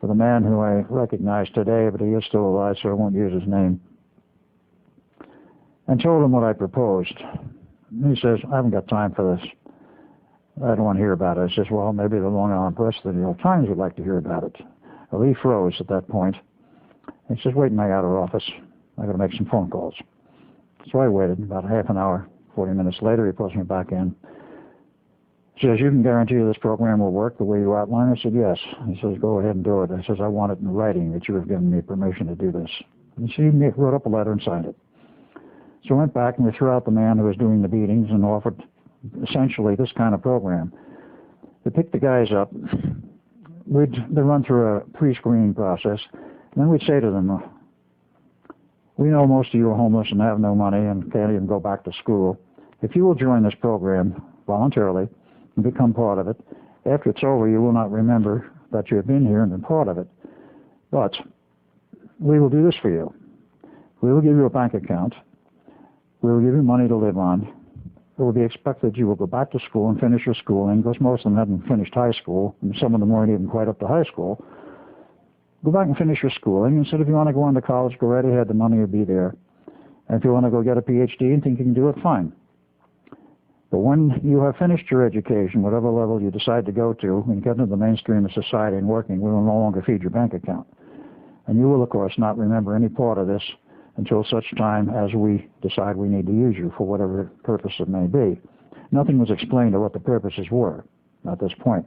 for the man who I recognize today, but he is still alive, so I won't use his name, and told him what I proposed. And he says, I haven't got time for this. I don't want to hear about it. I says, well, maybe the Long Island Press, the New York Times would like to hear about it. Well, he froze at that point. He says, wait in my outer office. I've got to make some phone calls. So I waited about half an hour. 40 minutes later, he pulls me back in. He says, you can guarantee this program will work the way you outlined? I said, yes. He says, go ahead and do it. I says, I want it in writing that you have given me permission to do this. And he wrote up a letter and signed it. So I went back and we threw out the man who was doing the beatings and offered essentially this kind of program. They picked the guys up. They run through a pre-screening process. And then we'd say to them, we know most of you are homeless and have no money and can't even go back to school. If you will join this program voluntarily and become part of it, after it's over, you will not remember that you have been here and been part of it. But we will do this for you. We will give you a bank account. We will give you money to live on. It will be expected you will go back to school and finish your schooling, because most of them haven't finished high school, and some of them weren't even quite up to high school. Go back and finish your schooling, and said if you want to go on to college, go right ahead, the money will be there. And if you want to go get a PhD and think you can do it, fine. But when you have finished your education, whatever level you decide to go to, and get into the mainstream of society and working, we will no longer feed your bank account. And you will, of course, not remember any part of this until such time as we decide we need to use you for whatever purpose it may be. Nothing was explained of what the purposes were at this point.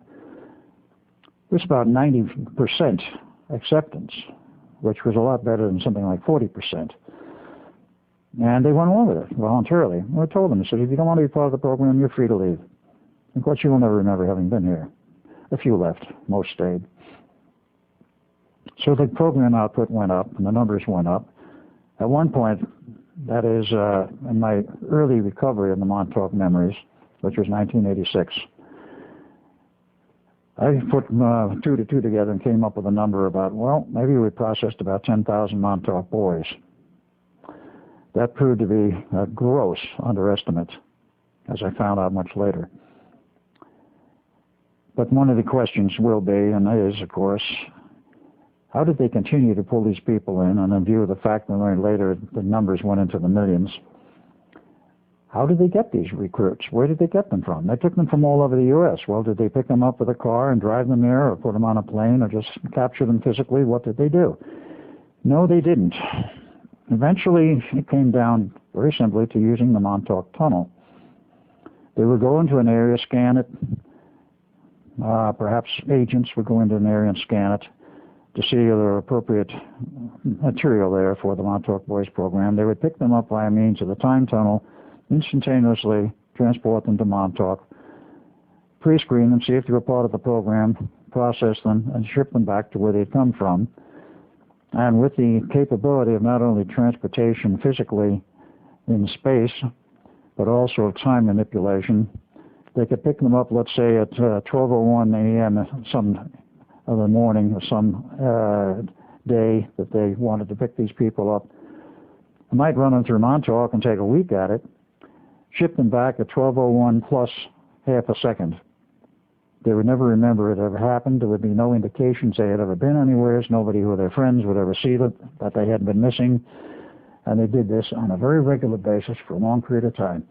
It was about 90% acceptance, which was a lot better than something like 40%. And they went along with it voluntarily. I told them, I said, if you don't want to be part of the program, you're free to leave. Of course, you will never remember having been here. A few left, most stayed. So the program output went up and the numbers went up. At one point, that is in my early recovery of the Montauk memories, which was 1986, I put 2 to 2 together and came up with a number about, well, maybe we processed about 10,000 Montauk boys. That proved to be a gross underestimate, as I found out much later. But one of the questions will be, and is, of course, how did they continue to pull these people in? And in view of the fact we learned later the numbers went into the millions, how did they get these recruits? Where did they get them from? They took them from all over the U.S. Well, did they pick them up with a car and drive them there, or put them on a plane, or just capture them physically? What did they do? No, they didn't. Eventually, it came down very simply to using the Montauk Tunnel. They would go into an area, scan it. Perhaps agents would go into an area and scan it to see if there were appropriate material there for the Montauk Boys program. They would pick them up by means of the time tunnel, instantaneously transport them to Montauk, pre-screen them, see if they were part of the program, process them, and ship them back to where they'd come from. And with the capability of not only transportation physically in space, but also time manipulation, they could pick them up, let's say, at 12:01 a.m. some other morning or some day that they wanted to pick these people up. I might run them through Montauk and take a week at it, ship them back at 12:01 plus half a second. They would never remember it ever happened. There would be no indications they had ever been anywhere. Nobody who their friends would ever see that they hadn't been missing. And they did this on a very regular basis for a long period of time.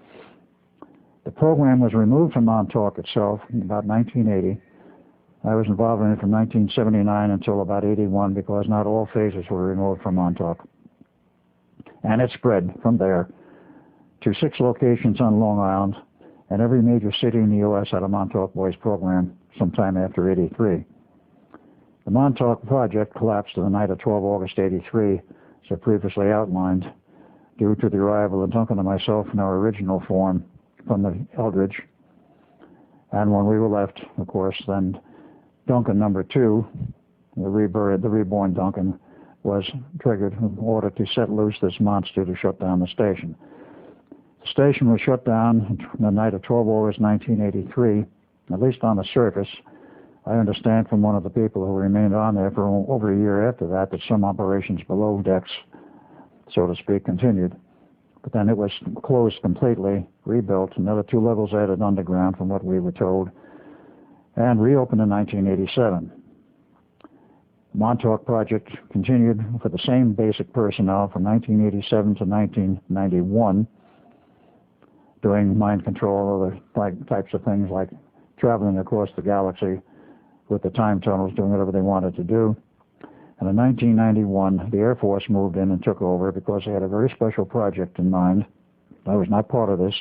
The program was removed from Montauk itself in about 1980. I was involved in it from 1979 until about 81 because not all phases were removed from Montauk. And it spread from there to 6 locations on Long Island, and every major city in the U.S. had a Montauk Boys program sometime after '83. The Montauk project collapsed on the night of 12 August '83, as I previously outlined, due to the arrival of Duncan and myself in our original form from the Eldridge. And when we were left, of course, then Duncan number 2, the reborn Duncan, was triggered in order to set loose this monster to shut down the station. The station was shut down on the night of 12 August 1983, at least on the surface. I understand from one of the people who remained on there for over a year after that some operations below decks, so to speak, continued. But then it was closed completely, rebuilt, another 2 levels added underground from what we were told, and reopened in 1987. The Montauk project continued for the same basic personnel from 1987 to 1991, doing mind control, other types of things like traveling across the galaxy with the time tunnels, doing whatever they wanted to do. And in 1991, the Air Force moved in and took over because they had a very special project in mind. I was not part of this.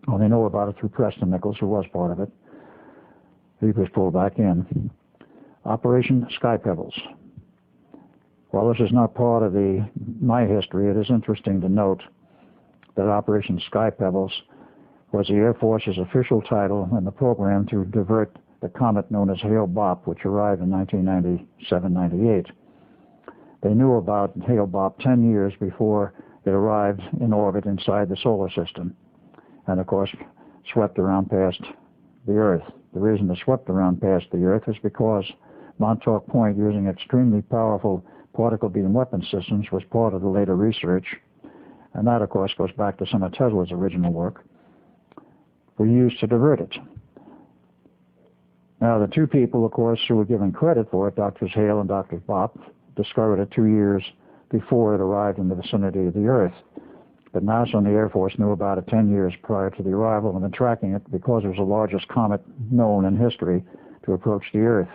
Only know about it through Preston Nichols, who was part of it. He was pulled back in. Operation Sky Pebbles. While this is not part of my history, it is interesting to note that Operation Sky Pebbles was the Air Force's official title in the program to divert the comet known as Hale-Bopp, which arrived in 1997-98. They knew about Hale-Bopp 10 years before it arrived in orbit inside the solar system, and of course swept around past the Earth. The reason it swept around past the Earth is because Montauk Point, using extremely powerful particle beam weapon systems, was part of the later research, and that of course goes back to some of Tesla's original work. We used to divert it. Now, the 2 people, of course, who were given credit for it, Drs. Hale and Dr. Bopp, discovered it 2 years before it arrived in the vicinity of the Earth. But NASA and the Air Force knew about it 10 years prior to the arrival and been tracking it because it was the largest comet known in history to approach the Earth.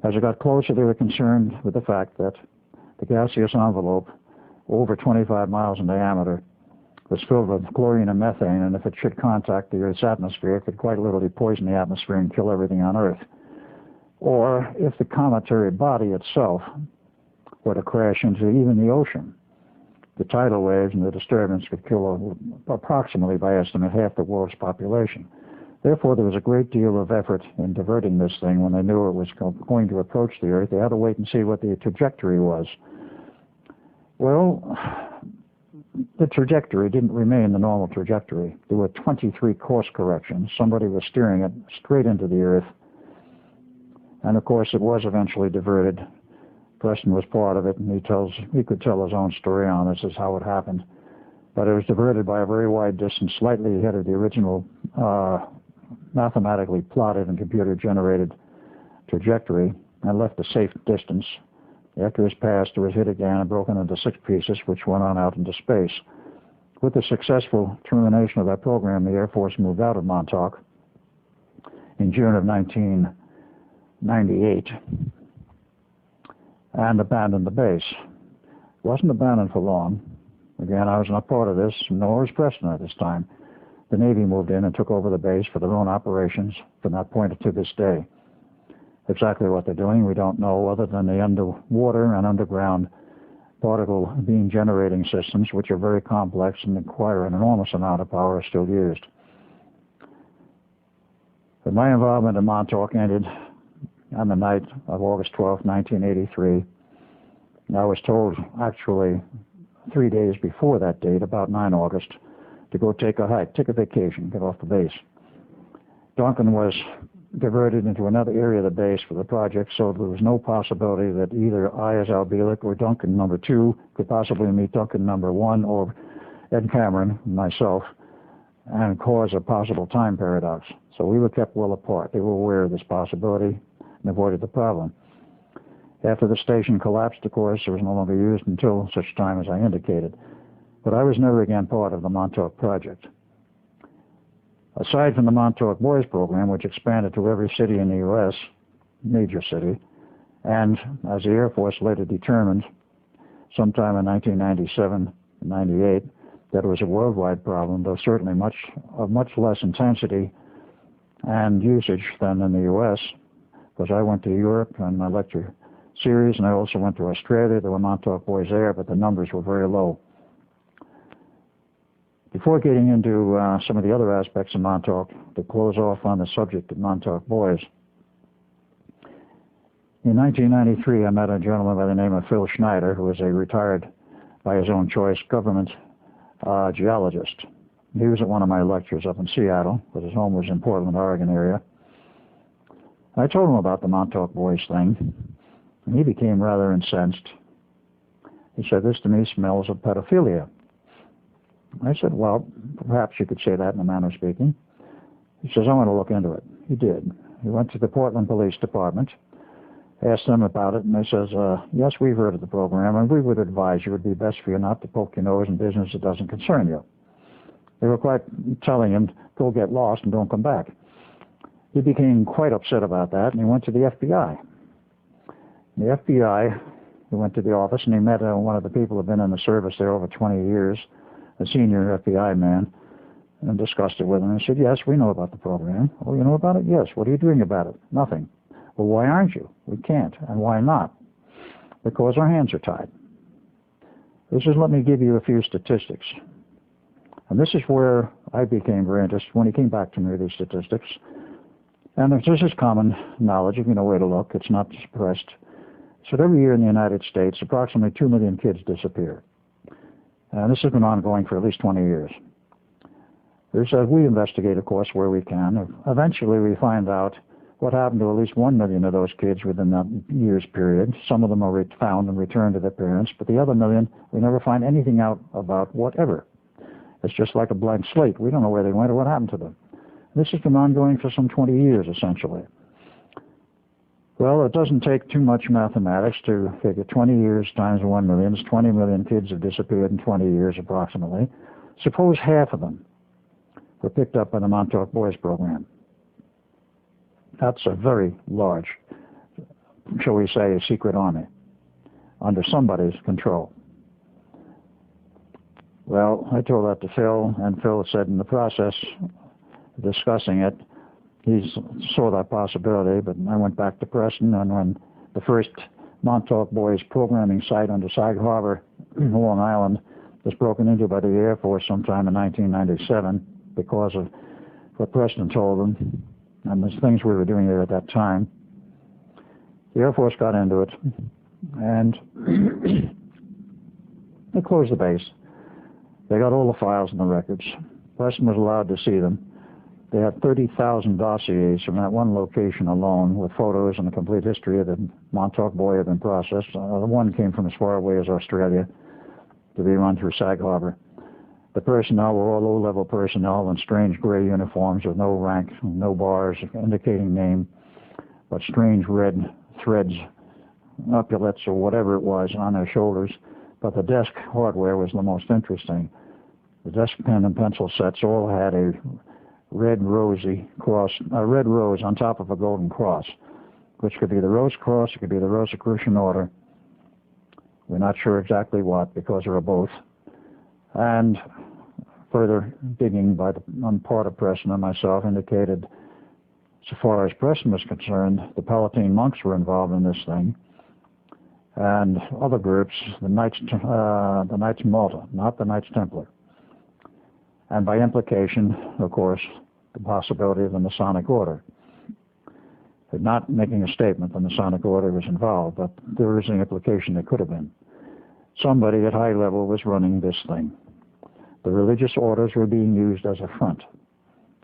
As it got closer, they were concerned with the fact that the gaseous envelope, over 25 miles in diameter, was filled with chlorine and methane, and if it should contact the Earth's atmosphere, it could quite literally poison the atmosphere and kill everything on Earth. Or if the cometary body itself were to crash into even the ocean, the tidal waves and the disturbance could kill approximately, by estimate, half the world's population. Therefore, there was a great deal of effort in diverting this thing. When they knew it was going to approach the Earth, they had to wait and see what the trajectory was. Well, the trajectory didn't remain the normal trajectory. There were 23 course corrections. Somebody was steering it straight into the Earth. And of course, it was eventually diverted. Preston was part of it, and he could tell his own story on this, as how it happened. But it was diverted by a very wide distance, slightly ahead of the original mathematically plotted and computer-generated trajectory, and left a safe distance. After it was passed, it was hit again and broken into 6 pieces, which went on out into space. With the successful termination of that program, the Air Force moved out of Montauk in June of 1998 and abandoned the base. It wasn't abandoned for long. Again, I was not part of this, nor was Preston at this time. The Navy moved in and took over the base for their own operations from that point to this day. Exactly what they're doing, we don't know, other than the underwater and underground particle beam generating systems, which are very complex and require an enormous amount of power, are still used. But my involvement in Montauk ended on the night of August 12, 1983. I was told, actually, 3 days before that date, about 9 August, to go take a hike, take a vacation, get off the base. Duncan was diverted into another area of the base for the project, so there was no possibility that either I, as Al Bielek, or Duncan number 2 could possibly meet Duncan number 1, or Ed Cameron, myself, and cause a possible time paradox. So we were kept well apart. They were aware of this possibility and avoided the problem. After the station collapsed, of course, it was no longer used until such time as I indicated. But I was never again part of the Montauk project. Aside from the Montauk Boys program, which expanded to every city in the U.S., major city, and as the Air Force later determined, sometime in 1997 and 98, that it was a worldwide problem, though certainly of much less intensity and usage than in the U.S., because I went to Europe on my lecture series, and I also went to Australia. There were Montauk boys there, but the numbers were very low. Before getting into some of the other aspects of Montauk, to close off on the subject of Montauk boys, in 1993, I met a gentleman by the name of Phil Schneider, who was a retired, by his own choice, government geologist. He was at one of my lectures up in Seattle, but his home was in Portland, Oregon area. I told him about the Montauk boys thing, and he became rather incensed. He said, "This to me smells of pedophilia." I said, "Well, perhaps you could say that in a manner of speaking." He says, "I want to look into it." He did. He went to the Portland Police Department, asked them about it, and they says, "Yes, we've heard of the program, and we would advise you it would be best for you not to poke your nose in business that doesn't concern you." They were quite telling him, "Go get lost and don't come back." He became quite upset about that, and he went to the FBI. The FBI, he went to the office, and he met one of the people who had been in the service there over 20 years, a senior FBI man, and discussed it with him. And he said, "Yes, we know about the program." "Oh, you know about it?" "Yes." "What are you doing about it?" "Nothing." "Well, why aren't you?" "We can't." "And why not?" "Because our hands are tied." Let me give you a few statistics. And this is where I became very interested when he came back to me with these statistics. And this is common knowledge, if you know where to look. It's not suppressed. So every year in the United States, approximately 2 million kids disappear. And this has been ongoing for at least 20 years. We investigate, of course, where we can. Eventually, we find out what happened to at least 1 million of those kids within that year's period. Some of them are found and returned to their parents, but the other million, we never find anything out about whatever. It's just like a blank slate. We don't know where they went or what happened to them. This has been ongoing for some 20 years, essentially. Well, it doesn't take too much mathematics to figure 20 years times 1 million is 20 million kids have disappeared in 20 years approximately. Suppose half of them were picked up by the Montauk Boys program. That's a very large, shall we say, a secret army under somebody's control. Well, I told that to Phil, and Phil said in the process of discussing it, he saw that possibility, but I went back to Preston, and when the first Montauk Boys programming site under Sag Harbor, Long Island, was broken into by the Air Force sometime in 1997 because of what Preston told them and the things we were doing there at that time, the Air Force got into it, and they closed the base. They got all the files and the records. Preston was allowed to see them. They had 30,000 dossiers from that one location alone with photos and a complete history of the Montauk boy had been processed. The one came from as far away as Australia to be run through Sag Harbor. The personnel were all low-level personnel in strange gray uniforms with no rank, no bars indicating name, but strange red threads, epaulets or whatever it was on their shoulders. But the desk hardware was the most interesting. The desk pen and pencil sets all had a red rosy cross, a red rose on top of a golden cross, which could be the Rose Cross, it could be the Rosicrucian Order. We're not sure exactly what, because there are both. And further digging on part of Preston and myself indicated, so far as Preston was concerned, the Palatine monks were involved in this thing, and other groups, the Knights Malta, not the Knights Templar. And by implication, of course, the possibility of the Masonic Order. They're not making a statement the Masonic Order was involved, but there is an implication there could have been. Somebody at high level was running this thing. The religious orders were being used as a front.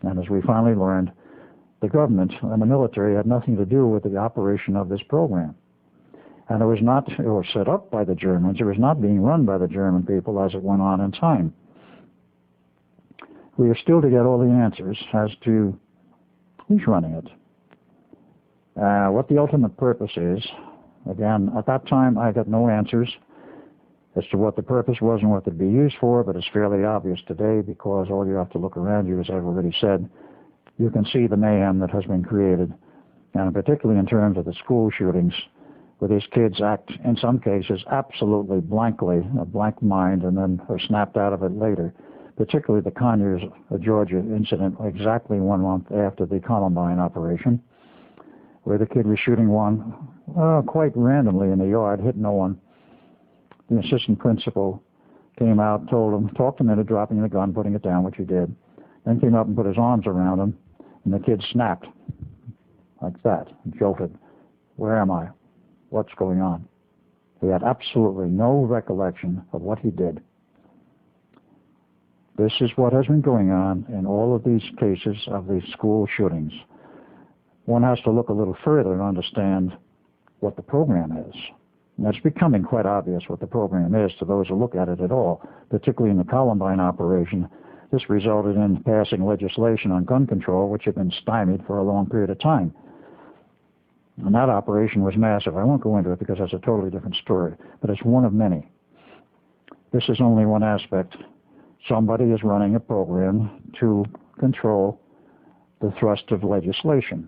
And as we finally learned, the government and the military had nothing to do with the operation of this program. And it was set up by the Germans. It was not being run by the German people as it went on in time. We are still to get all the answers as to who's running it. What the ultimate purpose is. Again, at that time, I got no answers as to what the purpose was and what they'd be used for, but it's fairly obvious today because all you have to look around you, as I've already said, you can see the mayhem that has been created, and particularly in terms of the school shootings where these kids act, in some cases, absolutely blankly, a blank mind, and then are snapped out of it later. Particularly the Conyers, Georgia incident, exactly 1 month after the Columbine operation, where the kid was shooting one quite randomly in the yard, hit no one. The assistant principal came out, told him, talked him into dropping the gun, putting it down, which he did. Then came up and put his arms around him, and the kid snapped like that, jolted. Where am I? What's going on? He had absolutely no recollection of what he did. This is what has been going on in all of these cases of these school shootings. One has to look a little further and understand what the program is. And it's becoming quite obvious what the program is to those who look at it at all, particularly in the Columbine operation. This resulted in passing legislation on gun control, which had been stymied for a long period of time. And that operation was massive. I won't go into it because that's a totally different story, but it's one of many. This is only one aspect. Somebody is running a program to control the thrust of legislation.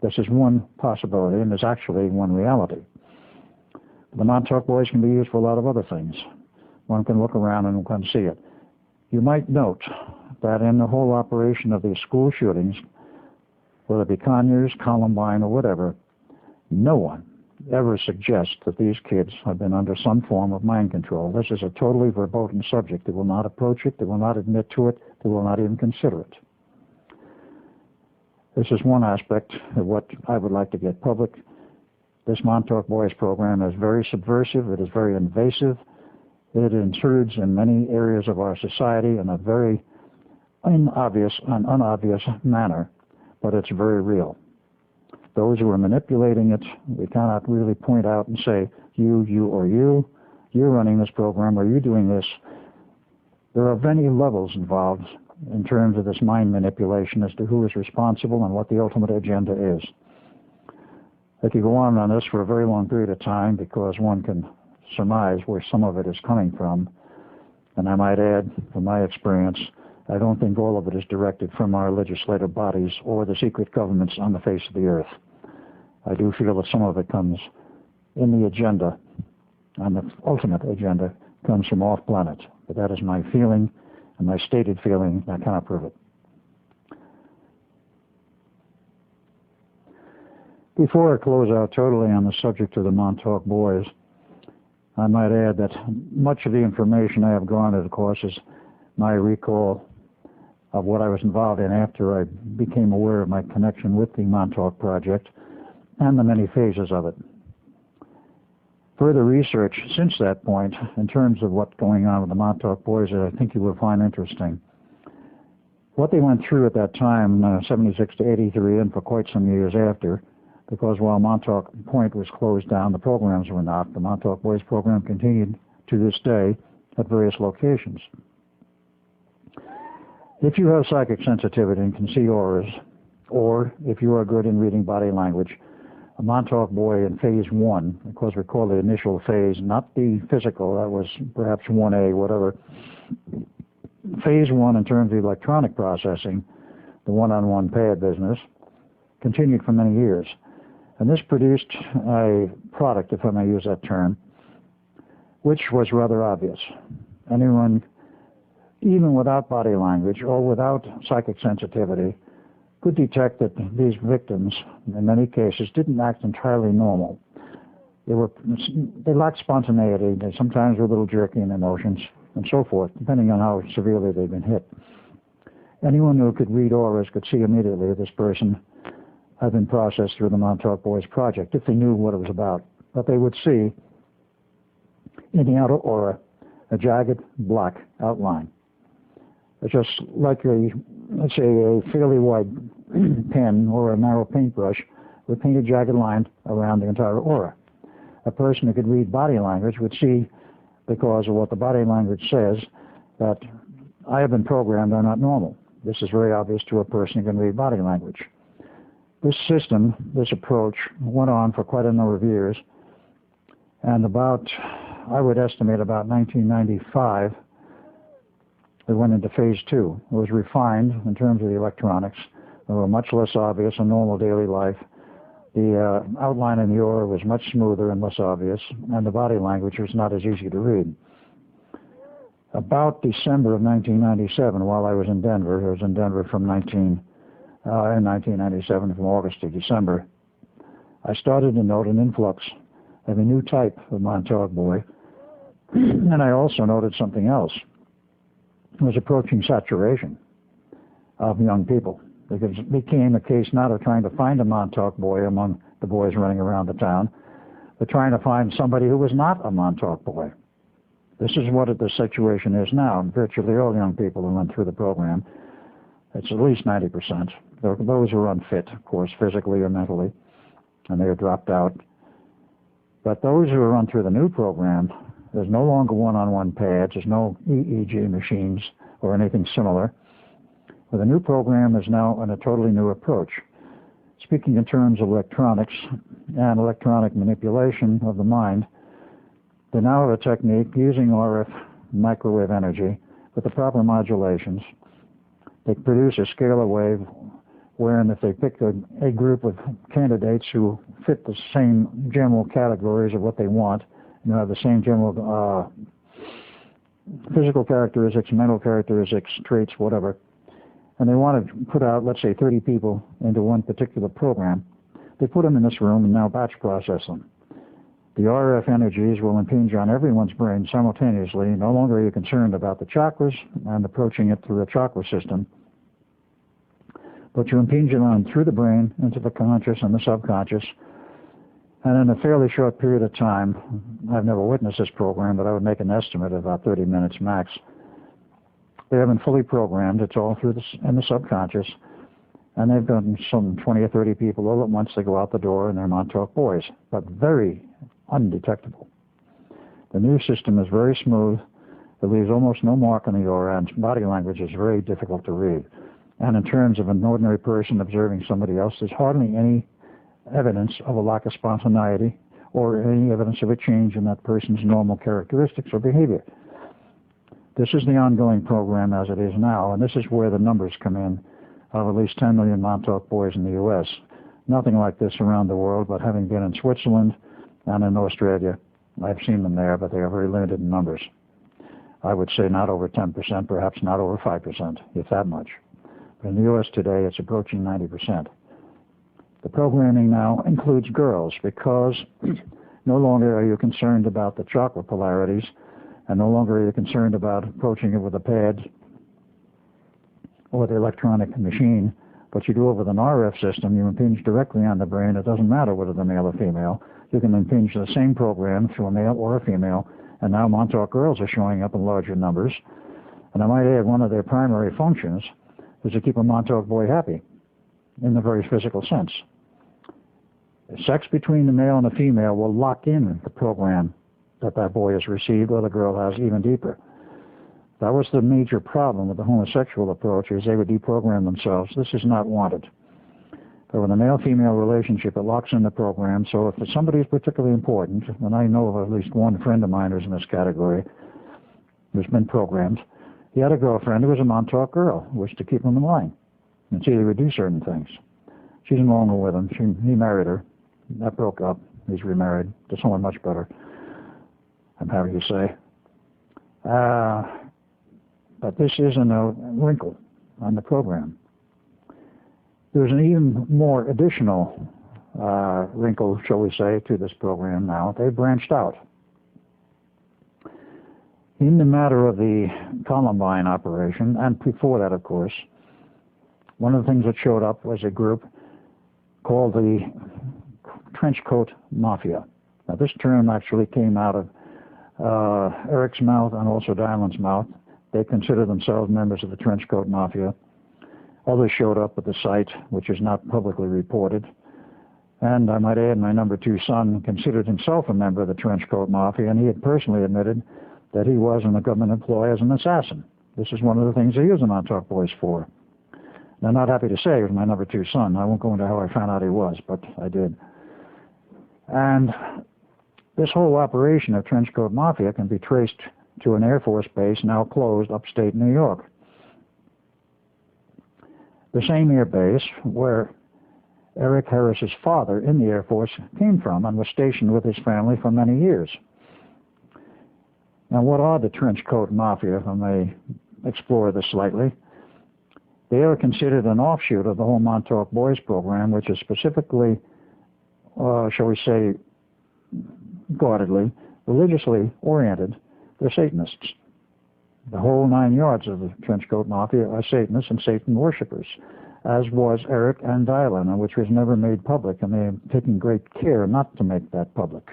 This is one possibility, and there's actually one reality. The Montauk Boys can be used for a lot of other things. One can look around and one can see it. You might note that in the whole operation of these school shootings, whether it be Conyers, Columbine, or whatever, no one ever suggests that these kids have been under some form of mind control. This is a totally verboten subject. They will not approach it. They will not admit to it. They will not even consider it. This is one aspect of what I would like to get public. This Montauk Boys program is very subversive. It is very invasive. It intrudes in many areas of our society in a very unobvious manner, but it's very real. Those who are manipulating it, we cannot really point out and say, you're running this program, or you're doing this. There are many levels involved in terms of this mind manipulation as to who is responsible and what the ultimate agenda is. I could go on this for a very long period of time because one can surmise where some of it is coming from. And I might add, from my experience, I don't think all of it is directed from our legislative bodies or the secret governments on the face of the earth. I do feel that some of it comes in the agenda, and the ultimate agenda comes from off-planet. But that is my feeling, and my stated feeling. I cannot prove it. Before I close out totally on the subject of the Montauk Boys, I might add that much of the information I have garnered, of course, is my recall of what I was involved in after I became aware of my connection with the Montauk Project and the many phases of it. Further research since that point, in terms of what's going on with the Montauk Boys, I think you will find interesting. What they went through at that time, 76 to 83, and for quite some years after, because while Montauk Point was closed down, the programs were not. The Montauk Boys program continued to this day at various locations. If you have psychic sensitivity and can see auras, or if you are good in reading body language, a Montauk Boy in phase 1, of course we call the initial phase, not the physical, that was perhaps 1A, whatever. Phase 1 in terms of electronic processing, the one-on-one pad business, continued for many years. And this produced a product, if I may use that term, which was rather obvious. Anyone, even without body language or without psychic sensitivity, could detect that these victims, in many cases, didn't act entirely normal. They lacked spontaneity. They sometimes were a little jerky in emotions, and so forth, depending on how severely they've been hit. Anyone who could read auras could see immediately that this person had been processed through the Montauk Boys Project, if they knew what it was about. But they would see in the outer aura a jagged black outline. It's just like let's say a fairly wide pen or a narrow paintbrush would paint a jagged line around the entire aura. A person who could read body language would see, because of what the body language says, that I have been programmed, I'm not normal. This is very obvious to a person who can read body language. This system, this approach, went on for quite a number of years, and I would estimate about 1995, it went into phase 2. It was refined in terms of the electronics. They were much less obvious in normal daily life. The outline in the aura was much smoother and less obvious, and the body language was not as easy to read. About December of 1997, while I was in Denver, I was in Denver from in 1997 from August to December, I started to note an influx of a new type of Montauk boy, and I also noted something else. It was approaching saturation of young people, because it became a case not of trying to find a Montauk boy among the boys running around the town, but trying to find somebody who was not a Montauk boy. This is what the situation is now. Virtually all young people who run through the program, it's at least 90%. Those who are unfit, of course, physically or mentally, and they are dropped out. But those who are run through the new program, there's no longer one-on-one pads, there's no EEG machines or anything similar. Well, the new program is now on a totally new approach. Speaking in terms of electronics and electronic manipulation of the mind, they now have a technique using RF microwave energy with the proper modulations. They produce a scalar wave wherein if they pick a group of candidates who fit the same general categories of what they want, have the same general physical characteristics, mental characteristics, traits, whatever, and they want to put out, let's say, 30 people into one particular program, they put them in this room and now batch process them. The RF energies will impinge on everyone's brain simultaneously. No longer are you concerned about the chakras and approaching it through a chakra system, but you impinge it on through the brain into the conscious and the subconscious. And in a fairly short period of time, I've never witnessed this program, but I would make an estimate of about 30 minutes max. They have been fully programmed. It's all through in the subconscious. And they've done some 20 or 30 people all at once. They go out the door and they're Montauk boys, but very undetectable. The new system is very smooth. It leaves almost no mark on the aura, and body language is very difficult to read. And in terms of an ordinary person observing somebody else, there's hardly any evidence of a lack of spontaneity or any evidence of a change in that person's normal characteristics or behavior. This is the ongoing program as it is now, and this is where the numbers come in of at least 10 million Montauk boys in the U.S. Nothing like this around the world, but having been in Switzerland and in Australia, I've seen them there, but they are very limited in numbers. I would say not over 10%, perhaps not over 5%, if that much. But in the U.S. today, it's approaching 90%. The programming now includes girls because no longer are you concerned about the chakra polarities, and no longer are you concerned about approaching it with a pad or the electronic machine, but you do it with an RF system. You impinge directly on the brain. It doesn't matter whether they're male or female. You can impinge the same program through a male or a female, and now Montauk girls are showing up in larger numbers. And I might add, one of their primary functions is to keep a Montauk boy happy in the very physical sense. Sex between the male and the female will lock in the program that boy has received or the girl has even deeper. That was the major problem with the homosexual approach, is they would deprogram themselves. This is not wanted. But with a male-female relationship, it locks in the program, so if somebody is particularly important, and I know of at least one friend of mine who's in this category, who's been programmed, he had a girlfriend who was a Montauk girl, who was to keep him in line. And see, he would do certain things. She's no longer with him. He married her. That broke up. He's remarried to someone much better, I'm happy to say. But this is a wrinkle on the program. There's an even more additional wrinkle, shall we say, to this program now. They've branched out. In the matter of the Columbine operation, and before that, of course, one of the things that showed up was a group called the Trenchcoat Mafia. Now, this term actually came out of Eric's mouth and also Dylan's mouth. They consider themselves members of the Trenchcoat Mafia. Others showed up at the site, which is not publicly reported. And I might add, my number 2 son considered himself a member of the Trenchcoat Mafia, and he had personally admitted that he was in a government employ as an assassin. This is one of the things they use the Montauk boys for. And I'm not happy to say he was my number 2 son. I won't go into how I found out he was, but I did. And this whole operation of Trenchcoat Mafia can be traced to an Air Force base now closed upstate New York. The same air base where Eric Harris's father in the Air Force came from and was stationed with his family for many years. Now, what are the trench coat mafia, if I may explore this slightly? They are considered an offshoot of the whole Montauk Boys program, which is specifically, shall we say, guardedly, religiously oriented. They're Satanists. The whole 9 yards of the trenchcoat mafia are Satanists and Satan worshippers, as was Eric and Dylan, which was never made public, and they're taking great care not to make that public.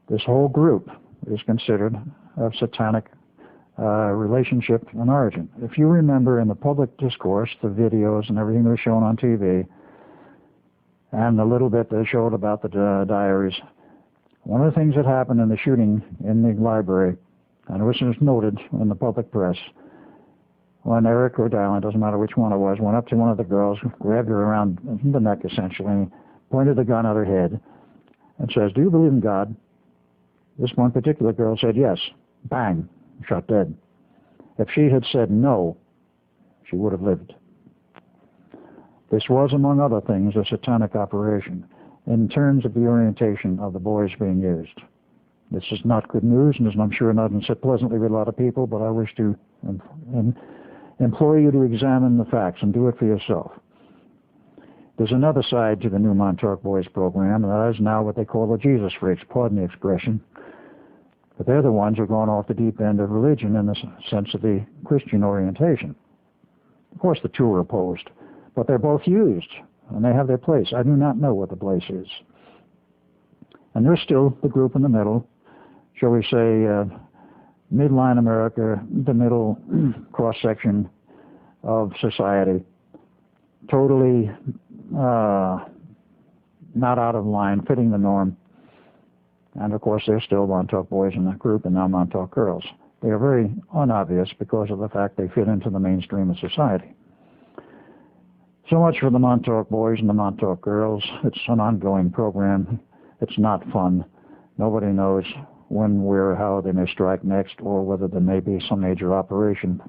This whole group is considered of satanic relationship and origin. If you remember in the public discourse, the videos and everything that was shown on TV, and the little bit they showed about the diaries, one of the things that happened in the shooting in the library, and it was noted in the public press, when Eric or Dylan, doesn't matter which one it was, went up to one of the girls, grabbed her around the neck essentially, and pointed the gun at her head, and says, "Do you believe in God?" This one particular girl said yes. Bang, shot dead. If she had said no, she would have lived. This was, among other things, a satanic operation in terms of the orientation of the boys being used. This is not good news, and I'm sure not sit pleasantly with a lot of people, but I wish to implore you to examine the facts and do it for yourself. There's another side to the new Montauk Boys program, and that is now what they call the Jesus freaks, pardon the expression. But they're the ones who are going off the deep end of religion in the sense of the Christian orientation. Of course, the two are opposed, but they're both used, and they have their place. I do not know what the place is. And there's still the group in the middle, shall we say, midline America, the middle cross-section of society, totally not out of line, fitting the norm. And of course, there's still Montauk Boys in that group and now Montauk Girls. They are very unobvious because of the fact they fit into the mainstream of society. So much for the Montauk Boys and the Montauk Girls. It's an ongoing program. It's not fun. Nobody knows when, where, how they may strike next, or whether there may be some major operation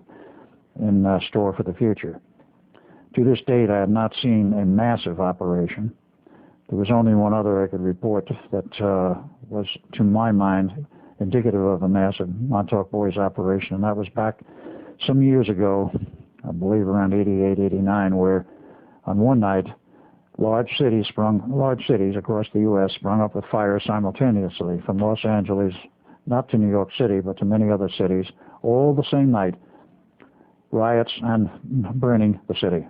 in store for the future. To this date, I have not seen a massive operation. There was only one other I could report that was, to my mind, indicative of a massive Montauk Boys operation, and that was back some years ago, I believe around 88, 89, where on one night, large cities across the U.S. sprung up with fire simultaneously, from Los Angeles, not to New York City, but to many other cities, all the same night, riots and burning the city.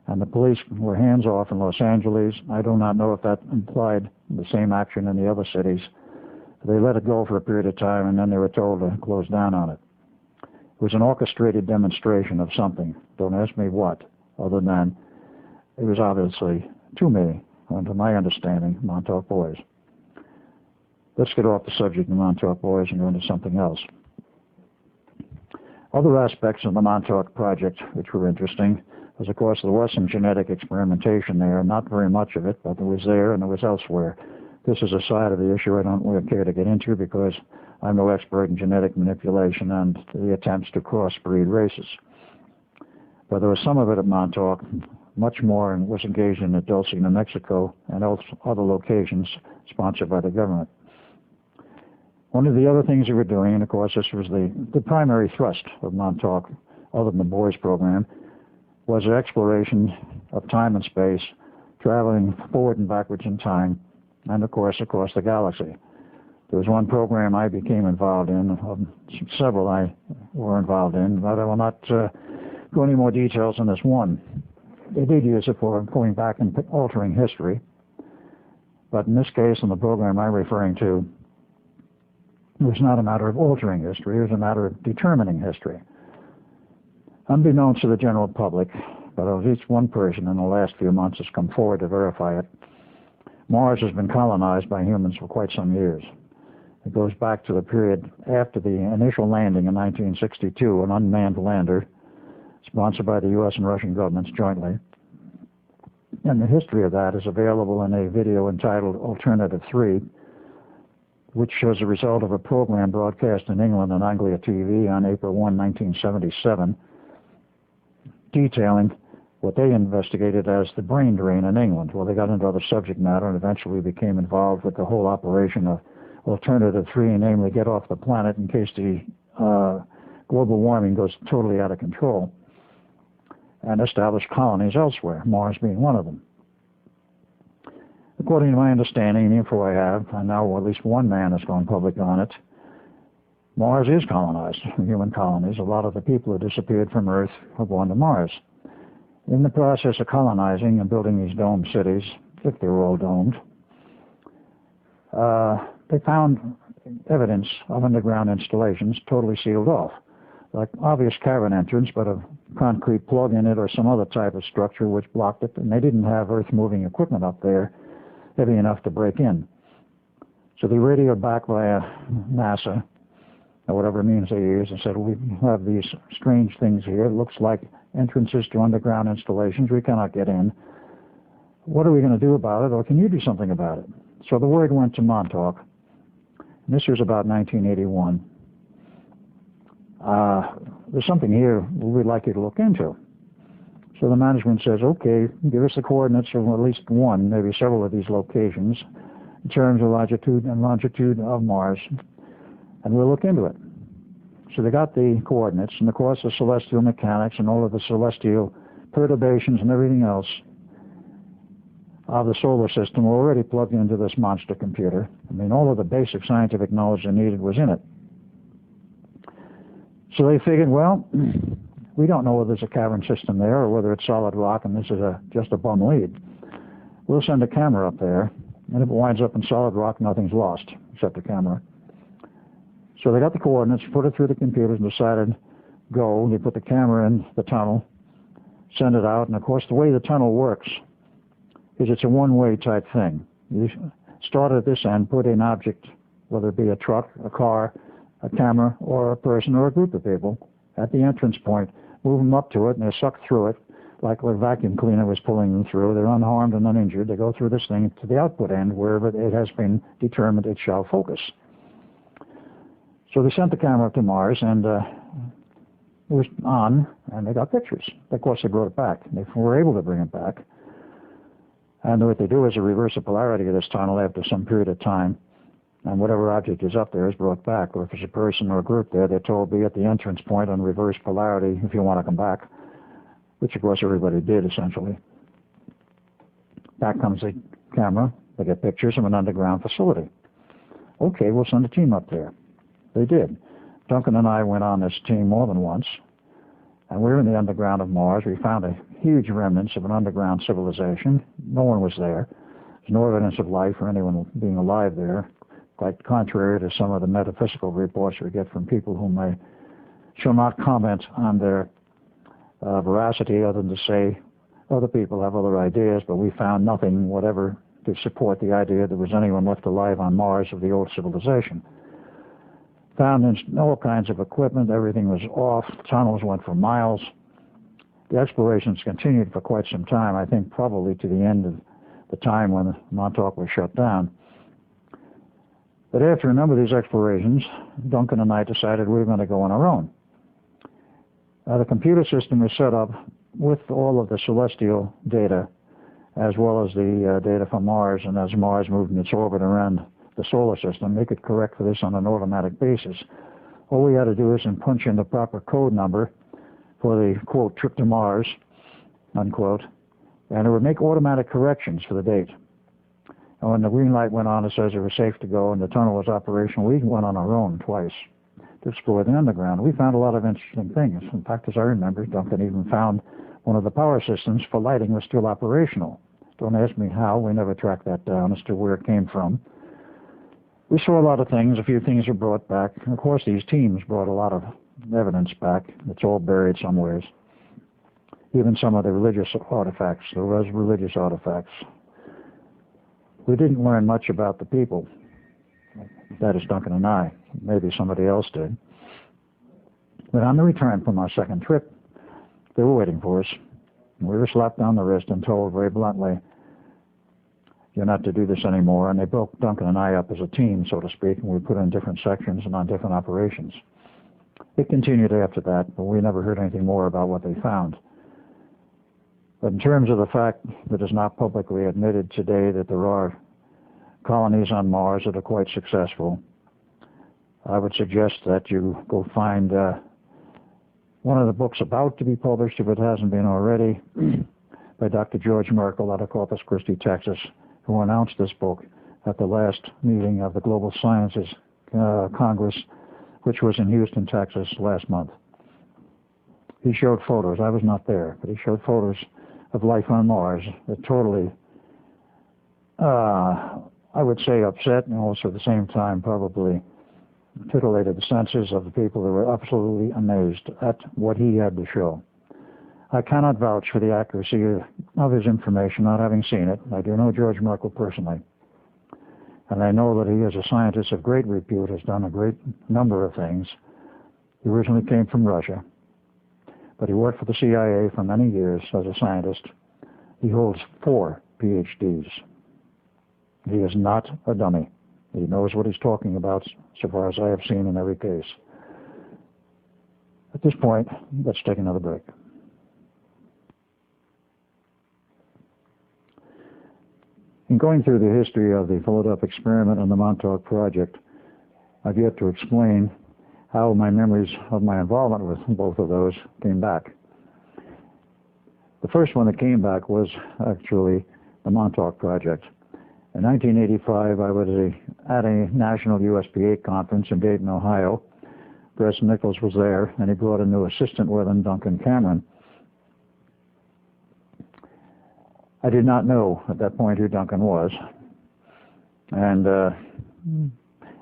And the police were hands off in Los Angeles. I do not know if that implied the same action in the other cities. They let it go for a period of time, and then they were told to close down on it. It was an orchestrated demonstration of something. Don't ask me what, other than it was obviously, to me, and to my understanding, Montauk Boys. Let's get off the subject of Montauk Boys and go into something else. Other aspects of the Montauk Project which were interesting was, of course, there was some genetic experimentation there. Not very much of it, but it was there and it was elsewhere. This is a side of the issue I don't really care to get into because I'm no expert in genetic manipulation and the attempts to crossbreed races. But there was some of it at Montauk. Much more was engaged in at Dulce, New Mexico, and other locations sponsored by the government. One of the other things we were doing, and of course this was the primary thrust of Montauk, other than the boys program, was the exploration of time and space, traveling forward and backwards in time, and of course across the galaxy. There was one program I became involved in, several I were involved in, but I will not go into more details on this one. They did use it for going back and altering history. But in this case, in the program I'm referring to, it was not a matter of altering history, it was a matter of determining history. Unbeknownst to the general public, but at least one person in the last few months has come forward to verify it, Mars has been colonized by humans for quite some years. It goes back to the period after the initial landing in 1962, an unmanned lander, sponsored by the U.S. and Russian governments jointly. And the history of that is available in a video entitled Alternative 3, which was a result of a program broadcast in England on Anglia TV on April 1, 1977, detailing what they investigated as the brain drain in England. Well, they got into other subject matter and eventually became involved with the whole operation of Alternative 3, namely get off the planet in case the global warming goes totally out of control, and establish colonies elsewhere, Mars being one of them. According to my understanding, the info I have, and now at least one man has gone public on it, Mars is colonized, human colonies. A lot of the people who disappeared from Earth have gone to Mars. In the process of colonizing and building these domed cities, if they were all domed, they found evidence of underground installations totally sealed off, like obvious cavern entrance, but a concrete plug in it or some other type of structure which blocked it, and they didn't have earth-moving equipment up there heavy enough to break in. So they radioed back via NASA, or whatever means they used, and said, we have these strange things here. It looks like entrances to underground installations. We cannot get in. What are we going to do about it, or can you do something about it? So the word went to Montauk. And this was about 1981. There's something here we'd like you to look into. So the management says, okay, give us the coordinates of at least one, maybe several of these locations, in terms of latitude and longitude of Mars, and we'll look into it. So they got the coordinates, and of course the celestial mechanics and all of the celestial perturbations and everything else of the solar system were already plugged into this monster computer. I mean, all of the basic scientific knowledge they needed was in it. So they figured, well, we don't know whether there's a cavern system there or whether it's solid rock and this is just a bum lead. We'll send a camera up there, and if it winds up in solid rock, nothing's lost except the camera. So they got the coordinates, put it through the computers, and decided, go. They put the camera in the tunnel, send it out, and of course the way the tunnel works is it's a one-way type thing. You start at this end, put an object, whether it be a truck, a car, a camera, or a person or a group of people, at the entrance point, move them up to it, and they're sucked through it like a vacuum cleaner was pulling them through. They're unharmed and uninjured. They go through this thing to the output end, wherever it has been determined it shall focus. So they sent the camera up to Mars, and it was on, and they got pictures. Of course, they brought it back. They were able to bring it back. And what they do is a reverse the polarity of this tunnel after some period of time, and whatever object is up there is brought back. Or if there's a person or a group there, they're told, be at the entrance point on reverse polarity if you want to come back, which of course everybody did essentially. Back comes the camera. They get pictures of an underground facility. Okay, we'll send a team up there. They did. Duncan and I went on this team more than once, and we were in the underground of Mars. We found a huge remnants of an underground civilization. No one was there. There's no evidence of life or anyone being alive there, quite contrary to some of the metaphysical reports we get from people whom I shall not comment on their veracity, other than to say other people have other ideas, but we found nothing whatever to support the idea there was anyone left alive on Mars of the old civilization. Found all kinds of equipment. Everything was off. Tunnels went for miles. The explorations continued for quite some time, I think probably to the end of the time when Montauk was shut down. But after a number of these explorations, Duncan and I decided we were going to go on our own. The computer system was set up with all of the celestial data, as well as the data from Mars, and as Mars moved in its orbit around the solar system, they could correct for this on an automatic basis. All we had to do is punch in the proper code number for the, quote, trip to Mars, unquote, and it would make automatic corrections for the date. And when the green light went on, it says it was safe to go and the tunnel was operational. We went on our own twice to explore the underground. We found a lot of interesting things. In fact, as I remember, Duncan even found one of the power systems for lighting was still operational. Don't ask me how. We never tracked that down as to where it came from. We saw a lot of things. A few things were brought back. And of course, these teams brought a lot of evidence back. It's all buried somewhere. Even some of the religious artifacts. There was religious artifacts. We didn't learn much about the people. That is Duncan and I. Maybe somebody else did. But on the return from our second trip, they were waiting for us. We were slapped on the wrist and told very bluntly, you're not to do this anymore. And they broke Duncan and I up as a team, so to speak, and we put in different sections and on different operations. It continued after that, but we never heard anything more about what they found. But in terms of the fact that is not publicly admitted today that there are colonies on Mars that are quite successful, I would suggest that you go find one of the books about to be published, if it hasn't been already, by Dr. George Merkel out of Corpus Christi, Texas, who announced this book at the last meeting of the Global Sciences Congress, which was in Houston, Texas, last month. He showed photos. I was not there, but he showed photos of life on Mars that totally, I would say, upset and also at the same time probably titillated the senses of the people that were absolutely amazed at what he had to show. I cannot vouch for the accuracy of his information, not having seen it. I do know George Merkel personally, and I know that he, as a scientist of great repute, has done a great number of things. He originally came from Russia, but he worked for the CIA for many years as a scientist. He holds 4 PhDs. He is not a dummy. He knows what he's talking about, so far as I have seen in every case. At this point, let's take another break. In going through the history of the Philadelphia experiment and the Montauk Project, I've yet to explain how my memories of my involvement with both of those came back. The first one that came back was actually the Montauk Project. In 1985, I was at a national USPA conference in Dayton, Ohio. President Nichols was there, and he brought a new assistant with him, Duncan Cameron. I did not know at that point who Duncan was, and I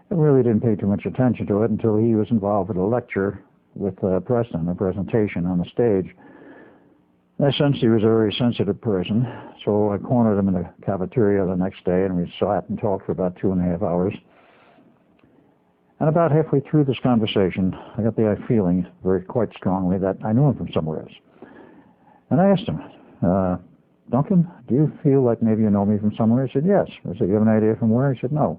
really didn't pay too much attention to it until he was involved with a lecture with Preston, a presentation on the stage. I sensed he was a very sensitive person, so I cornered him in the cafeteria the next day, and we sat and talked for about 2.5 hours. And about halfway through this conversation, I got the feeling quite strongly that I knew him from somewhere else. And I asked him, Duncan, do you feel like maybe you know me from somewhere? He said, yes. I said, you have an idea from where? He said, no.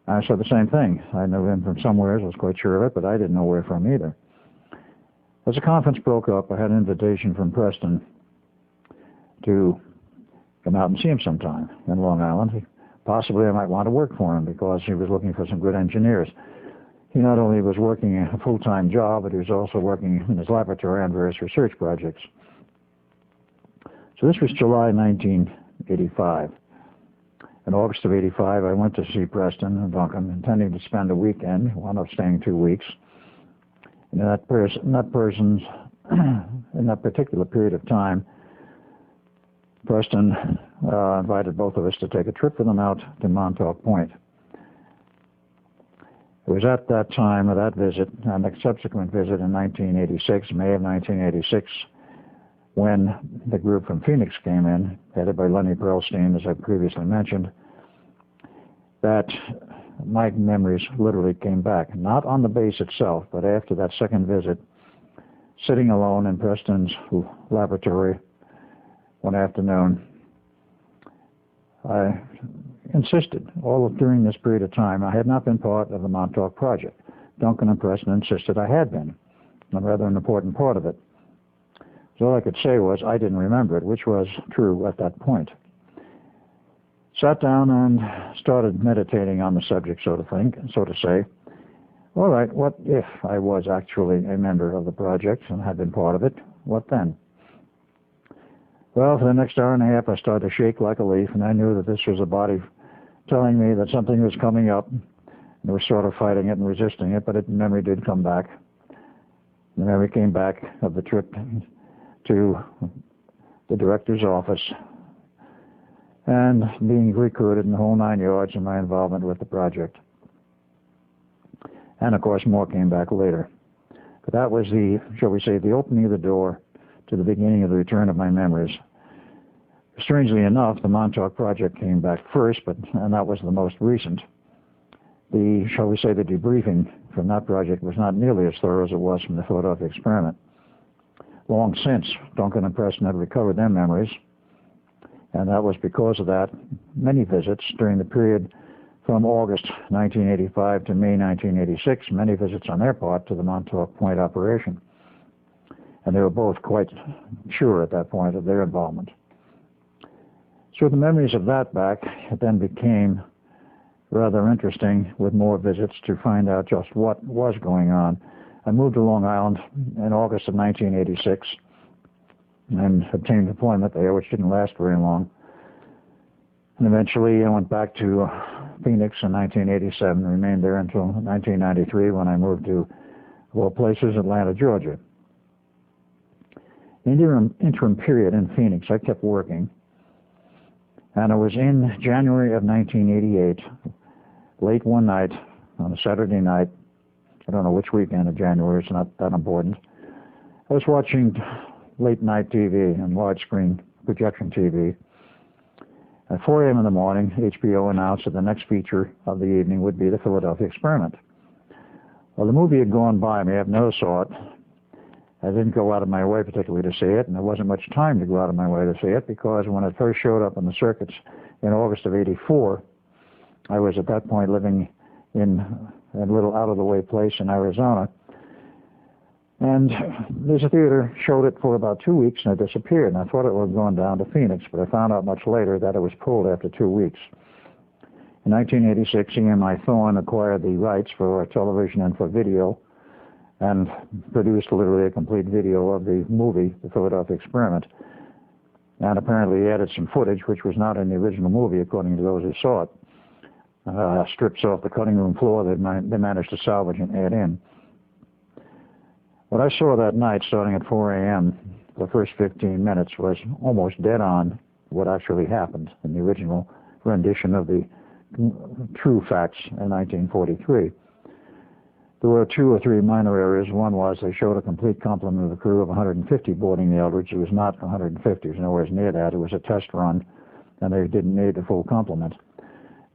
I said the same thing. I knew him from somewhere, I was quite sure of it, but I didn't know where from either. As the conference broke up, I had an invitation from Preston to come out and see him sometime in Long Island. Possibly I might want to work for him because he was looking for some good engineers. He not only was working a full-time job, but he was also working in his laboratory on various research projects. So this was July 1985. In August of 85, I went to see Preston and Duncan, intending to spend a weekend. Wound up staying 2 weeks. In that particular period of time, Preston invited both of us to take a trip with him out to Montauk Point. It was at that time of that visit and a subsequent visit in 1986, May of 1986, when the group from Phoenix came in, headed by Lenny Perlstein, as I previously mentioned, that my memories literally came back, not on the base itself, but after that second visit, sitting alone in Preston's laboratory one afternoon. I insisted, during this period of time, I had not been part of the Montauk Project. Duncan and Preston insisted I had been, a rather an important part of it. So all I could say was I didn't remember it, which was true at that point. Sat down and started meditating on the subject, so to say. All right, what if I was actually a member of the project and had been part of it? What then? Well, for the next hour and a half, I started to shake like a leaf, and I knew that this was a body telling me that something was coming up. And I was sort of fighting it and resisting it, but memory did come back. The memory came back of the trip to the director's office and being recruited in the whole 9 yards in my involvement with the project. And of course, more came back later. But that was the, shall we say, the opening of the door to the beginning of the return of my memories. Strangely enough, the Montauk Project came back first, and that was the most recent. Shall we say, the debriefing from that project was not nearly as thorough as it was from the Philadelphia experiment. Long since, Duncan and Preston had recovered their memories, and that was because of that. Many visits during the period from August 1985 to May 1986, many visits on their part to the Montauk Point operation. And they were both quite sure at that point of their involvement. So the memories of that back, it then became rather interesting with more visits to find out just what was going on. I moved to Long Island in August of 1986 and obtained employment there, which didn't last very long. And eventually I went back to Phoenix in 1987 and remained there until 1993 when I moved to, of all places, Atlanta, Georgia. In the interim period in Phoenix, I kept working. And it was in January of 1988, late one night, on a Saturday night, I don't know which weekend of January, it's not that important, I was watching late night TV and widescreen projection TV. At 4 a.m. in the morning, HBO announced that the next feature of the evening would be the Philadelphia Experiment. Well, the movie had gone by me. I've never saw it. I didn't go out of my way particularly to see it, and there wasn't much time to go out of my way to see it because when it first showed up on the circuits in August of '84, I was at that point living in a little out-of-the-way place in Arizona. And this theater showed it for about 2 weeks and it disappeared. And I thought it was going down to Phoenix, but I found out much later that it was pulled after 2 weeks. In 1986, EMI Thorne acquired the rights for television and for video and produced literally a complete video of the movie, The Philadelphia Experiment. And apparently added some footage which was not in the original movie, according to those who saw it. Strips off the cutting room floor that they managed to salvage and add in. What I saw that night, starting at 4 a.m., the first 15 minutes was almost dead on what actually happened in the original rendition of the true facts in 1943. There were 2 or 3 minor areas. One was they showed a complete complement of the crew of 150 boarding the Eldridge. It was not 150. It was nowhere near that. It was a test run, and they didn't need the full complement.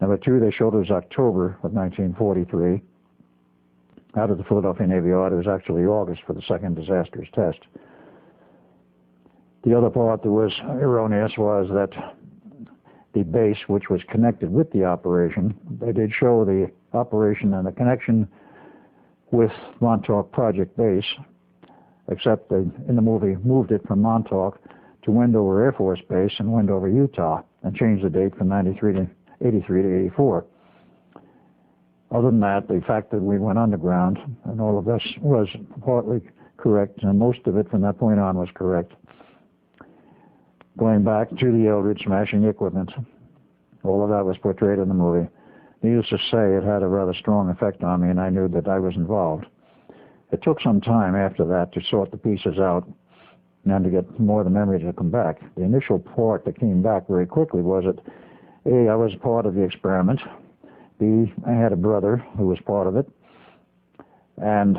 Number 2, they showed it was October of 1943. Out of the Philadelphia Navy Yard, it was actually August for the second disastrous test. The other part that was erroneous was that the base, which was connected with the operation, they did show the operation and the connection with Montauk Project Base, except they, in the movie, moved it from Montauk to Wendover Air Force Base in Wendover, Utah, and changed the date from 83 to 84. Other than that, the fact that we went underground and all of this was partly correct, and most of it from that point on was correct. Going back to the Eldridge smashing the equipment, all of that was portrayed in the movie. Needless to say, it had a rather strong effect on me, and I knew that I was involved. It took some time after that to sort the pieces out and to get more of the memory to come back. The initial part that came back very quickly was that, A, I was part of the experiment. B, I had a brother who was part of it. And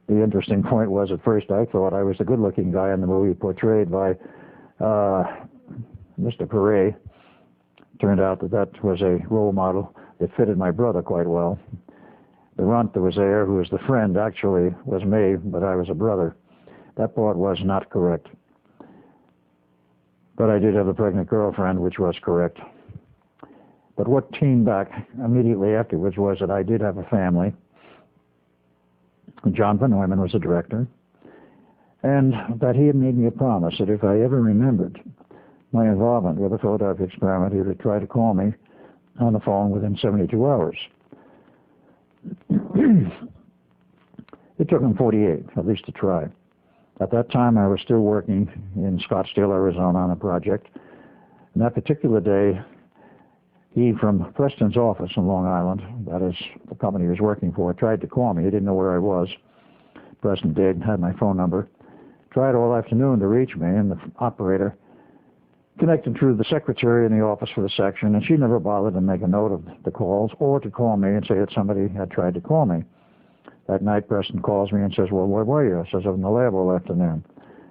the interesting point was, at first I thought I was the good-looking guy in the movie portrayed by Mr. Perret. Turned out that that was a role model that fitted my brother quite well. The runt that was there, who was the friend, actually was me, but I was a brother. That part was not correct. But I did have a pregnant girlfriend, which was correct. But what came back immediately afterwards was that I did have a family. John Van Neumann was the director, and that he had made me a promise that if I ever remembered my involvement with the Philadelphia Experiment, he would try to call me on the phone within 72 hours. It took him 48, at least to try. At that time, I was still working in Scottsdale, Arizona on a project. And that particular day, he, from Preston's office in Long Island, that is the company he was working for, tried to call me. He didn't know where I was. Preston did, had my phone number. Tried all afternoon to reach me, and the operator connected through the secretary in the office for the section, and she never bothered to make a note of the calls or to call me and say that somebody had tried to call me. That night, Preston calls me and says, well, where were you? I says, I was in the lab all afternoon.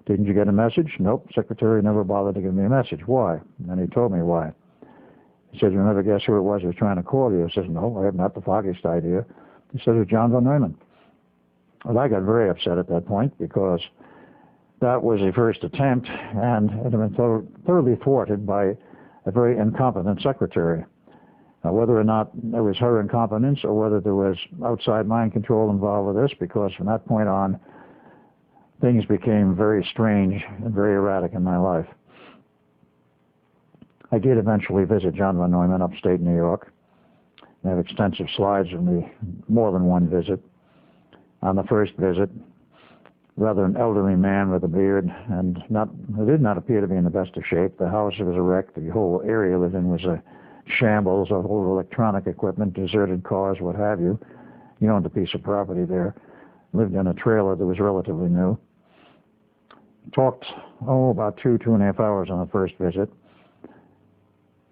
Didn't you get a message? Nope. Secretary never bothered to give me a message. Why? And he told me why. He said, you'll never guess who it was who was trying to call you. I says, no, I have not the foggiest idea. He said, it was John Van Neumann. Well, I got very upset at that point because that was a first attempt, and it had been thoroughly thwarted by a very incompetent secretary. Now, whether or not it was her incompetence or whether there was outside mind control involved with this, because from that point on, things became very strange and very erratic in my life. I did eventually visit John von Neumann upstate New York. I have extensive slides of me, more than one visit. On the first visit, rather an elderly man with a beard, and did not appear to be in the best of shape. The house was a wreck. The whole area lived in was a shambles of old electronic equipment, deserted cars, what have you. He owned a piece of property there. Lived in a trailer that was relatively new. Talked, about 2.5 hours on the first visit.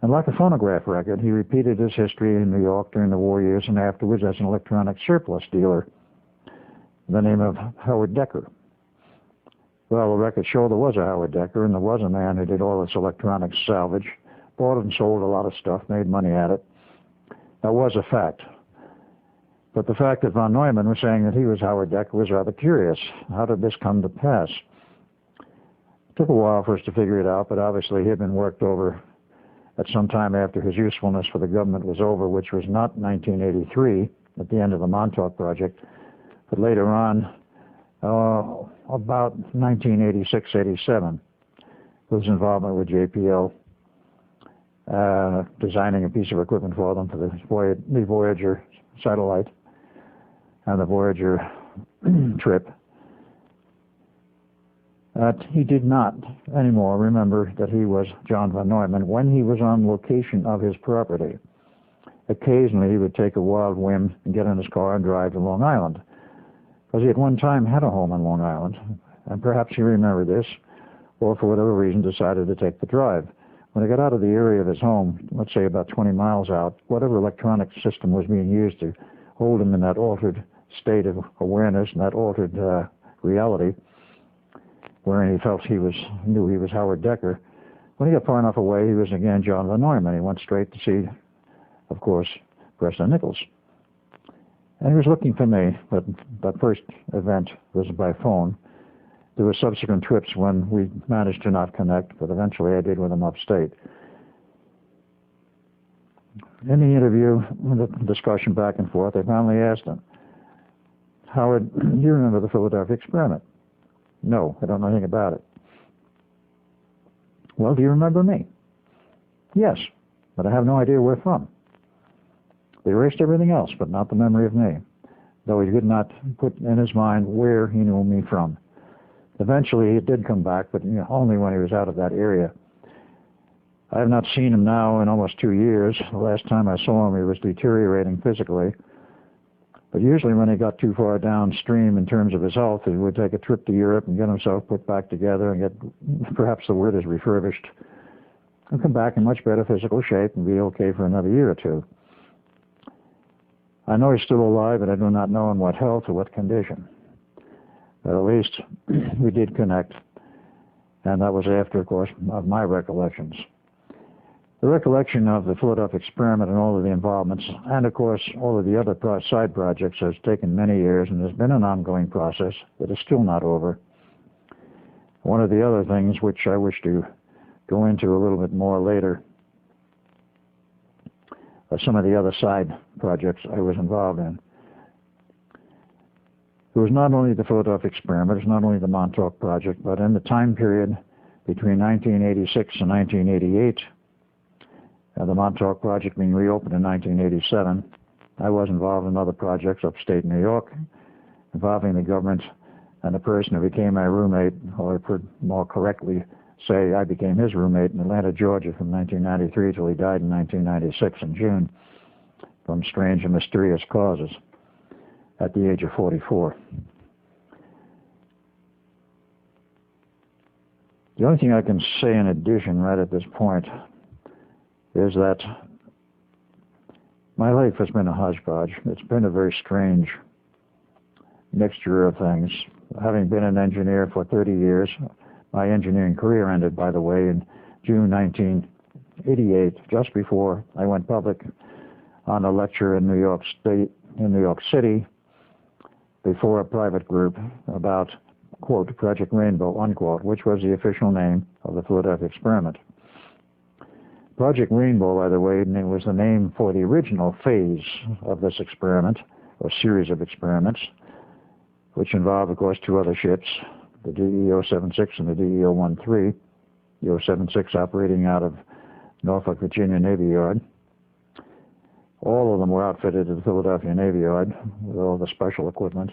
And like a phonograph record, he repeated his history in New York during the war years and afterwards as an electronic surplus dealer, the name of Howard Decker. Well, the records show there was a Howard Decker, and there was a man who did all this electronics salvage, bought and sold a lot of stuff, made money at it. That was a fact. But the fact that von Neumann was saying that he was Howard Decker was rather curious. How did this come to pass? It took a while for us to figure it out, but obviously he had been worked over at some time after his usefulness for the government was over, which was not 1983, at the end of the Montauk Project, but later on, about 1986-87, his involvement with JPL, designing a piece of equipment for them for the Voyager satellite and the Voyager trip. He did not anymore remember that he was John von Neumann when he was on location of his property. Occasionally he would take a wild whim and get in his car and drive to Long Island, because he at one time had a home on Long Island, and perhaps he remembered this, or for whatever reason decided to take the drive. When he got out of the area of his home, let's say about 20 miles out, whatever electronic system was being used to hold him in that altered state of awareness and that altered reality, wherein he knew he was Howard Decker. When he got far enough away, he was again John von Neumann. He went straight to see, of course, Preston Nichols. And he was looking for me, but that first event was by phone. There were subsequent trips when we managed to not connect, but eventually I did with him upstate. In the interview, the discussion back and forth, I finally asked him, Howard, do you remember the Philadelphia experiment? No, I don't know anything about it. Well, do you remember me? Yes, but I have no idea where from. They erased everything else, but not the memory of me, though he did not put in his mind where he knew me from. Eventually, it did come back, but only when he was out of that area. I have not seen him now in almost 2 years. The last time I saw him, he was deteriorating physically. But usually when he got too far downstream in terms of his health, he would take a trip to Europe and get himself put back together and get, perhaps the word is refurbished, and come back in much better physical shape and be okay for another year or two. I know he's still alive, but I do not know in what health or what condition. But at least we did connect, and that was after, of course, of my recollections. The recollection of the Philadelphia experiment and all of the involvements, and of course all of the other side projects, has taken many years and has been an ongoing process that is still not over. One of the other things which I wish to go into a little bit more later are some of the other side projects I was involved in. It was not only the Philadelphia experiment, it was not only the Montauk Project, but in the time period between 1986 and 1988, the Montauk Project being reopened in 1987, I was involved in other projects upstate New York involving the government and the person who became my roommate, or I could more correctly say I became his roommate in Atlanta, Georgia from 1993 till he died in 1996 in June from strange and mysterious causes at the age of 44. The only thing I can say in addition right at this point is that my life has been a hodgepodge. It's been a very strange mixture of things. Having been an engineer for 30 years, my engineering career ended, by the way, in June 1988, just before I went public on a lecture in New York City, before a private group about, quote, Project Rainbow, unquote, which was the official name of the Philadelphia experiment. Project Rainbow, by the way, was the name for the original phase of this experiment, or series of experiments, which involved, of course, 2 other ships, the DE-076 and the DE-013, the 076 operating out of Norfolk, Virginia Navy Yard. All of them were outfitted at the Philadelphia Navy Yard with all the special equipment.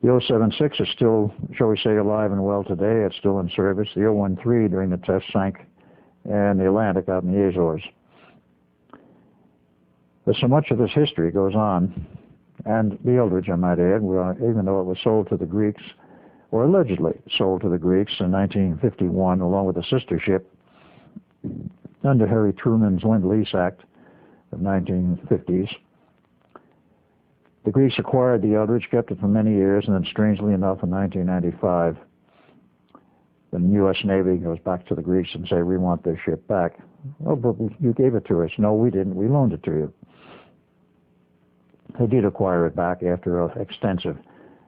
The 076 is still, shall we say, alive and well today. It's still in service. The 013 during the test sank in the Atlantic out in the Azores. But so much of this history goes on, and the Eldridge, I might add, even though it was sold to the Greeks, or allegedly sold to the Greeks in 1951, along with a sister ship, under Harry Truman's Lend-Lease Act of 1950s. The Greeks acquired the Eldridge, kept it for many years, and then strangely enough, in 1995, the U.S. Navy goes back to the Greeks and say, we want this ship back. Oh, but you gave it to us. No, we didn't. We loaned it to you. They did acquire it back after extensive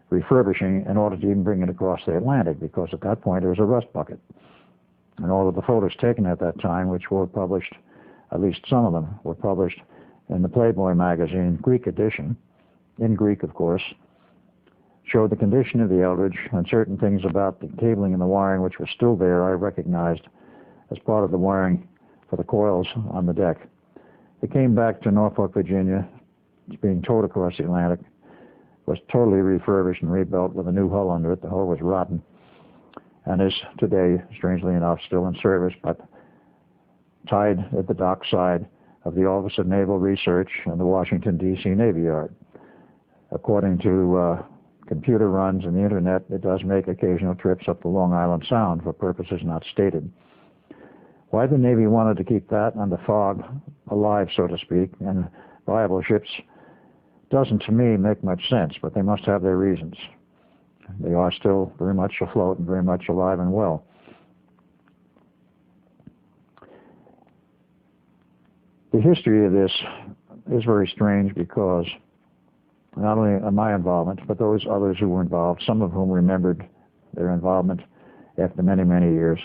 refurbishing in order to even bring it across the Atlantic, because at that point it was a rust bucket. And all of the photos taken at that time, which were published, at least some of them, were published in the Playboy magazine, Greek edition, in Greek, of course, showed the condition of the Eldridge and certain things about the cabling and the wiring, which was still there, I recognized as part of the wiring for the coils on the deck. It came back to Norfolk, Virginia. It's being towed across the Atlantic. Was totally refurbished and rebuilt with a new hull under it. The hull was rotten and is today, strangely enough, still in service, but tied at the dock side of the Office of Naval Research and the Washington, D.C. Navy Yard. According to computer runs and the internet, it does make occasional trips up the Long Island Sound for purposes not stated. Why the Navy wanted to keep that and the fog alive, so to speak, and viable ships doesn't, to me, make much sense, but they must have their reasons. They are still very much afloat and very much alive and well. The history of this is very strange because not only my involvement, but those others who were involved, some of whom remembered their involvement after many, many years.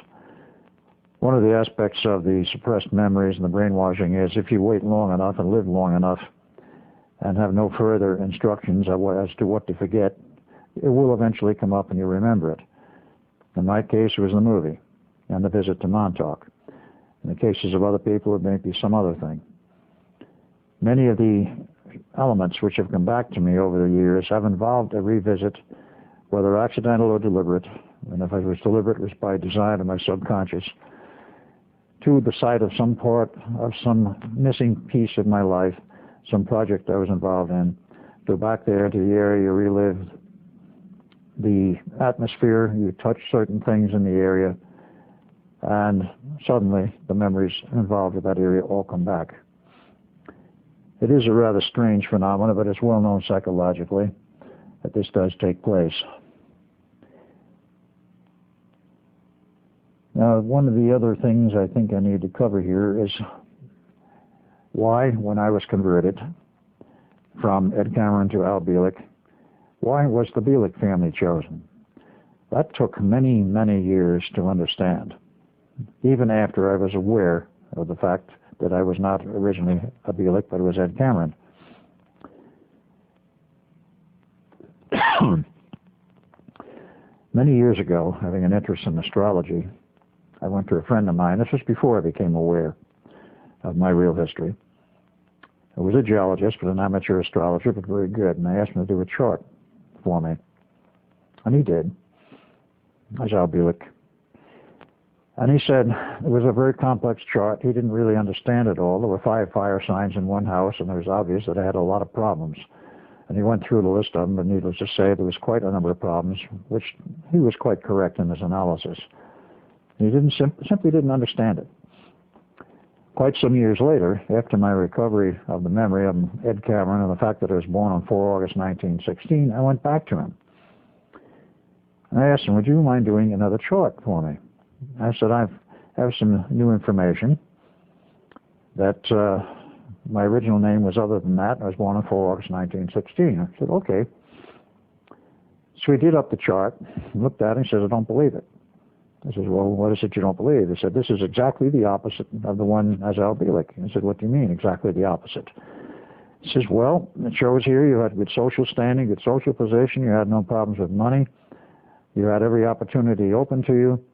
One of the aspects of the suppressed memories and the brainwashing is if you wait long enough and live long enough and have no further instructions as to what to forget, it will eventually come up and you remember it. In my case, it was the movie and the visit to Montauk. In the cases of other people, it may be some other thing. Many of the elements which have come back to me over the years have involved a revisit, whether accidental or deliberate, and if it was deliberate, it was by design of my subconscious, to the site of some part of some missing piece of my life, some project I was involved in. Go back there to the area, you relive the atmosphere, you touch certain things in the area, and suddenly the memories involved with that area all come back. It is a rather strange phenomenon, but it's well known psychologically that this does take place. Now, one of the other things I think I need to cover here is why, when I was converted from Ed Cameron to Al Bielek, why was the Bielek family chosen? That took many, many years to understand, even after I was aware of the fact that I was not originally a Bielek, but it was Ed Cameron. Many years ago, having an interest in astrology, I went to a friend of mine. This was before I became aware of my real history. I was a geologist, but an amateur astrologer, but very good, and I asked him to do a chart for me. And he did. As Al Bielek. And he said it was a very complex chart. He didn't really understand it all. There were 5 fire signs in one house, and it was obvious that I had a lot of problems. And he went through the list of them, but needless to say, there was quite a number of problems, which he was quite correct in his analysis. He simply didn't understand it. Quite some years later, after my recovery of the memory of Ed Cameron and the fact that I was born on 4 August 1916, I went back to him. And I asked him, would you mind doing another chart for me? I said, I have some new information that my original name was other than that. I was born on 4 August 1916. I said, okay. So he did up the chart, looked at it, and said, I don't believe it. I said, well, what is it you don't believe? He said, this is exactly the opposite of the one as Al Bielek. I said, what do you mean, exactly the opposite? He says, well, it shows here you had good social standing, good social position, you had no problems with money, You had every opportunity open to you,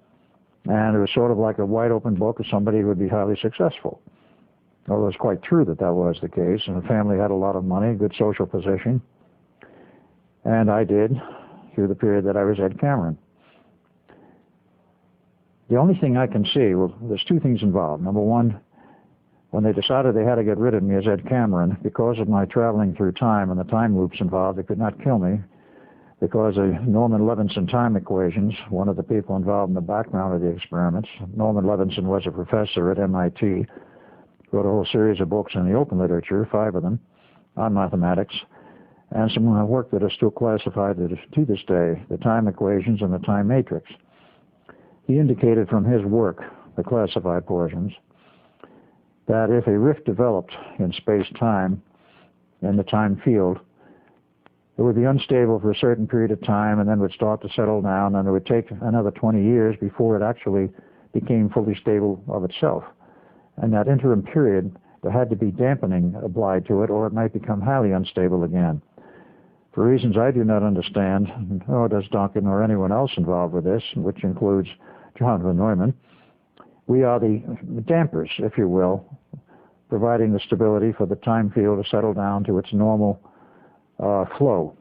and it was sort of like a wide open book if somebody would be highly successful. Although it's quite true that that was the case, and the family had a lot of money, good social position, and I did through the period that I was Ed Cameron. The only thing I can see, well, there's two things involved. Number one, when they decided they had to get rid of me as Ed Cameron, because of my traveling through time and the time loops involved, they could not kill me, because of Norman Levinson time equations, one of the people involved in the background of the experiments. Norman Levinson was a professor at MIT, wrote a whole series of books in the open literature, 5 of them, on mathematics, and some work that is still classified to this day, the time equations and the time matrix. He indicated from his work, the classified portions, that if a rift developed in space-time, in the time field, it would be unstable for a certain period of time and then would start to settle down, and it would take another 20 years before it actually became fully stable of itself. And that interim period, there had to be dampening applied to it, or it might become highly unstable again. For reasons I do not understand, nor does Duncan or anyone else involved with this, which includes John von Neumann, we are the dampers, if you will, providing the stability for the time field to settle down to its normal flow.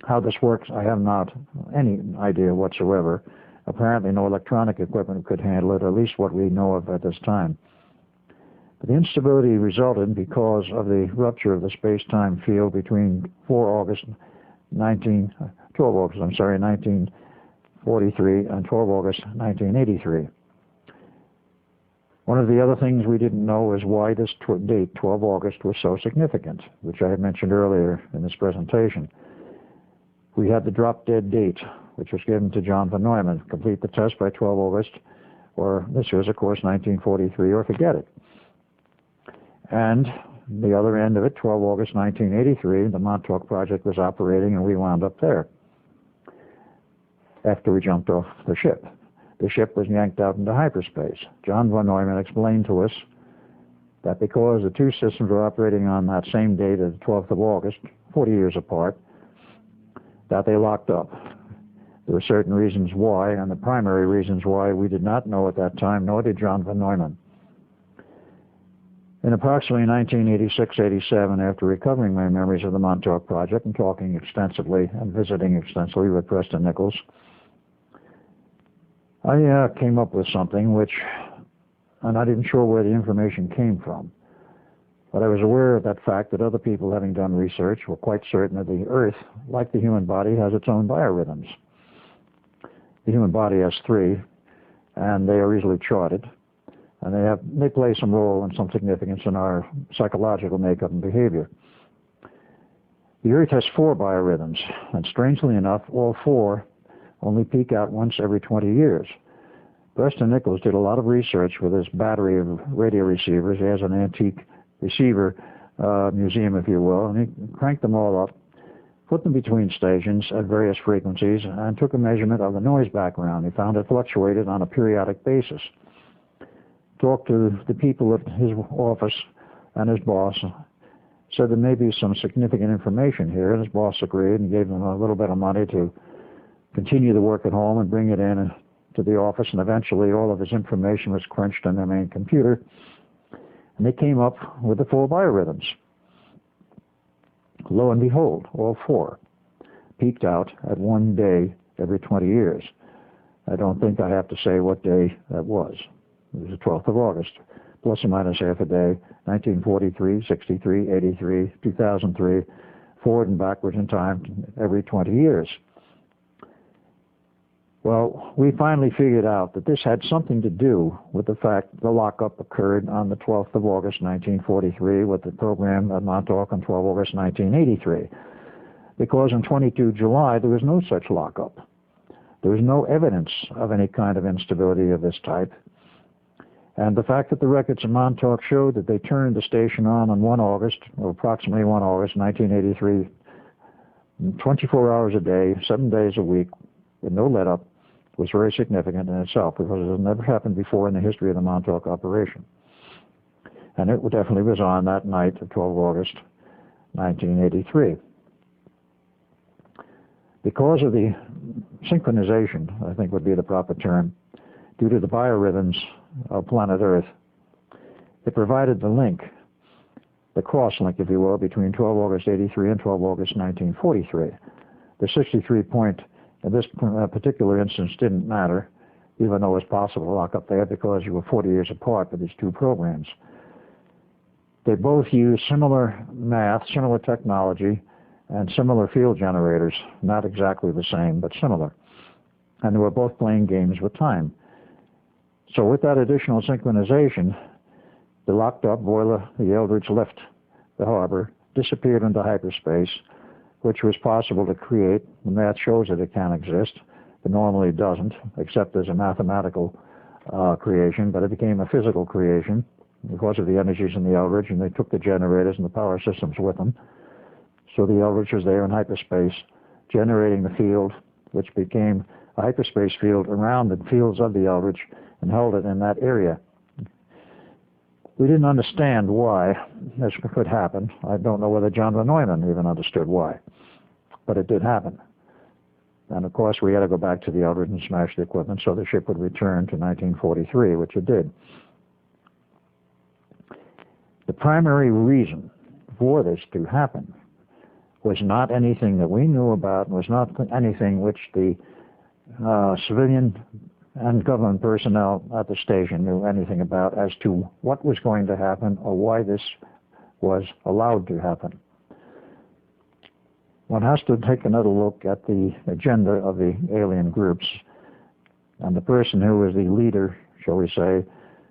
How this works, I have not any idea whatsoever. Apparently no electronic equipment could handle it, at least what we know of at this time. But the instability resulted because of the rupture of the space-time field between 12 August 1943 and 12 August 1983. One of the other things we didn't know is why this date, 12 August, was so significant, which I had mentioned earlier in this presentation. We had the drop-dead date, which was given to John von Neumann, complete the test by 12 August, or this is, of course, 1943, or forget it. And the other end of it, 12 August 1983, the Montauk Project was operating, and we wound up there after we jumped off the ship. The ship was yanked out into hyperspace. John von Neumann explained to us that because the two systems were operating on that same date of the 12th of August, 40 years apart, that they locked up. There were certain reasons why, and the primary reasons why we did not know at that time, nor did John von Neumann. In approximately 1986-87, after recovering my memories of the Montauk Project and talking extensively and visiting extensively with Preston Nichols, I came up with something which I'm not even sure where the information came from. But I was aware of that fact that other people having done research were quite certain that the Earth, like the human body, has its own biorhythms. The human body has 3, and they are easily charted. And they play some role and some significance in our psychological makeup and behavior. The Earth has 4 biorhythms, and strangely enough, all 4 only peak out once every 20 years. Preston Nichols did a lot of research with his battery of radio receivers. He has an antique receiver museum, if you will, and he cranked them all up, put them between stations at various frequencies, and took a measurement of the noise background. He found it fluctuated on a periodic basis. Talked to the people at his office, and his boss said there may be some significant information here, and his boss agreed and gave them a little bit of money to continue the work at home and bring it in to the office, and eventually all of his information was crunched on their main computer, and they came up with the 4 biorhythms. Lo and behold, all 4 peaked out at one day every 20 years. I don't think I have to say what day that was. It was the 12th of August, plus or minus half a day, 1943, 63, 83, 2003, forward and backwards in time every 20 years. Well, we finally figured out that this had something to do with the fact the lockup occurred on the 12th of August, 1943, with the program at Montauk on 12 August, 1983. Because on 22 July, there was no such lockup. There was no evidence of any kind of instability of this type. And the fact that the records of Montauk showed that they turned the station on 1 August, or approximately 1 August, 1983, 24 hours a day, 7 days a week, with no let-up, was very significant in itself, because it has never happened before in the history of the Montauk operation. And it definitely was on that night of 12 August, 1983. Because of the synchronization, I think would be the proper term, due to the biorhythms of planet Earth, it provided the link, the cross-link, if you will, between 12 August 83 and 12 August 1943. The 63 point in this particular instance didn't matter, even though it was possible to lock up there because you were 40 years apart with these two programs. They both used similar math, similar technology, and similar field generators, not exactly the same, but similar. And they were both playing games with time. So with that additional synchronization, the locked up boiler, the Eldridge left the harbor, disappeared into hyperspace, which was possible to create. The math shows that it can exist, but normally it doesn't, except as a mathematical creation, but it became a physical creation because of the energies in the Eldridge, and they took the generators and the power systems with them. So the Eldridge was there in hyperspace, generating the field, which became a hyperspace field around the fields of the Eldridge and held it in that area. We didn't understand why this could happen. I don't know whether John von Neumann even understood why, but it did happen. And of course, we had to go back to the Eldridge and smash the equipment so the ship would return to 1943, which it did. The primary reason for this to happen was not anything that we knew about, and was not anything which the civilian and government personnel at the station knew anything about as to what was going to happen or why this was allowed to happen. One has to take another look at the agenda of the alien groups, and the person who was the leader, shall we say,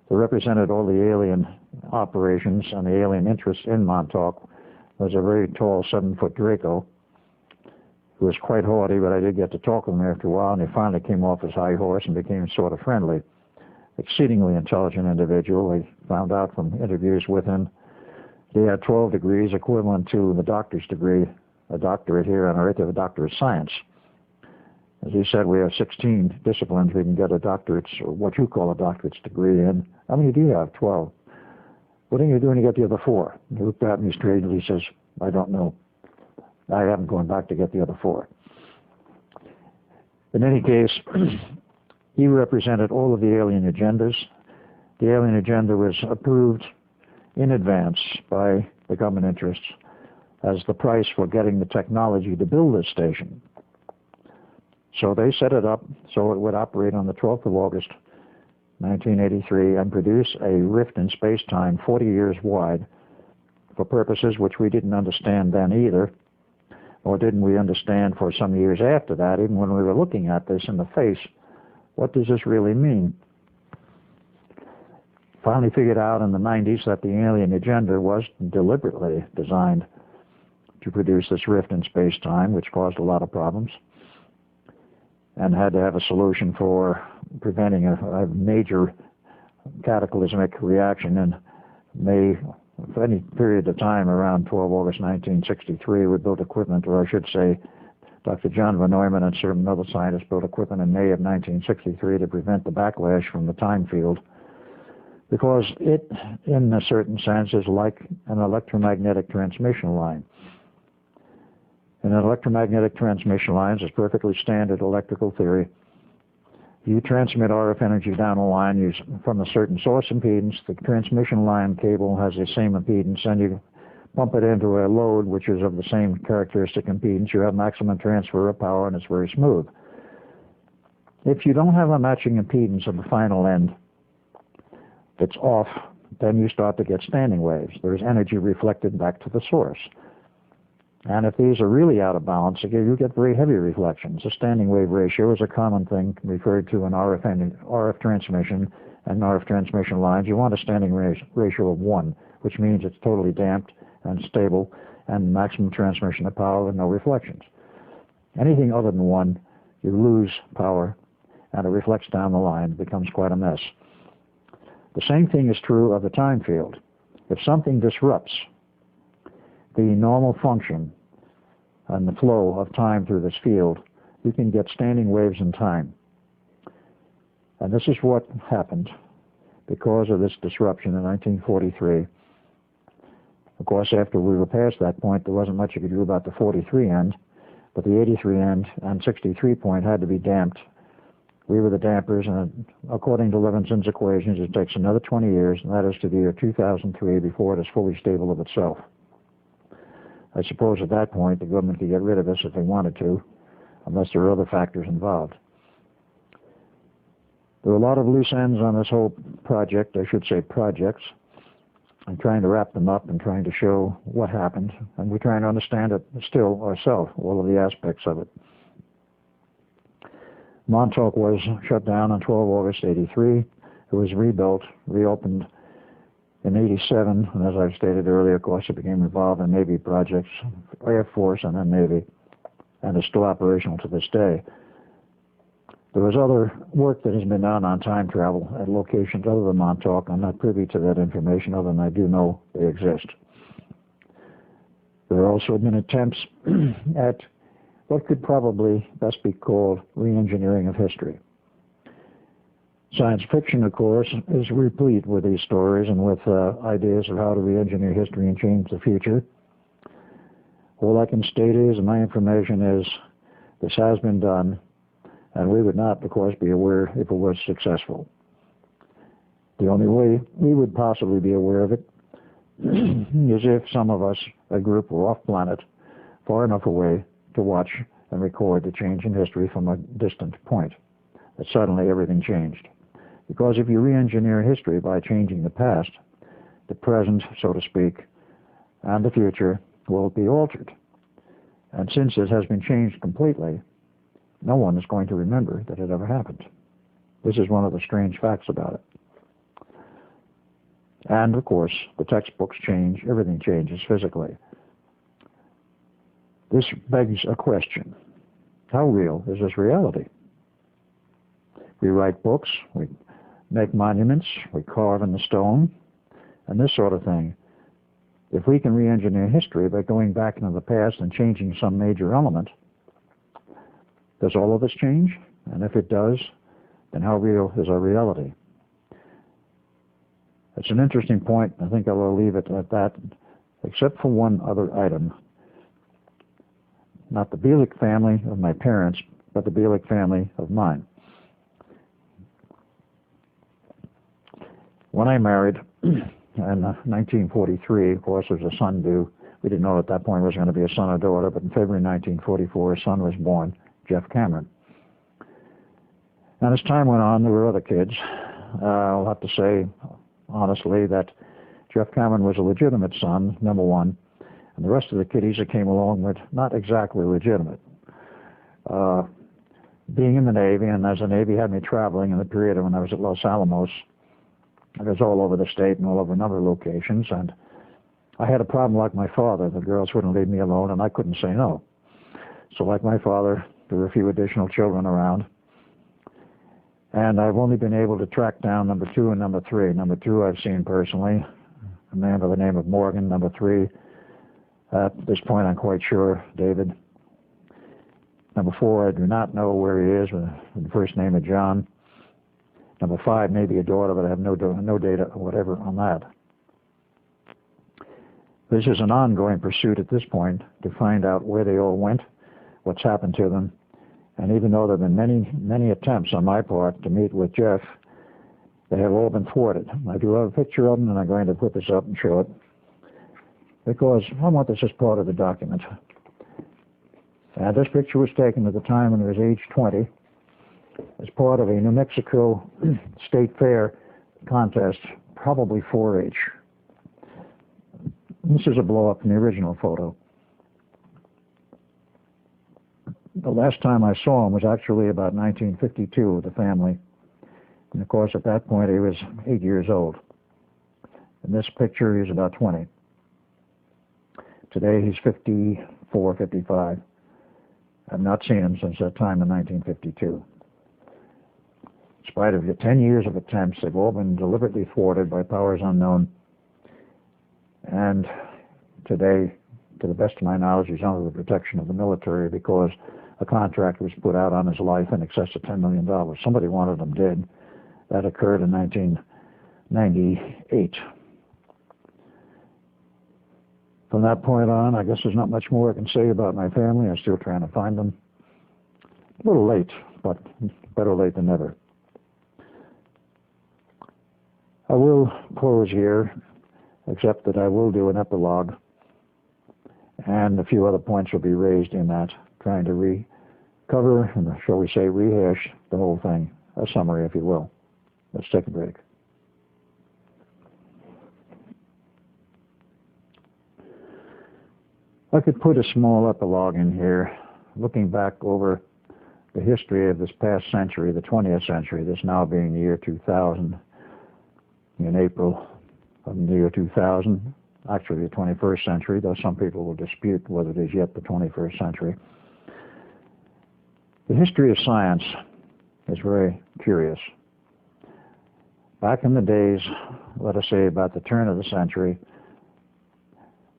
who represented all the alien operations and the alien interests in Montauk, was a very tall 7-foot Draco who was quite haughty, but I did get to talk to him after a while, and he finally came off his high horse and became sort of friendly. Exceedingly intelligent individual. I found out from interviews with him he had 12 degrees, equivalent to the doctor's degree, a doctorate here on Earth, a doctor of science. As he said, we have 16 disciplines we can get a doctorate's, or what you call a doctorate's degree in. How many do you have? 12. What are you doing to get the other 4? He looked at me strangely. He says, I don't know. I haven't gone back to get the other 4. In any case, he represented all of the alien agendas. The alien agenda was approved in advance by the government interests as the price for getting the technology to build this station. So they set it up so it would operate on the 12th of August, 1983, and produce a rift in space-time 40 years wide for purposes which we didn't understand then either, or didn't we understand for some years after that, even when we were looking at this in the face. What does this really mean? Finally figured out in the 90s that the alien agenda was deliberately designed to produce this rift in space-time, which caused a lot of problems, and had to have a solution for preventing a major cataclysmic reaction in May, for any period of time around 12 August 1963. We built equipment, or I should say, Dr. John von Neumann and certain other scientists built equipment in May of 1963 to prevent the backlash from the time field, because it, in a certain sense, is like an electromagnetic transmission line. And an electromagnetic transmission lines is perfectly standard electrical theory. You transmit RF energy down a line from a certain source impedance. The transmission line cable has the same impedance, and you pump it into a load which is of the same characteristic impedance. You have maximum transfer of power, and it's very smooth. If you don't have a matching impedance at the final end, it's off, then you start to get standing waves. There's energy reflected back to the source. And if these are really out of balance, you get very heavy reflections. The standing wave ratio is a common thing referred to in RF transmission and RF transmission lines. You want a standing ratio of 1, which means it's totally damped and stable and maximum transmission of power with no reflections. Anything other than 1, you lose power and it reflects down the line. It becomes quite a mess. The same thing is true of the time field. If something disrupts the normal function and the flow of time through this field, you can get standing waves in time. And this is what happened because of this disruption in 1943. Of course, after we were past that point, there wasn't much you could do about the 43 end. but the 83 end and 63 point had to be damped. We were the dampers, and according to Levinson's equations, it takes another 20 years, and that is to the year 2003, before it is fully stable of itself. I suppose at that point the government could get rid of us if they wanted to, unless there are other factors involved. There were a lot of loose ends on this whole project, I should say projects. I'm trying to wrap them up and trying to show what happened, and we're trying to understand it still ourselves, all of the aspects of it. Montauk was shut down on 12 August 83. It was rebuilt, reopened in 87, and as I've stated earlier, of course, it became involved in Navy projects, Air Force, and then Navy, and is still operational to this day. There was other work that has been done on time travel at locations other than Montauk. I'm not privy to that information, other than I do know they exist. There have also been attempts at what could probably best be called re-engineering of history. Science fiction, of course, is replete with these stories and with ideas of how to re-engineer history and change the future. All I can state is, and my information is, this has been done, and we would not, of course, be aware if it was successful. The only way we would possibly be aware of it is if some of us, a group, were off-planet, far enough away to watch and record the change in history from a distant point, that suddenly everything changed. Because if you re-engineer history by changing the past, the present, so to speak, and the future will be altered. And since it has been changed completely, no one is going to remember that it ever happened. This is one of the strange facts about it. And, of course, the textbooks change, everything changes physically. This begs a question. How real is this reality? We write books, we make monuments, we carve in the stone, and this sort of thing. If we can re-engineer history by going back into the past and changing some major element, does all of this change? And if it does, then how real is our reality? It's an interesting point. I think I will leave it at that, except for one other item. Not the Bielek family of my parents, but the Bielek family of mine. When I married in 1943, of course, there was a son due. We didn't know at that point it was going to be a son or daughter, but in February 1944, a son was born, Jeff Cameron. And as time went on, there were other kids. I'll have to say, honestly, that Jeff Cameron was a legitimate son, number one, and the rest of the kiddies that came along were not exactly legitimate. Being in the Navy, and as the Navy had me traveling in the period when I was at Los Alamos, I was all over the state and all over a number of locations, and I had a problem like my father. The girls wouldn't leave me alone, and I couldn't say no. So like my father, there were a few additional children around. And I've only been able to track down number 2 and number 3. Number 2 I've seen personally, a man by the name of Morgan. Number 3, at this point I'm quite sure, David. Number 4, I do not know where he is, with the first name of John. Number 5, maybe a daughter, but I have no data or whatever on that. This is an ongoing pursuit at this point to find out where they all went, what's happened to them. And even though there have been many, many attempts on my part to meet with Jeff, they have all been thwarted. I do have a picture of them, and I'm going to put this up and show it, because I want this as part of the document. And this picture was taken at the time when he was age 20 as part of a New Mexico State Fair contest, probably 4-H. This is a blow-up from the original photo. The last time I saw him was actually about 1952 with the family. And of course, at that point, he was 8 years old. In this picture, he's about 20. Today, he's 54, 55. I've not seen him since that time in 1952. In spite of the 10 years of attempts, they've all been deliberately thwarted by powers unknown. And today, to the best of my knowledge, he's under the protection of the military because a contract was put out on his life in excess of $10 million. Somebody wanted him dead. That occurred in 1998. From that point on, I guess there's not much more I can say about my family. I'm still trying to find them. A little late, but better late than never. I will close here, except that I will do an epilogue, and a few other points will be raised in that, trying to recover, and shall we say, rehash the whole thing, a summary, if you will. Let's take a break. I could put a small epilogue in here, looking back over the history of this past century, the 20th century, this now being the year 2000, in April of the year 2000, actually the 21st century, though some people will dispute whether it is yet the 21st century. The history of science is very curious. Back in the days, let us say about the turn of the century,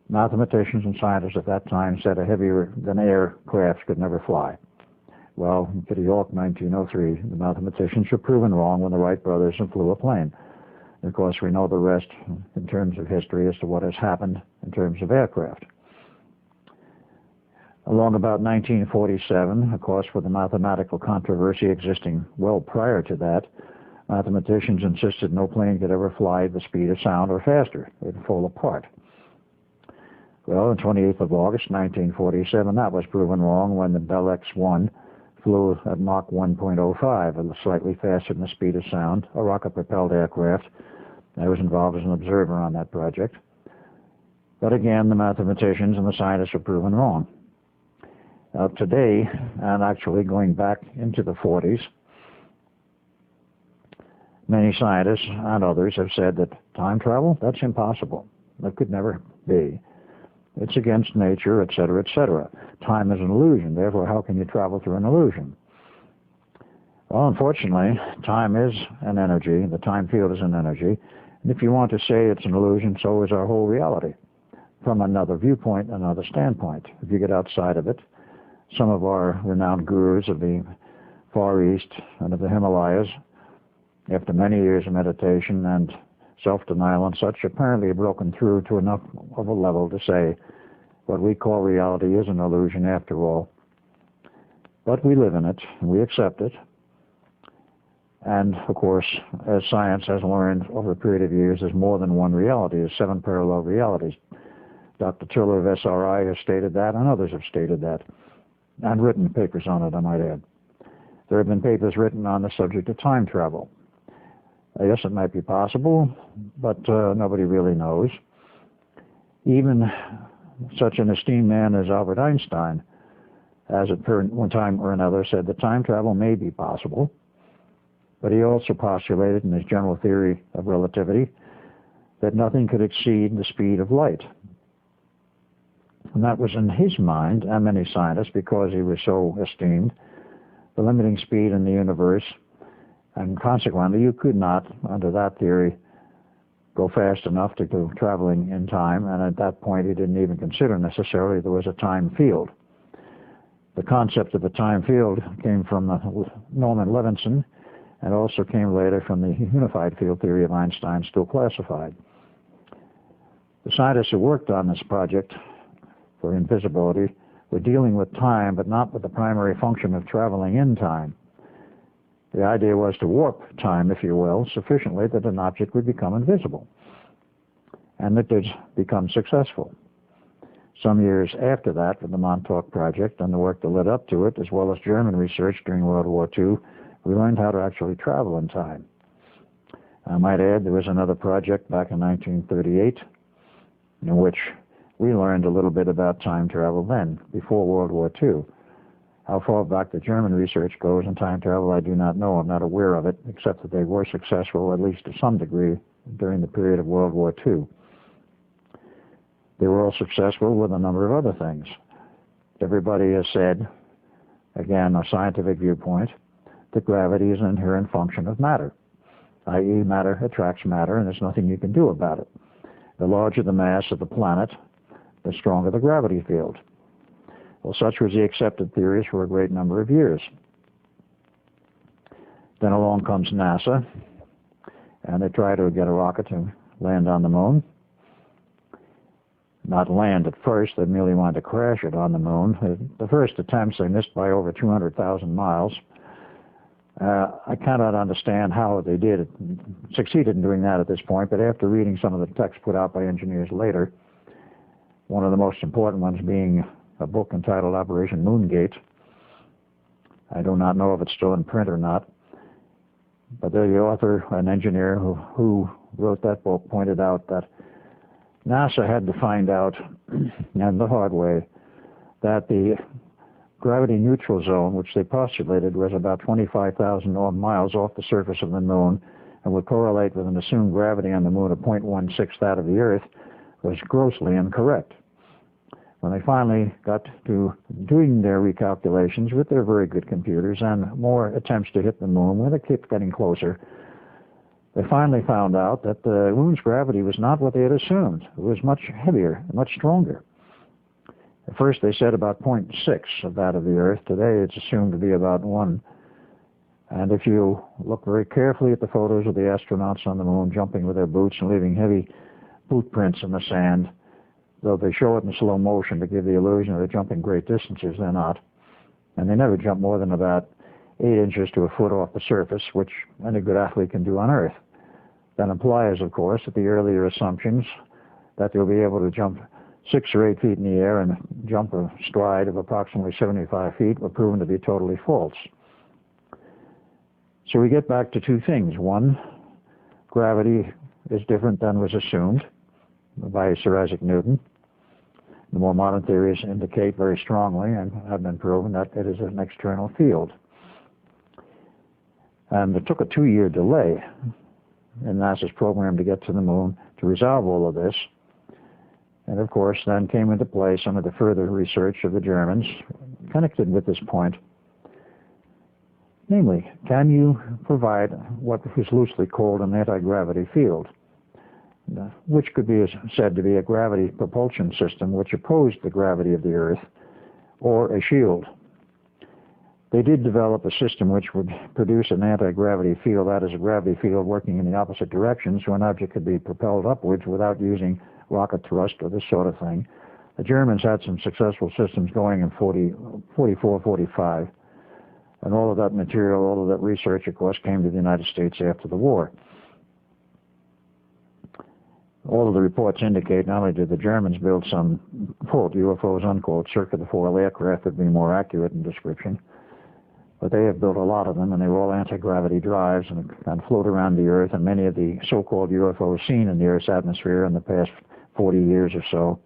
mathematicians and scientists at that time said a heavier than air craft could never fly. Well, in Kitty Hawk, 1903, the mathematicians were proven wrong when the Wright brothers flew a plane. Of course, we know the rest in terms of history as to what has happened in terms of aircraft. Along about 1947, of course, with the mathematical controversy existing well prior to that, mathematicians insisted no plane could ever fly at the speed of sound or faster. It would fall apart. Well, on 28th of August, 1947, that was proven wrong when the Bielek 1 flew at Mach 1.05, slightly faster than the speed of sound, a rocket-propelled aircraft. I was involved as an observer on that project. But again, the mathematicians and the scientists were proven wrong. Now today, and actually going back into the 40s, many scientists and others have said that time travel, that's impossible. That could never be. It's against nature, etc., etc. Time is an illusion. Therefore, how can you travel through an illusion? Well, unfortunately, time is an energy. The time field is an energy. And if you want to say it's an illusion, so is our whole reality, from another viewpoint, another standpoint. If you get outside of it, some of our renowned gurus of the Far East and of the Himalayas, after many years of meditation and self-denial and such, apparently have broken through to enough of a level to say what we call reality is an illusion after all. But we live in it, and we accept it. And, of course, as science has learned over a period of years, there's more than one reality. There's 7 parallel realities. Dr. Tiller of SRI has stated that, and others have stated that, and written papers on it, I might add. There have been papers written on the subject of time travel. Yes, it might be possible, but nobody really knows. Even such an esteemed man as Albert Einstein has at one time or another said that time travel may be possible, but he also postulated in his general theory of relativity that nothing could exceed the speed of light. And that was in his mind, and many scientists, because he was so esteemed, the limiting speed in the universe. And consequently, you could not, under that theory, go fast enough to go traveling in time. And at that point, he didn't even consider necessarily there was a time field. The concept of a time field came from Norman Levinson, and also came later from the unified field theory of Einstein, still classified. The scientists who worked on this project for invisibility were dealing with time, but not with the primary function of traveling in time. The idea was to warp time, if you will, sufficiently that an object would become invisible. And it did become successful. Some years after that, with the Montauk Project and the work that led up to it, as well as German research during World War II, we learned how to actually travel in time. I might add, there was another project back in 1938 in which we learned a little bit about time travel then, before World War II. How far back the German research goes in time travel, I do not know. I'm not aware of it, except that they were successful, at least to some degree, during the period of World War II. They were all successful with a number of other things. Everybody has said, again, a scientific viewpoint, that gravity is an inherent function of matter, i.e. matter attracts matter, and there's nothing you can do about it. The larger the mass of the planet, the stronger the gravity field. Well, such was the accepted theories for a great number of years. Then along comes NASA, and they try to get a rocket to land on the moon. not land at first. They merely wanted to crash it on the moon. The first attempts, they missed by over 200,000 miles. I cannot understand how they succeeded in doing that at this point, but after reading some of the texts put out by engineers later, one of the most important ones being a book entitled Operation Moongate. I do not know if it's still in print or not, but the author, an engineer who wrote that book, pointed out that NASA had to find out, and the hard way, that the gravity neutral zone, which they postulated was about 25,000 miles off the surface of the moon and would correlate with an assumed gravity on the moon of 0.16 that of the Earth, was grossly incorrect. When they finally got to doing their recalculations with their very good computers and more attempts to hit the moon, when they kept getting closer, they finally found out that the moon's gravity was not what they had assumed. It was much heavier, much stronger. At first they said about 0.6 of that of the Earth. Today it's assumed to be about 1. And if you look very carefully at the photos of the astronauts on the moon jumping with their boots and leaving heavy boot prints in the sand, though they show it in slow motion to give the illusion that they're jumping great distances, they're not. And they never jump more than about 8 inches to a foot off the surface, which any good athlete can do on Earth. That implies, of course, that the earlier assumptions that they'll be able to jump 6 or 8 feet in the air and jump a stride of approximately 75 feet were proven to be totally false. So we get back to two things. One, gravity is different than was assumed by Sir Isaac Newton. The more modern theories indicate very strongly and have been proven that it is an external field. And it took a 2-year delay in NASA's program to get to the moon to resolve all of this. And of course, then came into play some of the further research of the Germans connected with this point. Namely, can you provide what is loosely called an anti-gravity field, which could be said to be a gravity propulsion system which opposed the gravity of the Earth, or a shield. They did develop a system which would produce an anti-gravity field, that is a gravity field working in the opposite direction, so an object could be propelled upwards without using rocket thrust or this sort of thing. The Germans had some successful systems going in 44, 45, and all of that material, all of that research, of course, came to the United States after the war. All of the reports indicate not only did the Germans build some, quote, UFOs, unquote, circular-foil aircraft would be more accurate in description, but they have built a lot of them, and they were all anti-gravity drives and float around the Earth, and many of the so-called UFOs seen in the Earth's atmosphere in the past 40 years or so,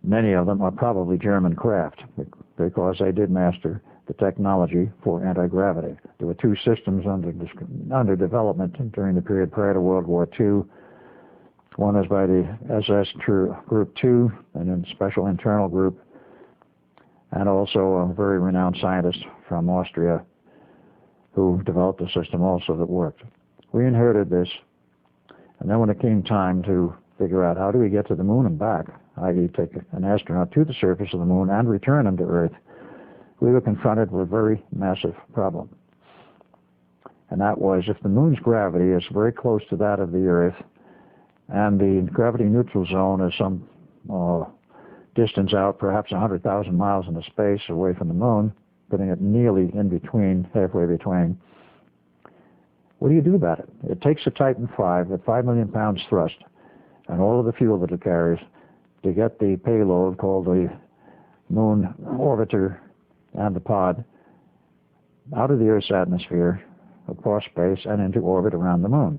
many of them are probably German craft because they did master the technology for anti-gravity. There were 2 systems under development during the period prior to World War II. One is by the SS Group 2, and then Special Internal Group, and also a very renowned scientist from Austria who developed a system also that worked. We inherited this, and then when it came time to figure out how do we get to the moon and back, i.e. take an astronaut to the surface of the moon and return him to Earth, we were confronted with a very massive problem. And that was, if the moon's gravity is very close to that of the Earth, and the gravity neutral zone is some distance out, perhaps 100,000 miles into space away from the moon, putting it nearly in between, halfway between, what do you do about it? It takes a Titan V with 5 million pounds thrust and all of the fuel that it carries to get the payload called the moon orbiter and the pod out of the Earth's atmosphere, across space, and into orbit around the moon.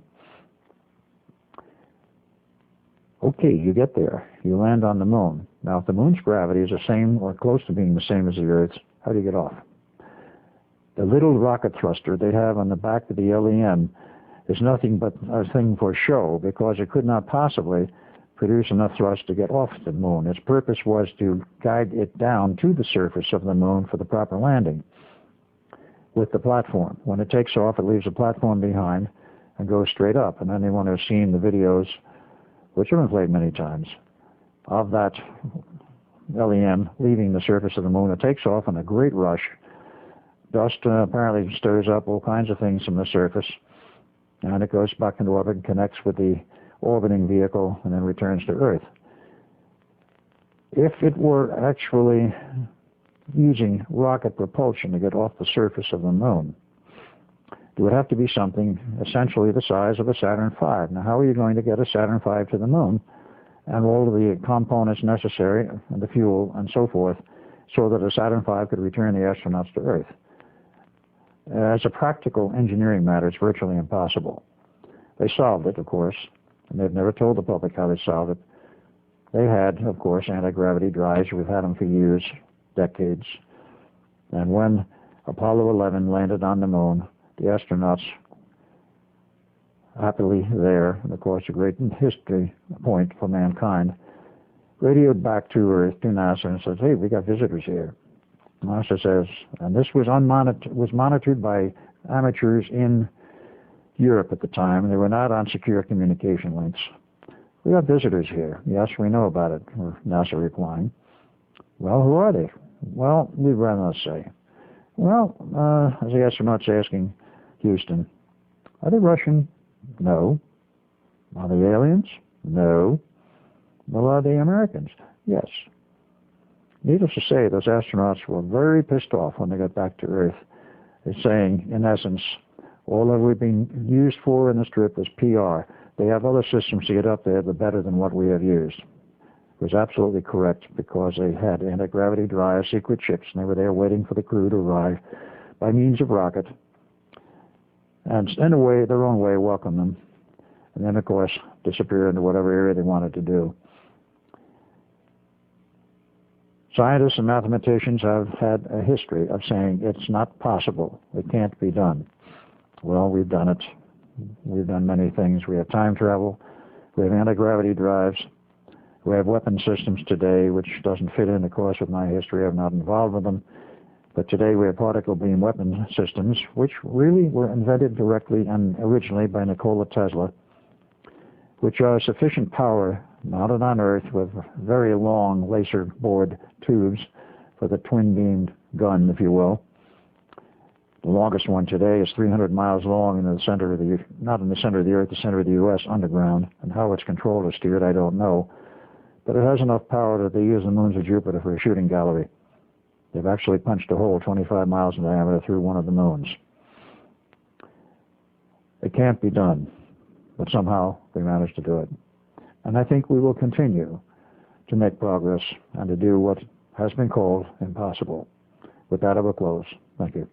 Okay, you get there. You land on the moon. Now, if the moon's gravity is the same or close to being the same as the Earth's, how do you get off? The little rocket thruster they have on the back of the LEM is nothing but a thing for show because it could not possibly produce enough thrust to get off the moon. Its purpose was to guide it down to the surface of the moon for the proper landing with the platform. When it takes off, it leaves a platform behind and goes straight up. And anyone who's seen the videos, which have been played many times, of that LEM leaving the surface of the moon, it takes off in a great rush. Dust apparently stirs up all kinds of things from the surface, and it goes back into orbit and connects with the orbiting vehicle and then returns to Earth. If it were actually using rocket propulsion to get off the surface of the moon, it would have to be something essentially the size of a Saturn V. Now, how are you going to get a Saturn V to the moon and all of the components necessary, and the fuel and so forth, so that a Saturn V could return the astronauts to Earth? As a practical engineering matter, it's virtually impossible. They solved it, of course, and they've never told the public how they solved it. They had, of course, anti-gravity drives. We've had them for years, decades. And when Apollo 11 landed on the moon, the astronauts, happily there, and of course a great history point for mankind, radioed back to Earth, to NASA, and says, hey, we got visitors here. NASA says, and this was monitored by amateurs in Europe at the time, and they were not on secure communication links. We got visitors here. Yes, we know about it, or NASA replying. Well, who are they? Well, we'd rather not say. Well, as the astronauts asking Houston, are they Russian? No. Are they aliens? No. Well, are they Americans? Yes. Needless to say, those astronauts were very pissed off when they got back to Earth. They're saying, in essence, all that we've been used for in this trip was PR. They have other systems to get up there that are better than what we have used. It was absolutely correct, because they had anti-gravity drive, secret ships, and they were there waiting for the crew to arrive by means of rocket, and in a way, their own way, welcome them, and then, of course, disappear into whatever area they wanted to do. Scientists and mathematicians have had a history of saying it's not possible, it can't be done. Well, we've done it. We've done many things. We have time travel, we have anti-gravity drives, we have weapon systems today, which doesn't fit in, of course, with my history. I'm not involved with them. But today we have particle beam weapon systems, which really were invented directly and originally by Nikola Tesla, which are sufficient power mounted on Earth with very long laser bored tubes for the twin-beamed gun, if you will. The longest one today is 300 miles long in the center of the, not in the center of the Earth, the center of the U.S. underground. And how it's controlled or steered, I don't know. But it has enough power that they use the moons of Jupiter for a shooting gallery. They've actually punched a hole 25 miles in diameter through one of the moons. It can't be done, but somehow they managed to do it. And I think we will continue to make progress and to do what has been called impossible. With that, I will close. Thank you.